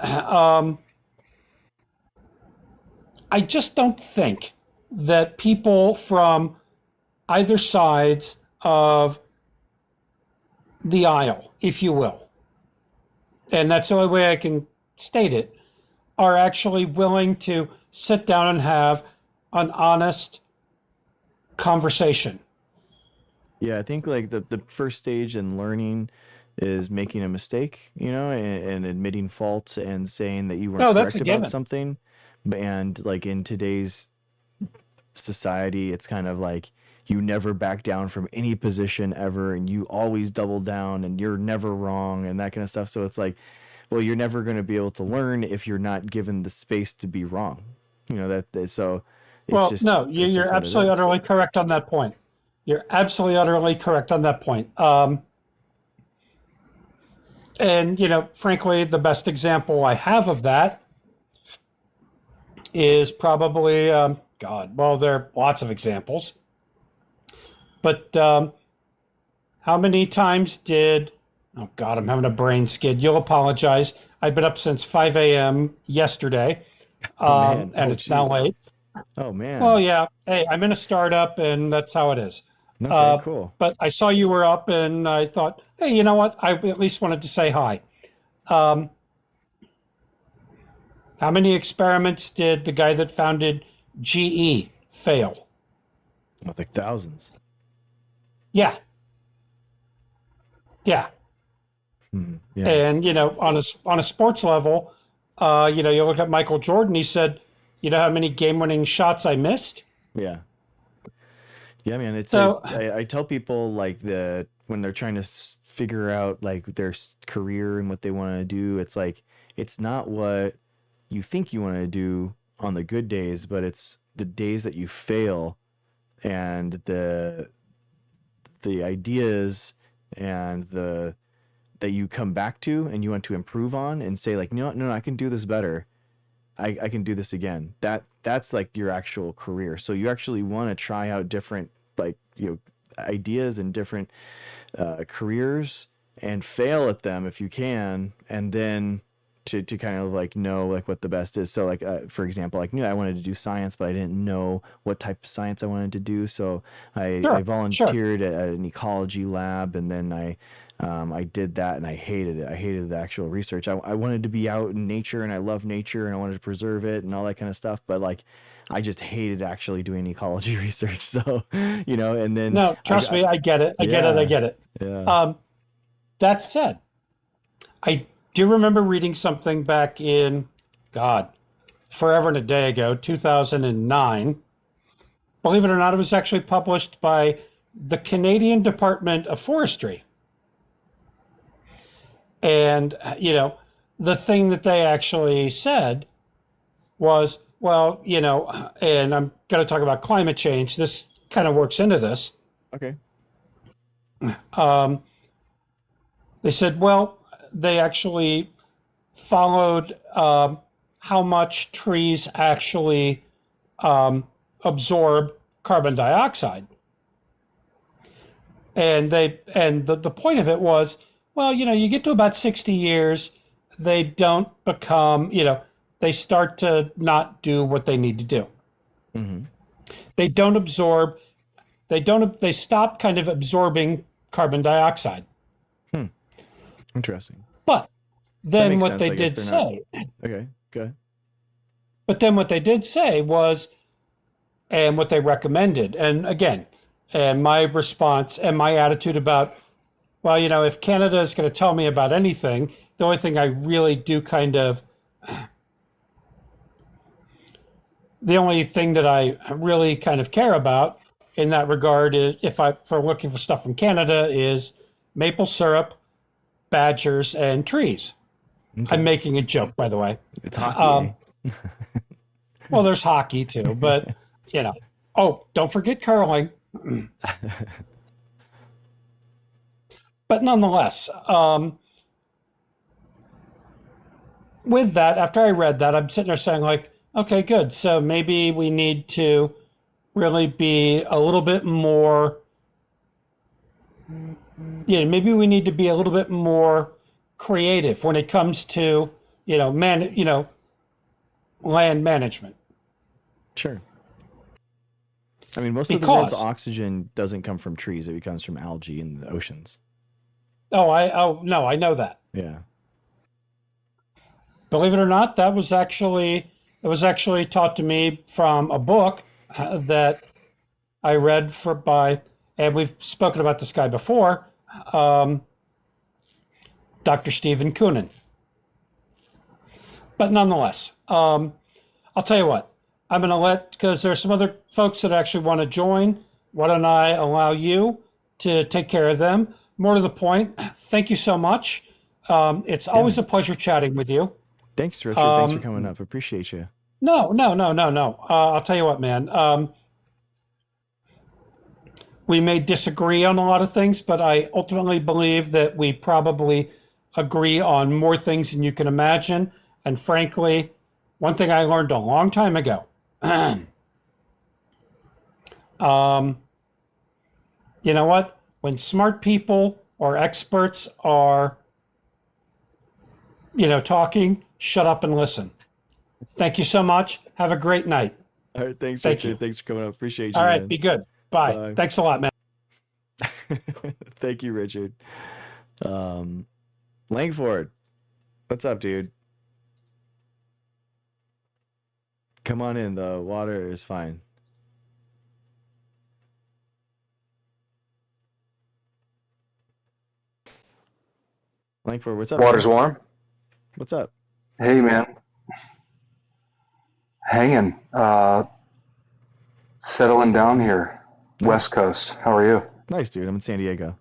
[SPEAKER 5] I just don't think that people from either sides of the aisle, if you will, and that's the only way I can state it, are actually willing to sit down and have an honest conversation.
[SPEAKER 1] Yeah, I think like the first stage in learning is making a mistake, and admitting fault and saying that you weren't
[SPEAKER 5] No, that's a
[SPEAKER 1] correct about
[SPEAKER 5] given.
[SPEAKER 1] something. And like in today's society, it's kind of like you never back down from any position ever, and you always double down, and you're never wrong, and that kind of stuff. So it's like, well, you're never going to be able to learn if you're not given the space to be wrong. So it's
[SPEAKER 5] Well,
[SPEAKER 1] just
[SPEAKER 5] no,
[SPEAKER 1] that's just
[SPEAKER 5] you're
[SPEAKER 1] what it
[SPEAKER 5] absolutely
[SPEAKER 1] is.
[SPEAKER 5] utterly correct on that point. You're absolutely utterly correct on that point. And frankly, the best example I have of that is probably, God. Well, there are lots of examples, but how many times did? Oh God, I'm having a brain skid. You'll apologize. I've been up since 5 a.m. yesterday,
[SPEAKER 1] Oh man.
[SPEAKER 5] and
[SPEAKER 1] Oh
[SPEAKER 5] it's now
[SPEAKER 1] jeez.
[SPEAKER 5] late.
[SPEAKER 1] Oh
[SPEAKER 5] Well,
[SPEAKER 1] man.
[SPEAKER 5] yeah. Hey, I'm in a startup, and that's how it is.
[SPEAKER 1] Okay,
[SPEAKER 5] Uh,
[SPEAKER 1] cool.
[SPEAKER 5] but I saw you were up, and I thought, hey, you know what? I at least wanted to say hi. Um, how many experiments did the guy that founded GE fail?
[SPEAKER 1] Like thousands.
[SPEAKER 5] Yeah, yeah.
[SPEAKER 1] Yeah.
[SPEAKER 5] And on a sports level, you look at Michael Jordan. He said, "You know how many game-winning shots I missed?"
[SPEAKER 1] Yeah. Yeah, man.
[SPEAKER 5] So,
[SPEAKER 1] I tell people like when they're trying to figure out like their career and what they want to do, it's like it's not what you think you want to do on the good days, but it's the days that you fail and the ideas and the that you come back to and you want to improve on and say like, no, I can do this better. I can do this again. That's like your actual career. So you actually want to try out different like ideas and different careers and fail at them if you can, and then to kind of like know like what the best is. So like for example, like I wanted to do science, but I didn't know what type of science I wanted to do. So I
[SPEAKER 5] sure.
[SPEAKER 1] volunteered at an ecology lab, and then I did that and I hated it. I hated the actual research. I wanted to be out in nature and I love nature and I wanted to preserve it and all that kind of stuff. But like, I just hated actually doing ecology research. So, and then
[SPEAKER 5] No, trust me, I get it. I get it. I
[SPEAKER 1] yeah,
[SPEAKER 5] get it.
[SPEAKER 1] yeah.
[SPEAKER 5] Um, that said, I do remember reading something back in, God, forever and a day ago, 2009. Believe it or not, it was actually published by the Canadian Department of Forestry. And, the thing that they actually said was, well, and I'm going to talk about climate change. This kind of works into this.
[SPEAKER 1] Okay.
[SPEAKER 5] Um, they said, well, they actually followed how much trees actually absorb carbon dioxide. And the point of it was, well, you get to about 60 years, they don't become, they start to not do what they need to do.
[SPEAKER 1] Mm-hmm.
[SPEAKER 5] They don't absorb they stopped kind of absorbing carbon dioxide.
[SPEAKER 1] Interesting.
[SPEAKER 5] But then
[SPEAKER 1] makes
[SPEAKER 5] what
[SPEAKER 1] sense.
[SPEAKER 5] they
[SPEAKER 1] I guess
[SPEAKER 5] did
[SPEAKER 1] they're not-
[SPEAKER 5] say,
[SPEAKER 1] Okay, good.
[SPEAKER 5] but then what they did say was, and what they recommended, and again, and my response and my attitude about, well, if Canada is going to tell me about anything, the only thing I really do the only thing that I really kind of care about in that regard is for looking for stuff from Canada is maple syrup, badgers, and trees.
[SPEAKER 1] Okay.
[SPEAKER 5] I'm making a joke, by the way.
[SPEAKER 1] It's hockey. Eh?
[SPEAKER 5] Well, there's hockey too, but oh, don't forget curling. But nonetheless, with that, after I read that, I'm sitting there saying like, okay, good. So maybe we need to really be a little bit more, maybe we need to be a little bit more creative when it comes to, land management.
[SPEAKER 1] Sure. I mean, most of the world's oxygen doesn't come from trees. It comes from algae in the oceans.
[SPEAKER 5] No, I know that.
[SPEAKER 1] Yeah.
[SPEAKER 5] Believe it or not, it was actually taught to me from a book that I read and we've spoken about this guy before, Dr. Stephen Koonin. But nonetheless, I'll tell you what, I'm going to because there's some other folks that actually want to join. Why don't I allow you to take care of them? More to the point, thank you so much. It's always a pleasure chatting with you.
[SPEAKER 1] Thanks, Richard. Thanks for coming up. Appreciate you.
[SPEAKER 5] No. I'll tell you what, man. We may disagree on a lot of things, but I ultimately believe that we probably agree on more things than you can imagine. And frankly, one thing I learned a long time ago, you know what? When smart people or experts are, talking, shut up and listen. Thank you so much. Have a great night.
[SPEAKER 1] All right. Thanks,
[SPEAKER 5] Thank
[SPEAKER 1] Richard.
[SPEAKER 5] you.
[SPEAKER 1] Thanks for coming up. Appreciate you.
[SPEAKER 5] All right.
[SPEAKER 1] Man.
[SPEAKER 5] Be good. Bye.
[SPEAKER 1] Bye.
[SPEAKER 5] Thanks a lot, man.
[SPEAKER 1] Thank you, Richard. Langford, what's up, dude? Come on in. The water is fine. Langford, what's up?
[SPEAKER 6] Water's
[SPEAKER 1] man?
[SPEAKER 6] warm.
[SPEAKER 1] What's up?
[SPEAKER 6] Hey, man. Hanging. Settling down here. West Coast. How are you?
[SPEAKER 1] Nice, dude. I'm in San Diego.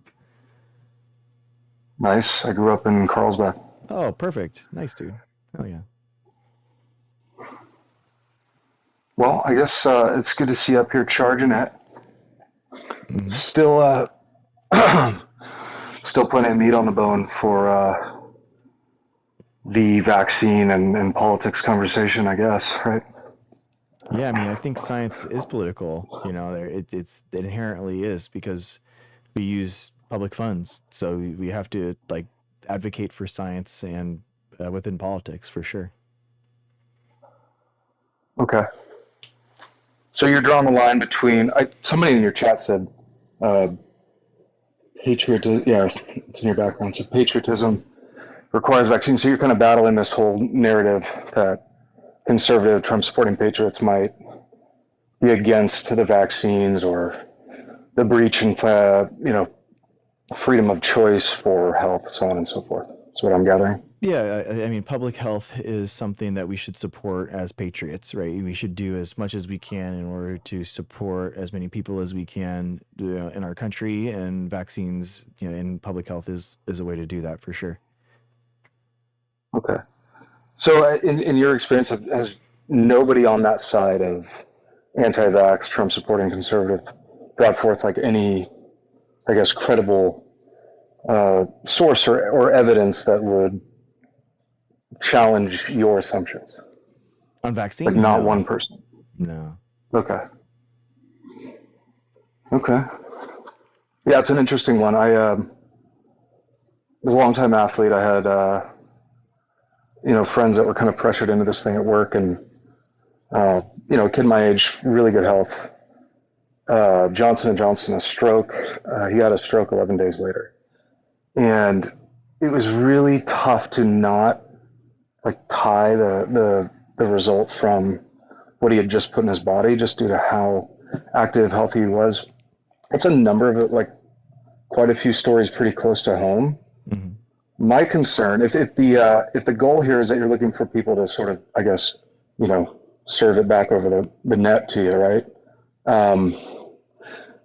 [SPEAKER 6] Nice. I grew up in Carlsbad.
[SPEAKER 1] Oh, perfect. Nice, dude. Hell yeah.
[SPEAKER 6] Well, I guess it's good to see you up here charging it.
[SPEAKER 1] Mhm.
[SPEAKER 6] Still, still plenty of meat on the bone for the vaccine and politics conversation, I guess, right?
[SPEAKER 1] Yeah, I mean, I think science is political. It inherently is because we use public funds, so we have to advocate for science and within politics for sure.
[SPEAKER 6] Okay. So you're drawing the line between, somebody in your chat said, patriotism, yeah, it's in your background. So patriotism requires vaccines. So you're kind of battling this whole narrative that conservative Trump supporting patriots might be against the vaccines or the breach in, freedom of choice for health, so on and so forth. That's what I'm gathering.
[SPEAKER 1] Yeah, I mean, public health is something that we should support as patriots, right? We should do as much as we can in order to support as many people as we can in our country, and vaccines, and public health is a way to do that for sure.
[SPEAKER 6] Okay. So in your experience, has nobody on that side of anti-vax, Trump supporting conservative brought forth any, I guess, credible source or evidence that would challenge your assumptions?
[SPEAKER 1] On vaccines?
[SPEAKER 6] Not
[SPEAKER 1] No.
[SPEAKER 6] one person?
[SPEAKER 1] No.
[SPEAKER 6] Okay. Yeah, it's an interesting one. I was a longtime athlete. I had, friends that were kind of pressured into this thing at work, and, a kid my age, really good health, Johnson and Johnson a stroke. He had a stroke 11 days later, and it was really tough to not like tie the result from what he had just put in his body, just due to how active, healthy he was. It's a number of it, like quite a few stories pretty close to home.
[SPEAKER 1] Mm-hmm.
[SPEAKER 6] My concern, if the goal here is that you're looking for people to sort of, I guess, serve it back over the net to you, right?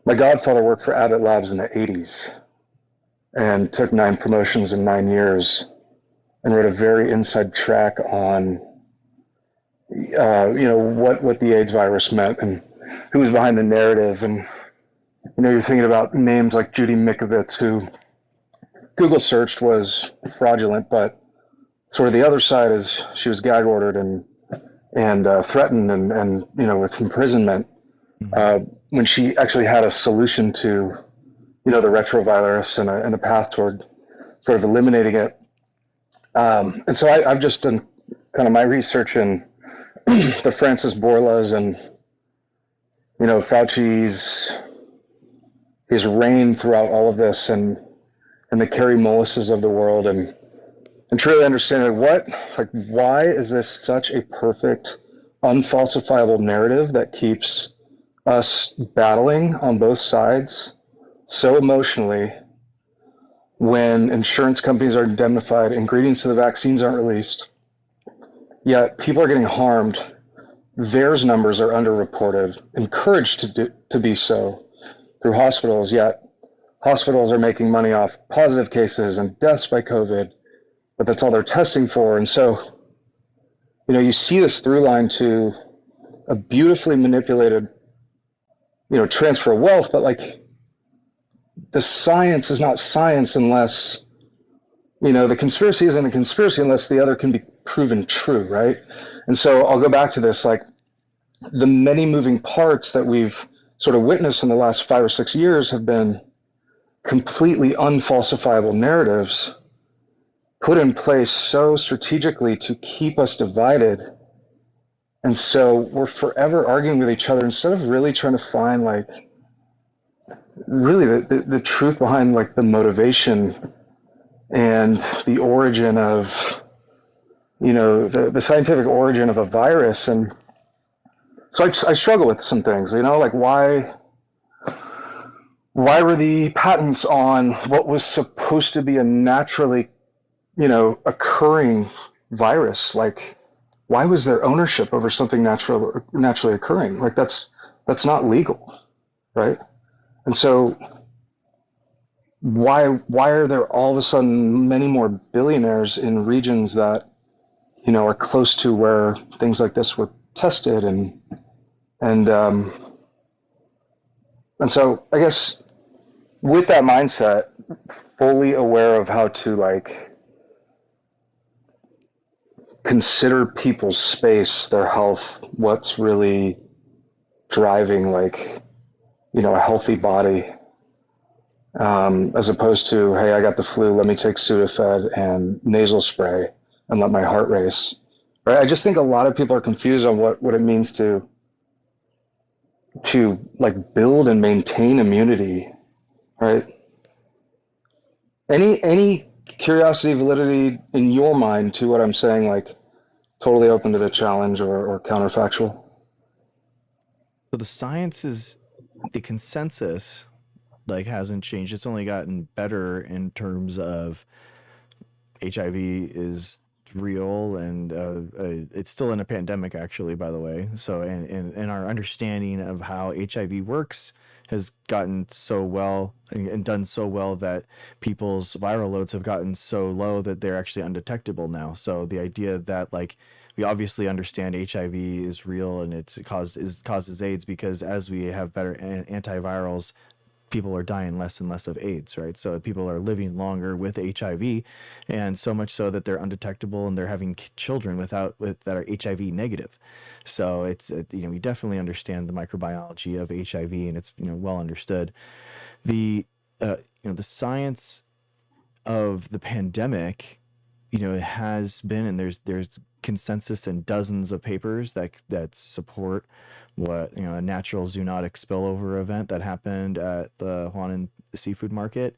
[SPEAKER 6] My godfather worked for Abbott Labs in the 80s and took 9 promotions in 9 years and wrote a very inside track on, what the AIDS virus meant and who was behind the narrative. And, you're thinking about names like Judy Mikovits, who Google searched was fraudulent, but sort of the other side is she was gag ordered and threatened and with imprisonment when she actually had a solution to the retrovirus and a path toward sort of eliminating it. And so I've just done kind of my research in the Francis Borlas and Fauci's his reign throughout all of this and the Kerry Mullises of the world and truly understanding why is this such a perfect, unfalsifiable narrative that keeps us battling on both sides so emotionally when insurance companies are indemnified, ingredients to the vaccines aren't released, yet people are getting harmed. VAERS numbers are underreported, encouraged to be so through hospitals, yet hospitals are making money off positive cases and deaths by COVID, but that's all they're testing for. And so, you see this through line to a beautifully manipulated, transfer of wealth, but like the science is not science unless, the conspiracy isn't a conspiracy unless the other can be proven true, right? And so I'll go back to this, like the many moving parts that we've sort of witnessed in the last 5 or 6 years have been completely unfalsifiable narratives put in place so strategically to keep us divided. And so we're forever arguing with each other instead of really trying to find like really the truth behind like the motivation and the origin of the scientific origin of a virus. And so I struggle with some things, like why were the patents on what was supposed to be a naturally occurring virus, like why was there ownership over something naturally occurring? Like that's not legal, right? And so why are there all of a sudden many more billionaires in regions that are close to where things like this were tested and so I guess with that mindset, fully aware of how to like consider people's space, their health, what's really driving like a healthy body, as opposed to, hey, I got the flu, let me take Sudafed and nasal spray and let my heart race, right? I just think a lot of people are confused on what it means to like build and maintain immunity, right? Any curiosity, validity in your mind to what I'm saying, like totally open to the challenge or counterfactual?
[SPEAKER 1] So the science is the consensus like hasn't changed. It's only gotten better in terms of HIV is real and it's still in a pandemic actually, by the way. So and our understanding of how HIV works has gotten so well and done so well that people's viral loads have gotten so low that they're actually undetectable now. So the idea that like we obviously understand HIV is real and it causes AIDS because as we have better antivirals, people are dying less and less of AIDS, right? So people are living longer with HIV, and so much so that they're undetectable and they're having children that are HIV negative. So it's we definitely understand the microbiology of HIV, and it's well understood. The the science of the pandemic, it has been, and there's consensus in dozens of papers that support what, you know, a natural zoonotic spillover event that happened at the Huanan seafood market.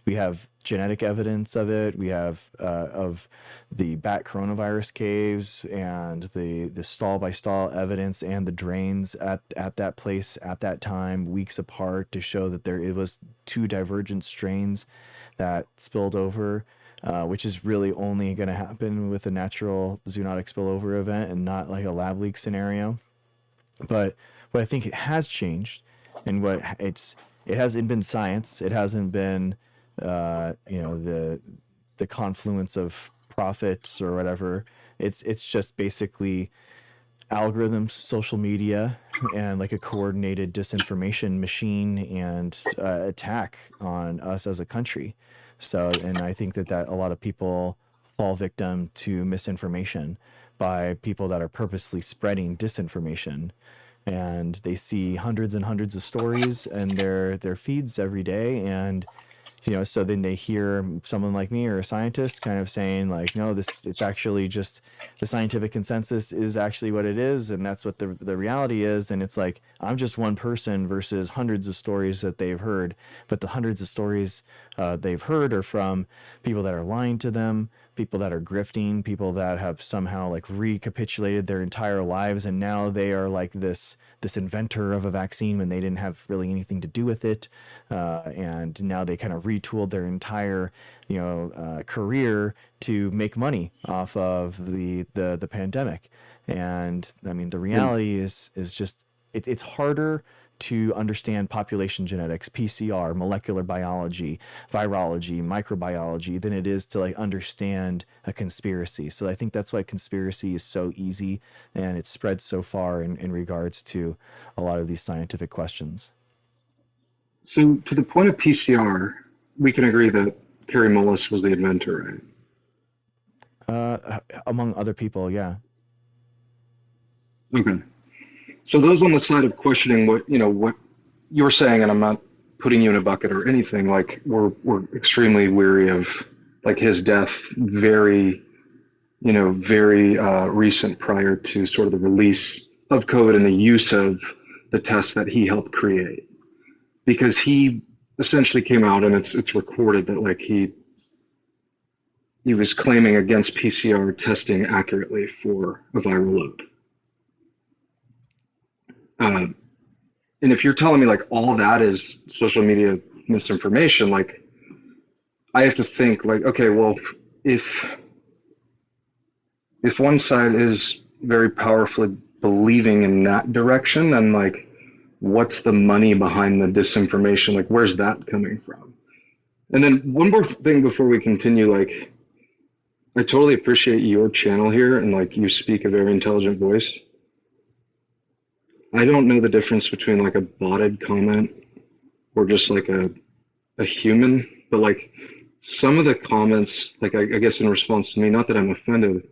[SPEAKER 1] We have genetic evidence of it. We have of the bat coronavirus caves and the stall by stall evidence and the drains at that place at that time, weeks apart, to show that it was two divergent strains that spilled over, which is really only going to happen with a natural zoonotic spillover event and not like a lab leak scenario. But what I think it has changed, and it hasn't been science. It hasn't been you know, the confluence of profits or whatever. It's just basically algorithms, social media, and like a coordinated disinformation machine and attack on us as a country. So, and I think that a lot of people fall victim to misinformation by people that are purposely spreading disinformation. And they see hundreds and hundreds of stories in their feeds every day, and you know, so then they hear someone like me or a scientist kind of saying like, no, it's actually just the scientific consensus is actually what it is, and that's what the reality is. And it's like, I'm just one person versus hundreds of stories that they've heard, but the hundreds of stories they've heard are from people that are lying to them, people that are grifting, people that have somehow like recapitulated their entire lives, and now they are like this inventor of a vaccine when they didn't have really anything to do with it, and now they kind of retooled their entire, you know, career to make money off of the pandemic. And I mean, the reality is just it's harder to understand population genetics, PCR, molecular biology, virology, microbiology than it is to like understand a conspiracy. So I think that's why conspiracy is so easy and it spreads so far in regards to a lot of these scientific questions.
[SPEAKER 6] So to the point of PCR, we can agree that Kary Mullis was the inventor, right?
[SPEAKER 1] Among other people, yeah.
[SPEAKER 6] Okay. So those on the side of questioning what you're saying, and I'm not putting you in a bucket or anything, like we're extremely weary of like his death, very recent prior to sort of the release of COVID and the use of the tests that he helped create, because he essentially came out and it's recorded that like he was claiming against PCR testing accurately for a viral load. And if you're telling me like all that is social media misinformation, like I have to think like, okay, well, if one side is very powerfully believing in that direction, then like, what's the money behind the disinformation? Like, where's that coming from? And then one more thing before we continue, like, I totally appreciate your channel here and like you speak a very intelligent voice. I don't know the difference between like a botted comment or just like a human, but like some of the comments, like I guess in response to me, not that I'm offended,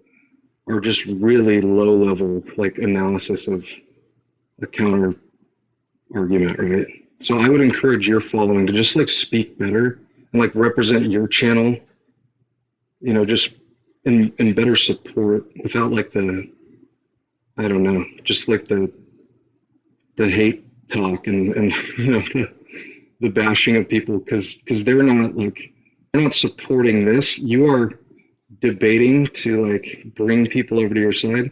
[SPEAKER 6] are just really low level like analysis of a counter argument, right? So I would encourage your following to just like speak better and like represent your channel, you know, just in better support without like I don't know, just like the hate talk and you know the bashing of people because they're not supporting this. You are debating to like bring people over to your side.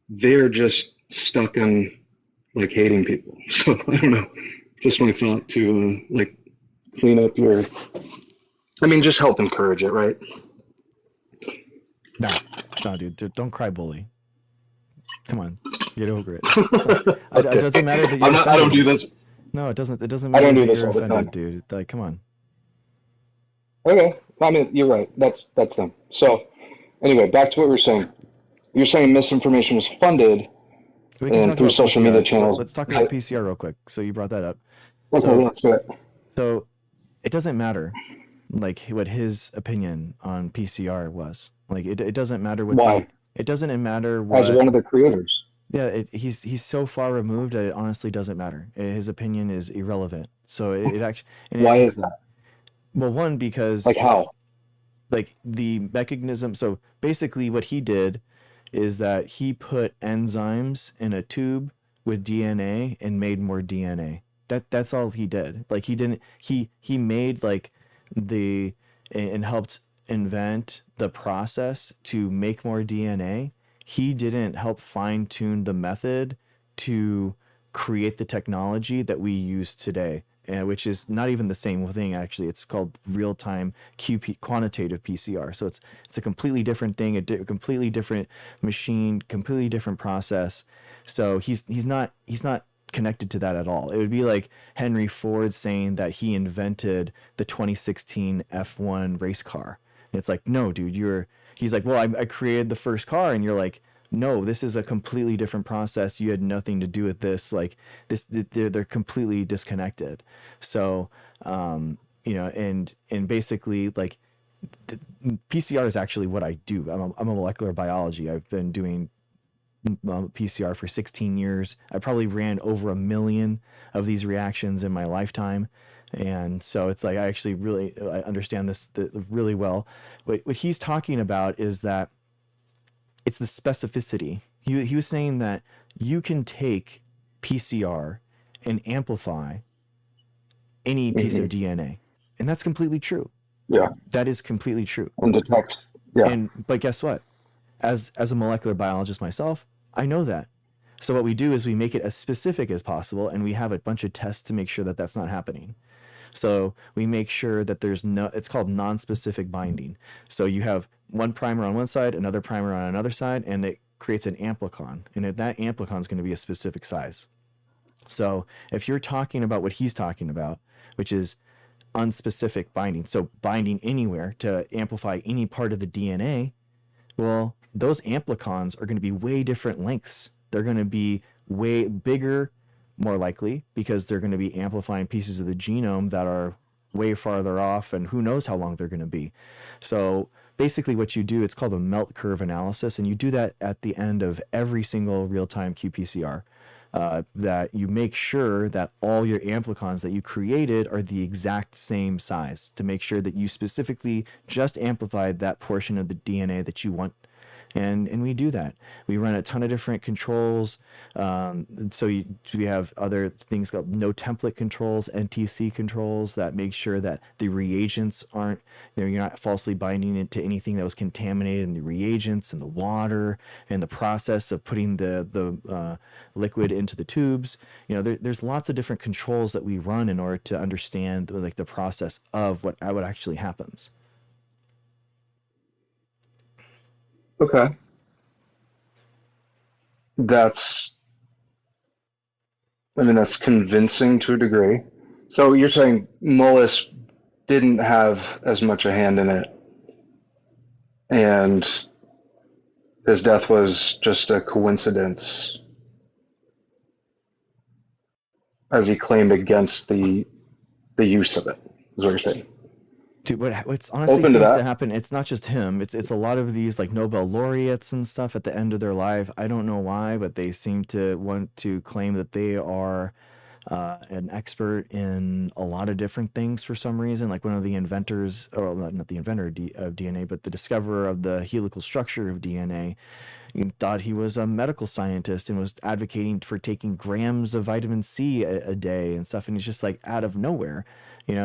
[SPEAKER 6] They're just stuck on like hating people. So I don't know, just my thought to like clean up just help encourage it, right?
[SPEAKER 1] No, dude, don't cry bully. Come on, get over it. It doesn't matter that you're offended.
[SPEAKER 6] I don't do this.
[SPEAKER 1] No, it doesn't matter
[SPEAKER 6] I don't
[SPEAKER 1] that
[SPEAKER 6] do this
[SPEAKER 1] you're
[SPEAKER 6] all the time.
[SPEAKER 1] offended, dude. Like, come on.
[SPEAKER 6] Okay, I mean, you're right. That's them. So anyway, back to what we were saying. You're saying misinformation was funded
[SPEAKER 1] We can talk
[SPEAKER 6] through
[SPEAKER 1] about
[SPEAKER 6] social
[SPEAKER 1] PCR.
[SPEAKER 6] media channels.
[SPEAKER 1] Let's talk about PCR real quick. So you brought that up.
[SPEAKER 6] Okay, let's do it.
[SPEAKER 1] So it doesn't matter, like what his opinion on PCR was. Like it doesn't matter what.
[SPEAKER 6] Why?
[SPEAKER 1] It doesn't matter what.
[SPEAKER 6] As one of the creators.
[SPEAKER 1] Yeah, he's so far removed that it honestly doesn't matter. His opinion is irrelevant. So it actually.
[SPEAKER 6] Why is that?
[SPEAKER 1] Well, one, because
[SPEAKER 6] like how?
[SPEAKER 1] Like the mechanism. So basically, what he did is that he put enzymes in a tube with DNA and made more DNA. That's all he did. Like he made like the and helped invent the process to make more DNA. He didn't help fine tune the method to create the technology that we use today, which is not even the same thing actually. It's called real-time quantitative PCR. So it's a completely different thing, a completely different machine, completely different process. So he's not connected to that at all. It would be like Henry Ford saying that he invented the 2016 F1 race car. It's like, no, dude, he's like, well, I created the first car. And you're like, no, this is a completely different process. You had nothing to do with this. Like this, they're completely disconnected. So, and basically like PCR is actually what I do. I'm a molecular biology. I've been doing PCR for 16 years. I probably ran over 1 million of these reactions in my lifetime. And so it's like, I actually I understand this really well. What he's talking about is that it's the specificity. He was saying that you can take PCR and amplify any piece of DNA. And that's completely true.
[SPEAKER 6] Yeah.
[SPEAKER 1] That is completely true.
[SPEAKER 6] And detect. Yeah.
[SPEAKER 1] But guess what? As a molecular biologist myself, I know that. So what we do is we make it as specific as possible, and we have a bunch of tests to make sure that that's not happening. So we make sure that it's called non-specific binding. So you have one primer on one side, another primer on another side, and it creates an amplicon. And that amplicon is going to be a specific size. So if you're talking about what he's talking about, which is unspecific binding, so binding anywhere to amplify any part of the DNA, well, those amplicons are going to be way different lengths. They're going to be way bigger, more likely, because they're going to be amplifying pieces of the genome that are way farther off, and who knows how long they're going to be. So basically what you do, it's called a melt curve analysis, and you do that at the end of every single real-time qPCR, that you make sure that all your amplicons that you created are the exact same size, to make sure that you specifically just amplified that portion of the DNA that you want. And we do that. We run a ton of different controls. So we have other things called no template controls, NTC controls, that make sure that the reagents aren't, you're not falsely binding it to anything that was contaminated in the reagents and the water and the process of putting the liquid into the tubes. There's lots of different controls that we run in order to understand like the process of what actually happens.
[SPEAKER 6] Okay. That's convincing to a degree. So you're saying Mullis didn't have as much a hand in it, and his death was just a coincidence, as he claimed against the use of it, is what you're saying?
[SPEAKER 1] Dude, what's honestly
[SPEAKER 6] Open to
[SPEAKER 1] seems
[SPEAKER 6] that.
[SPEAKER 1] to happen, it's not just him. It's a lot of these like Nobel laureates and stuff at the end of their life. I don't know why, but they seem to want to claim that they are an expert in a lot of different things for some reason. Like one of the inventors, or not the inventor of DNA, but the discoverer of the helical structure of DNA, thought he was a medical scientist and was advocating for taking grams of vitamin C a day and stuff. And he's just like out of nowhere,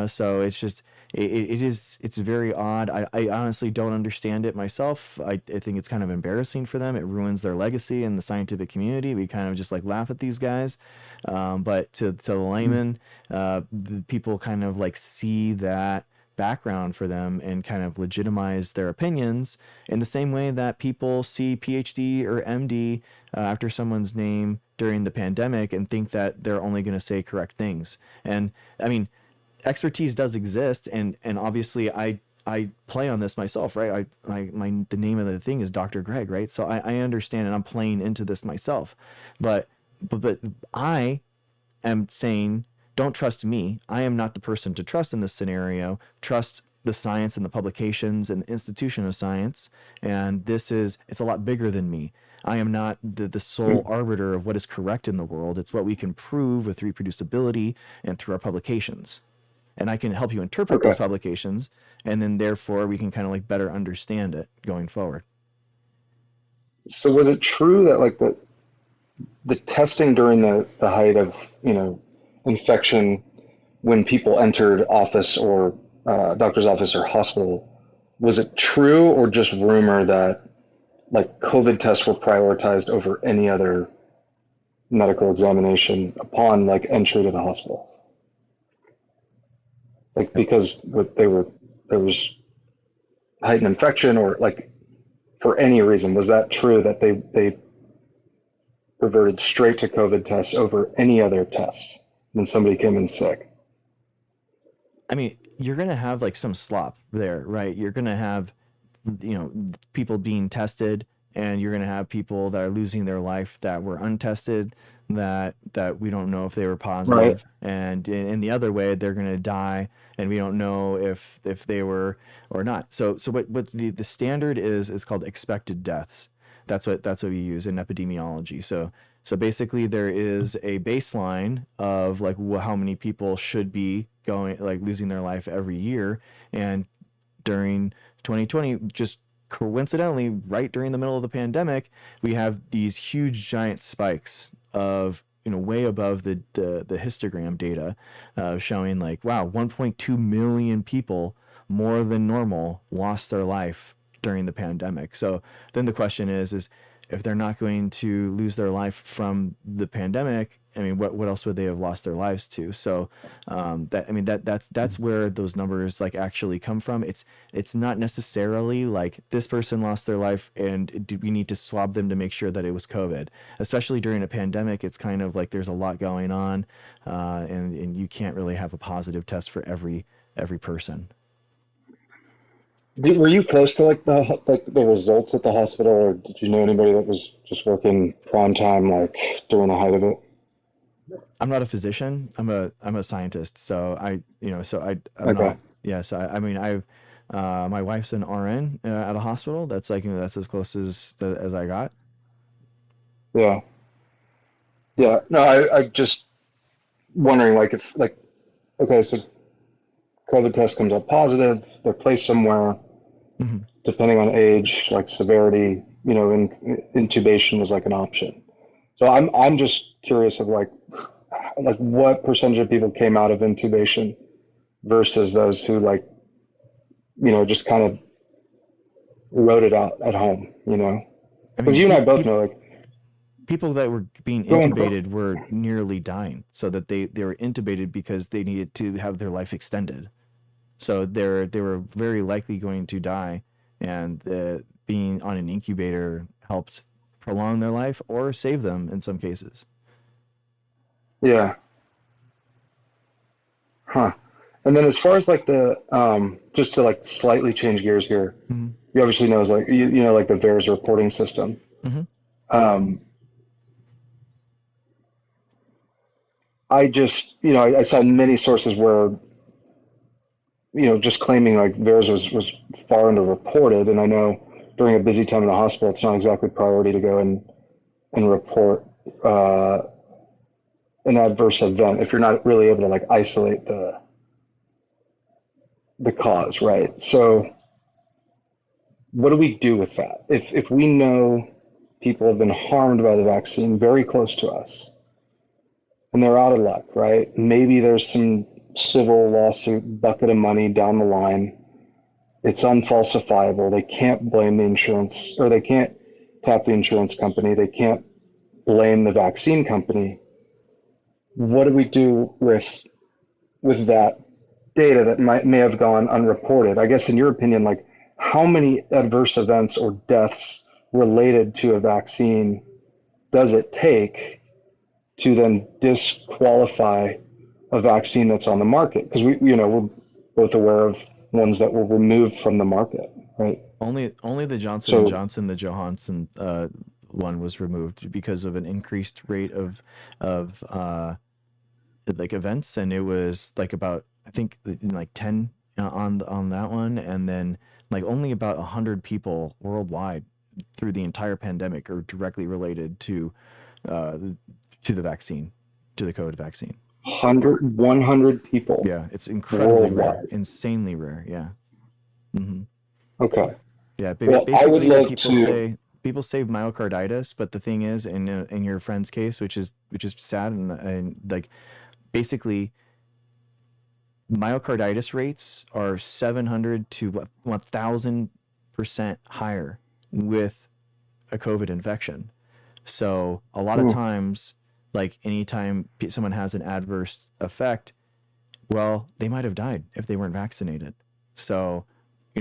[SPEAKER 1] so it's just, it's very odd. I honestly don't understand it myself. I think it's kind of embarrassing for them. It ruins their legacy in the scientific community. We kind of just like laugh at these guys. But to the layman, the people kind of like see that background for them and kind of legitimize their opinions in the same way that people see PhD or MD after someone's name during the pandemic and think that they're only going to say correct things. And I mean, expertise does exist, and obviously I play on this myself, right? The name of the thing is Dr. Greg, right? So I understand, and I'm playing into this myself, but I am saying, don't trust me. I am not the person to trust in this scenario. Trust the science and the publications and the institution of science. And it's a lot bigger than me. I am not the sole arbiter of what is correct in the world. It's what we can prove with reproducibility and through our publications. And I can help you interpret those publications, and then therefore we can kind of like better understand it going forward.
[SPEAKER 6] So was it true that like the testing during the height of, infection when people entered office or doctor's office or hospital, was it true or just rumor that like COVID tests were prioritized over any other medical examination upon like entry to the hospital? Like because there was heightened infection or like for any reason, was that true that they reverted straight to COVID tests over any other test when somebody came in sick?
[SPEAKER 1] I mean, you're going to have like some slop there, right? You're going to have, people being tested, and you're going to have people that are losing their life that were untested, that we don't know if they were positive.
[SPEAKER 6] Right.
[SPEAKER 1] And in the other way, they're going to die, and we don't know if they were or not. So what the standard is called expected deaths. That's what we use in epidemiology. So basically, there is a baseline of like how many people should be going, like losing their life every year, and during 2020, just coincidentally, right during the middle of the pandemic, we have these huge giant spikes of way above the histogram data, showing like, wow, 1.2 million people more than normal lost their life during the pandemic. So then the question is if they're not going to lose their life from the pandemic, I mean, what else would they have lost their lives to? So that's where those numbers like actually come from. It's not necessarily like this person lost their life and do we need to swab them to make sure that it was COVID. Especially during a pandemic, it's kind of like there's a lot going on, and you can't really have a positive test for every person.
[SPEAKER 6] Were you close to like the results at the hospital, or did you know anybody that was just working prime time like during the height of it?
[SPEAKER 1] I'm not a physician. I'm a scientist. So I'm
[SPEAKER 6] Okay.
[SPEAKER 1] not. Yeah. So I mean, my wife's an RN at a hospital. That's like, that's as close as I got.
[SPEAKER 6] Yeah. Yeah. No, I just wondering like if like, okay, so COVID test comes up positive, they're placed somewhere,
[SPEAKER 1] Mm-hmm.
[SPEAKER 6] depending on age, like severity, intubation was like an option. So I'm just curious of like what percentage of people came out of intubation versus those who like, just kind of wrote it out at home,
[SPEAKER 1] I
[SPEAKER 6] because
[SPEAKER 1] mean,
[SPEAKER 6] you and I both know like
[SPEAKER 1] people that were being
[SPEAKER 6] going,
[SPEAKER 1] intubated were nearly dying, so that they were intubated because they needed to have their life extended. So they were very likely going to die, and being on an incubator helped prolong their life or save them in some cases.
[SPEAKER 6] yeah, huh. And then as far as like the just to like slightly change gears here,
[SPEAKER 1] Mm-hmm.
[SPEAKER 6] you obviously know is like like the VAERS reporting system.
[SPEAKER 1] Mm-hmm.
[SPEAKER 6] Um, I just I saw many sources where just claiming like VAERS was far underreported, and I know during a busy time in the hospital, it's not exactly priority to go and report an adverse event if you're not really able to like isolate the cause, right? So what do we do with that? If we know people have been harmed by the vaccine very close to us and they're out of luck, right? Maybe there's some civil lawsuit bucket of money down the line. It's unfalsifiable. They can't blame the insurance, or they can't tap the insurance company. They can't blame the vaccine company. What do we do with that data that may have gone unreported? I guess in your opinion, like how many adverse events or deaths related to a vaccine does it take to then disqualify a vaccine that's on the market? Because we're both aware of ones that were removed from the market, right?
[SPEAKER 1] Only the Johnson
[SPEAKER 6] So
[SPEAKER 1] and Johnson, the Johansson one was removed because of an increased rate of like events, and it was like about, I think, like 10 on that one, and then like only about 100 people worldwide through the entire pandemic are directly related to the vaccine, to the COVID vaccine.
[SPEAKER 6] 100 people.
[SPEAKER 1] Yeah, it's incredibly rare,
[SPEAKER 6] worldwide.
[SPEAKER 1] insanely rare. Yeah. Mm-hmm.
[SPEAKER 6] Okay.
[SPEAKER 1] Yeah,
[SPEAKER 6] Well, I would
[SPEAKER 1] basically what
[SPEAKER 6] love
[SPEAKER 1] people
[SPEAKER 6] to.
[SPEAKER 1] say, people say myocarditis, but the thing is, in your friend's case, which is sad, and like basically myocarditis rates are 700 to 1,000% higher with a COVID infection. So a lot of times, like anytime someone has an adverse effect, well, they might have died if they weren't vaccinated. So, we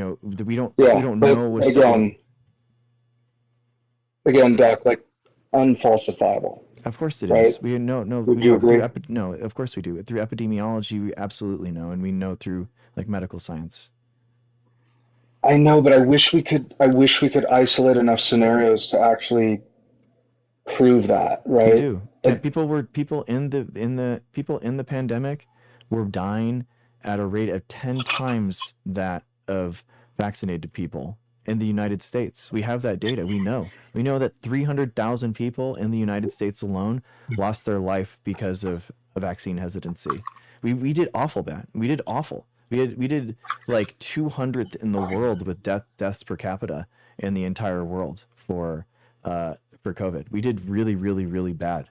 [SPEAKER 1] don't know with
[SPEAKER 6] again, Doc, like unfalsifiable.
[SPEAKER 1] Of course it
[SPEAKER 6] right?
[SPEAKER 1] is. We know,
[SPEAKER 6] Would you agree?
[SPEAKER 1] no, of course we do. Through epidemiology, we absolutely know, and we know through like medical science.
[SPEAKER 6] I know, but I wish we could isolate enough scenarios to actually prove that,
[SPEAKER 1] We
[SPEAKER 6] right?
[SPEAKER 1] do. People in the pandemic were dying at a rate of 10 times that of vaccinated people in the United States. We have that data. We know that 300,000 people in the United States alone lost their life because of a vaccine hesitancy. We did awful bad. We did awful. We did like 200th in the world with deaths per capita in the entire world for COVID. We did really, really, really bad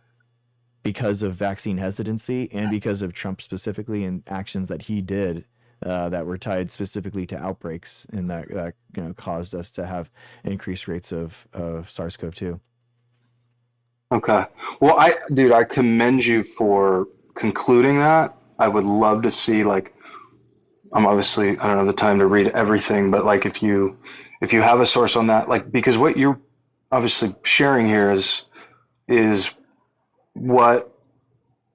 [SPEAKER 1] because of vaccine hesitancy and because of Trump specifically and actions that he did that were tied specifically to outbreaks, and that caused us to have increased rates of SARS-CoV-2.
[SPEAKER 6] Okay. Well, I commend you for concluding that. I would love to see, like, I don't have the time to read everything, but like if you have a source on that, like, because what you're obviously sharing here is what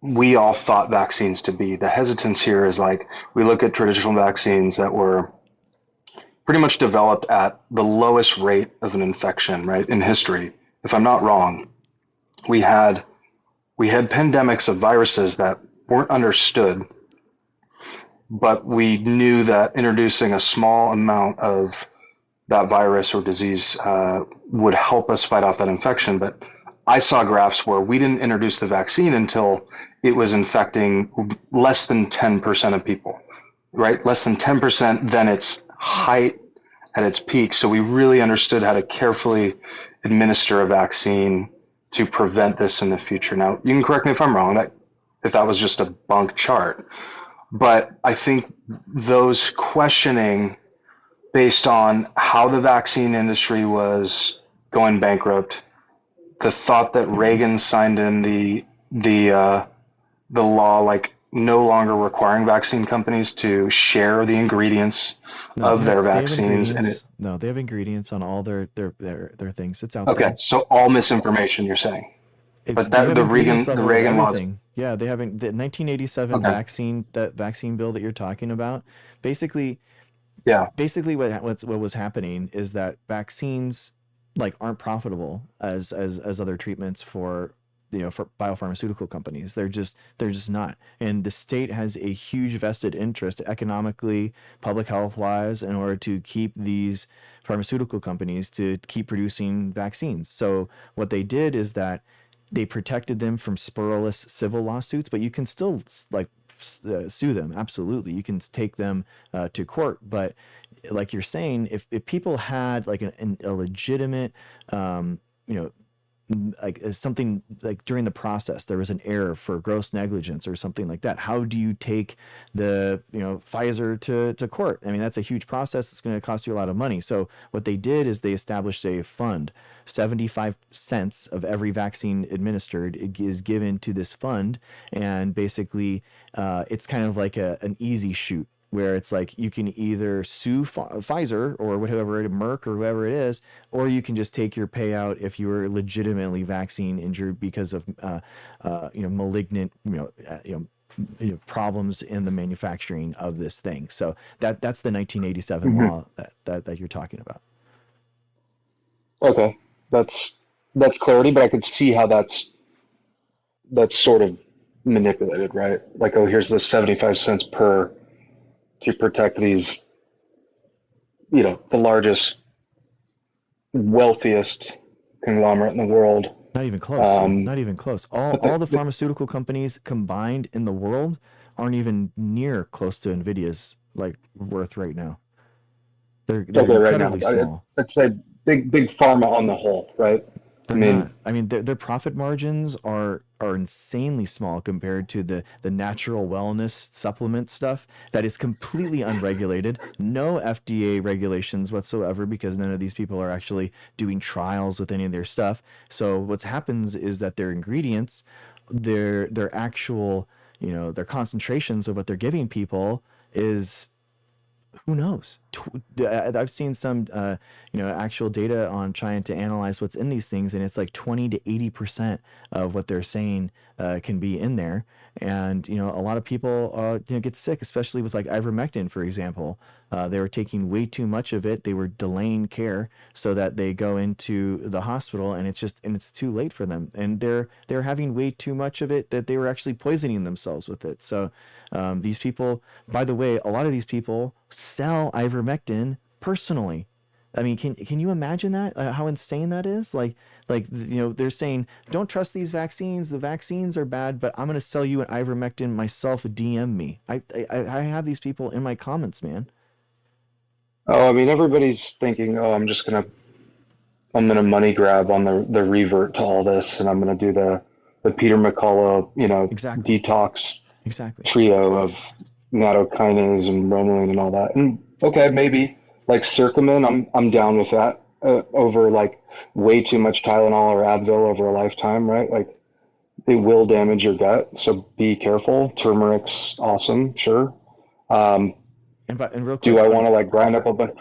[SPEAKER 6] we all thought vaccines to be. The hesitance here is like, we look at traditional vaccines that were pretty much developed at the lowest rate of an infection, right, in history. If I'm not wrong, we had pandemics of viruses that weren't understood, but we knew that introducing a small amount of that virus or disease would help us fight off that infection. But I saw graphs where we didn't introduce the vaccine until it was infecting less than 10% of people, right? Less than 10% than its height at its peak. So we really understood how to carefully administer a vaccine to prevent this in the future. Now, you can correct me if I'm wrong, if that was just a bunk chart. But I think those questioning based on how the vaccine industry was going bankrupt, the thought that Reagan signed in the law, like no longer requiring vaccine companies to share the ingredients of their vaccines,
[SPEAKER 1] they have ingredients on all their things. It's out
[SPEAKER 6] okay,
[SPEAKER 1] there.
[SPEAKER 6] so all misinformation, you're saying. But
[SPEAKER 1] They have
[SPEAKER 6] the
[SPEAKER 1] ingredients level of
[SPEAKER 6] Reagan laws.
[SPEAKER 1] everything. Yeah, they have the 1987
[SPEAKER 6] Okay.
[SPEAKER 1] vaccine bill that you're talking about. Basically,
[SPEAKER 6] Yeah.
[SPEAKER 1] what was happening is that vaccines like aren't profitable as other treatments for for biopharmaceutical companies. They're just not. And the state has a huge vested interest economically, public health wise, in order to keep these pharmaceutical companies to keep producing vaccines. So what they did is that they protected them from spurless civil lawsuits, but you can still sue them. Absolutely. You can take them to court. But like you're saying, if people had like a legitimate, like something like during the process, there was an error for gross negligence or something like that. How do you take the, Pfizer to court? I mean, that's a huge process. It's going to cost you a lot of money. So what they did is they established a fund. 75 cents of every vaccine administered is given to this fund. And basically it's kind of like an easy shoot, where it's like you can either sue Pfizer or whatever, Merck or whoever it is, or you can just take your payout if you were legitimately vaccine injured because of malignant problems in the manufacturing of this thing. So that's the 1987 law that you're talking about.
[SPEAKER 6] Okay. That's clarity, but I could see how that's sort of manipulated, right? Like, oh, here's the 75 cents per to protect these, the largest, wealthiest conglomerate in the world.
[SPEAKER 1] Not even close, dude. Not even close. All the pharmaceutical companies combined in the world aren't even near close to Nvidia's like worth right now. They're incredibly small.
[SPEAKER 6] I'd say big pharma on the whole, right? I
[SPEAKER 1] They're
[SPEAKER 6] mean,
[SPEAKER 1] not. I mean, their profit margins are insanely small compared to the natural wellness supplement stuff that is completely unregulated. No FDA regulations whatsoever because none of these people are actually doing trials with any of their stuff. So what happens is that their ingredients, their actual, their concentrations of what they're giving people is who knows? I've seen some, actual data on trying to analyze what's in these things, and it's like 20 to 80% of what they're saying can be in there. And a lot of people, get sick, especially with like ivermectin, for example. They were taking way too much of it. They were delaying care so that they go into the hospital, and it's too late for them. And they're having way too much of it that they were actually poisoning themselves with it. So these people, by the way, a lot of these people sell ivermectin personally. I mean, can you imagine that? How insane that is? They're saying, don't trust these vaccines. The vaccines are bad, but I'm going to sell you an ivermectin myself. DM me. I have these people in my comments, man.
[SPEAKER 6] oh, I mean, everybody's thinking, oh, I'm gonna money grab on the revert to all this, and I'm gonna do the Peter McCullough,
[SPEAKER 1] Exactly.
[SPEAKER 6] detox
[SPEAKER 1] Exactly.
[SPEAKER 6] trio of nattokinase and bromelain and all that. And okay, maybe like Circumin, I'm down with that over like way too much Tylenol or Advil over a lifetime, right? Like it will damage your gut, so be careful. Turmeric's awesome, sure. Um,
[SPEAKER 1] And real
[SPEAKER 6] do
[SPEAKER 1] quick
[SPEAKER 6] I
[SPEAKER 1] on
[SPEAKER 6] want to like grind up a bunch?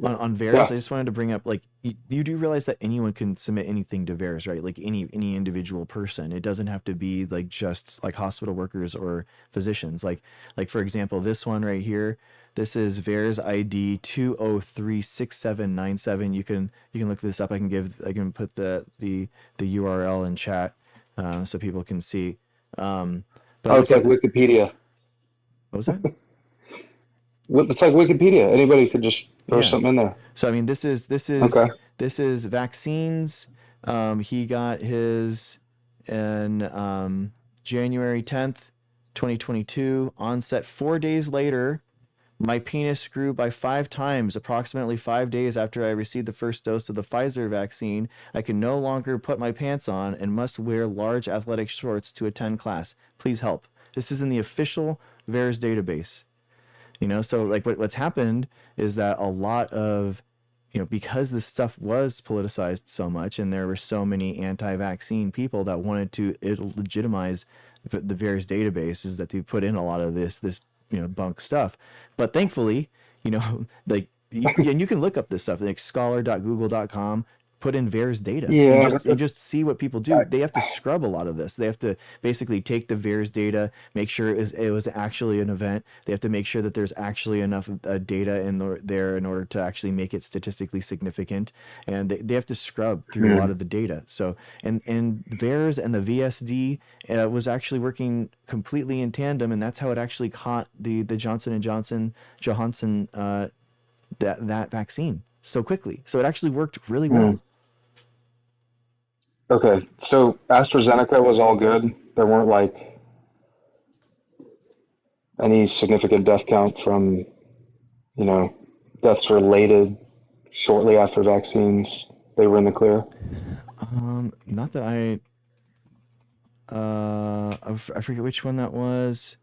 [SPEAKER 1] on VAERS,
[SPEAKER 6] Yeah,
[SPEAKER 1] I just wanted to bring up like you do realize that anyone can submit anything to VAERS, right? Like any individual person. It doesn't have to be like just like hospital workers or physicians. Like for example, this one right here. This is VAERS ID 2036797. You can look this up. I can put the URL in chat so people can see. But
[SPEAKER 6] oh,
[SPEAKER 1] look
[SPEAKER 6] it's like
[SPEAKER 1] at
[SPEAKER 6] Wikipedia.
[SPEAKER 1] what was that?
[SPEAKER 6] It's like Wikipedia. Anybody could just throw
[SPEAKER 1] Yeah.
[SPEAKER 6] something in there.
[SPEAKER 1] So I mean,
[SPEAKER 6] Okay.
[SPEAKER 1] this is vaccines. He got his in January 10th, 2022. Onset 4 days later. My penis grew by 5 times, approximately 5 days after I received the first dose of the Pfizer vaccine. I can no longer put my pants on and must wear large athletic shorts to attend class. Please help. This is in the official VAERS database. So like what's happened is that a lot of, because this stuff was politicized so much and there were so many anti-vaccine people that wanted to legitimize the VAERS database, is that they put in a lot of this bunk stuff. But thankfully, like you can look up this stuff like scholar.google.com, put in VAERS data and
[SPEAKER 6] Yeah,
[SPEAKER 1] just see what people do. They have to scrub a lot of this. They have to basically take the VAERS data, make sure it was actually an event. They have to make sure that there's actually enough data there in order to actually make it statistically significant. And they have to scrub through a lot of the data. So and VAERS and the VSD was actually working completely in tandem, and that's how it actually caught the Johnson and Johnson that vaccine so quickly. So it actually worked really well.
[SPEAKER 6] okay. So AstraZeneca was all good. There weren't like any significant death count from, deaths related shortly after vaccines. They were in the clear.
[SPEAKER 1] Not that I forget which one that was.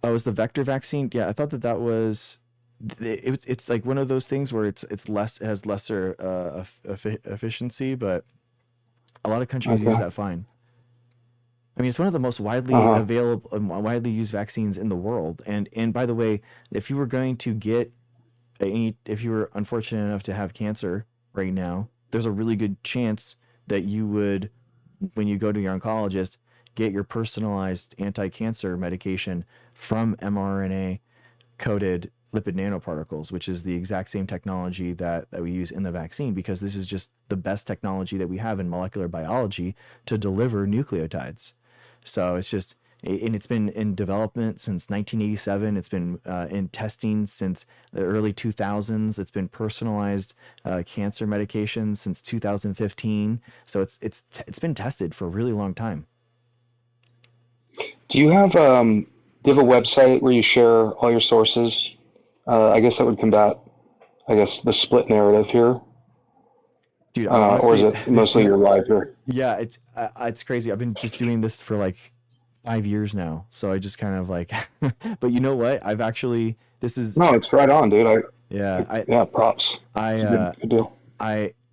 [SPEAKER 1] Oh, it was the vector vaccine. Yeah, I thought that was. It's like one of those things where it has lesser efficiency, but a lot of countries use
[SPEAKER 6] Okay.
[SPEAKER 1] that fine. I mean, it's one of the most widely
[SPEAKER 6] Uh-huh.
[SPEAKER 1] available, widely used vaccines in the world. And by the way, if you were going to get if you were unfortunate enough to have cancer right now, there's a really good chance that you would, when you go to your oncologist, get your personalized anti-cancer medication from mRNA coated lipid nanoparticles, which is the exact same technology that we use in the vaccine, because this is just the best technology that we have in molecular biology to deliver nucleotides. So it's been in development since 1987. It's been in testing since the early 2000s. It's been personalized cancer medications since 2015. So it's been tested for a really long time.
[SPEAKER 6] Do you have a website where you share all your sources? I guess that would combat, I guess, the split narrative here.
[SPEAKER 1] dude,
[SPEAKER 6] or is
[SPEAKER 1] honestly,
[SPEAKER 6] it mostly your life? Or
[SPEAKER 1] yeah, it's crazy. I've been just doing this for like 5 years now, so I just kind of like, but you know what? I've actually this is
[SPEAKER 6] no, it's right on, dude.
[SPEAKER 1] yeah,
[SPEAKER 6] Yeah, props.
[SPEAKER 1] I
[SPEAKER 6] It's a good deal.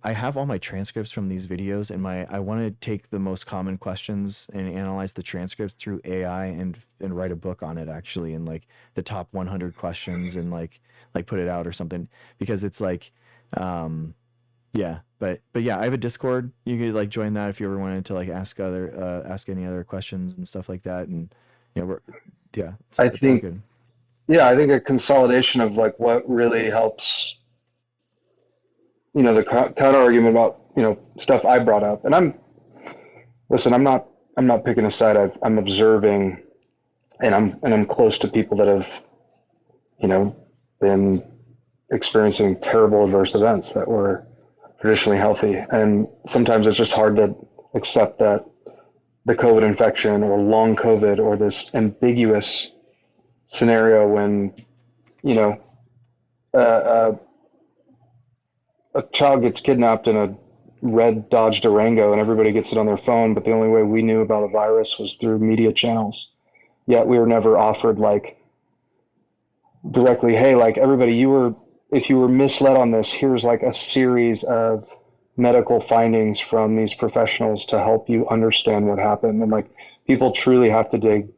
[SPEAKER 1] I have all my transcripts from these videos, and I want to take the most common questions and analyze the transcripts through AI and write a book on it actually, and like the top 100 questions, and like put it out or something, because it's like yeah, but yeah, I have a Discord. You could like join that if you ever wanted to like ask any other questions and stuff like that, and yeah,
[SPEAKER 6] I
[SPEAKER 1] it's all
[SPEAKER 6] think,
[SPEAKER 1] good.
[SPEAKER 6] yeah, I think a consolidation of like what really helps, the counter argument about, stuff I brought up. And listen, I'm not picking a side. I'm observing, and I'm close to people that have, been experiencing terrible adverse events that were traditionally healthy. And sometimes it's just hard to accept that the COVID infection or long COVID or this ambiguous scenario when, you know, a child gets kidnapped in a red Dodge Durango and everybody gets it on their phone, but the only way we knew about a virus was through media channels. Yet we were never offered like directly, hey, like everybody, if you were misled on this, here's like a series of medical findings from these professionals to help you understand what happened. And like people truly have to dig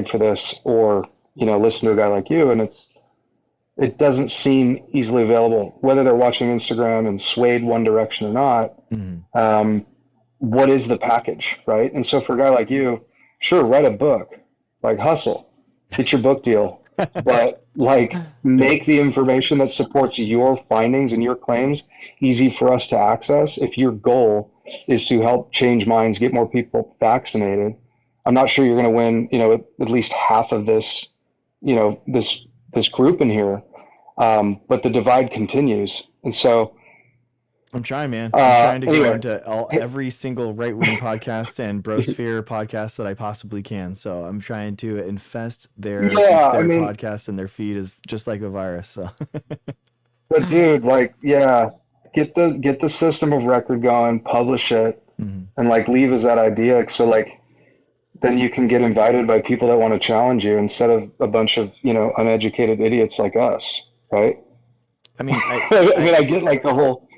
[SPEAKER 6] for this, or listen to a guy like you, and it doesn't seem easily available, whether they're watching Instagram and swayed one direction or not. What is the package, right? And so for a guy like you, sure, write a book, like hustle, get your book deal, but like make the information that supports your findings and your claims easy for us to access. If your goal is to help change minds, get more people vaccinated, I'm not sure you're going to win, at least half of this, this group in here. But the divide continues. And so
[SPEAKER 1] I'm trying, man. I'm trying to
[SPEAKER 6] anyway,
[SPEAKER 1] go into every single right-wing podcast and brosphere podcast that I possibly can. So I'm trying to infest their podcast and their feed is just like a virus. So,
[SPEAKER 6] but dude, like, yeah, get the system of record going, publish it, and like leave as that idea. So like, then you can get invited by people that want to challenge you instead of a bunch of uneducated idiots like us, right?
[SPEAKER 1] I mean,
[SPEAKER 6] I get like the whole.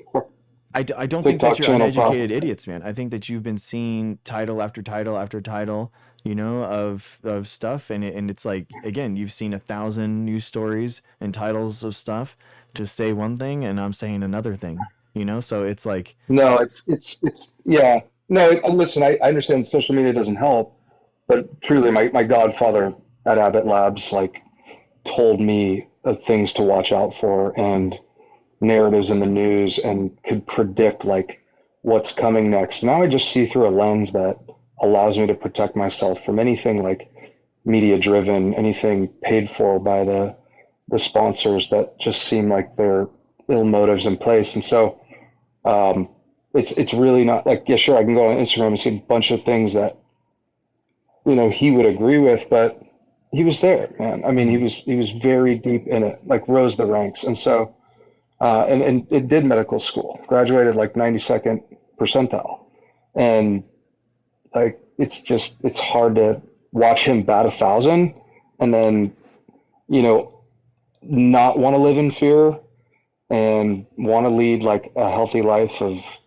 [SPEAKER 1] I don't think that you're uneducated idiots, man. I think that you've been seeing title after title after title, of stuff, and it's like, again, you've seen 1,000 news stories and titles of stuff to say one thing, and I'm saying another thing, So it's like,
[SPEAKER 6] no, it's yeah, no. Listen, I understand social media doesn't help, but truly, my godfather at Abbott Labs like told me of things to watch out for and narratives in the news, and could predict like what's coming next. Now I just see through a lens that allows me to protect myself from anything like media driven, anything paid for by the sponsors that just seem like they're ill motives in place. And so it's really not like, yeah, sure, I can go on Instagram and see a bunch of things that he would agree with, but he was there, man. I mean, he was very deep in it, like rose the ranks. And so and it did medical school, graduated like 92nd percentile. And like, it's hard to watch him bat 1,000 and then, not want to live in fear and want to lead like a healthy life of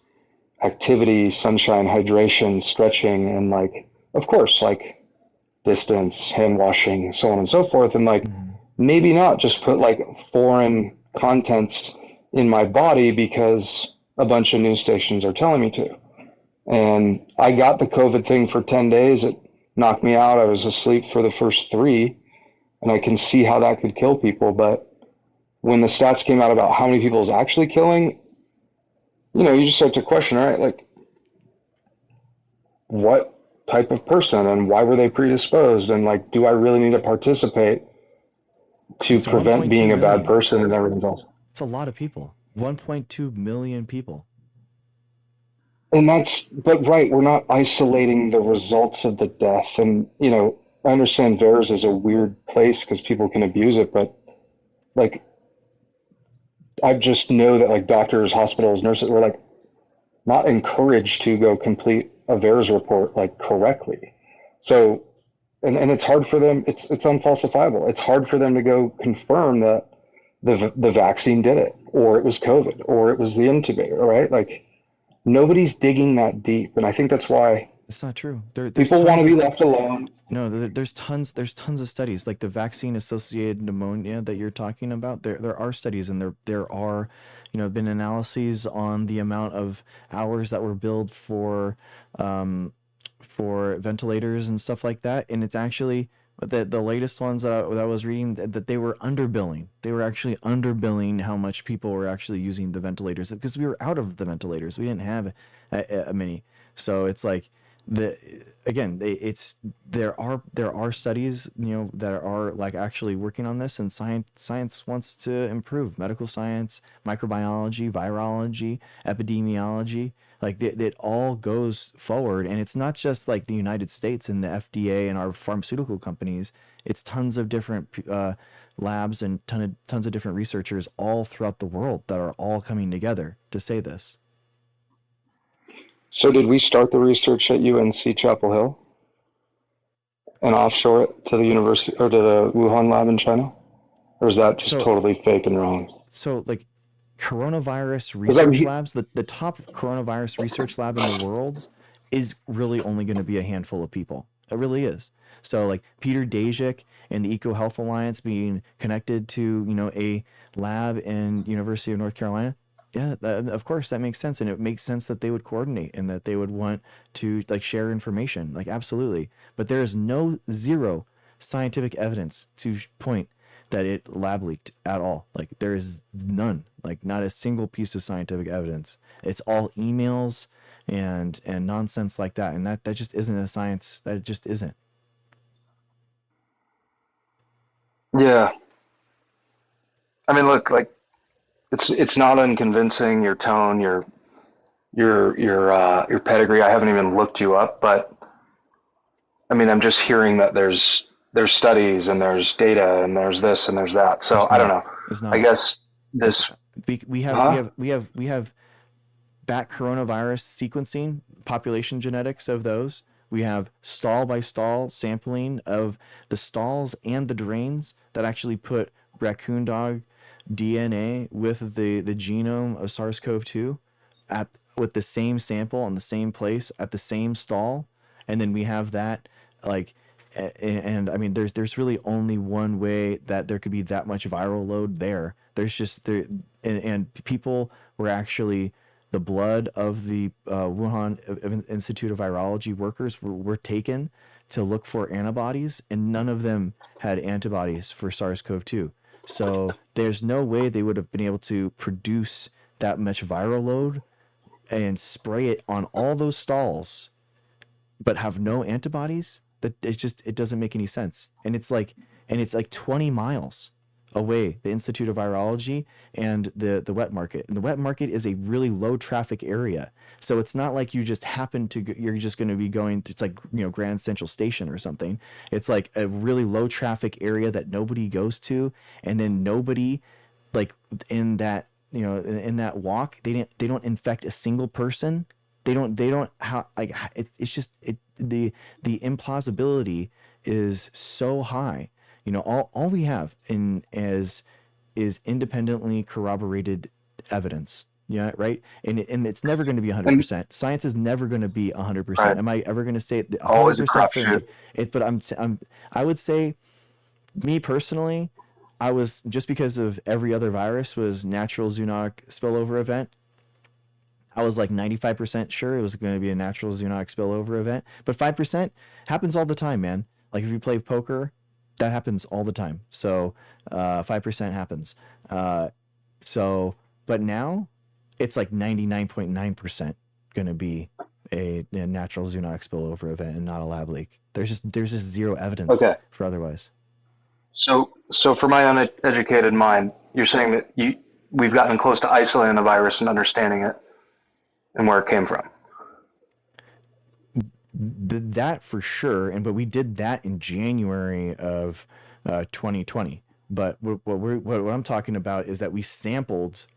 [SPEAKER 6] activity, sunshine, hydration, stretching, and like, of course, like distance, hand washing, so on and so forth. And like, maybe not just put like foreign contents in my body because a bunch of news stations are telling me to. And I got the COVID thing for 10 days. It knocked me out. I was asleep for the first 3, and I can see how that could kill people. But when the stats came out about how many people is actually killing, you just start to question, all right, like what type of person and why were they predisposed? And like, do I really need to participate to prevent being a bad person and everything else?
[SPEAKER 1] It's a lot of people. 1.2 million people.
[SPEAKER 6] And but right, we're not isolating the results of the death. And, I understand VAERS is a weird place because people can abuse it, but like, I just know that like doctors, hospitals, nurses were like not encouraged to go complete a VAERS report like correctly. So, and it's hard for them. It's unfalsifiable. It's hard for them to go confirm that the vaccine did it, or it was COVID, or it was the intubator, right? Like nobody's digging that deep, and I think that's why
[SPEAKER 1] It's not true. There's
[SPEAKER 6] people want
[SPEAKER 1] tons
[SPEAKER 6] to be
[SPEAKER 1] of
[SPEAKER 6] left alone.
[SPEAKER 1] no. There's tons of studies like the vaccine associated pneumonia that you're talking about. There are studies, and there are, been analyses on the amount of hours that were billed for ventilators and stuff like that. And it's actually the latest ones that I was reading that they were underbilling. They were actually underbilling how much people were actually using the ventilators because we were out of the ventilators. We didn't have a many. So it's like there are studies that are like actually working on this, and science wants to improve medical science, microbiology, virology, epidemiology. Like it all goes forward, and it's not just like the United States and the FDA and our pharmaceutical companies. It's tons of different labs and tons of different researchers all throughout the world that are all coming together to say this.
[SPEAKER 6] So did we start the research at UNC Chapel Hill and offshore it to the university or to the Wuhan lab in China? Or is that just
[SPEAKER 1] So
[SPEAKER 6] totally fake and wrong?
[SPEAKER 1] so like coronavirus
[SPEAKER 6] 'Cause I
[SPEAKER 1] research
[SPEAKER 6] mean,
[SPEAKER 1] labs, the top coronavirus research lab in the world is really only going to be a handful of people. It really is. So like Peter Daszak and the Eco Health Alliance being connected to, a lab in University of North Carolina. Yeah, of course that makes sense, and it makes sense that they would coordinate and that they would want to like share information, like absolutely. But there is zero scientific evidence to point that it lab leaked at all. Like there is none, like not a single piece of scientific evidence. It's all emails and nonsense like that, and that just isn't a science. That just isn't.
[SPEAKER 6] yeah. I mean, look, like it's not unconvincing, your tone, your pedigree. I haven't even looked you up, but I mean, I'm just hearing that there's studies and there's data and there's this and there's that. So
[SPEAKER 1] It's
[SPEAKER 6] I don't
[SPEAKER 1] not.
[SPEAKER 6] know.
[SPEAKER 1] It's
[SPEAKER 6] I
[SPEAKER 1] not.
[SPEAKER 6] guess
[SPEAKER 1] It's
[SPEAKER 6] this,
[SPEAKER 1] we have we
[SPEAKER 6] huh?
[SPEAKER 1] have we have we have bat coronavirus sequencing, population genetics of those. We have stall by stall sampling of the stalls and the drains that actually put raccoon dog DNA with the genome of SARS-CoV-2 at with the same sample on the same place at the same stall, and then we have that like and I mean there's really only one way that there could be that much viral load there. There's just there and people were actually the blood of the Wuhan Institute of Virology workers were taken to look for antibodies, and none of them had antibodies for SARS-CoV-2. So there's no way they would have been able to produce that much viral load and spray it on all those stalls, but have no antibodies. That it doesn't make any sense. And it's like 20 miles away, the Institute of Virology and the wet market. And the wet market is a really low traffic area. So it's not like you just happen to you're just going to be going to, it's like, Grand Central Station or something. It's like a really low traffic area that nobody goes to, and then nobody like in that, in that walk, they don't infect a single person. They don't how like it's just the implausibility is so high. All we have is independently corroborated evidence. Yeah, right. And it's never going to be
[SPEAKER 6] And
[SPEAKER 1] 100%. Science is never going to be 100%.
[SPEAKER 6] right,
[SPEAKER 1] Am I ever going to say
[SPEAKER 6] always a
[SPEAKER 1] 100% certainty?
[SPEAKER 6] crapshoot.
[SPEAKER 1] But I would say, me personally, I was, just because of every other virus was natural zoonotic spillover event, I was like 95% sure it was going to be a natural zoonotic spillover event. But 5% happens all the time, man. Like if you play poker, that happens all the time. So 5% happens. But now it's like 99.9% going to be a natural zoonotic spillover event and not a lab leak. There's just zero evidence
[SPEAKER 6] Okay.
[SPEAKER 1] for otherwise.
[SPEAKER 6] So for my uneducated mind, you're saying that we've gotten close to isolating the virus and understanding it and where it came from.
[SPEAKER 1] That for sure, but we did that in January of 2020. But what I'm talking about is that we sampled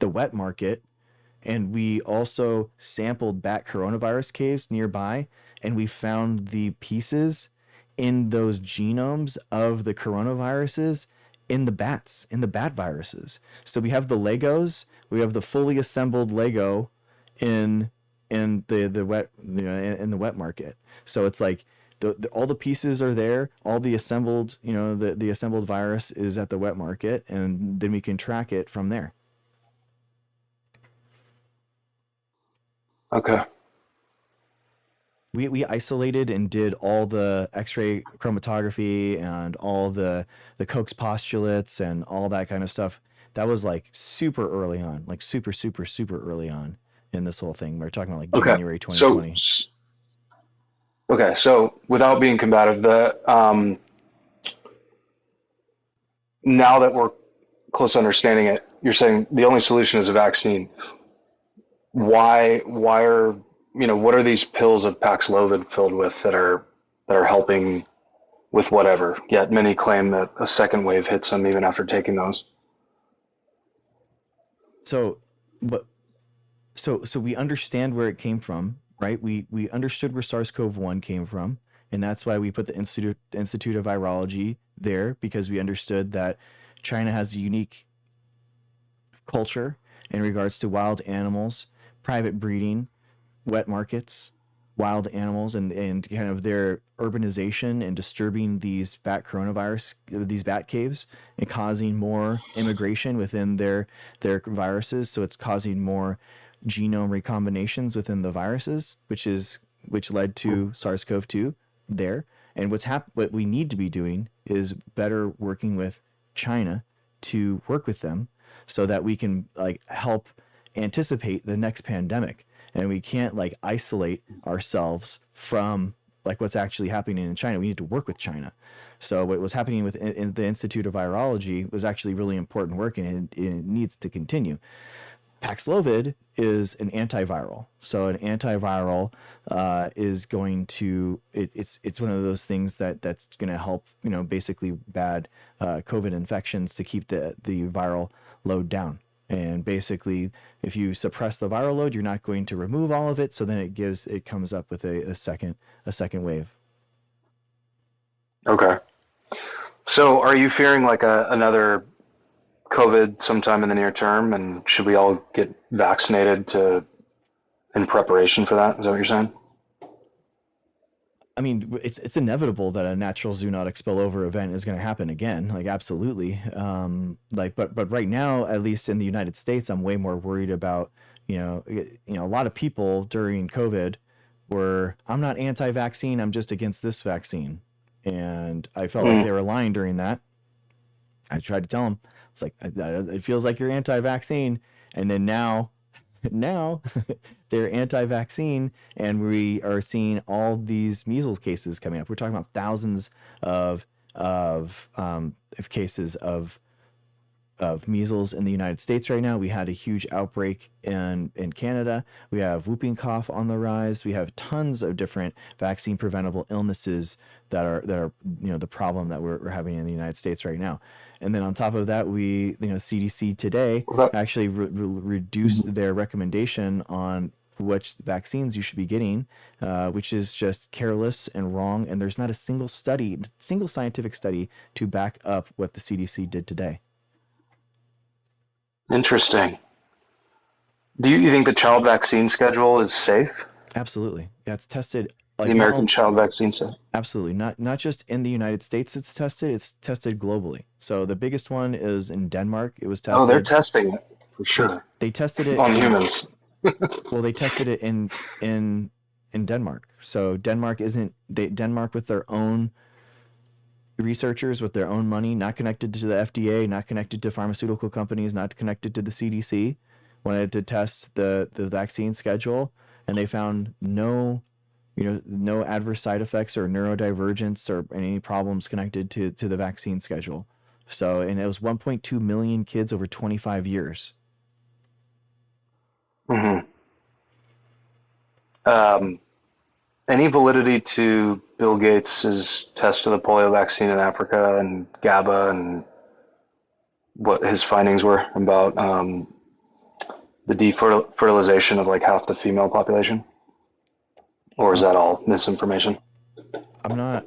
[SPEAKER 1] the wet market, and we also sampled bat coronavirus caves nearby, and we found the pieces in those genomes of the coronaviruses in the bats, in the bat viruses. So we have the Legos, we have the fully assembled Lego in the wet, you know, in the wet market. So it's like all the pieces are there, all the assembled, you know, the assembled virus is at the wet market, and then we can track it from there.
[SPEAKER 6] Okay.
[SPEAKER 1] We isolated and did all the X-ray chromatography and all the Koch's postulates and all that kind of stuff. That was like super early on, like super early on in this whole thing. We're talking about like
[SPEAKER 6] Okay.
[SPEAKER 1] January 2020.
[SPEAKER 6] So without being combative, now that we're close to understanding it, you're saying the only solution is a vaccine. Why are, you know, what are these pills of Paxlovid filled with that are helping with whatever? Yet many claim that a second wave hits them even after taking those.
[SPEAKER 1] So we understand where it came from, right? We understood where SARS-CoV-1 came from, and that's why we put the Institute of Virology there, because we understood that China has a unique culture in regards to wild animals, private breeding, wet markets, wild animals, and kind of their urbanization and disturbing these bat caves and causing more immigration within their viruses. So it's causing more genome recombinations within the viruses, which led to SARS-CoV-2 there. And what we need to be doing is better working with China to work with them so that we can like help anticipate the next pandemic. And we can't like isolate ourselves from like what's actually happening in China. We need to work with China. So what was happening in the Institute of Virology was actually really important work, and it needs to continue. Paxlovid is an antiviral. So an antiviral is going to it's one of those things that's going to help, you know, basically bad COVID infections to keep the viral load down. And basically, if you suppress the viral load, you're not going to remove all of it. So then it comes up with a second wave.
[SPEAKER 6] Okay. So are you fearing like another COVID sometime in the near term, and should we all get vaccinated in preparation for that? Is that what you're saying?
[SPEAKER 1] I mean, it's inevitable that a natural zoonotic spillover event is going to happen again. Like, absolutely. But right now, at least in the United States, I'm way more worried about, a lot of people during COVID were, I'm not anti-vaccine, I'm just against this vaccine. And I felt like they were lying during that. I tried to tell them, it's like, it feels like you're anti-vaccine. And then now they're anti-vaccine, and we are seeing all these measles cases coming up. We're talking about thousands of cases of measles in the United States right now. We had a huge outbreak in Canada. We have whooping cough on the rise. We have tons of different vaccine preventable illnesses that are the problem that we're having in the United States right now. And then on top of that, CDC today actually reduced their recommendation on which vaccines you should be getting, which is just careless and wrong. And there's not a single scientific study to back up what the CDC did today.
[SPEAKER 6] Interesting. Do you think the child vaccine schedule is safe?
[SPEAKER 1] Absolutely. Yeah, it's tested.
[SPEAKER 6] The American child vaccine schedule?
[SPEAKER 1] Absolutely. Not just in the United States it's tested globally. So the biggest one is in Denmark. It was tested.
[SPEAKER 6] Oh, they're testing it for sure.
[SPEAKER 1] They tested it
[SPEAKER 6] on humans.
[SPEAKER 1] Well, they tested it in Denmark. So Denmark with their own researchers, with their own money, not connected to the FDA, not connected to pharmaceutical companies, not connected to the CDC, wanted to test the vaccine schedule, and they found no adverse side effects or neurodivergence or any problems connected to the vaccine schedule. So, and it was 1.2 million kids over 25 years.
[SPEAKER 6] Mm-hmm. any validity to Bill Gates's test of the polio vaccine in Africa and GABA and what his findings were about the defertilization of like half the female population? Or is that all misinformation?
[SPEAKER 1] I'm not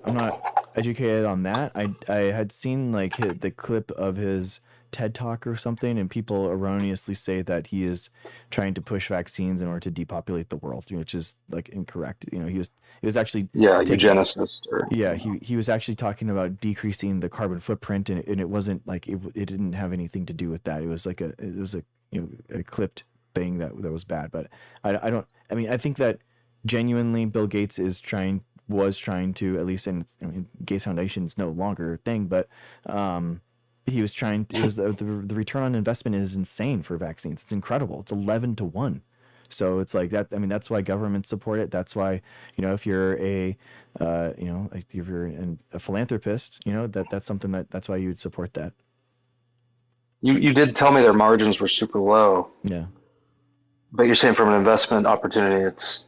[SPEAKER 1] educated on that. I had seen like the clip of his TED talk or something, and people erroneously say that he is trying to push vaccines in order to depopulate the world, which is like incorrect. He was actually
[SPEAKER 6] Yeah,
[SPEAKER 1] taking,
[SPEAKER 6] eugenicist. Or
[SPEAKER 1] yeah, he was actually talking about decreasing the carbon footprint, and it wasn't like it didn't have anything to do with that. It was like a clipped thing that was bad. But I don't. I mean, I think that genuinely Bill Gates was trying to, at least, and I mean, Gates Foundation is no longer a thing, but he was trying. It was the return on investment is insane for vaccines. It's incredible. It's 11-1. So it's like that. I mean, that's why governments support it. That's why, if you're if you're a philanthropist, that's something that's why you would support that.
[SPEAKER 6] you did tell me their margins were super low,
[SPEAKER 1] Yeah.
[SPEAKER 6] but you're saying from an investment opportunity, it's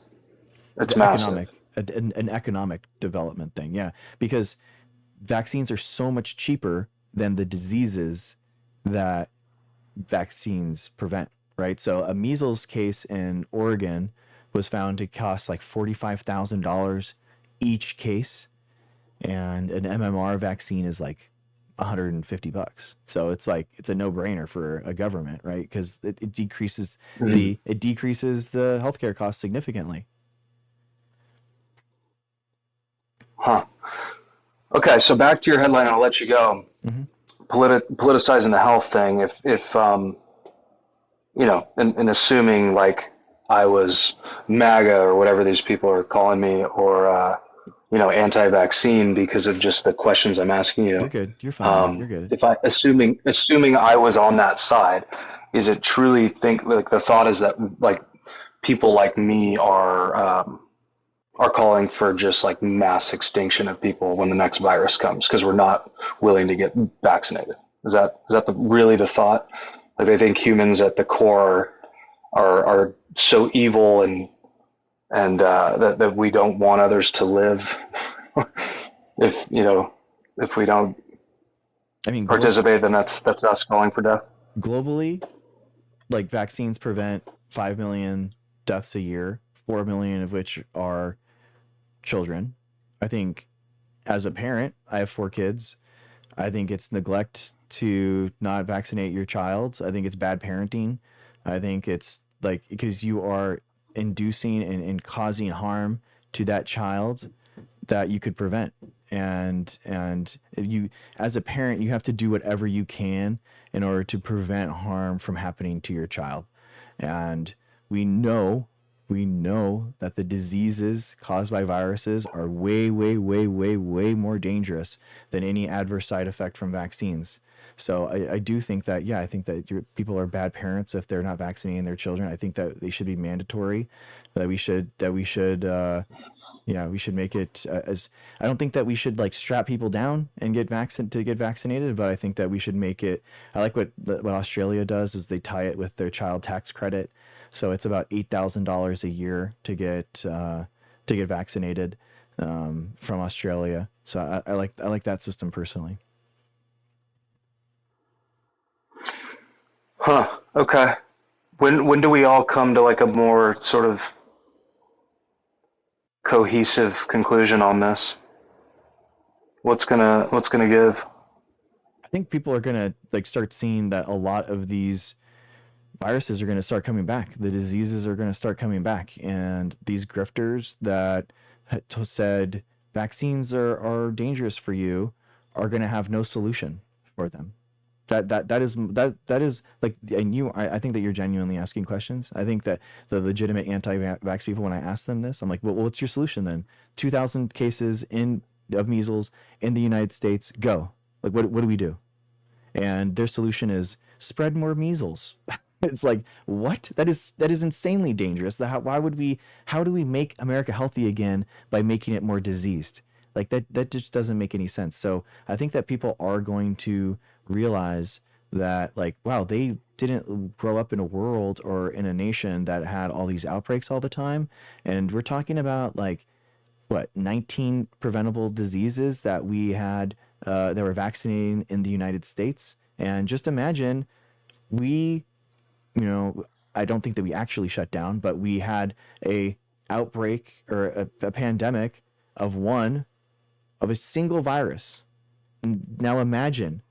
[SPEAKER 6] massive.
[SPEAKER 1] An economic development thing. Yeah. Because vaccines are so much cheaper than the diseases that vaccines prevent, right? So a measles case in Oregon was found to cost like $45,000 each case, and an MMR vaccine is like $150. So it's like it's a no-brainer for a government, right? Because it decreases the healthcare costs significantly.
[SPEAKER 6] Huh. Okay, so back to your headline, and I'll let you go.
[SPEAKER 1] Mm-hmm.
[SPEAKER 6] Politicizing the health thing. If and assuming like I was MAGA or whatever these people are calling me, or anti-vaccine because of just the questions I'm asking you.
[SPEAKER 1] You're good. You're fine. You're good.
[SPEAKER 6] If assuming I was on that side, is it truly like the thought is that like people like me are calling for just like mass extinction of people when the next virus comes because we're not willing to get vaccinated? Is that really the thought? Like they think humans at the core are so evil and that we don't want others to live if we don't participate, then that's us calling for death.
[SPEAKER 1] Globally, like vaccines prevent 5 million deaths a year, 4 million of which are children. I think as a parent, I have 4 kids. I think it's neglect to not vaccinate your child. I think it's bad parenting. I think it's like because you are inducing and causing harm to that child that you could prevent. And you, as a parent, you have to do whatever you can in order to prevent harm from happening to your child. And we know that the diseases caused by viruses are way, way, way, way, way more dangerous than any adverse side effect from vaccines. So I do think that, I think that people are bad parents if they're not vaccinating their children. I think that they should be mandatory, we should make it as, I don't think that we should like strap people down and get vaccinated, but I think that we should make it, I like what Australia does is they tie it with their child tax credit. So it's about $8,000 a year to get vaccinated from Australia. So I like that system personally.
[SPEAKER 6] Huh. Okay. When do we all come to like a more sort of cohesive conclusion on this? What's gonna give?
[SPEAKER 1] I think people are gonna like start seeing that a lot of these viruses are going to start coming back. The diseases are going to start coming back, and these grifters that said vaccines are dangerous for you are going to have no solution for them. That is like, and I think that you're genuinely asking questions. I think that the legitimate anti-vax people, when I ask them this, I'm like, well, what's your solution then? 2,000 cases of measles in the United States. Go. Like, what do we do? And their solution is spread more measles. It's like, what? That is insanely dangerous. How do we make America healthy again by making it more diseased? Like that just doesn't make any sense. So I think that people are going to realize that, like, wow, they didn't grow up in a world or in a nation that had all these outbreaks all the time. And we're talking about like 19 preventable diseases that we had that were vaccinating in the United States. And just imagine we, I don't think that we actually shut down, but we had a outbreak or a pandemic of a single virus. Now imagine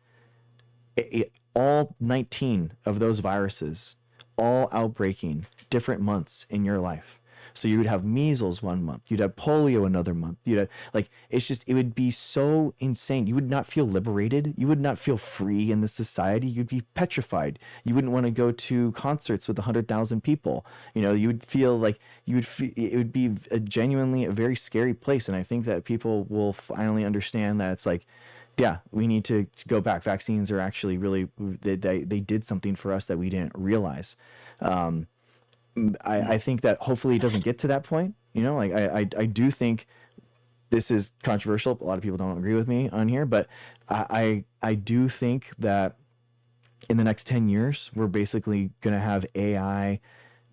[SPEAKER 1] all 19 of those viruses all outbreaking different months in your life. So you would have measles one month, you'd have polio another month, you'd have, like, it would be so insane. You would not feel liberated. You would not feel free in this society. You'd be petrified. You wouldn't want to go to concerts with 100,000 people. You would feel like it would be genuinely a very scary place. And I think that people will finally understand that it's like, yeah, we need to go back. Vaccines are actually really, they did something for us that we didn't realize. I think that hopefully it doesn't get to that point. I do think this is controversial. A lot of people don't agree with me on here, but I do think that in the next 10 years, we're basically going to have AI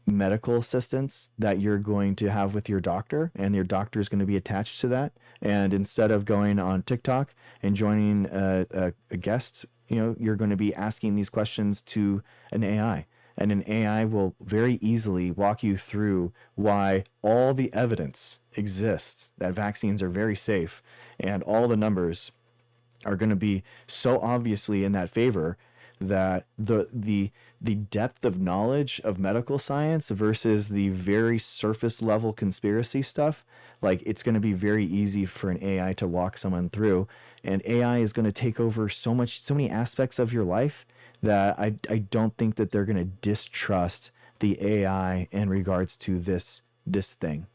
[SPEAKER 1] medical assistants that you're going to have with your doctor, and your doctor is going to be attached to that. And instead of going on TikTok and joining a guest, you're going to be asking these questions to an AI. And an AI will very easily walk you through why all the evidence exists that vaccines are very safe, and all the numbers are going to be so obviously in that favor that the depth of knowledge of medical science versus the very surface level conspiracy stuff, like, it's going to be very easy for an AI to walk someone through, and AI is going to take over so many aspects of your life that I don't think that they're going to distrust the AI in regards to this thing.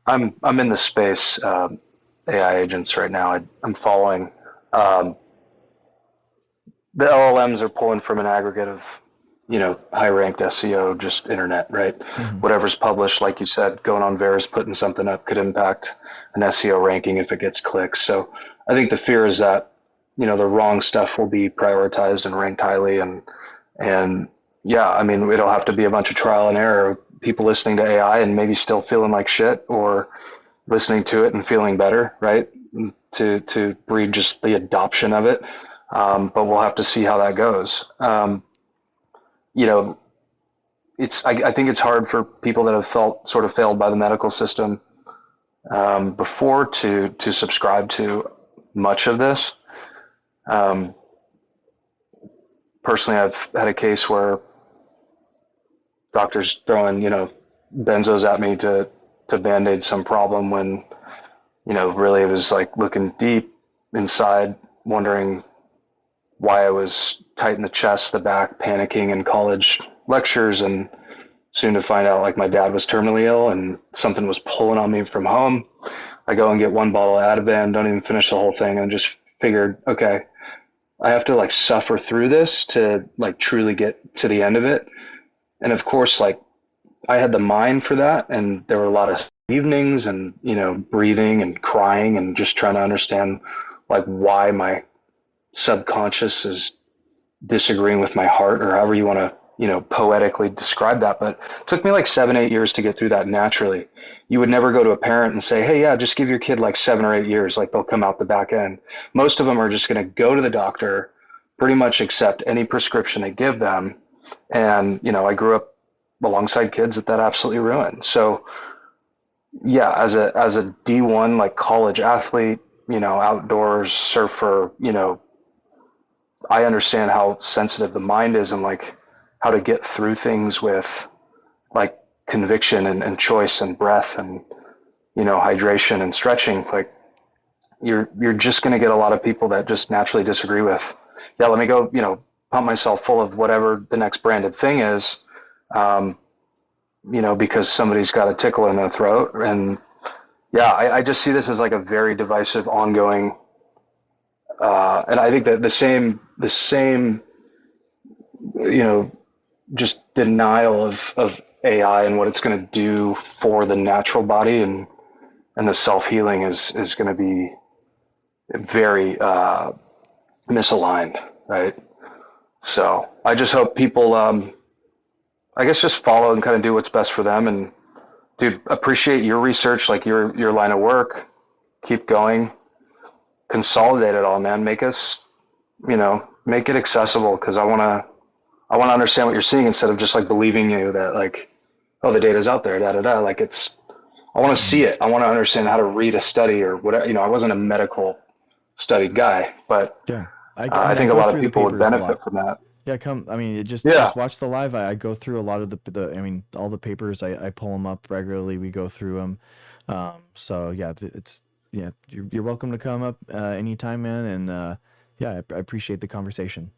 [SPEAKER 6] I'm in the space, AI agents right now. I'm following. The LLMs are pulling from an aggregate of, high ranked SEO, just internet, right?
[SPEAKER 1] Mm-hmm.
[SPEAKER 6] Whatever's published, like you said, going on Verus, putting something up could impact an SEO ranking if it gets clicks. So I think the fear is that, the wrong stuff will be prioritized and ranked highly. And yeah, I mean, it'll have to be a bunch of trial and error, people listening to AI and maybe still feeling like shit, or listening to it and feeling better, right? To breed just the adoption of it. But we'll have to see how that goes. I think it's hard for people that have felt sort of failed by the medical system before to subscribe to much of this. Personally, I've had a case where doctors throwing, benzos at me to band-aid some problem when, really it was like looking deep inside, wondering why I was tight in the chest, the back, panicking in college lectures, and soon to find out like my dad was terminally ill and something was pulling on me from home. I go and get one bottle of Ativan, don't even finish the whole thing, and just figured, okay, I have to like suffer through this to like truly get to the end of it. And of course, like, I had the mind for that, and there were a lot of evenings and, breathing and crying and just trying to understand like why my subconscious is disagreeing with my heart, or however you want to, poetically describe that. But it took me like 7-8 years to get through that naturally. You would never go to a parent and say, hey, yeah, just give your kid like 7 or 8 years, like they'll come out the back end. Most of them are just going to go to the doctor, pretty much accept any prescription they give them. And, I grew up alongside kids that absolutely ruined. So yeah, as a D1, like, college athlete, outdoors surfer, I understand how sensitive the mind is, and like how to get through things with like conviction and choice and breath and, hydration and stretching. Like, you're just going to get a lot of people that just naturally disagree with, yeah, let me go, pump myself full of whatever the next branded thing is, because somebody's got a tickle in their throat. And yeah, I just see this as like a very divisive, ongoing, and I think that the same, just denial of AI and what it's going to do for the natural body and the self-healing is going to be very misaligned, right? So I just hope people, I guess, just follow and kind of do what's best for them, and dude, appreciate your research, like your line of work. Keep going. Consolidate it all, man. Make us, make it accessible because I want to understand what you're seeing instead of just like believing you that like, oh, the data's out there, da da da. Like I want to see
[SPEAKER 1] Mhm.
[SPEAKER 6] it. I want to understand how to read a study or whatever. I wasn't a medical studied guy, but
[SPEAKER 1] Yeah.
[SPEAKER 6] I
[SPEAKER 1] I
[SPEAKER 6] think a
[SPEAKER 1] go
[SPEAKER 6] lot of
[SPEAKER 1] through the
[SPEAKER 6] people would
[SPEAKER 1] papers a
[SPEAKER 6] benefit
[SPEAKER 1] lot.
[SPEAKER 6] from that.
[SPEAKER 1] Yeah, I mean,
[SPEAKER 6] Yeah,
[SPEAKER 1] just watch the live. I go through a lot of I mean, all the papers. I pull them up regularly. We go through them. So yeah, yeah. You're welcome to come up anytime, man. And yeah, I appreciate the conversation.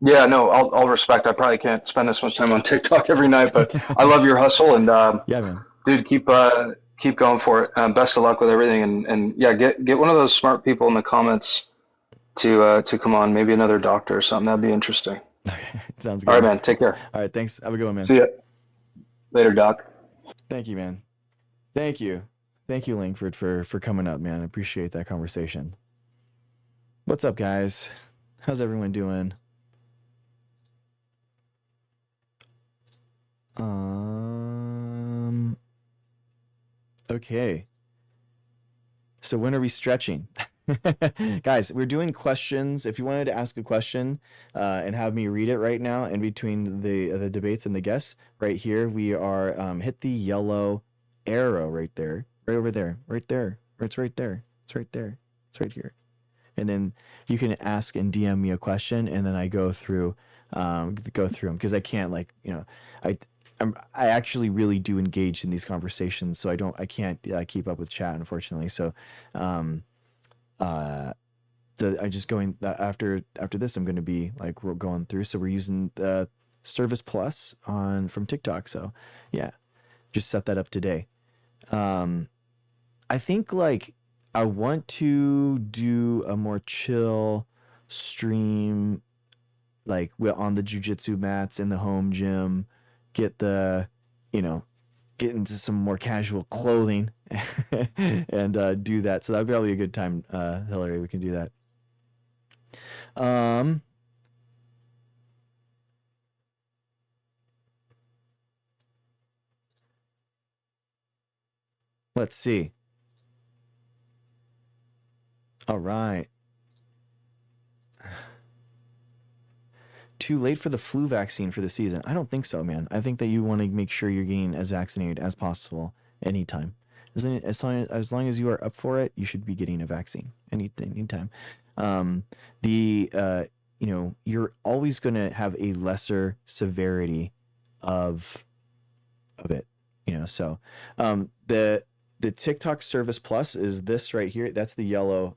[SPEAKER 6] yeah. No, I'll respect. I probably can't spend this much time on TikTok every night, but I love your hustle and
[SPEAKER 1] Yeah, man.
[SPEAKER 6] dude, keep going for it. Best of luck with everything, and yeah, get one of those smart people in the comments to come on. Maybe another doctor or something. That'd be interesting.
[SPEAKER 1] Sounds
[SPEAKER 6] All right,
[SPEAKER 1] good.
[SPEAKER 6] man. Take care.
[SPEAKER 1] All right, thanks. Have a good one, man.
[SPEAKER 6] See ya later, Doc.
[SPEAKER 1] Thank you, man. Thank you. Thank you, Langford, for coming up, man. I appreciate that conversation. What's up, guys? How's everyone doing? Okay. So when are we stretching? Guys, we're doing questions. If you wanted to ask a question and have me read it right now in between the debates and the guests, right here we are hit the yellow arrow right there, right over there, right there. It's right there. It's right there. It's right here. And then you can ask and DM me a question, and then I go through them because I can't I I actually really do engage in these conversations, so I can't keep up with chat, unfortunately. So um, I just going after this, I'm going to be like we're going through. So we're using the Service Plus from TikTok. So yeah, just set that up today. I think I want to do a more chill stream, like we're on the jujitsu mats in the home gym, get get into some more casual clothing and do that. So that'd be probably a good time, Hillary. We can do that. Um, let's see. All right. Too late for the flu vaccine for the season? I don't think so, man. I think that you want to make sure you're getting as vaccinated as possible anytime. As long as you are up for it, you should be getting a vaccine anytime. You're always going to have a lesser severity of it. So the TikTok Service Plus is this right here. That's the yellow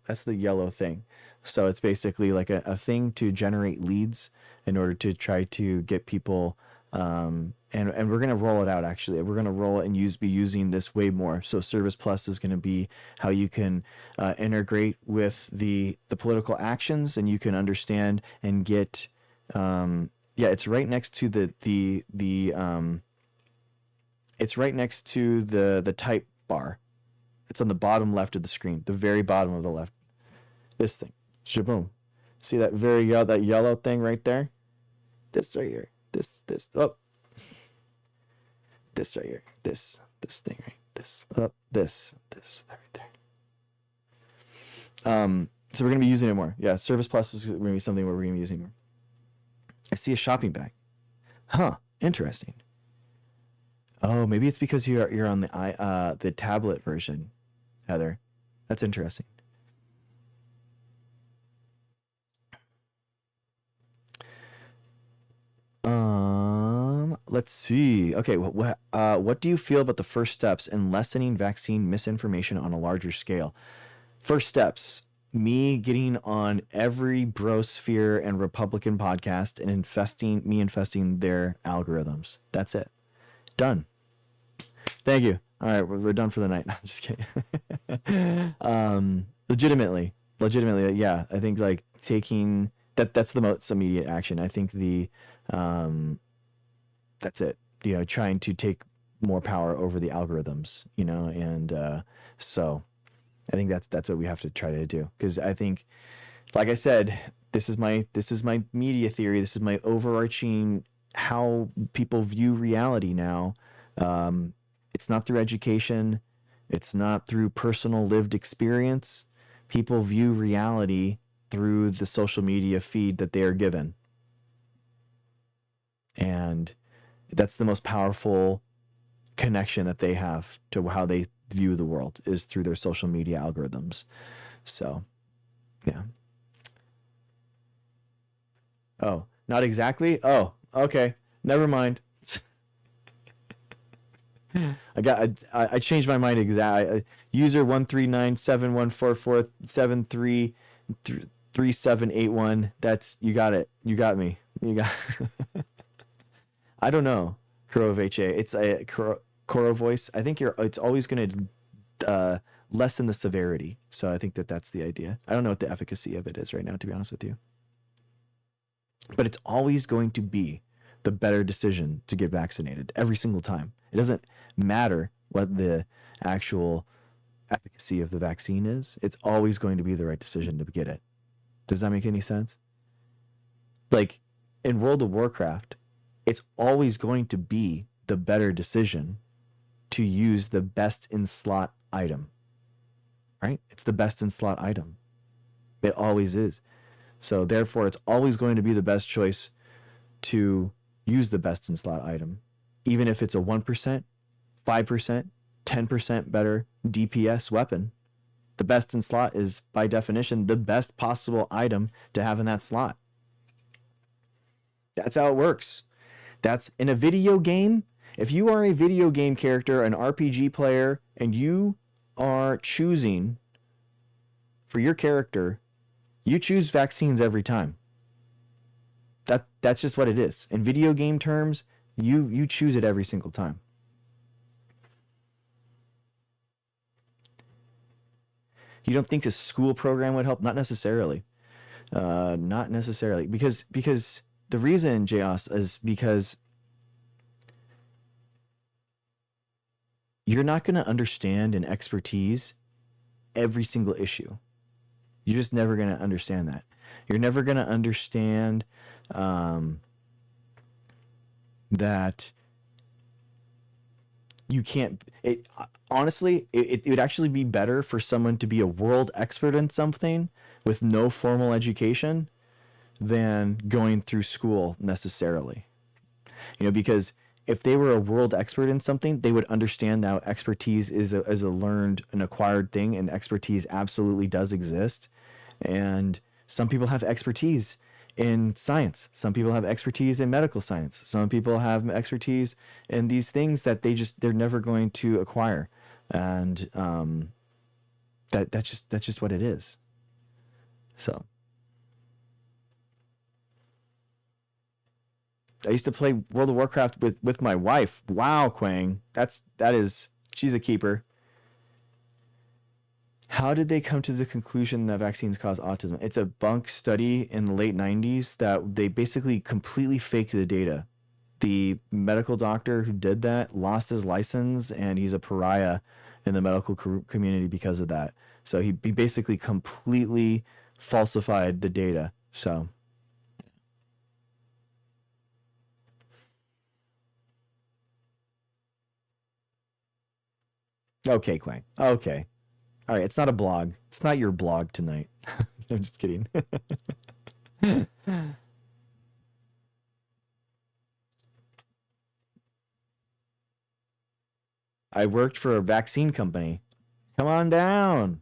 [SPEAKER 1] thing. So it's basically like a thing to generate leads in order to try to get people and we're going to roll it out. Actually, we're going to roll it and be using this way more. So Service Plus is going to be how you can integrate with the political actions, and you can understand and get it's right next to it's right next to the type bar. It's on the bottom left of the screen, the very bottom of the left. This thing. Shaboom. See that that yellow thing right there? This right here. This right here. This thing right. This that right there. So we're gonna be using it more. Yeah, Service Plus is gonna be something where we're gonna be using more. I see a shopping bag. Huh. Interesting. Oh, maybe it's because you're on the tablet version, Heather. That's interesting. Let's see. Okay, what do you feel about the first steps in lessening vaccine misinformation on a larger scale? First steps, me getting on every brosphere and Republican podcast and infesting their algorithms. That's it. Done. Thank you. All right, we're done for the night. No, I'm just kidding. Legitimately, yeah. I think taking that's the most immediate action. I think that's it. Trying to take more power over the algorithms. And so I think that's what we have to try to do. Because I think, like I said, this is my media theory. This is my overarching how people view reality now. It's not through education. It's not through personal lived experience. People view reality through the social media feed that they are given. And that's the most powerful connection that they have to how they view the world, is through their social media algorithms. So, yeah. Oh, not exactly? Oh, okay. Never mind. I changed my mind exactly. User 1397144733781. That's, you got it. You got me. You got I don't know. Crow of HA. It's a Coro voice. I think it's always going to lessen the severity. So I think that's the idea. I don't know what the efficacy of it is right now, to be honest with you. But it's always going to be the better decision to get vaccinated every single time. It doesn't matter what the actual efficacy of the vaccine is. It's always going to be the right decision to get it. Does that make any sense? Like in World of Warcraft, it's always going to be the better decision to use the best in slot item, right? It's the best in slot item. It always is. So therefore, it's always going to be the best choice to use the best in slot item, even if it's a 1%, 5%, 10% better DPS weapon. The best in slot is, by definition, the best possible item to have in that slot. That's how it works. That's in a video game. If you are a video game character, an RPG player, and you are choosing for your character, you choose vaccines every time. That's just what it is. In video game terms, you choose it every single time. You don't think a school program would help? Not necessarily. Not necessarily. Because the reason, Jayos, is because you're not going to understand and expertise every single issue. You're just never going to understand that. You're never going to understand that you can't. Honestly, it would actually be better for someone to be a world expert in something with no formal education than going through school necessarily. Because if they were a world expert in something, they would understand that expertise is a learned and acquired thing, and expertise absolutely does exist. And some people have expertise in science. Some people have expertise in medical science. Some people have expertise in these things that they're never going to acquire. And that's just what it is. So I used to play World of Warcraft with my wife. Wow, Quang. She's a keeper. How did they come to the conclusion that vaccines cause autism? It's a bunk study in the late 90s that they basically completely faked the data. The medical doctor who did that lost his license, and he's a pariah in the medical community because of that. So he basically completely falsified the data. So okay, Quang. Okay. All right, it's not a blog. It's not your blog tonight. I'm just kidding. I worked for a vaccine company. Come on down.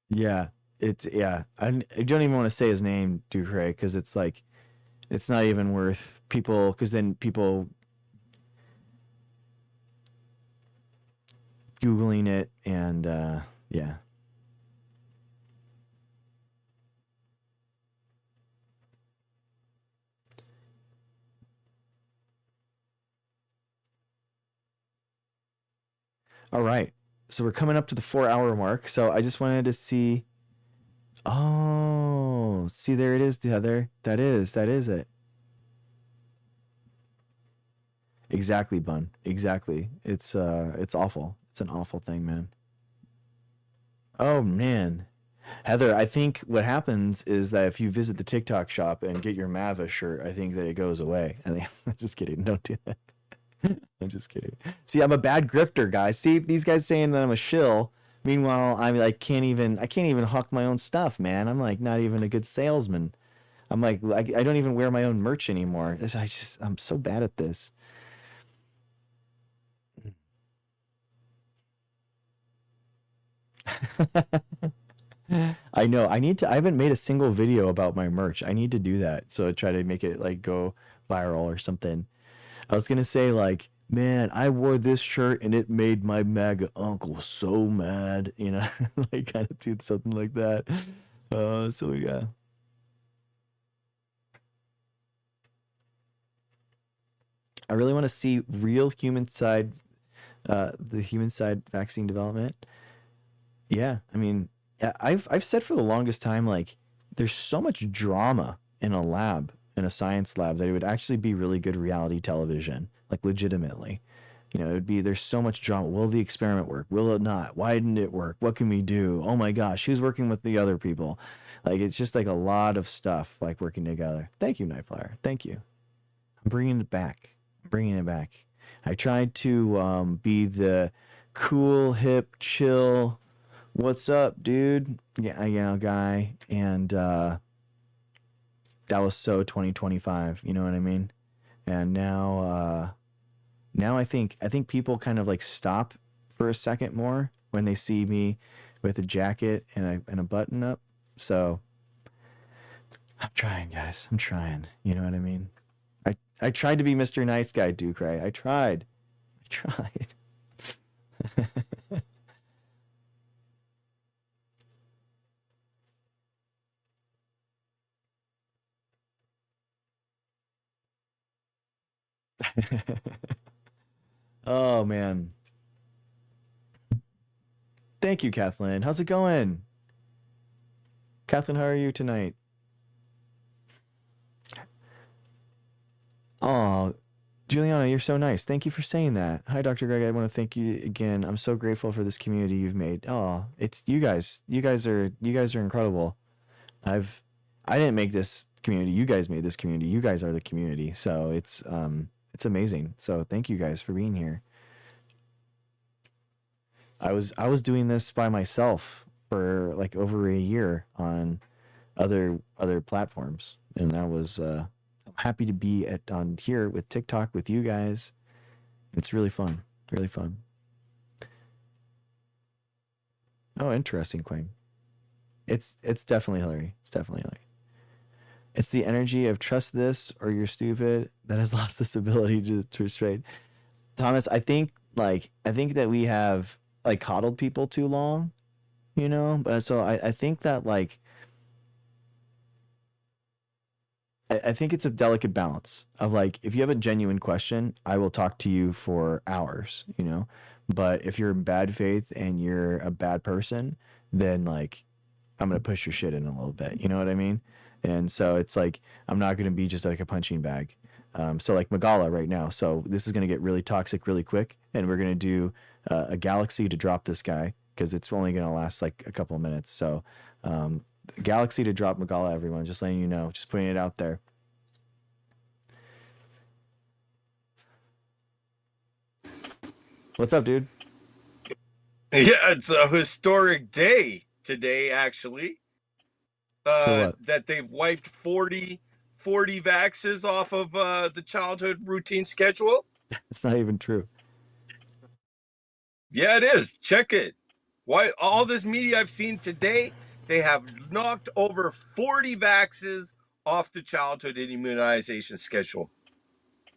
[SPEAKER 1] Yeah, I don't even want to say his name, Ducray, because it's like, it's not even worth people, because then people Googling it, and yeah. All right. So we're coming up to the 4-hour mark. So I just wanted to see. Oh, see, there it is, Heather. That is it. Exactly, Bun. Exactly. It's awful. It's an awful thing, man. Oh man. Heather, I think what happens is that if you visit the TikTok shop and get your Mava shirt, I think that it goes away. I think I'm just kidding. Don't do that. I'm just kidding. See, I'm a bad grifter, guys. See, these guys saying that I'm a shill. Meanwhile, I'm like I can't even hawk my own stuff, man. I'm like not even a good salesman. I'm like I don't even wear my own merch anymore. I'm so bad at this. I know. I haven't made a single video about my merch. I need to do that. So I try to make it like go viral or something. I was gonna say like, man, I wore this shirt and it made my MAGA uncle so mad, you know, like kind of do something like that. So yeah. I really want to see real human side, the human side vaccine development. Yeah, I mean, I've said for the longest time like there's so much drama in a lab, in a science lab, that it would actually be really good reality television, like legitimately. You know, it would be there's so much drama. Will the experiment work? Will it not? Why didn't it work? What can we do? Oh my gosh, who's working with the other people? Like it's just like a lot of stuff like working together. Thank you, Nightflyer. Thank you. I'm bringing it back. I'm bringing it back. I tried to be the cool, hip, chill, what's up, dude? Yeah, you know, guy, and that was so 2025. You know what I mean? And now I think people kind of like stop for a second more when they see me with a jacket and a button up. So I'm trying, guys. I'm trying. You know what I mean? I tried to be Mr. Nice Guy, Duke Ray. I tried. Oh man. Thank you, Kathleen. How's it going? Kathleen, how are you tonight? Oh, Juliana, you're so nice. Thank you for saying that. Hi, Dr. Greg. I want to thank you again. I'm so grateful for this community you've made. Oh, it's you guys. You guys are incredible. I didn't make this community. You guys made this community. You guys are the community. So it's amazing. So thank you guys for being here. I was doing this by myself for like over a year on other platforms, and that was I'm happy to be on here with TikTok with you guys. It's really fun. Really fun. Oh, interesting, Quang. It's definitely Hillary. It's definitely Hillary. It's the energy of trust this or you're stupid that has lost this ability to restrain. Thomas, I think that we have like coddled people too long, you know? But so I think that like I think it's a delicate balance of like if you have a genuine question, I will talk to you for hours, you know? But if you're in bad faith and you're a bad person, then like I'm gonna push your shit in a little bit. You know what I mean? And so it's like I'm not gonna be just like a punching bag. So like Magala right now. So this is gonna get really toxic really quick, and we're gonna do a galaxy to drop this guy because it's only gonna last like a couple of minutes. So galaxy to drop Magala, everyone. Just letting you know. Just putting it out there. What's up, dude?
[SPEAKER 7] Yeah, it's a historic day today, actually. That they've wiped 40 vaxes off of the childhood routine schedule.
[SPEAKER 1] It's not even true.
[SPEAKER 7] Yeah, it is. Check it. Why all this media I've seen today, they have knocked over 40 vaxes off the childhood immunization schedule.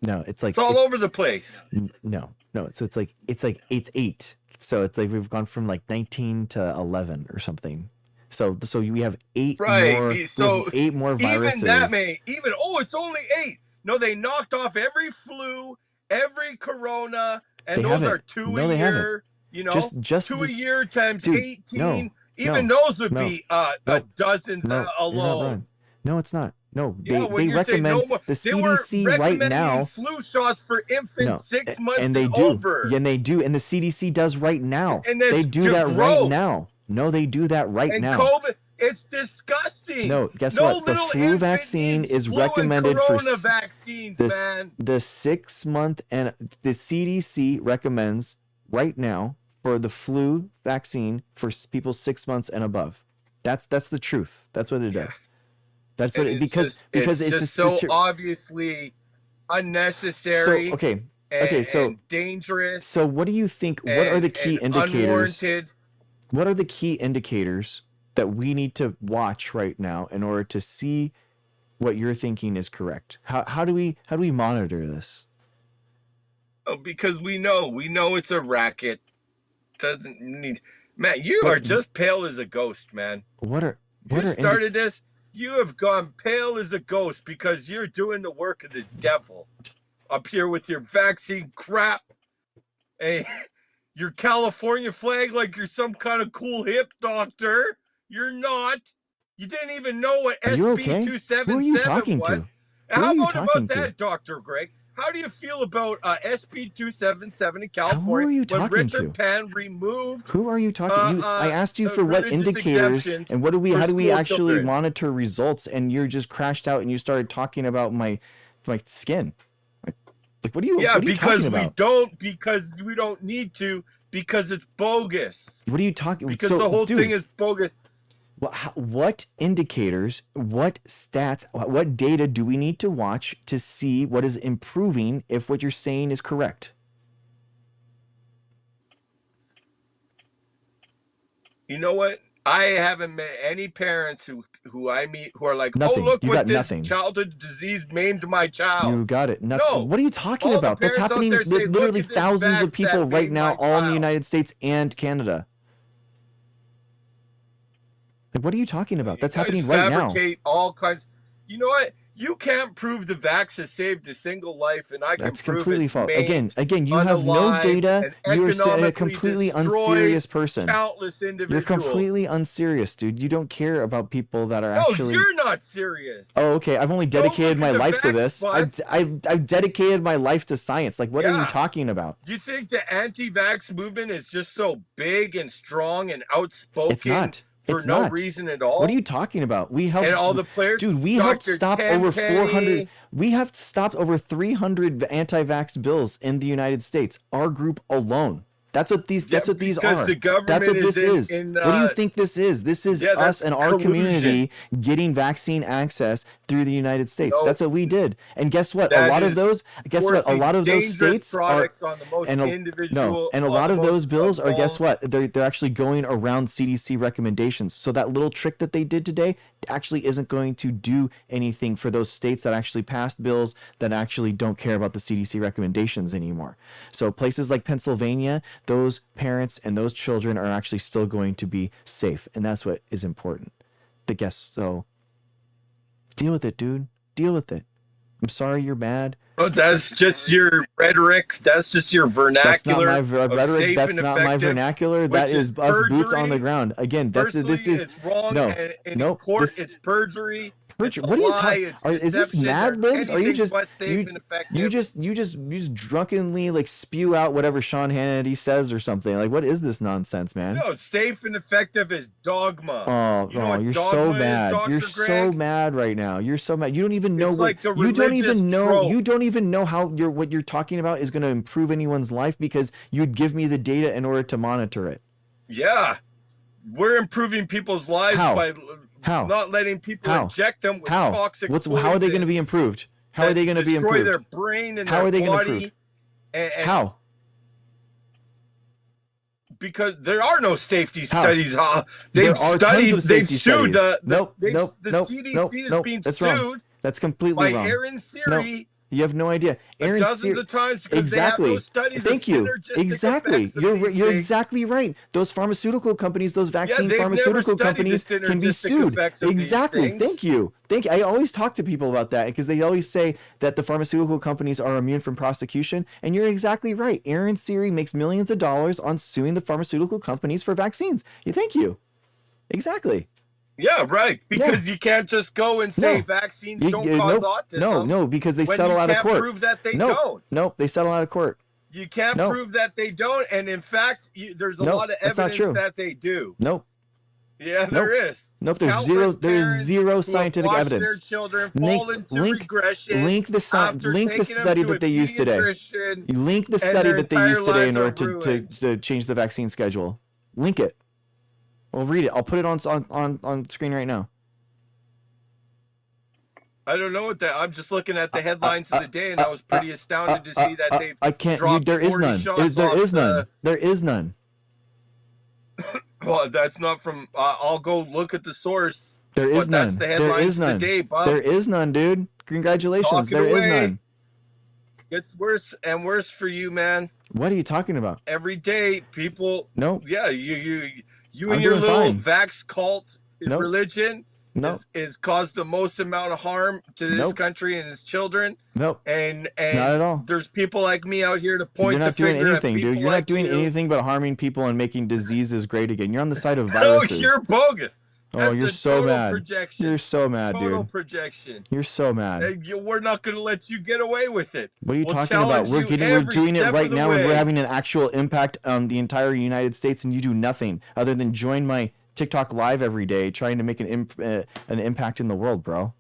[SPEAKER 1] No, it's like
[SPEAKER 7] it's all over the place.
[SPEAKER 1] No. So it's it's 8. So it's like we've gone from like 19 to 11 or something. So we have 8 more. So 8 more viruses.
[SPEAKER 7] It's only 8. No, they knocked off every flu, every corona, and those are 2 a year. You know, just 2 a year times 18. Those would be dozens alone.
[SPEAKER 1] No, it's not. No,
[SPEAKER 7] they
[SPEAKER 1] recommend the CDC right now
[SPEAKER 7] flu shots for infants 6 months
[SPEAKER 1] and they do.
[SPEAKER 7] over.
[SPEAKER 1] And they do, and the CDC does right now.
[SPEAKER 7] And
[SPEAKER 1] they do that right now. No, they do that right
[SPEAKER 7] and
[SPEAKER 1] now.
[SPEAKER 7] COVID, it's disgusting.
[SPEAKER 1] No, guess
[SPEAKER 7] no
[SPEAKER 1] what? The
[SPEAKER 7] little
[SPEAKER 1] flu
[SPEAKER 7] infant
[SPEAKER 1] vaccine
[SPEAKER 7] needs
[SPEAKER 1] is
[SPEAKER 7] flu and
[SPEAKER 1] recommended for
[SPEAKER 7] corona vaccines, man.
[SPEAKER 1] the 6 month, and the CDC recommends right now for the flu vaccine for people 6 months and above. That's the truth. That's what it does. That's what it, because
[SPEAKER 7] it's
[SPEAKER 1] it's
[SPEAKER 7] just so obviously unnecessary.
[SPEAKER 1] So
[SPEAKER 7] and dangerous.
[SPEAKER 1] So what do you think? What are the key indicators?
[SPEAKER 7] Unwarranted.
[SPEAKER 1] What are the key indicators that we need to watch right now in order to see what you're thinking is correct? How do we monitor this?
[SPEAKER 7] Oh, because we know it's a racket. Doesn't need, man. You are just pale as a ghost, man. You started this. You have gone pale as a ghost because you're doing the work of the devil up here with your vaccine crap. Hey, your California flag like you're some kind of cool hip doctor. You're not. You didn't even know what SB 277
[SPEAKER 1] Who are you talking
[SPEAKER 7] was.
[SPEAKER 1] to?
[SPEAKER 7] How about that, Dr. Greg? How do you feel about SB 277 in California?
[SPEAKER 1] Who are you talking
[SPEAKER 7] when Richard
[SPEAKER 1] to?
[SPEAKER 7] Penn removed?
[SPEAKER 1] Who are you talking? I asked you for what indicators and how do we actually
[SPEAKER 7] children.
[SPEAKER 1] monitor results? And you're just crashed out and you started talking about my skin. Like what are you?
[SPEAKER 7] Yeah,
[SPEAKER 1] what are you
[SPEAKER 7] because
[SPEAKER 1] talking about?
[SPEAKER 7] because we don't need to, because it's bogus.
[SPEAKER 1] What are you talking?
[SPEAKER 7] Because the whole thing is bogus.
[SPEAKER 1] Well, what indicators, what stats, what data do we need to watch to see what is improving if what you're saying is correct?
[SPEAKER 7] You know what? I haven't met any parents who I meet who are like,
[SPEAKER 1] Nothing.
[SPEAKER 7] oh, look
[SPEAKER 1] You
[SPEAKER 7] what
[SPEAKER 1] got
[SPEAKER 7] this
[SPEAKER 1] nothing.
[SPEAKER 7] childhood disease maimed my child.
[SPEAKER 1] You got it. Nothing.
[SPEAKER 7] No.
[SPEAKER 1] What are you talking
[SPEAKER 7] All the
[SPEAKER 1] about? That's
[SPEAKER 7] parents out
[SPEAKER 1] happening
[SPEAKER 7] there say,
[SPEAKER 1] literally
[SPEAKER 7] "Look at this
[SPEAKER 1] thousands of
[SPEAKER 7] vax
[SPEAKER 1] people
[SPEAKER 7] that
[SPEAKER 1] right
[SPEAKER 7] made
[SPEAKER 1] now,
[SPEAKER 7] my
[SPEAKER 1] all in the
[SPEAKER 7] child."
[SPEAKER 1] United States and Canada. Like, what are you talking about? That's
[SPEAKER 7] You guys
[SPEAKER 1] happening right now.
[SPEAKER 7] fabricate all kinds. You know what? You can't prove the vax has saved a single life, and I can
[SPEAKER 1] That's
[SPEAKER 7] prove
[SPEAKER 1] completely
[SPEAKER 7] it's
[SPEAKER 1] false.
[SPEAKER 7] maimed,
[SPEAKER 1] Again, you have no
[SPEAKER 7] unalive,
[SPEAKER 1] data.
[SPEAKER 7] and
[SPEAKER 1] You are a
[SPEAKER 7] economically
[SPEAKER 1] completely
[SPEAKER 7] destroyed
[SPEAKER 1] unserious person.
[SPEAKER 7] Countless
[SPEAKER 1] You're
[SPEAKER 7] individuals.
[SPEAKER 1] completely unserious, dude. You don't care about people that are
[SPEAKER 7] No,
[SPEAKER 1] actually.
[SPEAKER 7] you're not serious.
[SPEAKER 1] Oh, okay. I've only dedicated
[SPEAKER 7] look
[SPEAKER 1] my
[SPEAKER 7] at the
[SPEAKER 1] life to
[SPEAKER 7] vax
[SPEAKER 1] this.
[SPEAKER 7] bus.
[SPEAKER 1] I've dedicated my life to science. Like, what are you
[SPEAKER 7] Yeah.
[SPEAKER 1] talking about?
[SPEAKER 7] Do you think the anti-vax movement is just so big and strong and outspoken
[SPEAKER 1] It's not.
[SPEAKER 7] for
[SPEAKER 1] It's
[SPEAKER 7] no
[SPEAKER 1] not.
[SPEAKER 7] reason at all?
[SPEAKER 1] What are you talking about? We helped.
[SPEAKER 7] And all the players,
[SPEAKER 1] Dude, we helped
[SPEAKER 7] Dr.
[SPEAKER 1] stop over
[SPEAKER 7] Tenpenny.
[SPEAKER 1] 400. We have stopped over 300 anti-vax bills in the United States. Our group alone. That's what these. That's what these
[SPEAKER 7] because
[SPEAKER 1] are.
[SPEAKER 7] the government
[SPEAKER 1] That's what this
[SPEAKER 7] is
[SPEAKER 1] is.
[SPEAKER 7] in,
[SPEAKER 1] What do you think this is? This is
[SPEAKER 7] yeah,
[SPEAKER 1] us
[SPEAKER 7] that's
[SPEAKER 1] and our
[SPEAKER 7] collusion.
[SPEAKER 1] community getting vaccine access through the United States.
[SPEAKER 7] No.
[SPEAKER 1] That's what we did. And guess what?
[SPEAKER 7] That
[SPEAKER 1] A lot of
[SPEAKER 7] is
[SPEAKER 1] those. Guess what? A
[SPEAKER 7] forcing
[SPEAKER 1] lot of those
[SPEAKER 7] dangerous
[SPEAKER 1] states are.
[SPEAKER 7] products on the most
[SPEAKER 1] And
[SPEAKER 7] individual.
[SPEAKER 1] and a
[SPEAKER 7] on
[SPEAKER 1] lot
[SPEAKER 7] the
[SPEAKER 1] of those
[SPEAKER 7] most
[SPEAKER 1] bills are, guess
[SPEAKER 7] vulnerable.
[SPEAKER 1] what? They're actually going around CDC recommendations. So that little trick that they did today actually isn't going to do anything for those states that actually passed bills that actually don't care about the CDC recommendations anymore. So places like Pennsylvania, those parents and those children are actually still going to be safe, and that's what is important. So deal with it, dude. Deal with it. I'm sorry you're mad.
[SPEAKER 7] Oh, that's just your rhetoric. That's just your vernacular.
[SPEAKER 1] That's not my
[SPEAKER 7] of
[SPEAKER 1] rhetoric.
[SPEAKER 7] safe
[SPEAKER 1] That's
[SPEAKER 7] and
[SPEAKER 1] not my
[SPEAKER 7] effective,
[SPEAKER 1] vernacular.
[SPEAKER 7] which
[SPEAKER 1] That is us boots on the
[SPEAKER 7] perjury.
[SPEAKER 1] ground. Again,
[SPEAKER 7] Firstly,
[SPEAKER 1] this is
[SPEAKER 7] it's wrong.
[SPEAKER 1] no,
[SPEAKER 7] and in
[SPEAKER 1] nope,
[SPEAKER 7] court,
[SPEAKER 1] this-
[SPEAKER 7] it's perjury. It's a
[SPEAKER 1] What are you
[SPEAKER 7] lie,
[SPEAKER 1] talking?
[SPEAKER 7] it's
[SPEAKER 1] Is this
[SPEAKER 7] deception,
[SPEAKER 1] Mad
[SPEAKER 7] or
[SPEAKER 1] Libs? Are you
[SPEAKER 7] anything
[SPEAKER 1] just
[SPEAKER 7] but safe and effective.
[SPEAKER 1] you just drunkenly like spew out whatever Sean Hannity says or something? Like, what is this nonsense, man?
[SPEAKER 7] No, safe and effective is dogma.
[SPEAKER 1] Oh,
[SPEAKER 7] You know what
[SPEAKER 1] you're
[SPEAKER 7] dogma
[SPEAKER 1] so
[SPEAKER 7] is,
[SPEAKER 1] mad.
[SPEAKER 7] Dr.
[SPEAKER 1] You're
[SPEAKER 7] Greg?
[SPEAKER 1] so mad right now. You're so mad. You don't even know
[SPEAKER 7] It's
[SPEAKER 1] what
[SPEAKER 7] like a
[SPEAKER 1] you don't
[SPEAKER 7] religious
[SPEAKER 1] even know.
[SPEAKER 7] trope.
[SPEAKER 1] You don't even know how what you're talking about is going to improve anyone's life because you'd give me the data in order to monitor it.
[SPEAKER 7] Yeah, we're improving people's lives
[SPEAKER 1] How?
[SPEAKER 7] by
[SPEAKER 1] How?
[SPEAKER 7] not letting people
[SPEAKER 1] How?
[SPEAKER 7] inject them with
[SPEAKER 1] How?
[SPEAKER 7] toxic
[SPEAKER 1] How are they going to be
[SPEAKER 7] poisons
[SPEAKER 1] improved? How are
[SPEAKER 7] that
[SPEAKER 1] they going to be
[SPEAKER 7] destroy
[SPEAKER 1] improved?
[SPEAKER 7] their brain and
[SPEAKER 1] How
[SPEAKER 7] their
[SPEAKER 1] are they going to
[SPEAKER 7] body.
[SPEAKER 1] improve?
[SPEAKER 7] And
[SPEAKER 1] How?
[SPEAKER 7] because there are no safety
[SPEAKER 1] How?
[SPEAKER 7] studies.
[SPEAKER 1] There
[SPEAKER 7] They've
[SPEAKER 1] are tons
[SPEAKER 7] studied.
[SPEAKER 1] of
[SPEAKER 7] They've
[SPEAKER 1] safety
[SPEAKER 7] sued.
[SPEAKER 1] studies.
[SPEAKER 7] The
[SPEAKER 1] Nope,
[SPEAKER 7] CDC is
[SPEAKER 1] nope.
[SPEAKER 7] being
[SPEAKER 1] That's
[SPEAKER 7] sued
[SPEAKER 1] wrong. That's completely
[SPEAKER 7] by
[SPEAKER 1] wrong.
[SPEAKER 7] Aaron Siri
[SPEAKER 1] You have no idea. Aaron
[SPEAKER 7] dozens of times because
[SPEAKER 1] exactly.
[SPEAKER 7] they have those studies
[SPEAKER 1] Thank
[SPEAKER 7] of
[SPEAKER 1] you.
[SPEAKER 7] synergistic
[SPEAKER 1] Exactly.
[SPEAKER 7] effects of
[SPEAKER 1] You're
[SPEAKER 7] these
[SPEAKER 1] you're
[SPEAKER 7] things.
[SPEAKER 1] exactly right. Those pharmaceutical companies, those vaccine
[SPEAKER 7] they've never
[SPEAKER 1] pharmaceutical
[SPEAKER 7] studied the
[SPEAKER 1] companies can be
[SPEAKER 7] synergistic
[SPEAKER 1] sued.
[SPEAKER 7] effects of these
[SPEAKER 1] Exactly.
[SPEAKER 7] things.
[SPEAKER 1] Thank you. I always talk to people about that because they always say that the pharmaceutical companies are immune from prosecution, and you're exactly right. Aaron Siri makes millions of dollars on suing the pharmaceutical companies for vaccines. Thank you. Exactly.
[SPEAKER 7] Yeah, right. Because you can't just go and say vaccines don't cause autism.
[SPEAKER 1] No, because they
[SPEAKER 7] when
[SPEAKER 1] settle
[SPEAKER 7] you
[SPEAKER 1] out of
[SPEAKER 7] can't
[SPEAKER 1] court.
[SPEAKER 7] prove that they don't.
[SPEAKER 1] No, they settle out of court.
[SPEAKER 7] You can't
[SPEAKER 1] No.
[SPEAKER 7] prove that they don't, and in fact, there's a
[SPEAKER 1] No,
[SPEAKER 7] lot of
[SPEAKER 1] that's not
[SPEAKER 7] evidence
[SPEAKER 1] true.
[SPEAKER 7] that they do.
[SPEAKER 1] Nope.
[SPEAKER 7] Yeah, there is.
[SPEAKER 1] Nope, there's
[SPEAKER 7] Countless
[SPEAKER 1] zero
[SPEAKER 7] parents who have
[SPEAKER 1] scientific
[SPEAKER 7] watched
[SPEAKER 1] evidence.
[SPEAKER 7] their children fall into regression
[SPEAKER 1] link the
[SPEAKER 7] after taking
[SPEAKER 1] study
[SPEAKER 7] them to
[SPEAKER 1] that they used today.
[SPEAKER 7] pediatrician,
[SPEAKER 1] You link the
[SPEAKER 7] and
[SPEAKER 1] study
[SPEAKER 7] their
[SPEAKER 1] that they
[SPEAKER 7] entire
[SPEAKER 1] used today in
[SPEAKER 7] lives are
[SPEAKER 1] order to change the vaccine schedule. Link it. I'll read it. I'll put it on screen right now.
[SPEAKER 7] I don't know what that. I'm just looking at the headlines of the day, and I was pretty astounded to see that they've dropped
[SPEAKER 1] there is
[SPEAKER 7] 40
[SPEAKER 1] none.
[SPEAKER 7] shots
[SPEAKER 1] There
[SPEAKER 7] off
[SPEAKER 1] is
[SPEAKER 7] the-
[SPEAKER 1] none. There is none.
[SPEAKER 7] Well, that's not from. I'll go look at the source.
[SPEAKER 1] There is
[SPEAKER 7] But
[SPEAKER 1] none.
[SPEAKER 7] that's the
[SPEAKER 1] There
[SPEAKER 7] headlines
[SPEAKER 1] is
[SPEAKER 7] of the
[SPEAKER 1] none.
[SPEAKER 7] day, Bob.
[SPEAKER 1] There is none, dude. Congratulations.
[SPEAKER 7] Talk it
[SPEAKER 1] There is
[SPEAKER 7] away.
[SPEAKER 1] none.
[SPEAKER 7] Gets worse and worse for you, man.
[SPEAKER 1] What are you talking about?
[SPEAKER 7] Every day, people.
[SPEAKER 1] No.
[SPEAKER 7] Yeah, you
[SPEAKER 1] I'm
[SPEAKER 7] and your
[SPEAKER 1] doing
[SPEAKER 7] little
[SPEAKER 1] fine.
[SPEAKER 7] vax cult
[SPEAKER 1] Nope.
[SPEAKER 7] religion
[SPEAKER 1] No.
[SPEAKER 7] is caused the most amount of harm to this
[SPEAKER 1] Nope.
[SPEAKER 7] country and its children.
[SPEAKER 1] Nope.
[SPEAKER 7] And
[SPEAKER 1] Not at all.
[SPEAKER 7] there's people like me out here to point
[SPEAKER 1] You're
[SPEAKER 7] the
[SPEAKER 1] not doing
[SPEAKER 7] finger
[SPEAKER 1] anything,
[SPEAKER 7] at people
[SPEAKER 1] dude. You're
[SPEAKER 7] like
[SPEAKER 1] not doing
[SPEAKER 7] you.
[SPEAKER 1] anything but harming people and making diseases great again. You're on the side of
[SPEAKER 7] No,
[SPEAKER 1] viruses.
[SPEAKER 7] you're bogus.
[SPEAKER 1] Oh,
[SPEAKER 7] That's
[SPEAKER 1] you're
[SPEAKER 7] a
[SPEAKER 1] so
[SPEAKER 7] total
[SPEAKER 1] mad.
[SPEAKER 7] projection.
[SPEAKER 1] You're so mad,
[SPEAKER 7] Total
[SPEAKER 1] dude.
[SPEAKER 7] projection.
[SPEAKER 1] You're so mad.
[SPEAKER 7] We're not going to let you get away with it.
[SPEAKER 1] What are you
[SPEAKER 7] We'll
[SPEAKER 1] talking about?
[SPEAKER 7] challenge
[SPEAKER 1] We're
[SPEAKER 7] you
[SPEAKER 1] we're
[SPEAKER 7] every
[SPEAKER 1] doing it
[SPEAKER 7] step
[SPEAKER 1] right
[SPEAKER 7] of the
[SPEAKER 1] now, and we're
[SPEAKER 7] way.
[SPEAKER 1] having an actual impact on the entire United States, and you do nothing other than join my TikTok live every day, trying to make an impact in the world, bro.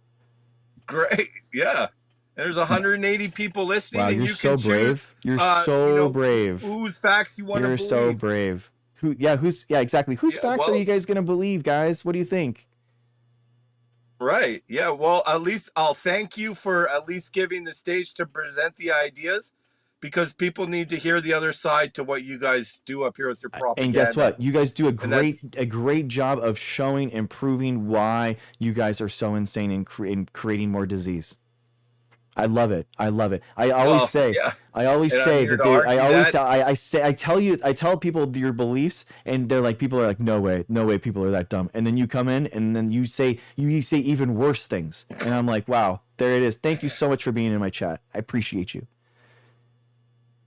[SPEAKER 7] Great. Yeah. There's 180 people listening,
[SPEAKER 1] Wow,
[SPEAKER 7] and
[SPEAKER 1] you're
[SPEAKER 7] you
[SPEAKER 1] so
[SPEAKER 7] can
[SPEAKER 1] brave.
[SPEAKER 7] choose.
[SPEAKER 1] You're so brave.
[SPEAKER 7] Whose facts you want to
[SPEAKER 1] You're
[SPEAKER 7] believe.
[SPEAKER 1] so brave. Exactly. Whose
[SPEAKER 7] Yeah,
[SPEAKER 1] facts are
[SPEAKER 7] well-
[SPEAKER 1] you guys gonna believe, guys? What do you think?
[SPEAKER 7] Right. Yeah. Well, at least I'll thank you for at least giving the stage to present the ideas, because people need to hear the other side to what you guys do up here with your propaganda.
[SPEAKER 1] And guess what? You guys do
[SPEAKER 7] that's-
[SPEAKER 1] a great job of showing and proving why you guys are so insane in creating more disease. I love it. I love it. I always say
[SPEAKER 7] yeah.
[SPEAKER 1] I always
[SPEAKER 7] And I'm
[SPEAKER 1] say
[SPEAKER 7] here
[SPEAKER 1] that
[SPEAKER 7] to argue that.
[SPEAKER 1] I tell people your beliefs, and they're like, people are like, no way people are that dumb. And then you come in and then you say even worse things. And I'm like, wow, there it is. Thank you so much for being in my chat. I appreciate you.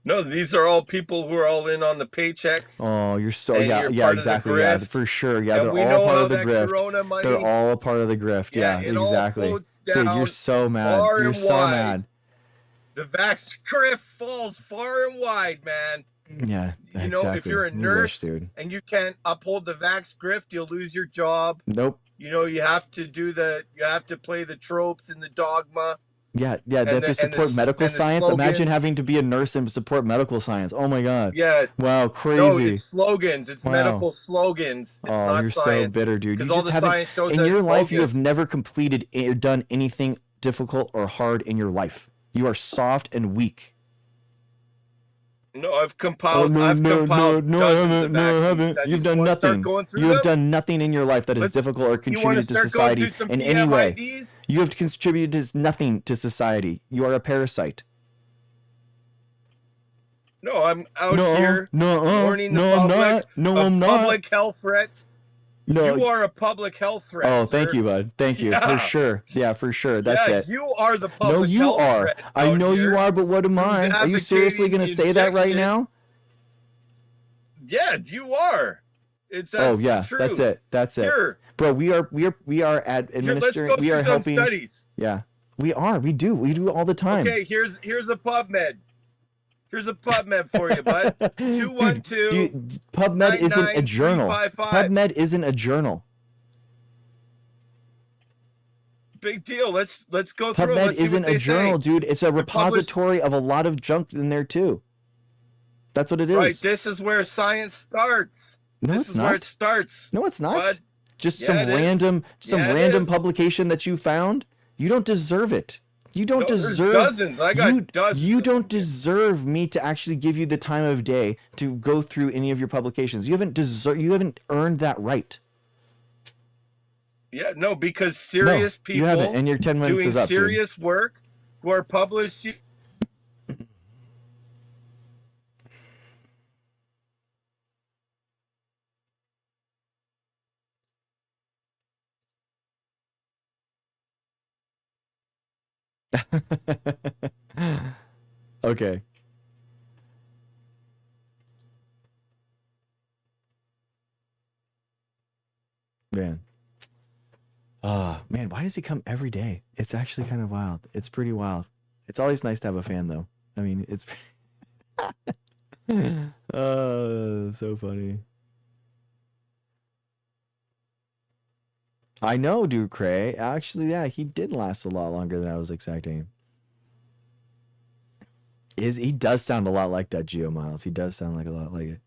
[SPEAKER 7] No, these are all people who are all in on the paychecks.
[SPEAKER 1] Oh, you're so
[SPEAKER 7] And
[SPEAKER 1] yeah,
[SPEAKER 7] you're
[SPEAKER 1] yeah,
[SPEAKER 7] part of the
[SPEAKER 1] exactly. Yeah,
[SPEAKER 7] grift.
[SPEAKER 1] for sure. Yeah,
[SPEAKER 7] And we
[SPEAKER 1] they're
[SPEAKER 7] know
[SPEAKER 1] all part
[SPEAKER 7] how
[SPEAKER 1] of the
[SPEAKER 7] that
[SPEAKER 1] grift.
[SPEAKER 7] Corona money-
[SPEAKER 1] They're all a part of the grift. Yeah,
[SPEAKER 7] it all
[SPEAKER 1] exactly.
[SPEAKER 7] floats
[SPEAKER 1] Dude, you're
[SPEAKER 7] down
[SPEAKER 1] so mad.
[SPEAKER 7] far
[SPEAKER 1] You're
[SPEAKER 7] and
[SPEAKER 1] so
[SPEAKER 7] wide.
[SPEAKER 1] mad.
[SPEAKER 7] The vax grift falls far and wide, man.
[SPEAKER 1] Yeah,
[SPEAKER 7] You know, if you're a
[SPEAKER 1] You wish,
[SPEAKER 7] nurse
[SPEAKER 1] dude.
[SPEAKER 7] and you can't uphold the vax grift, you'll lose your job.
[SPEAKER 1] Nope.
[SPEAKER 7] You know, you have to play the tropes and the dogma.
[SPEAKER 1] Yeah, they have to
[SPEAKER 7] and the
[SPEAKER 1] support medical
[SPEAKER 7] and the
[SPEAKER 1] science. Imagine
[SPEAKER 7] slogans.
[SPEAKER 1] having to be a nurse and support medical science. Oh my god.
[SPEAKER 7] Yeah.
[SPEAKER 1] Wow,
[SPEAKER 7] No,
[SPEAKER 1] crazy.
[SPEAKER 7] it's slogans. It's
[SPEAKER 1] Wow.
[SPEAKER 7] medical slogans. It's
[SPEAKER 1] Oh,
[SPEAKER 7] not
[SPEAKER 1] you're
[SPEAKER 7] science.
[SPEAKER 1] so bitter, dude. You
[SPEAKER 7] Because all
[SPEAKER 1] just
[SPEAKER 7] the
[SPEAKER 1] haven't
[SPEAKER 7] science shows
[SPEAKER 1] in
[SPEAKER 7] that
[SPEAKER 1] your
[SPEAKER 7] it's
[SPEAKER 1] life. You
[SPEAKER 7] bogus.
[SPEAKER 1] have never completed or done anything difficult or hard in your life. You are soft and weak.
[SPEAKER 7] No, I've compiled.
[SPEAKER 1] Oh,
[SPEAKER 7] I've compiled
[SPEAKER 1] I
[SPEAKER 7] dozens
[SPEAKER 1] haven't.
[SPEAKER 7] of
[SPEAKER 1] No, I
[SPEAKER 7] vaccine
[SPEAKER 1] haven't.
[SPEAKER 7] studies.
[SPEAKER 1] You've done
[SPEAKER 7] You wanna start
[SPEAKER 1] nothing.
[SPEAKER 7] going through
[SPEAKER 1] You have
[SPEAKER 7] them?
[SPEAKER 1] done nothing in your life that is
[SPEAKER 7] Let's-
[SPEAKER 1] difficult or
[SPEAKER 7] You want
[SPEAKER 1] contributed
[SPEAKER 7] to
[SPEAKER 1] to
[SPEAKER 7] start going
[SPEAKER 1] society
[SPEAKER 7] through some
[SPEAKER 1] in any way.
[SPEAKER 7] PMIDs?
[SPEAKER 1] You have contributed nothing to society. You are a parasite.
[SPEAKER 7] No, I'm out
[SPEAKER 1] No,
[SPEAKER 7] here warning the
[SPEAKER 1] no, I'm
[SPEAKER 7] public
[SPEAKER 1] not. No,
[SPEAKER 7] of
[SPEAKER 1] I'm not.
[SPEAKER 7] public health threats.
[SPEAKER 1] No.
[SPEAKER 7] You are a public health threat.
[SPEAKER 1] Oh,
[SPEAKER 7] sir.
[SPEAKER 1] thank you, bud. Thank you.
[SPEAKER 7] Yeah.
[SPEAKER 1] For sure. Yeah, for sure. That's
[SPEAKER 7] yeah,
[SPEAKER 1] it.
[SPEAKER 7] you are the public
[SPEAKER 1] No, you
[SPEAKER 7] health
[SPEAKER 1] are.
[SPEAKER 7] threat
[SPEAKER 1] I
[SPEAKER 7] out
[SPEAKER 1] know
[SPEAKER 7] here.
[SPEAKER 1] you are, but what am
[SPEAKER 7] who's
[SPEAKER 1] I? Are you seriously
[SPEAKER 7] advocating
[SPEAKER 1] going to
[SPEAKER 7] the
[SPEAKER 1] say that right
[SPEAKER 7] injection.
[SPEAKER 1] now?
[SPEAKER 7] Yeah, you are. That's
[SPEAKER 1] Oh, yeah.
[SPEAKER 7] true.
[SPEAKER 1] That's it. That's it.
[SPEAKER 7] Here,
[SPEAKER 1] Bro, we are at
[SPEAKER 7] let's
[SPEAKER 1] administering.
[SPEAKER 7] go
[SPEAKER 1] We
[SPEAKER 7] through
[SPEAKER 1] are
[SPEAKER 7] some
[SPEAKER 1] helping.
[SPEAKER 7] studies.
[SPEAKER 1] Yeah. We are. We do. We do all the time.
[SPEAKER 7] Okay, here's a PubMed. Here's a PubMed for you, bud. 212.
[SPEAKER 1] Dude, PubMed isn't a journal.
[SPEAKER 7] 99355.
[SPEAKER 1] PubMed isn't a journal.
[SPEAKER 7] Big deal. Let's go through. it.
[SPEAKER 1] PubMed
[SPEAKER 7] Let's see
[SPEAKER 1] isn't
[SPEAKER 7] what they
[SPEAKER 1] a journal,
[SPEAKER 7] say.
[SPEAKER 1] dude. It's a
[SPEAKER 7] published-
[SPEAKER 1] repository of a lot of junk in there too. That's what it is.
[SPEAKER 7] Right. This is where science starts.
[SPEAKER 1] No,
[SPEAKER 7] this
[SPEAKER 1] it's
[SPEAKER 7] is
[SPEAKER 1] not.
[SPEAKER 7] where it starts.
[SPEAKER 1] No, it's not.
[SPEAKER 7] Bud.
[SPEAKER 1] Just
[SPEAKER 7] Yeah,
[SPEAKER 1] some
[SPEAKER 7] it is.
[SPEAKER 1] random
[SPEAKER 7] Yeah, it is.
[SPEAKER 1] publication that you found. You don't deserve it. You don't
[SPEAKER 7] No, there's
[SPEAKER 1] deserve
[SPEAKER 7] dozens. I got
[SPEAKER 1] you,
[SPEAKER 7] dozens.
[SPEAKER 1] You don't deserve me to actually give you the time of day to go through any of your publications. You haven't earned that right.
[SPEAKER 7] Yeah, no, because serious
[SPEAKER 1] No,
[SPEAKER 7] people
[SPEAKER 1] you haven't, and your 10 minutes
[SPEAKER 7] doing
[SPEAKER 1] is up, dude.
[SPEAKER 7] serious work who are published.
[SPEAKER 1] Okay. Man. Man, why does he come every day? It's actually kind of wild. It's pretty wild. It's always nice to have a fan though. I mean, it's oh, so funny. I know, Ducray. Actually, yeah, he did last a lot longer than I was expecting. He does sound a lot like that Geo Miles. He does sound like a lot like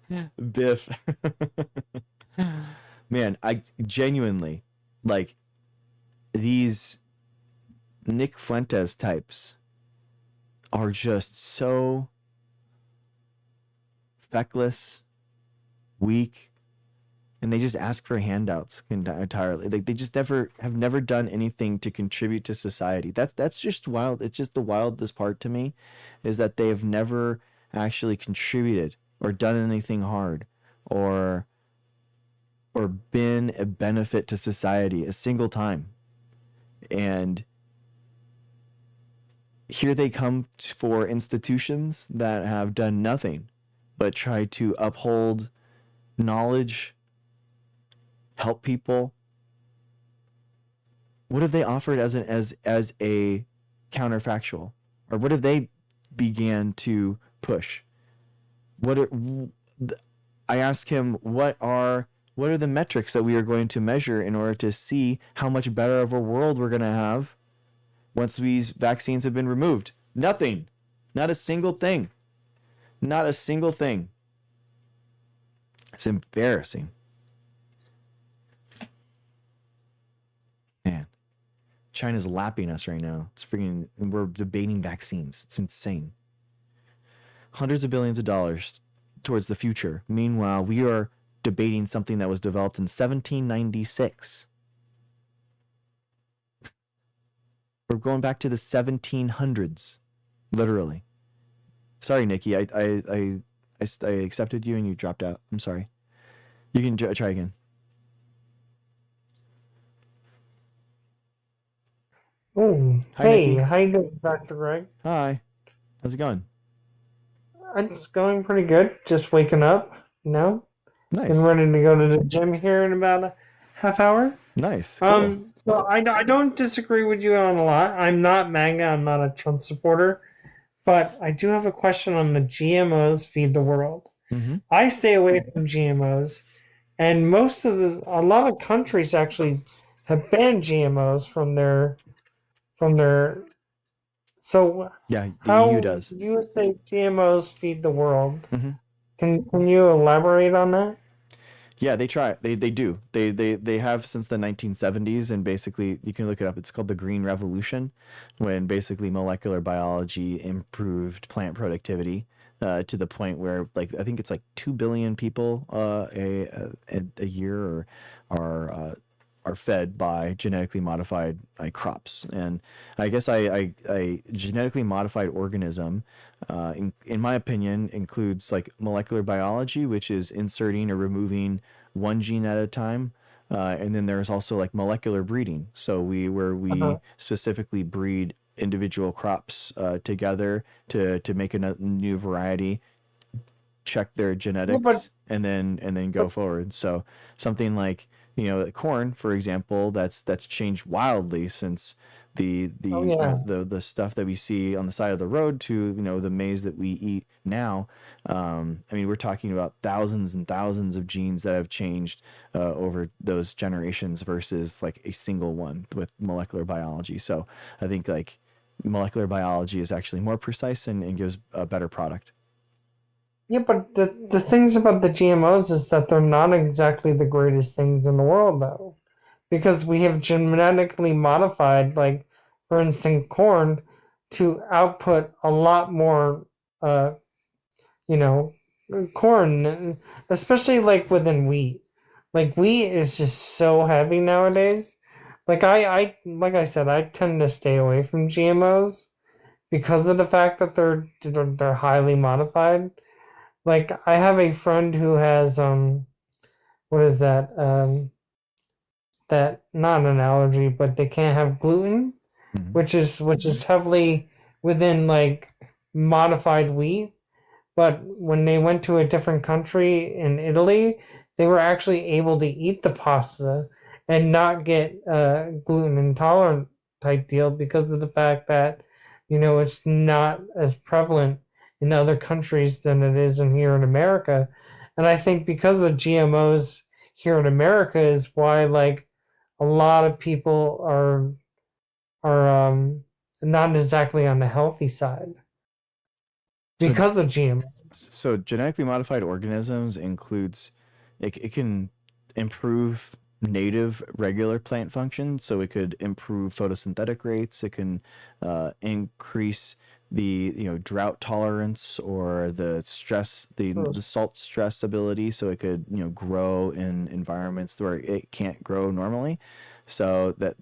[SPEAKER 1] it. Biff. Man, I genuinely like these Nick Fuentes types are just so feckless, weak, and they just ask for handouts entirely. Like they just have never done anything to contribute to society. That's just wild. It's just the wildest part to me is that they have never actually contributed or done anything hard or been a benefit to society a single time. And here they come for institutions that have done nothing but try to uphold knowledge, help people. What have they offered as a counterfactual, or what have they began to push? I asked him, what are the metrics that we are going to measure in order to see how much better of a world we're going to have once these vaccines have been removed? Nothing. Not a single thing. Not a single thing. It's embarrassing. Man, China's lapping us right now. We're debating vaccines. It's insane. Hundreds of billions of dollars towards the future. Meanwhile, we are debating something that was developed in 1796. We're going back to the 1700s, literally. Sorry, Nikki. I accepted you and you dropped out. I'm sorry. You can try again.
[SPEAKER 5] Oh,
[SPEAKER 1] Hi,
[SPEAKER 5] hey,
[SPEAKER 1] Nikki.
[SPEAKER 5] how you doing, Dr. Greg?
[SPEAKER 1] Hi. How's it going?
[SPEAKER 5] It's going pretty good. Just waking up,
[SPEAKER 1] Nice.
[SPEAKER 5] and ready to go to the gym here in about a half hour.
[SPEAKER 1] Nice. Cool.
[SPEAKER 5] So I don't disagree with you on a lot. I'm not MAGA. I'm not a Trump supporter, but I do have a question on the GMOs feed the world.
[SPEAKER 1] Mm-hmm.
[SPEAKER 5] I stay away from GMOs, and a lot of countries actually have banned GMOs from their. So
[SPEAKER 1] Yeah, the
[SPEAKER 5] how
[SPEAKER 1] EU does.
[SPEAKER 5] you say GMOs feed the world?
[SPEAKER 1] Mm-hmm.
[SPEAKER 5] Can you elaborate on that?
[SPEAKER 1] Yeah, they try. They do. They have since the 1970s, and basically you can look it up. It's called the Green Revolution, when basically molecular biology improved plant productivity to the point where, like, I think it's like 2 billion people a year are fed by genetically modified crops. And I guess I genetically modified organism, in my opinion, includes like molecular biology, which is inserting or removing one gene at a time. And then there's also like molecular breeding. So we specifically breed individual crops together to make a new variety, check their genetics, and then go forward. So something like, corn, for example, that's changed wildly since the stuff that we see on the side of the road to the maize that we eat now. I mean, we're talking about thousands and thousands of genes that have changed over those generations versus like a single one with molecular biology. So I think like molecular biology is actually more precise and gives a better product.
[SPEAKER 5] Yeah, but the things about the GMOs is that they're not exactly the greatest things in the world, though, because we have genetically modified, like, for instance, corn to output a lot more, corn, especially like within wheat. Like wheat is just so heavy nowadays. Like like I said, I tend to stay away from GMOs because of the fact that they're highly modified. Like I have a friend who has what is that? That not an allergy, but they can't have gluten, which is heavily within like modified wheat. But when they went to a different country in Italy, they were actually able to eat the pasta and not get gluten intolerant type deal because of the fact that it's not as prevalent in other countries than it is in here in America.
[SPEAKER 8] And I think because of GMOs here in America is why like a lot of people are not exactly on the healthy side because of GMO.
[SPEAKER 1] So genetically modified organisms includes it can improve native regular plant function, so it could improve photosynthetic rates, it can increase the drought tolerance or the stress, the salt stress ability, so it could grow in environments where it can't grow normally. So that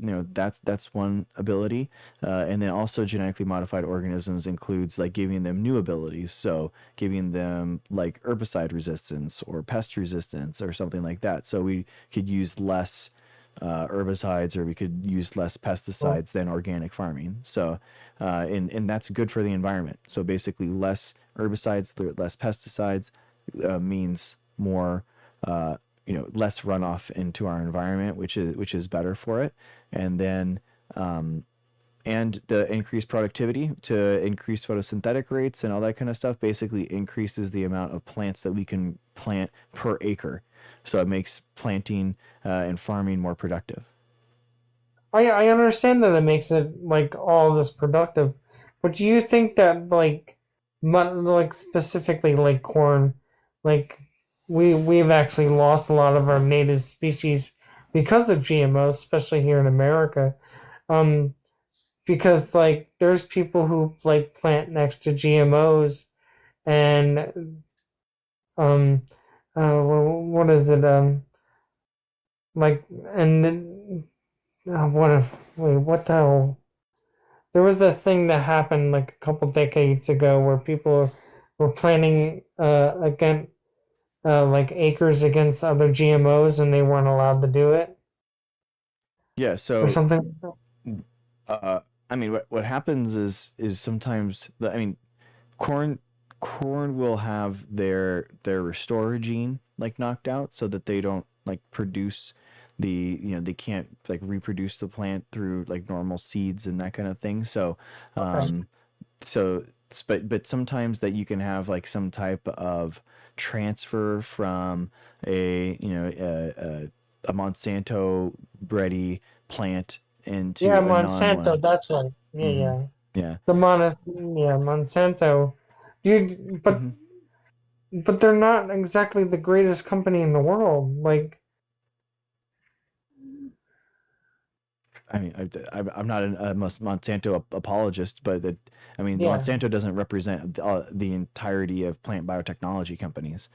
[SPEAKER 1] that's one ability, and then also genetically modified organisms includes like giving them new abilities, so giving them like herbicide resistance or pest resistance or something like that. So we could use less herbicides, or we could use less pesticides than organic farming. So and that's good for the environment. So basically, less herbicides, less pesticides means more. Less runoff into our environment, which is better for it, and then and the increased productivity to increase photosynthetic rates and all that kind of stuff basically increases the amount of plants that we can plant per acre, so it makes planting and farming more productive.
[SPEAKER 8] I understand that it makes it like all this productive, but do you think that like specifically like corn, like we've actually lost a lot of our native species because of GMOs, especially here in America. Um, because like there's people who like plant next to GMOs and um what is it like and then what the hell, there was a thing that happened like a couple decades ago where people were planting again like acres against other GMOs and they weren't allowed to do it
[SPEAKER 1] Yeah.
[SPEAKER 8] or
[SPEAKER 1] So
[SPEAKER 8] something.
[SPEAKER 1] I mean, what happens is sometimes corn will have their restore gene like knocked out, so that they don't like produce they can't like reproduce the plant through like normal seeds and that kind of thing. So so but sometimes that you can have like some type of transfer from a Monsanto bready plant into
[SPEAKER 8] Yeah,
[SPEAKER 1] a non
[SPEAKER 8] Monsanto,
[SPEAKER 1] one.
[SPEAKER 8] that's right. Yeah,
[SPEAKER 1] Hmm.
[SPEAKER 8] yeah.
[SPEAKER 1] Yeah.
[SPEAKER 8] Yeah, Monsanto. Dude,
[SPEAKER 1] Hmm.
[SPEAKER 8] but they're not exactly the greatest company in the world. Like,
[SPEAKER 1] I mean, I'm not a Monsanto apologist, but
[SPEAKER 8] yeah.
[SPEAKER 1] Monsanto doesn't represent the entirety of plant biotechnology companies.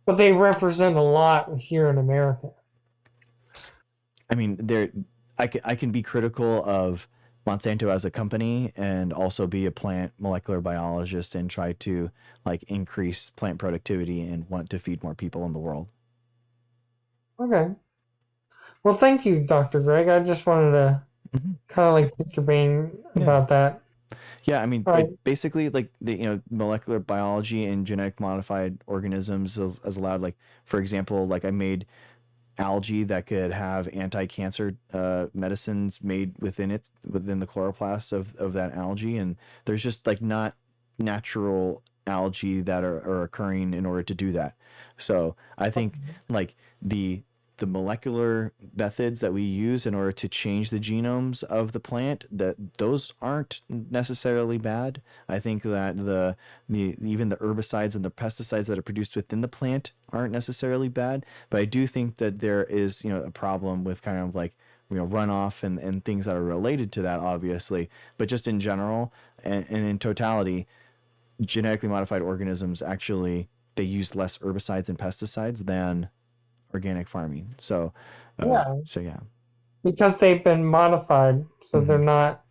[SPEAKER 8] But they represent a lot here in America.
[SPEAKER 1] I mean, I can be critical of Monsanto as a company and also be a plant molecular biologist and try to like increase plant productivity and want to feed more people in the world.
[SPEAKER 8] Okay. Well, thank you, Dr. Greg. I just wanted to
[SPEAKER 1] Hmm.
[SPEAKER 8] kind of like pick your brain
[SPEAKER 1] Yeah.
[SPEAKER 8] about that.
[SPEAKER 1] Yeah, I mean,
[SPEAKER 8] All
[SPEAKER 1] like
[SPEAKER 8] right.
[SPEAKER 1] basically, like the molecular biology and genetic modified organisms has allowed, like for example, like I made algae that could have anti-cancer medicines made within the chloroplast of that algae, and there's just like not natural algae that are occurring in order to do that. So I think like the molecular methods that we use in order to change the genomes of the plant, that those aren't necessarily bad. I think that the even the herbicides and the pesticides that are produced within the plant aren't necessarily bad, but I do think that there is a problem with kind of like runoff and things that are related to that, obviously, but just in general and in totality, genetically modified organisms actually, they use less herbicides and pesticides than organic farming. So
[SPEAKER 8] Yeah,
[SPEAKER 1] so yeah.
[SPEAKER 8] because they've been modified, so they're
[SPEAKER 1] Hmm.
[SPEAKER 8] not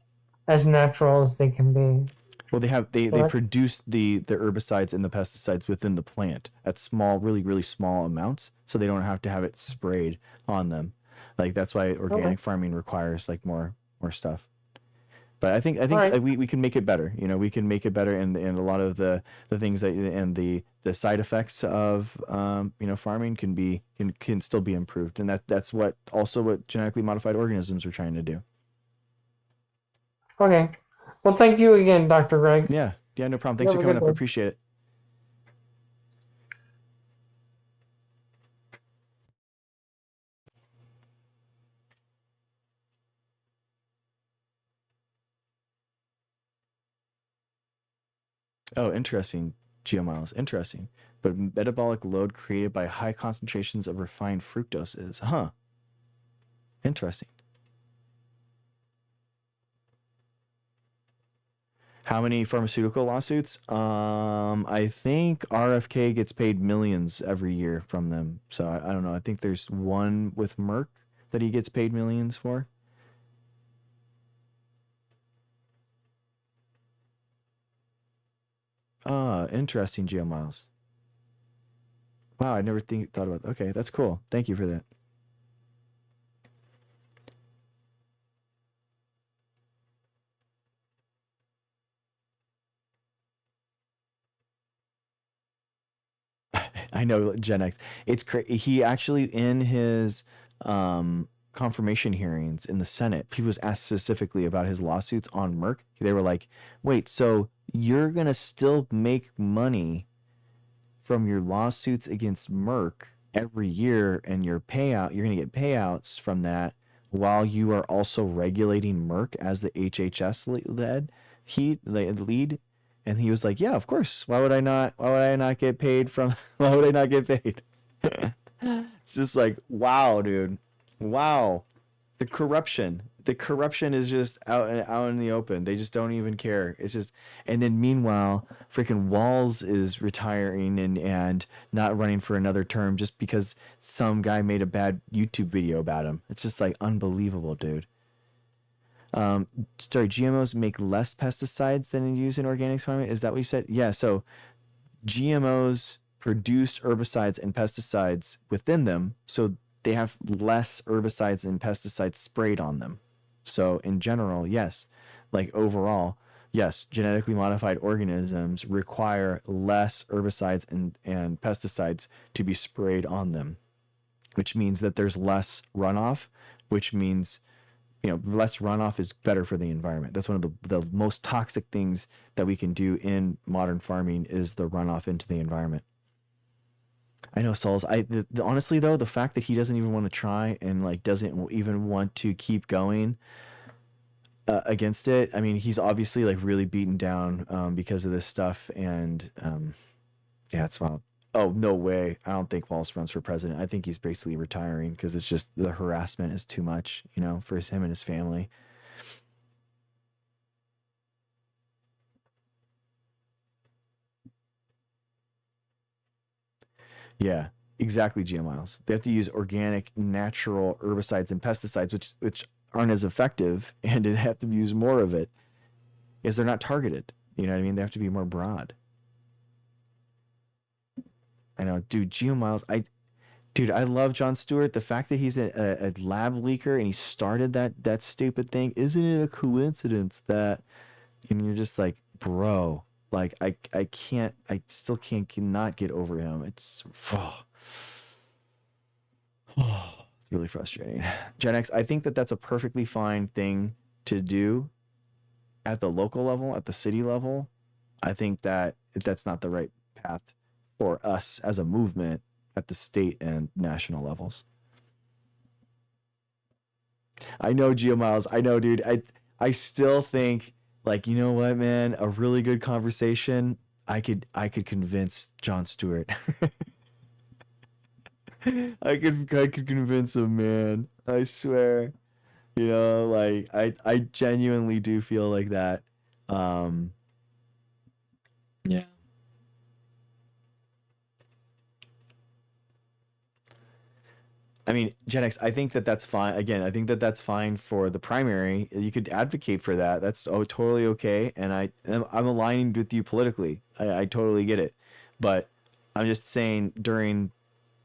[SPEAKER 8] as natural as they can be.
[SPEAKER 1] Well, they
[SPEAKER 8] Correct?
[SPEAKER 1] produce the herbicides and the pesticides within the plant at small, really really small amounts, so they don't have to have it sprayed on them. Like that's why
[SPEAKER 8] Okay.
[SPEAKER 1] organic farming requires like more stuff. But I
[SPEAKER 8] All
[SPEAKER 1] think
[SPEAKER 8] right.
[SPEAKER 1] we can make it better. We can make it better, and a lot of the things that and the side effects of farming can still be improved, and that's what genetically modified organisms are trying to do.
[SPEAKER 8] Okay. Well, thank you again, Dr. Greg.
[SPEAKER 1] Yeah, no problem.
[SPEAKER 8] You
[SPEAKER 1] Thanks
[SPEAKER 8] have
[SPEAKER 1] for
[SPEAKER 8] a
[SPEAKER 1] coming
[SPEAKER 8] good
[SPEAKER 1] up.
[SPEAKER 8] day.
[SPEAKER 1] Appreciate it. Oh, interesting, Geomiles. Interesting. But metabolic load created by high concentrations of refined fructose is. Huh. Interesting. How many pharmaceutical lawsuits? I think RFK gets paid millions every year from them. So I don't know. I think there's one with Merck that he gets paid millions for. Interesting, Geomiles. Wow, I never thought about that. Okay, that's cool. Thank you for that. I know Gen X. It's he actually in his confirmation hearings in the Senate, he was asked specifically about his lawsuits on Merck. They were like, "Wait, so you're gonna still make money from your lawsuits against Merck every year, and your payout, you're gonna get payouts from that, while you are also regulating Merck as the HHS lead?" And he was like, "Yeah, of course. Why would I not? Why would I not get paid from? Why would I not get paid?" It's just like, wow, dude, wow. The corruption is just out in the open. They just don't even care. It's just, and then meanwhile, freaking Walls is retiring and not running for another term just because some guy made a bad YouTube video about him. It's just like unbelievable, dude. Sorry, GMOs make less pesticides than used in organic farming. Is that what you said? Yeah. So GMOs produce herbicides and pesticides within them, so they have less herbicides and pesticides sprayed on them. So in general, yes, like overall, yes, genetically modified organisms require less herbicides and pesticides to be sprayed on them, which means that there's less runoff, which means, less runoff is better for the environment. That's one of the most toxic things that we can do in modern farming is the runoff into the environment. I know, Souls. Honestly though, the fact that he doesn't even want to try and like doesn't even want to keep going against it. I mean, he's obviously like really beaten down because of this stuff, and yeah, it's wild. Oh, no way. I don't think Walsh runs for president. I think he's basically retiring because it's just the harassment is too much, for him and his family. Yeah, exactly, Geomiles. They have to use organic, natural herbicides and pesticides, which aren't as effective, and they have to use more of it because they're not targeted. You know what I mean? They have to be more broad. I know, dude. Geomiles, I love Jon Stewart. The fact that he's a lab leaker and he started that stupid thing, isn't it a coincidence that, you're just like, bro, like I still cannot get over him. It's really frustrating. Gen X, I think that's a perfectly fine thing to do at the local level, at the city level. I think that that's not the right path for us as a movement at the state and national levels. I know, Geomiles. I know, dude. I still think, like, you know what, man? A really good conversation. I could convince Jon Stewart. I could convince him, man. I swear. Like I genuinely do feel like that. Yeah. I mean, Gen X, I think that's fine. Again, I think that's fine for the primary. You could advocate for that. That's totally okay. And I'm aligning with you politically. I totally get it. But I'm just saying during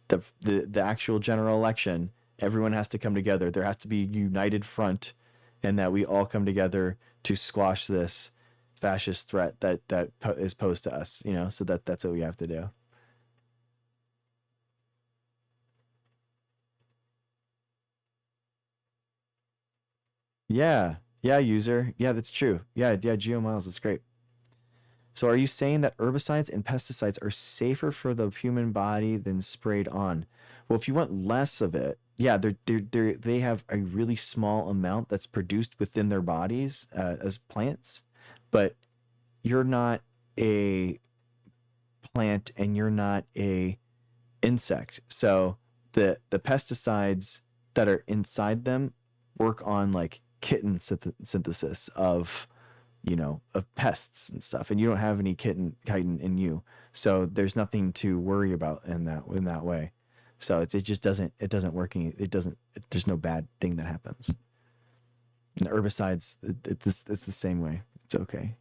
[SPEAKER 1] the actual general election, everyone has to come together. There has to be a united front, and that we all come together to squash this fascist threat that is posed to us. So that's what we have to do. Yeah. Yeah, user. Yeah, that's true. Yeah, Geomiles, that's great. So are you saying that herbicides and pesticides are safer for the human body than sprayed on? Well, if you want less of it, yeah, they have a really small amount that's produced within their bodies as plants, but you're not a plant and you're not a insect. So the pesticides that are inside them work on like kitten synthesis of, you know, of pests and stuff, and you don't have any chitin in you, so there's nothing to worry about in that way. So it just doesn't work. There's no bad thing that happens. And herbicides, it's the same way. It's okay.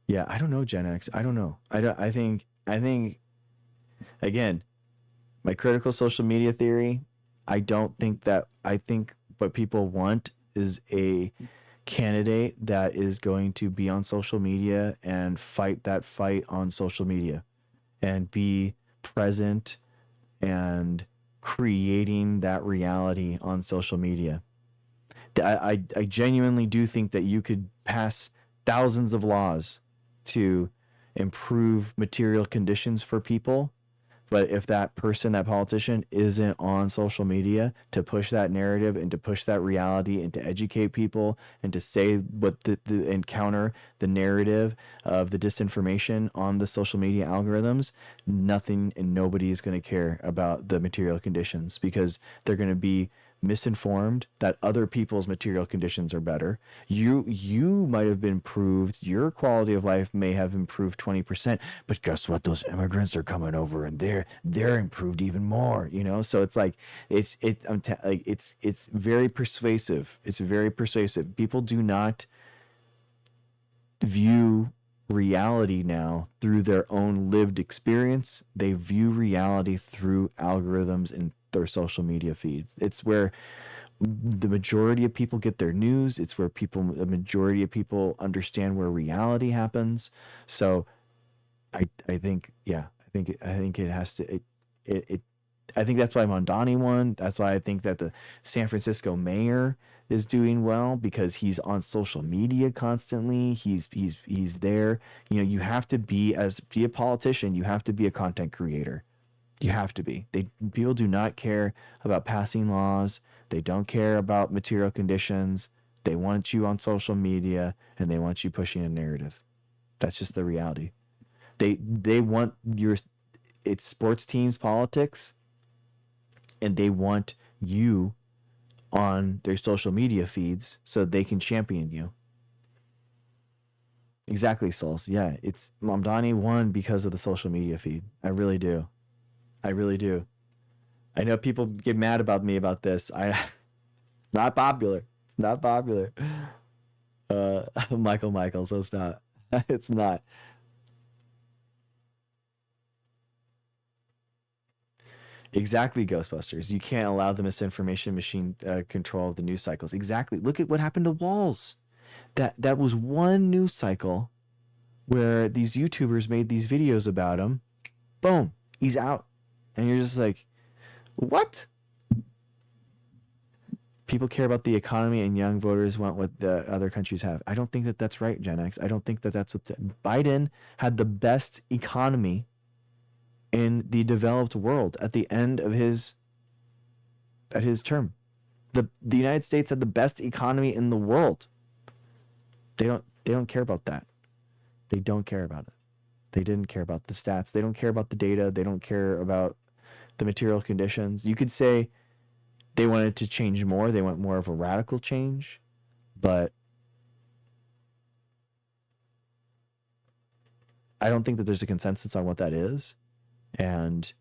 [SPEAKER 1] Yeah, I don't know, Gen X. I don't know. I think again, my critical social media theory, I think what people want is a candidate that is going to be on social media and fight that fight on social media and be present and creating that reality on social media. I genuinely do think that you could pass thousands of laws to improve material conditions for people, but if that politician isn't on social media to push that narrative and to push that reality and to educate people and to say what and counter the narrative of the disinformation on the social media algorithms, nothing and nobody is going to care about the material conditions, because they're going to be misinformed that other people's material conditions are better. You might have been improved, your quality of life may have improved 20%, but guess what, those immigrants are coming over and they're improved even more, you know. So it's like it's very persuasive. It's very persuasive. People do not view reality now through their own lived experience. They view reality through algorithms and their social media feeds. It's where the majority of people get their news. It's where the majority of people understand where reality happens. So I think it has to, I think that's why Mondani won. That's why I think that the San Francisco mayor is doing well, because he's on social media constantly. He's there. You know, you have to be a politician. You have to be a content creator. You have to be. People do not care about passing laws. They don't care about material conditions. They want you on social media and they want you pushing a narrative. That's just the reality. They want it's sports teams politics, and they want you on their social media feeds so they can champion you. Exactly, Souls. Yeah, it's Mamdani won because of the social media feed. I really do. I really do. I know people get mad about me about this. It's not popular. It's not popular. Michael, so it's not. It's not. Exactly, Ghostbusters. You can't allow the misinformation machine control of the news cycles. Exactly. Look at what happened to Walls. That was one news cycle where these YouTubers made these videos about him. Boom, he's out. And you're just like, what? People care about the economy and young voters want what the other countries have. I don't think that that's right, Gen X. I don't think that that's what Biden had the best economy in the developed world at the end of his term. The United States had the best economy in the world. They don't care about that. They don't care about it. They didn't care about the stats. They don't care about the data. They don't care about the material conditions. You could say they wanted to change more. They want more of a radical change, but I don't think that there's a consensus on what that is. And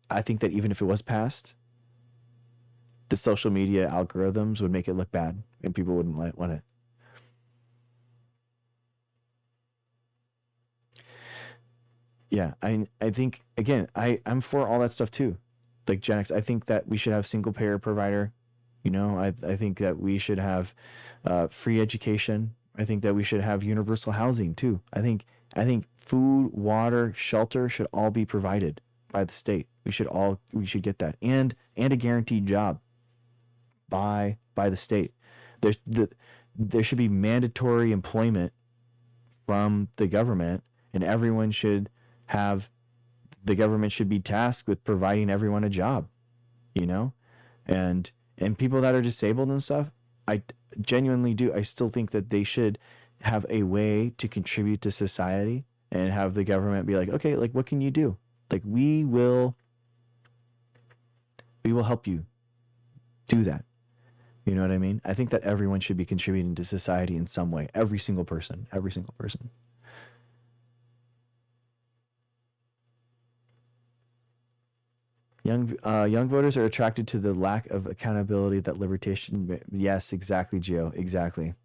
[SPEAKER 1] I think that even if it was passed, the social media algorithms would make it look bad and people wouldn't want it. Yeah, I think, again, I'm for all that stuff too. Like Gen X, I think that we should have single payer provider. You know, I think that we should have free education. I think that we should have universal housing too. I think food, water, shelter should all be provided by the state. We should get that, and a guaranteed job by the state. There should be mandatory employment from the government, and the government should be tasked with providing everyone a job, you know? And And people that are disabled and stuff, I genuinely do. I still think that they should have a way to contribute to society and have the government be like, okay, like what can you do? Like we will help you do that. You know what I mean? I think that everyone should be contributing to society in some way. Every single person. Young voters are attracted to the lack of accountability that libertation. Yes, exactly, Gio. Exactly.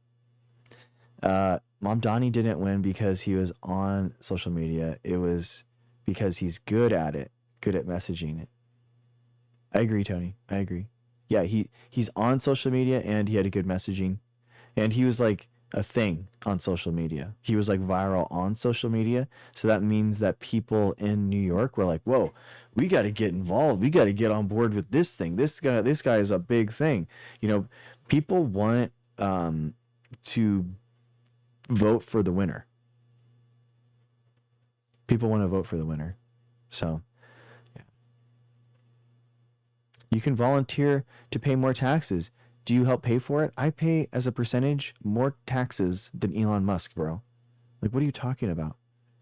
[SPEAKER 1] Mom Donnie didn't win because he was on social media. It was because he's good at it, good at messaging it. I agree, Tony. I agree. Yeah, he's on social media and he had a good messaging, and he was like a thing on social media. He was like viral on social media. So that means that people in New York were like, whoa, we got to get involved. We got to get on board with this thing. This guy is a big thing. You know, people want to vote for the winner. People want to vote for the winner. So, yeah. You can volunteer to pay more taxes. Do you help pay for it? I pay as a percentage more taxes than Elon Musk, bro. Like, what are you talking about?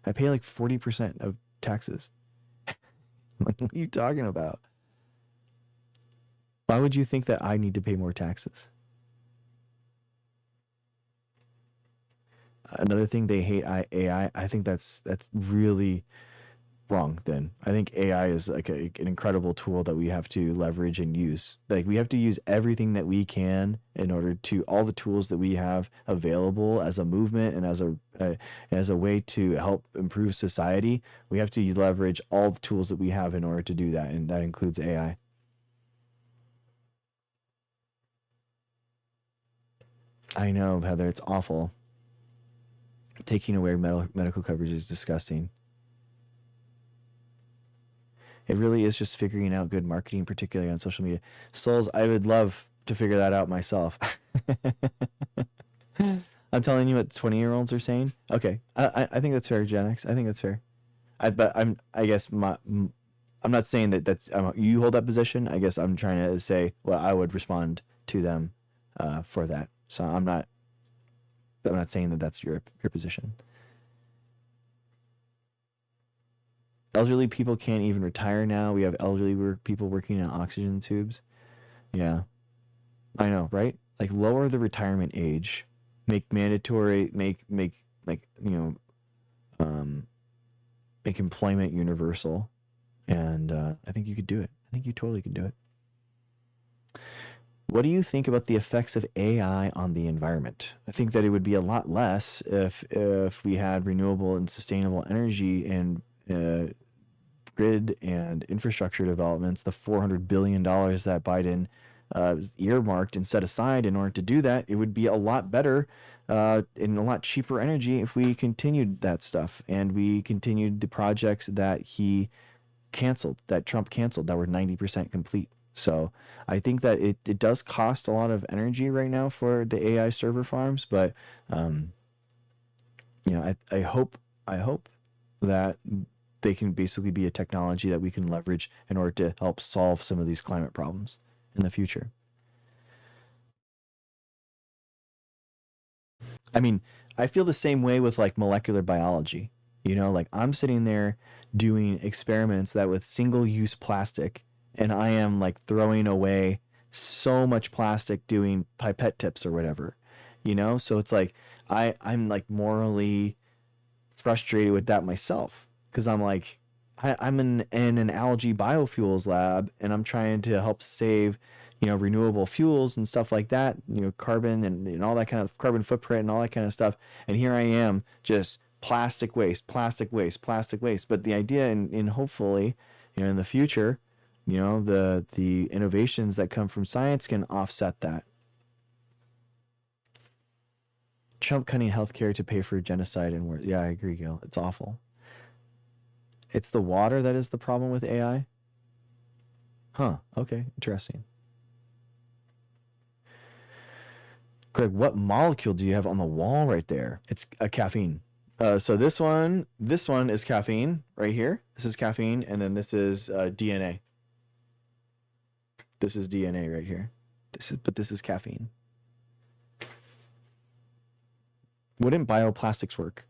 [SPEAKER 1] I pay like 40% of taxes. Like, what are you talking about? Why would you think that I need to pay more taxes? Another thing, they hate AI. I think that's really wrong. Then I think AI is like an incredible tool that we have to leverage and use. Like, we have to use everything that we can in order to, all the tools that we have available as a movement and as a way to help improve society. We have to leverage all the tools that we have in order to do that, and that includes AI. I know, Heather, it's awful. Taking away medical coverage is disgusting. It really is just figuring out good marketing, particularly on social media. Souls, I would love to figure that out myself. I'm telling you what 20-year-olds are saying. Okay, I think that's fair, Gen X. I think that's fair. I'm not saying that's you hold that position. I guess I'm trying to say, well, I would respond to them for that. So I'm not saying that that's your position. Elderly people can't even retire now. We have elderly people working in oxygen tubes. Yeah, I know, right? Like, lower the retirement age, make mandatory, make employment universal, and I think you could do it. I think you totally could do it. What do you think about the effects of AI on the environment? I think that it would be a lot less if we had renewable and sustainable energy and grid and infrastructure developments. The $400 billion that Biden earmarked and set aside in order to do that, it would be a lot better and a lot cheaper energy if we continued that stuff and we continued the projects that he canceled, that Trump canceled, that were 90% complete. So I think that it does cost a lot of energy right now for the AI server farms, but I hope that they can basically be a technology that we can leverage in order to help solve some of these climate problems in the future. I mean, I feel the same way with like molecular biology. You know, like I'm sitting there doing experiments that with single-use plastic, and I am like throwing away so much plastic doing pipette tips or whatever, you know? So it's like I'm like morally frustrated with that myself, because I'm like, I'm in an algae biofuels lab and I'm trying to help save, renewable fuels and stuff like that, carbon and all that kind of carbon footprint and all that kind of stuff. And here I am, just plastic waste. But the idea in hopefully, in the future, the innovations that come from science can offset that. Trump cutting healthcare to pay for genocide and war. Yeah, I agree, Gil. It's awful. It's the water that is the problem with AI? Huh. Okay. Interesting. Greg, what molecule do you have on the wall right there? It's a caffeine. So this one is caffeine right here. This is caffeine, and then this is DNA. This is DNA right here. This is caffeine. Wouldn't bioplastics work?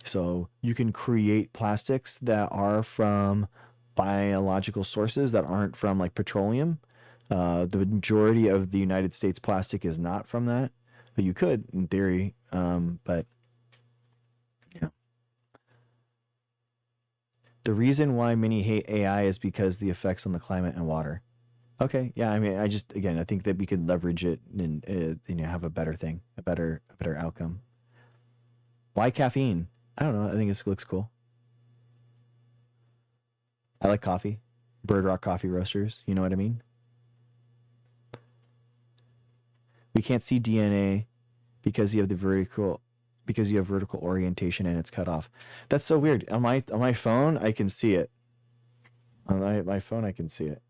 [SPEAKER 1] So you can create plastics that are from biological sources that aren't from like petroleum. The majority of the United States plastic is not from that, but you could in theory. But yeah, the reason why many hate AI is because the effects on the climate and water. Okay, yeah, I mean, I think that we could leverage it and have a better thing, a better outcome. Why caffeine? I don't know. I think this looks cool. I like coffee. Bird Rock Coffee Roasters. You know what I mean? We can't see DNA because you have vertical orientation and it's cut off. That's so weird. On my phone, I can see it. On my phone, I can see it.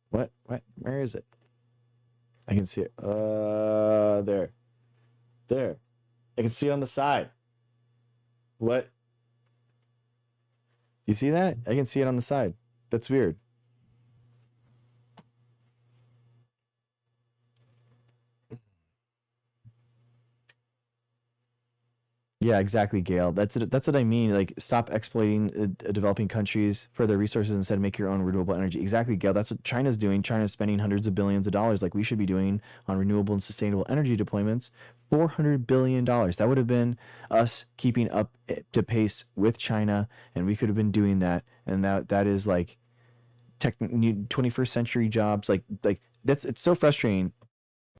[SPEAKER 1] What? Where is it? I can see it. There. I can see it on the side. What? You see that? I can see it on the side. That's weird. Yeah, exactly, Gail. That's what I mean. Like, stop exploiting developing countries for their resources, instead make your own renewable energy. Exactly, Gail. That's what China's doing. China's spending hundreds of billions of dollars, like we should be doing on renewable and sustainable energy deployments. $400 billion. That would have been us keeping up to pace with China, and we could have been doing that. And that is like 21st century jobs. Like it's so frustrating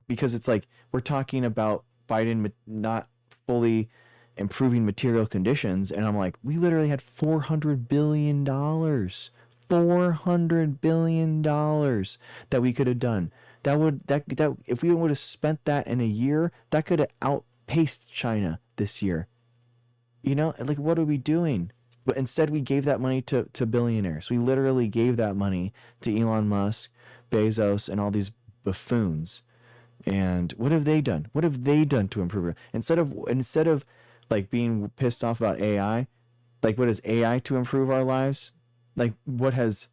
[SPEAKER 1] because it's like we're talking about Biden not fully improving material conditions, and I'm like, we literally had $400 billion $400 billion that we could have done. That if we would have spent that in a year, that could have outpaced China this year. Like, what are we doing? But instead we gave that money to billionaires. We literally gave that money to Elon Musk, Bezos, and all these buffoons. And what have they done? What have they done to improve it? Instead of like being pissed off about AI, like what is AI to improve our lives? Like what has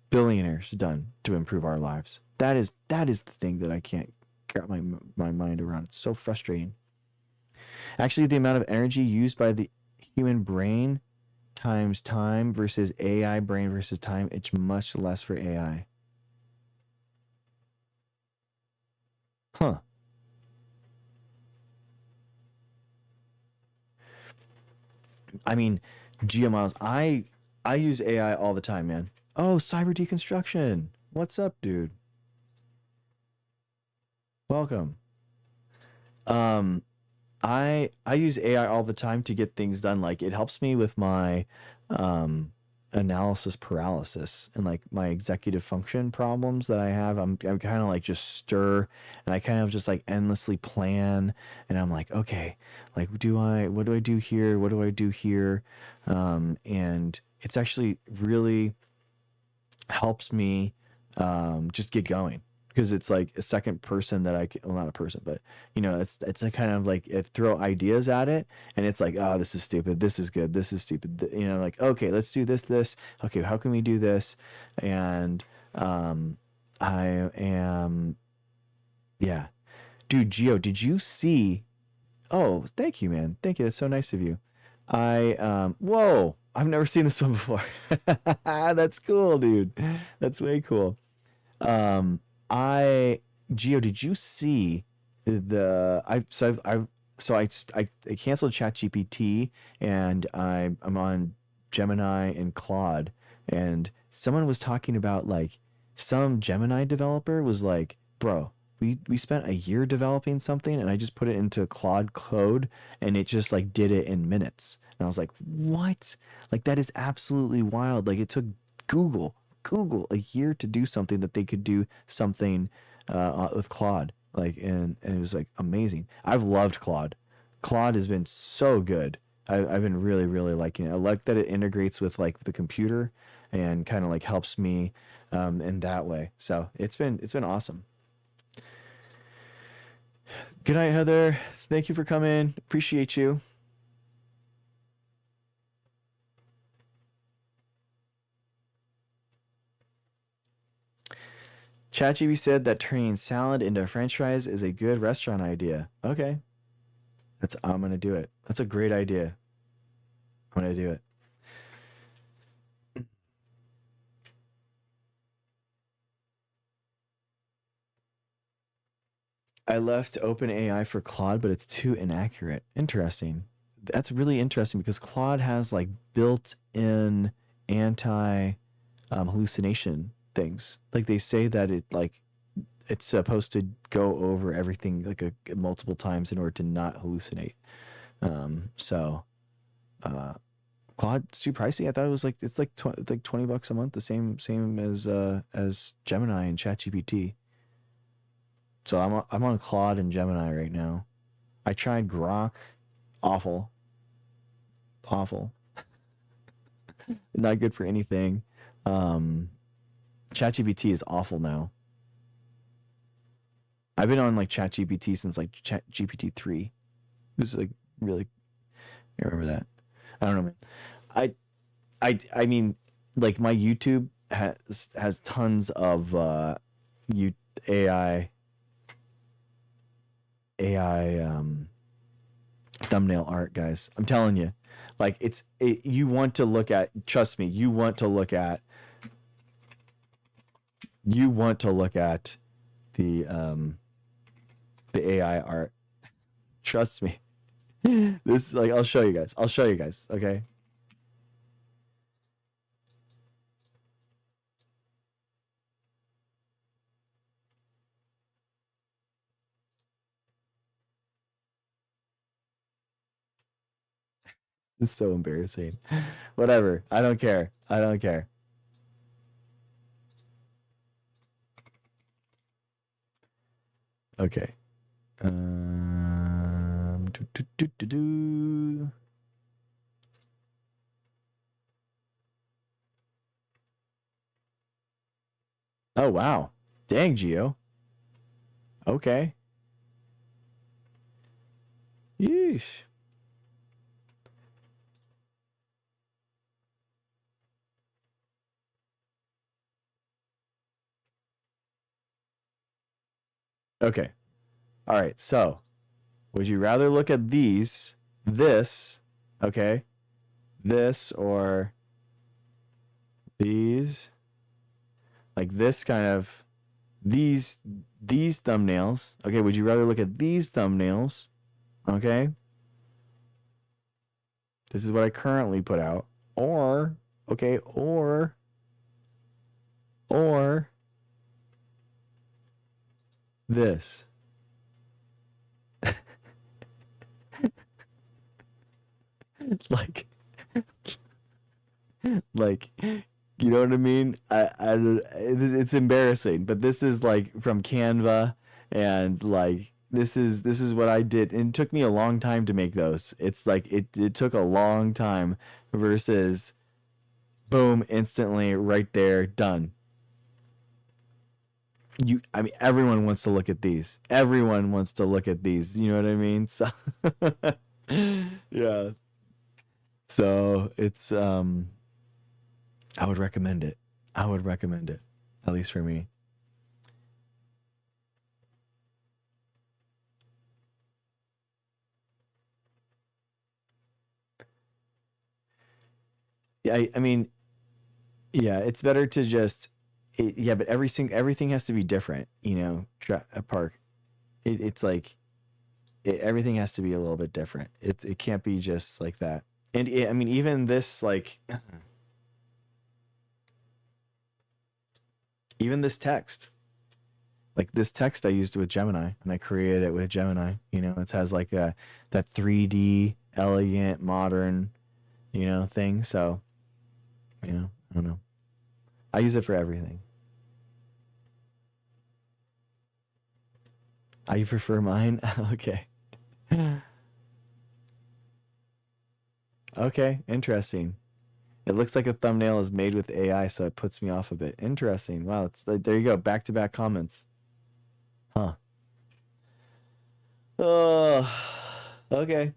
[SPEAKER 1] billionaires done to improve our lives? That is the thing that I can't get my mind around. It's so frustrating. Actually, the amount of energy used by the human brain times time versus AI brain versus time, it's much less for AI. Huh. I mean, GeoMiles, I use AI all the time, man. Oh, cyber deconstruction. What's up, dude? Welcome. I use AI all the time to get things done. Like, it helps me with my analysis paralysis and like my executive function problems that I have. I'm kind of like just stir, and I kind of just like endlessly plan, and I'm like, okay, like what do I do here? What do I do here? And it's actually really helps me just get going, because it's like a second person that well, not a person, but it's a kind of like throw ideas at it, and it's like, oh, this is stupid, this is good, this is stupid, like, okay, let's do this, okay, how can we do this? And I am, yeah, dude, Geo, did you see? Oh, thank you, man, thank you, that's so nice of you. Whoa, I've never seen this one before. That's cool, dude, that's way cool. Geo, did you see I canceled ChatGPT, and I'm on Gemini and Claude, and someone was talking about, like, some Gemini developer was like, bro, we spent a year developing something, and I just put it into Claude code, and it just like did it in minutes. And I was like, what? Like, that is absolutely wild. Like, it took Google a year to do something that they could do something with Claude. Like, and it was like amazing. I've loved Claude. Claude has been so good. I've been really, really liking it. I like that it integrates with like the computer and kind of like helps me in that way. So it's been awesome. Good night, Heather. Thank you for coming. Appreciate you. ChatGPT said that turning salad into French fries is a good restaurant idea. Okay, I'm gonna do it. That's a great idea. I'm gonna do it. I left OpenAI for Claude, but it's too inaccurate. Interesting. That's really interesting because Claude has like built-in anti hallucination things. Like they say that it's supposed to go over everything like multiple times in order to not hallucinate. So Claude's too pricey. I thought it was like it's like $20 a month, the same as Gemini and ChatGPT. So I'm on Claude and Gemini right now. I tried Grok, awful. Not good for anything. ChatGPT is awful now. I've been on like ChatGPT since like ChatGPT 3. It was like really, I remember that. I don't know, man. I mean, like my YouTube has tons of AI thumbnail art, guys. I'm telling you, like you want to look at. Trust me, you want to look at the AI art. Trust me. This like I'll show you guys. Okay. It's so embarrassing. Whatever. I don't care. Okay. Do, do, do, do, do. Oh wow. Dang, Geo. Okay. Yeesh. Okay. All right. So, would you rather look at this, okay, this or these, like this kind of these thumbnails? Okay. Would you rather look at these thumbnails? Okay. This is what I currently put out, or this. like you know what I mean? It's embarrassing, but this is like from Canva, and like this is what I did, and it took me a long time to make those. It's like it took a long time versus boom, instantly right there, done. I mean, everyone wants to look at these. You know what I mean? So yeah. So it's I would recommend it. At least for me. Yeah, I mean, yeah, it's better to just yeah, but everything has to be different, you know, a park. It's like everything has to be a little bit different. It can't be just like that. And I mean, even this, like, even this text, like this text I used with Gemini, and I created it with Gemini. You know, it has like that 3D, elegant, modern, you know, thing. So, you know, I don't know. I use it for everything. You prefer mine? Okay. Okay, interesting. It looks like a thumbnail is made with AI, so it puts me off a bit. Interesting. Wow, it's there you go. Back-to-back comments. Huh. Oh, okay.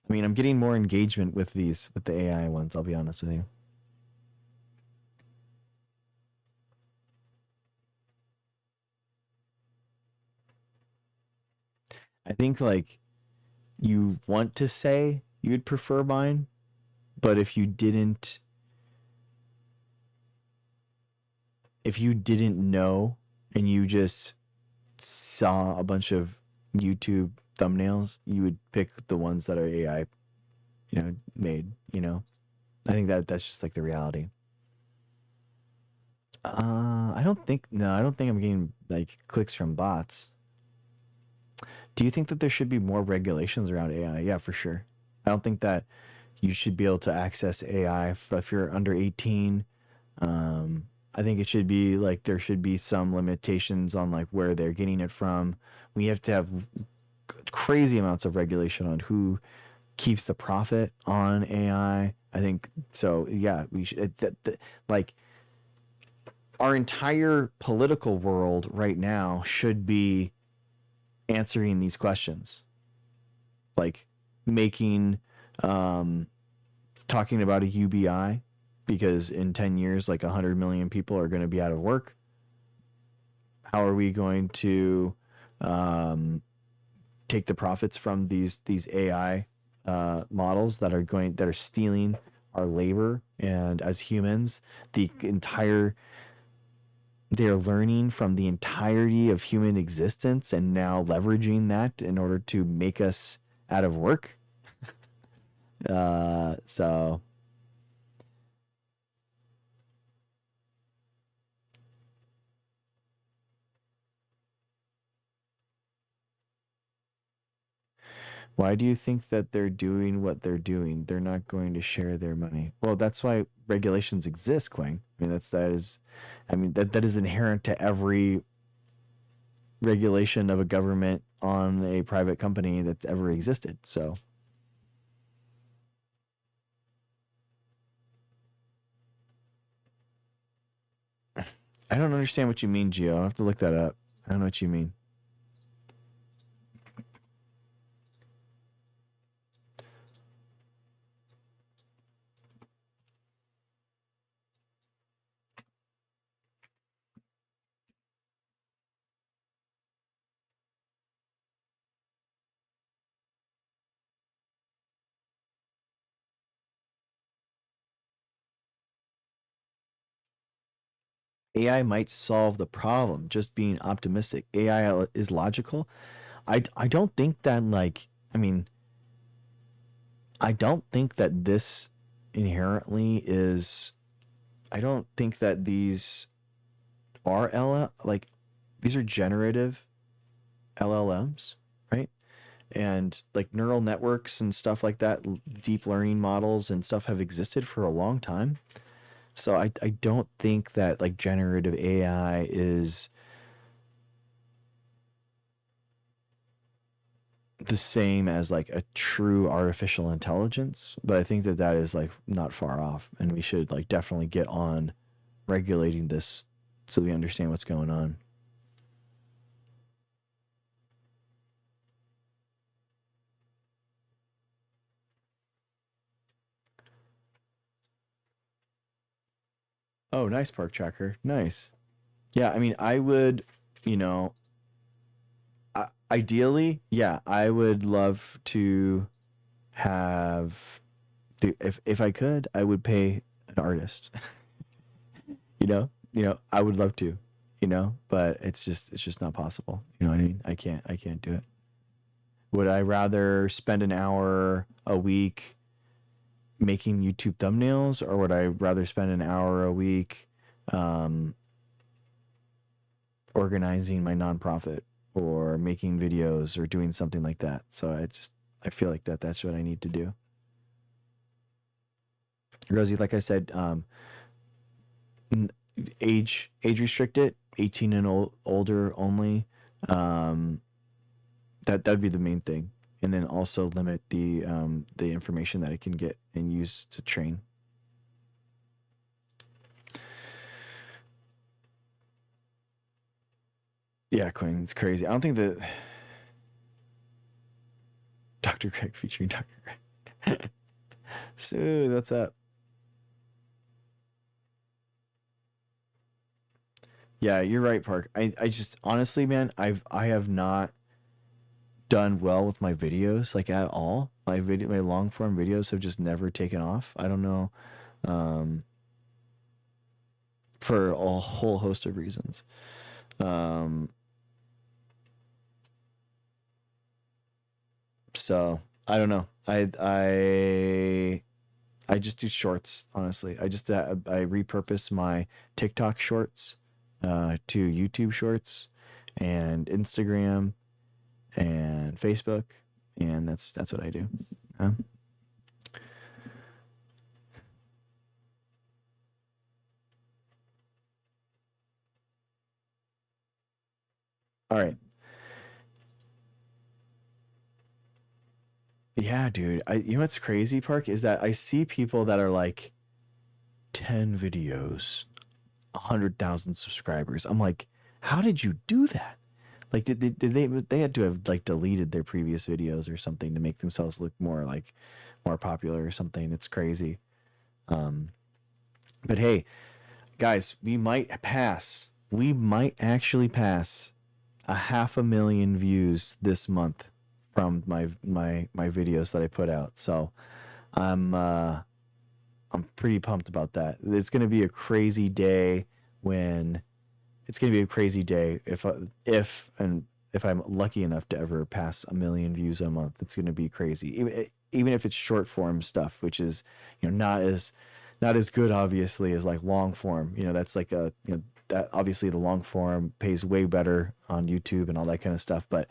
[SPEAKER 1] I mean, I'm getting more engagement with the AI ones, I'll be honest with you. I think like you want to say you'd prefer mine, but if you didn't know and you just saw a bunch of YouTube thumbnails, you would pick the ones that are AI, made, I think that's just like the reality. I don't think I'm getting like clicks from bots. Do you think that there should be more regulations around AI? Yeah, for sure. I don't think that you should be able to access AI if you're under 18. I think it should be like there should be some limitations on like where they're getting it from. We have to have crazy amounts of regulation on who keeps the profit on AI. I think so. Yeah, we should like our entire political world right now should be answering these questions, like making talking about a UBI, because in 10 years like 100 million people are going to be out of work. How are we going to take the profits from these AI models that are stealing our labor, and as humans they're learning from the entirety of human existence and now leveraging that in order to make us out of work. So why do you think that they're doing what they're doing? They're not going to share their money. Well, that's why regulations exist, Quang. I mean, that is inherent to every regulation of a government on a private company that's ever existed. So I don't understand what you mean, Gio. I have to look that up. I don't know what you mean. AI might solve the problem, just being optimistic. AI is logical. I don't think that I don't think that this inherently is. I don't think that these are these are generative LLMs, right? And like neural networks and stuff like that, deep learning models and stuff have existed for a long time. So I don't think that like generative AI is the same as like a true artificial intelligence, but I think that is like not far off, and we should like definitely get on regulating this so we understand what's going on. Oh, nice, Park Tracker. Nice. Yeah, I mean, I would, you know, ideally, yeah, I would love to have, if I could, I would pay an artist. I would love to, but it's just not possible. You know what I mean? I can't do it. Would I rather spend an hour a week making YouTube thumbnails, or would I rather spend an hour a week organizing my nonprofit or making videos or doing something like that? So I feel like that's what I need to do. Rosie, like I said, age restricted, 18 and older only. That'd be the main thing, and then also limit the information that it can get and use to train. Yeah, Queen, it's crazy. I don't think that Dr. Greg featuring Dr. Greg. Sue, what's up? Yeah, you're right, Park. I just honestly, man, I have not done well with my videos, like at all. My long form videos have just never taken off. I don't know, for a whole host of reasons. So I don't know. I just do shorts, honestly. I repurpose my TikTok shorts to YouTube shorts and Instagram and Facebook, and that's what I do. All right. Yeah, dude. You know what's crazy, Park, is that I see people that are like 10 videos, 100,000 subscribers. I'm like, how did you do that? Like, did they had to have like deleted their previous videos or something to make themselves look more popular or something. It's crazy. But hey, guys, we might actually pass 500,000 views this month from my videos that I put out. So I'm pretty pumped about that. It's going to be a crazy day if I'm lucky enough to ever pass 1 million views a month. It's going to be crazy. Even if it's short form stuff, which is, not as good obviously as like long form. That's like that obviously the long form pays way better on YouTube and all that kind of stuff, but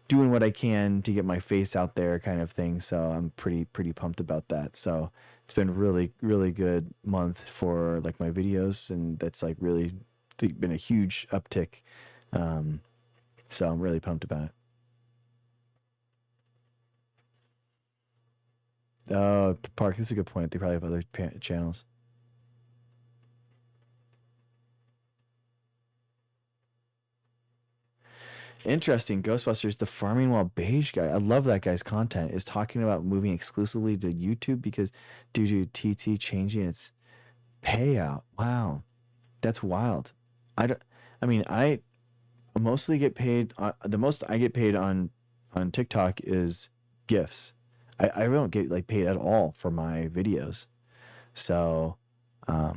[SPEAKER 1] doing what I can to get my face out there kind of thing. So I'm pretty pumped about that. So it's been really, really good month for like my videos, and that's like really been a huge uptick. So I'm really pumped about it. Park, this is a good point. They probably have other channels. Interesting. Ghostbusters, the farming while beige guy. I love that guy's content. Is talking about moving exclusively to YouTube because due to TT changing its payout. Wow, that's wild. I mostly get paid. The most I get paid on TikTok is gifts. I don't get like paid at all for my videos. So, yeah,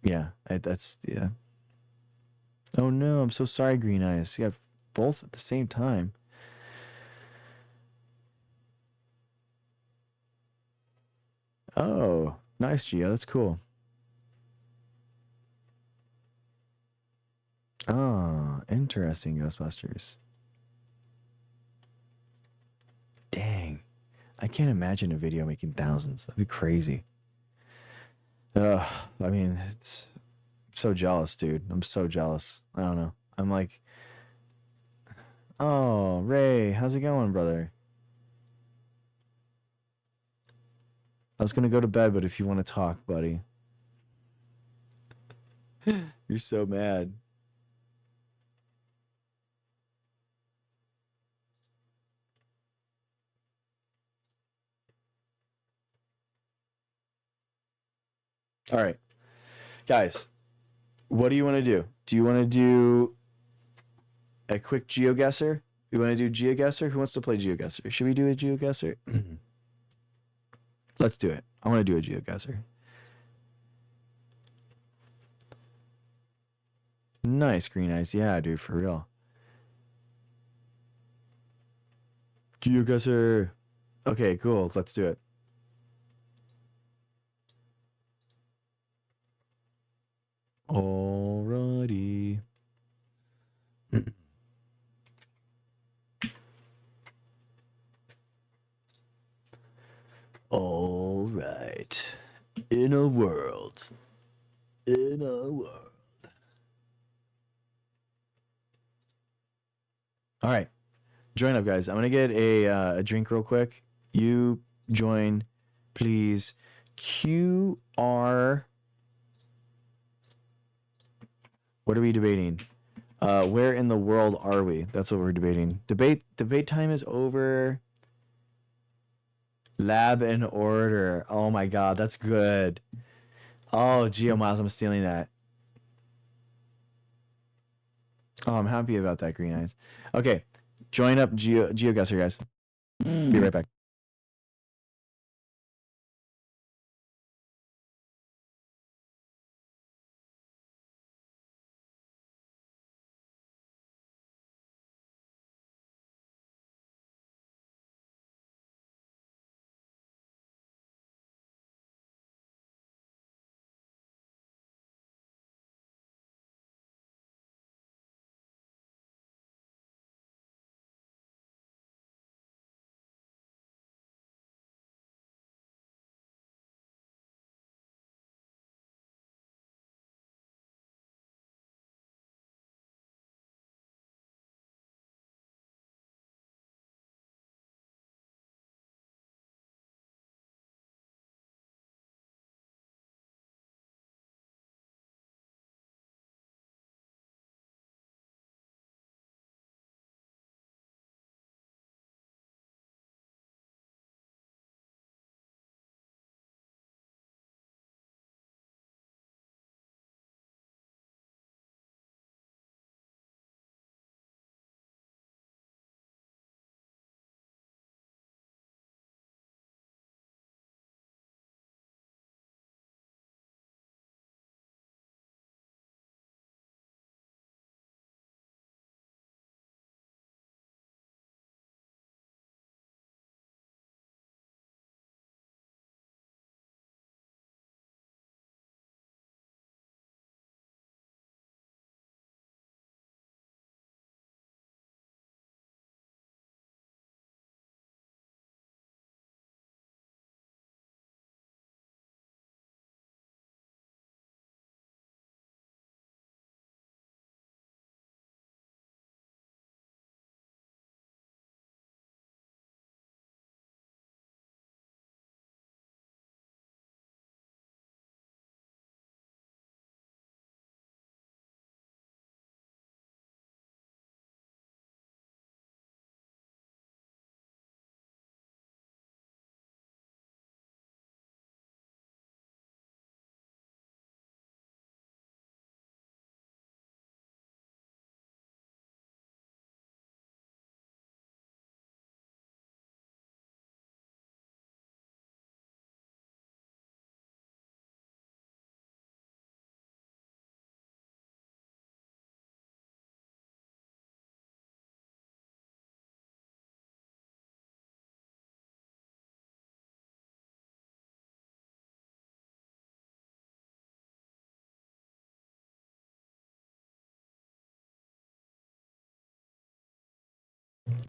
[SPEAKER 1] yeah. Oh no, I'm so sorry, Green Eyes. You have both at the same time. Oh, nice, Gio. That's cool. Oh, interesting, Ghostbusters. Dang. I can't imagine a video making thousands. That'd be crazy. I mean, it's so jealous, dude. I'm so jealous. I don't know. I'm like, oh, Ray, how's it going, brother? I was gonna go to bed, but if you want to talk, buddy. You're so mad. All right, guys, what do you want to do? Do you want to do a quick GeoGuessr? You want to do GeoGuessr? Who wants to play GeoGuessr? Should we do a GeoGuessr? Let's do it. I want to do a GeoGuessr. Nice, Green Eyes. Yeah, dude, for real. GeoGuessr. Okay, cool. Let's do it. Alrighty. All right. In a world. All right. Join up, guys. I'm going to get a drink real quick. You join, please. QR. What are we debating? Where in the world are we? That's what we're debating. Debate time is over. Lab and order. Oh my god, that's good. Oh, Geo Miles, I'm stealing that. Oh, I'm happy about that, Green Eyes. Okay, Join up GeoGuessr, guys. Be right back.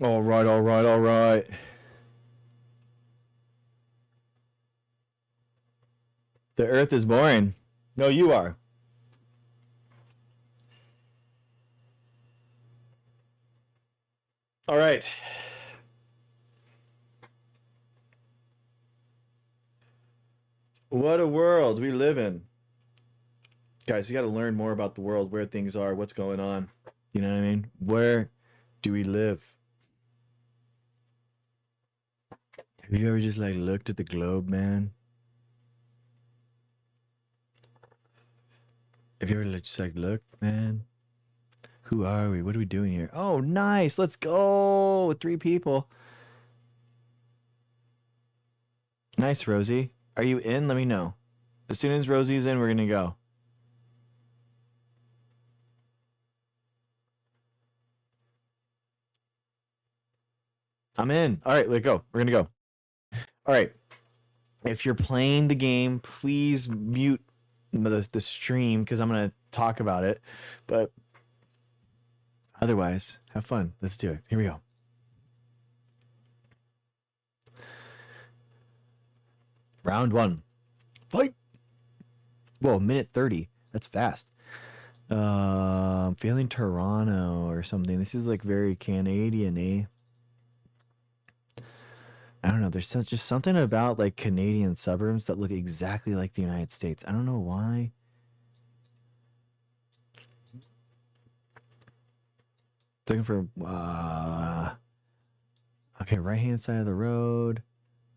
[SPEAKER 1] All right, all right, all right. The Earth is boring. No, you are. All right. What a world we live in. Guys, we got to learn more about the world, where things are, what's going on. You know what I mean? Where do we live? Have you ever just like looked at the globe, man? Have you ever just like looked, man? Who are we? What are we doing here? Oh, nice. Let's go with 3 people. Nice, Rosie. Are you in? Let me know. As soon as Rosie's in, we're going to go. I'm in. All right, let's go. We're going to go. All right. If you're playing the game, please mute the stream because I'm going to talk about it. But otherwise, have fun. Let's do it. Here we go. Round 1. Fight. Whoa, minute 30. That's fast. Feeling Toronto or something. This is like very Canadian, eh? I don't know. There's just something about like Canadian suburbs that look exactly like the United States. I don't know why. Looking for okay, right hand side of the road.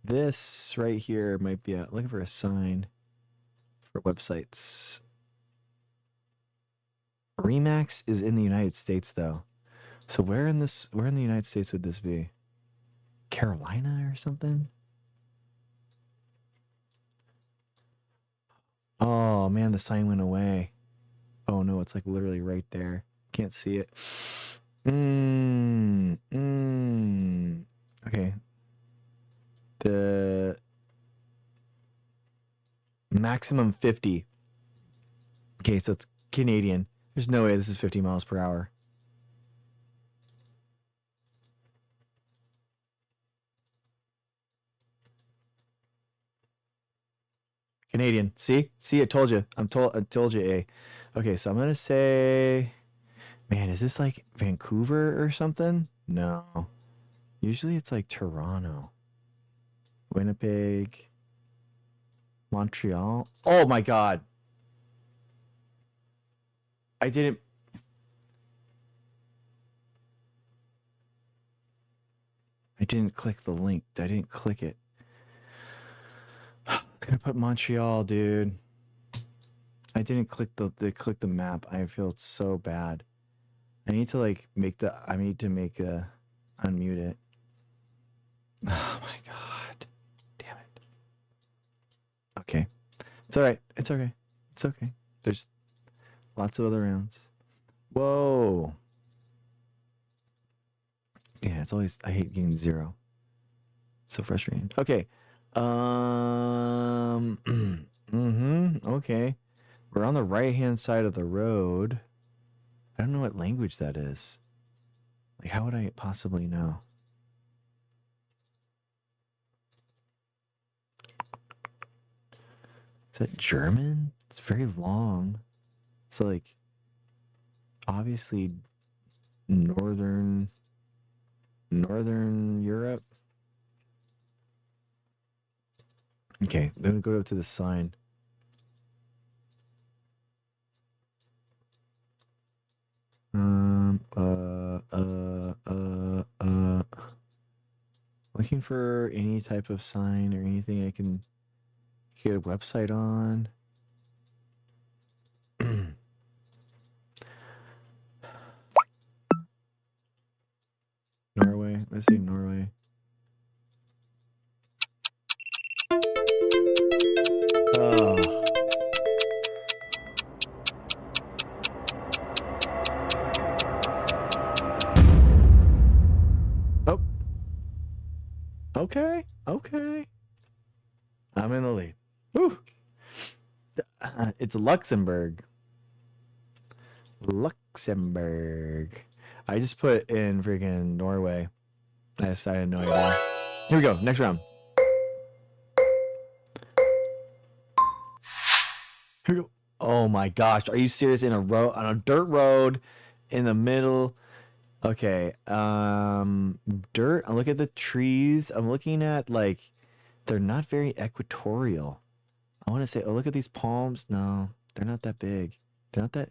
[SPEAKER 1] This right here might be looking for a sign for websites. Remax is in the United States though. So where in the United States would this be? Carolina or something? Oh man, the sign went away. Oh no, it's like literally right there. Can't see it. Okay. The maximum 50. Okay, so it's Canadian. There's no way this is 50 miles per hour. Canadian. See, I told you. I told you A. Okay, so I'm gonna say, man, is this like Vancouver or something? No. Usually it's like Toronto, Winnipeg, Montreal. Oh my God. I didn't click the link. I didn't click it. I'm gonna put Montreal, dude. I didn't click the map. I feel so bad. I need to like unmute it. Oh my God. Damn it. Okay. It's all right. It's okay. It's okay. There's lots of other rounds. Whoa. Yeah, it's always, I hate getting 0. So frustrating. Okay. Okay. We're on the right-hand side of the road. I don't know what language that is. Like, how would I possibly know? Is that German? It's very long. So, like, obviously, Northern Europe. Okay, then we go up to the sign. Looking for any type of sign or anything I can get a website on. Norway. Let's say Norway. Oh. Oh. Okay. Okay. I'm in the lead. Woo. It's Luxembourg. Luxembourg. I just put in freaking Norway. I had no idea. Here we go. Next round. Here we go. Oh my gosh. Are you serious? On a dirt road in the middle. Okay. Dirt. I look at the trees. I'm looking at like they're not very equatorial. I want to say, oh, look at these palms. No, they're not that big. They're not that.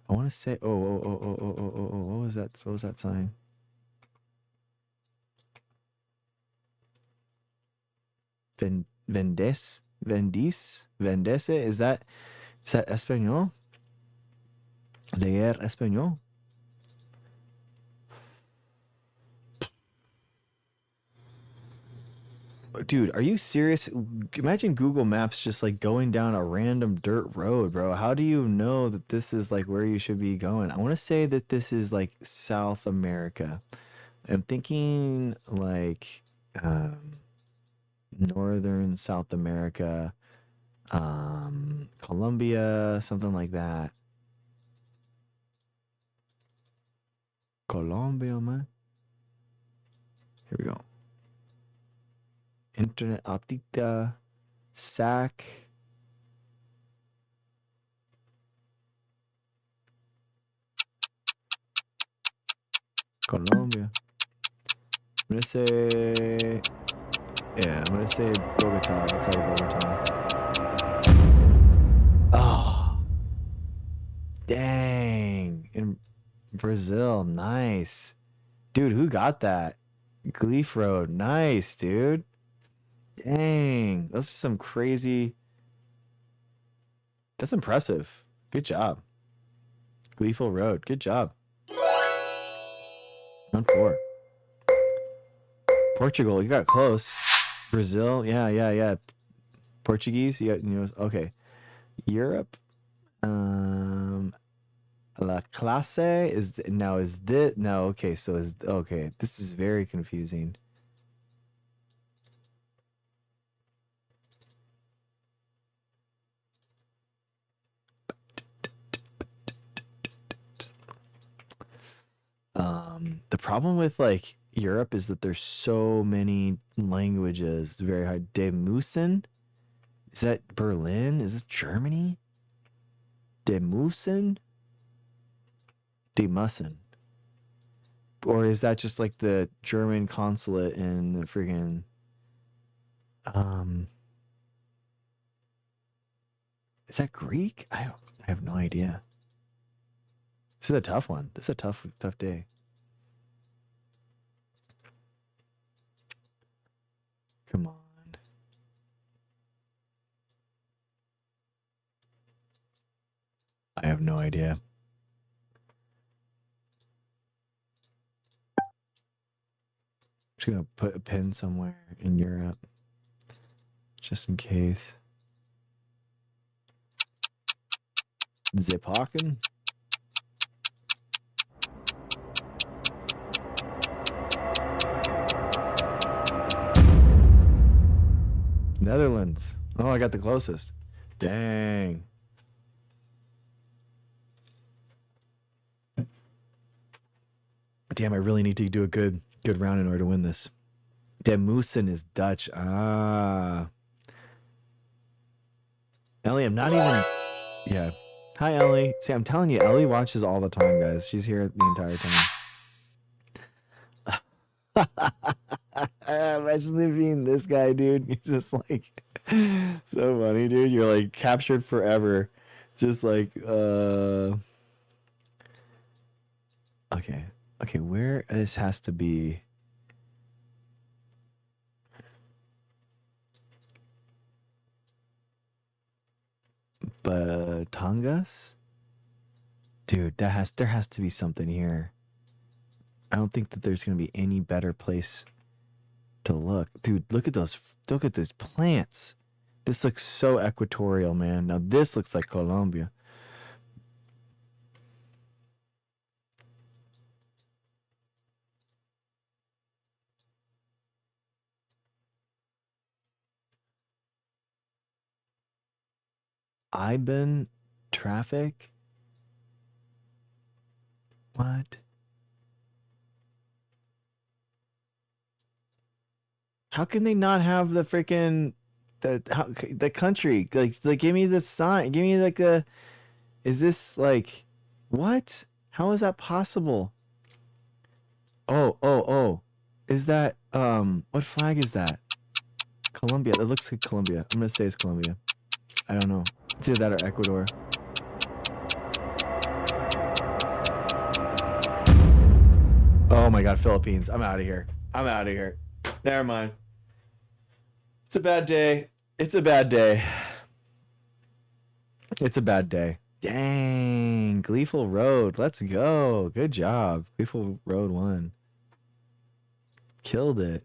[SPEAKER 1] I want to say, oh. What was that? What was that sign? Vendese? Is that Espanol? Leer Espanol? Dude, are you serious? Imagine Google Maps just like going down a random dirt road, bro. How do you know that this is like where you should be going? I want to say that this is like South America. I'm thinking like northern South America, Colombia, something like that. Colombia, man. Here we go. Internet Optica, SAC. Colombia. I'm gonna say, yeah, I'm gonna say Bogota. Outside of Bogota. Oh, dang! In Brazil, nice, dude. Who got that? Gleef Road, nice, dude. Dang, those are some crazy. That's impressive. Good job. Gleeful Road. Good job. Round 4. Portugal, you got close. Brazil, yeah. Portuguese, yeah, okay. Europe, La clase is this no, okay, so okay, this is very confusing. The problem with like Europe is that there's so many languages. It's very hard. De Musen? Is that Berlin? Is this Germany? De Musen? De Mussen? Or is that just like the German consulate in the friggin' is that Greek? I have no idea. This is a tough one. This is a tough day. Come on. I have no idea. I'm just gonna put a pin somewhere in Europe, just in case. Zipaken. Netherlands. Oh, I got the closest. Dang. Damn, I really need to do a good round in order to win this. De Musen is Dutch. Ah. Ellie, I'm not even... Yeah. Hi, Ellie. See, I'm telling you, Ellie watches all the time, guys. She's here the entire time. Imagine it being this guy, dude. He's just like... so funny, dude. You're like captured forever. Just like... Okay. Okay, where this has to be... Batangas? Dude, there has to be something here. I don't think that there's gonna be any better place to look. Dude, look at those plants. This looks so equatorial, man. Now this looks like Colombia. Iban traffic? What? How can they not have the freaking the country? Like give me the sign. Give me like a... Is this like what? How is that possible? Oh. Is that what flag is that? Colombia. That looks like Colombia. I'm gonna say it's Colombia. I don't know. It's either that or Ecuador. Oh my god, Philippines. I'm out of here. Never mind. It's a bad day. It's a bad day. Dang. Gleeful Road. Let's go. Good job. Gleeful Road 1. Killed it.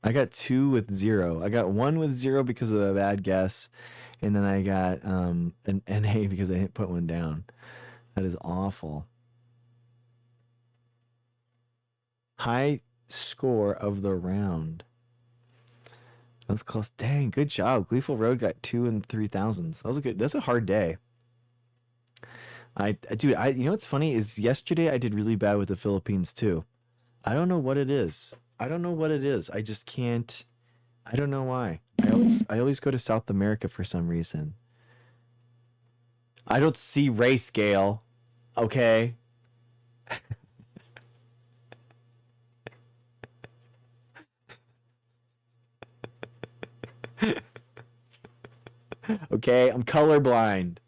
[SPEAKER 1] I got 2 with 0. I got 1 with 0 because of a bad guess. And then I got an NA because I didn't put one down. That is awful. High score of the round. That was close. Dang, good job. Gleeful Road got 2 and 3,000s. That's a hard day. Dude, you know what's funny is yesterday I did really bad with the Philippines too. I don't know what it is. I just can't. I don't know why. I always go to South America for some reason. I don't see Ray Scale. Okay. Okay, I'm colorblind.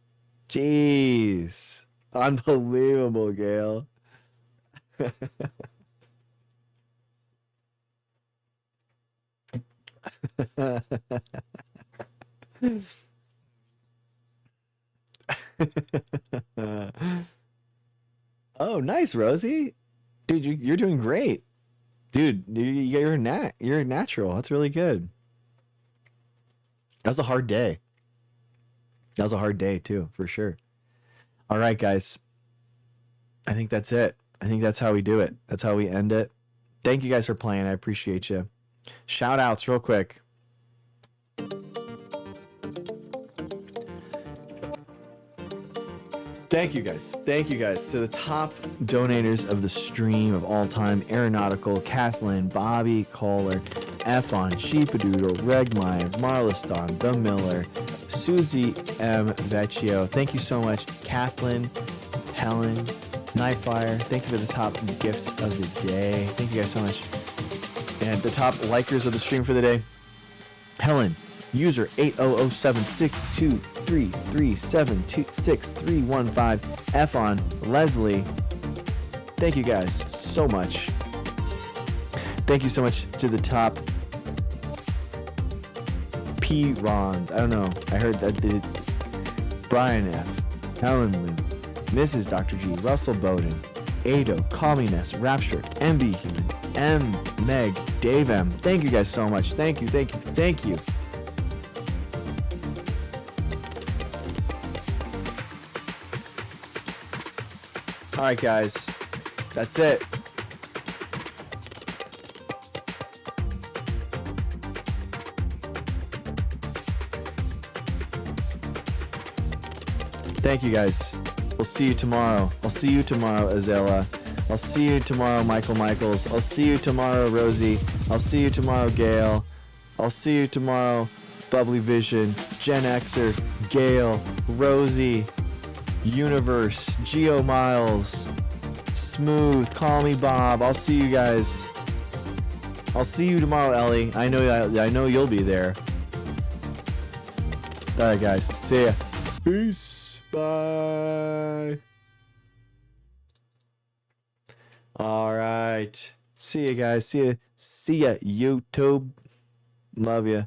[SPEAKER 1] Jeez. Unbelievable, Gail. Oh, nice, Rosie. Dude, you're doing great. Dude, you're a natural. That's really good. That was a hard day. That was a hard day too, for sure. All right, guys. I think that's it. I think that's how we do it. That's how we end it. Thank you guys for playing. I appreciate you. Shout outs real quick. Thank you guys. Thank you guys to the top donators of the stream of all time: Aeronautical, Kathleen, Bobby, Kohler, F-On, Sheepadoodle, Regmai, Marliston, The Miller, Susie M. Vecchio. Thank you so much, Kathleen, Helen, Nightfire. Thank you for the top gifts of the day. Thank you guys so much. And the top likers of the stream for the day: Helen, user 800762337263115. F-On, Leslie. Thank you guys so much. Thank you so much to the top P-Rons. I don't know. I heard that Brian F., Helen Lou, Mrs. Dr. G, Russell Bowden, Ado, Communist, Rapture, MB Human, M, Meg, Dave M. Thank you guys so much. Thank you, thank you, thank you. All right, guys. That's it. Thank you, guys. We'll see you tomorrow. I'll see you tomorrow, Azella. I'll see you tomorrow, Michael Michaels. I'll see you tomorrow, Rosie. I'll see you tomorrow, Gail. I'll see you tomorrow, Bubbly Vision, Gen Xer, Gail, Rosie, Universe, Geo Miles, Smooth, Call Me Bob. I'll see you guys. I'll see you tomorrow, Ellie. I know you'll be there. All right, guys. See ya. Peace. Bye. All right. See you guys. See ya, YouTube. Love ya.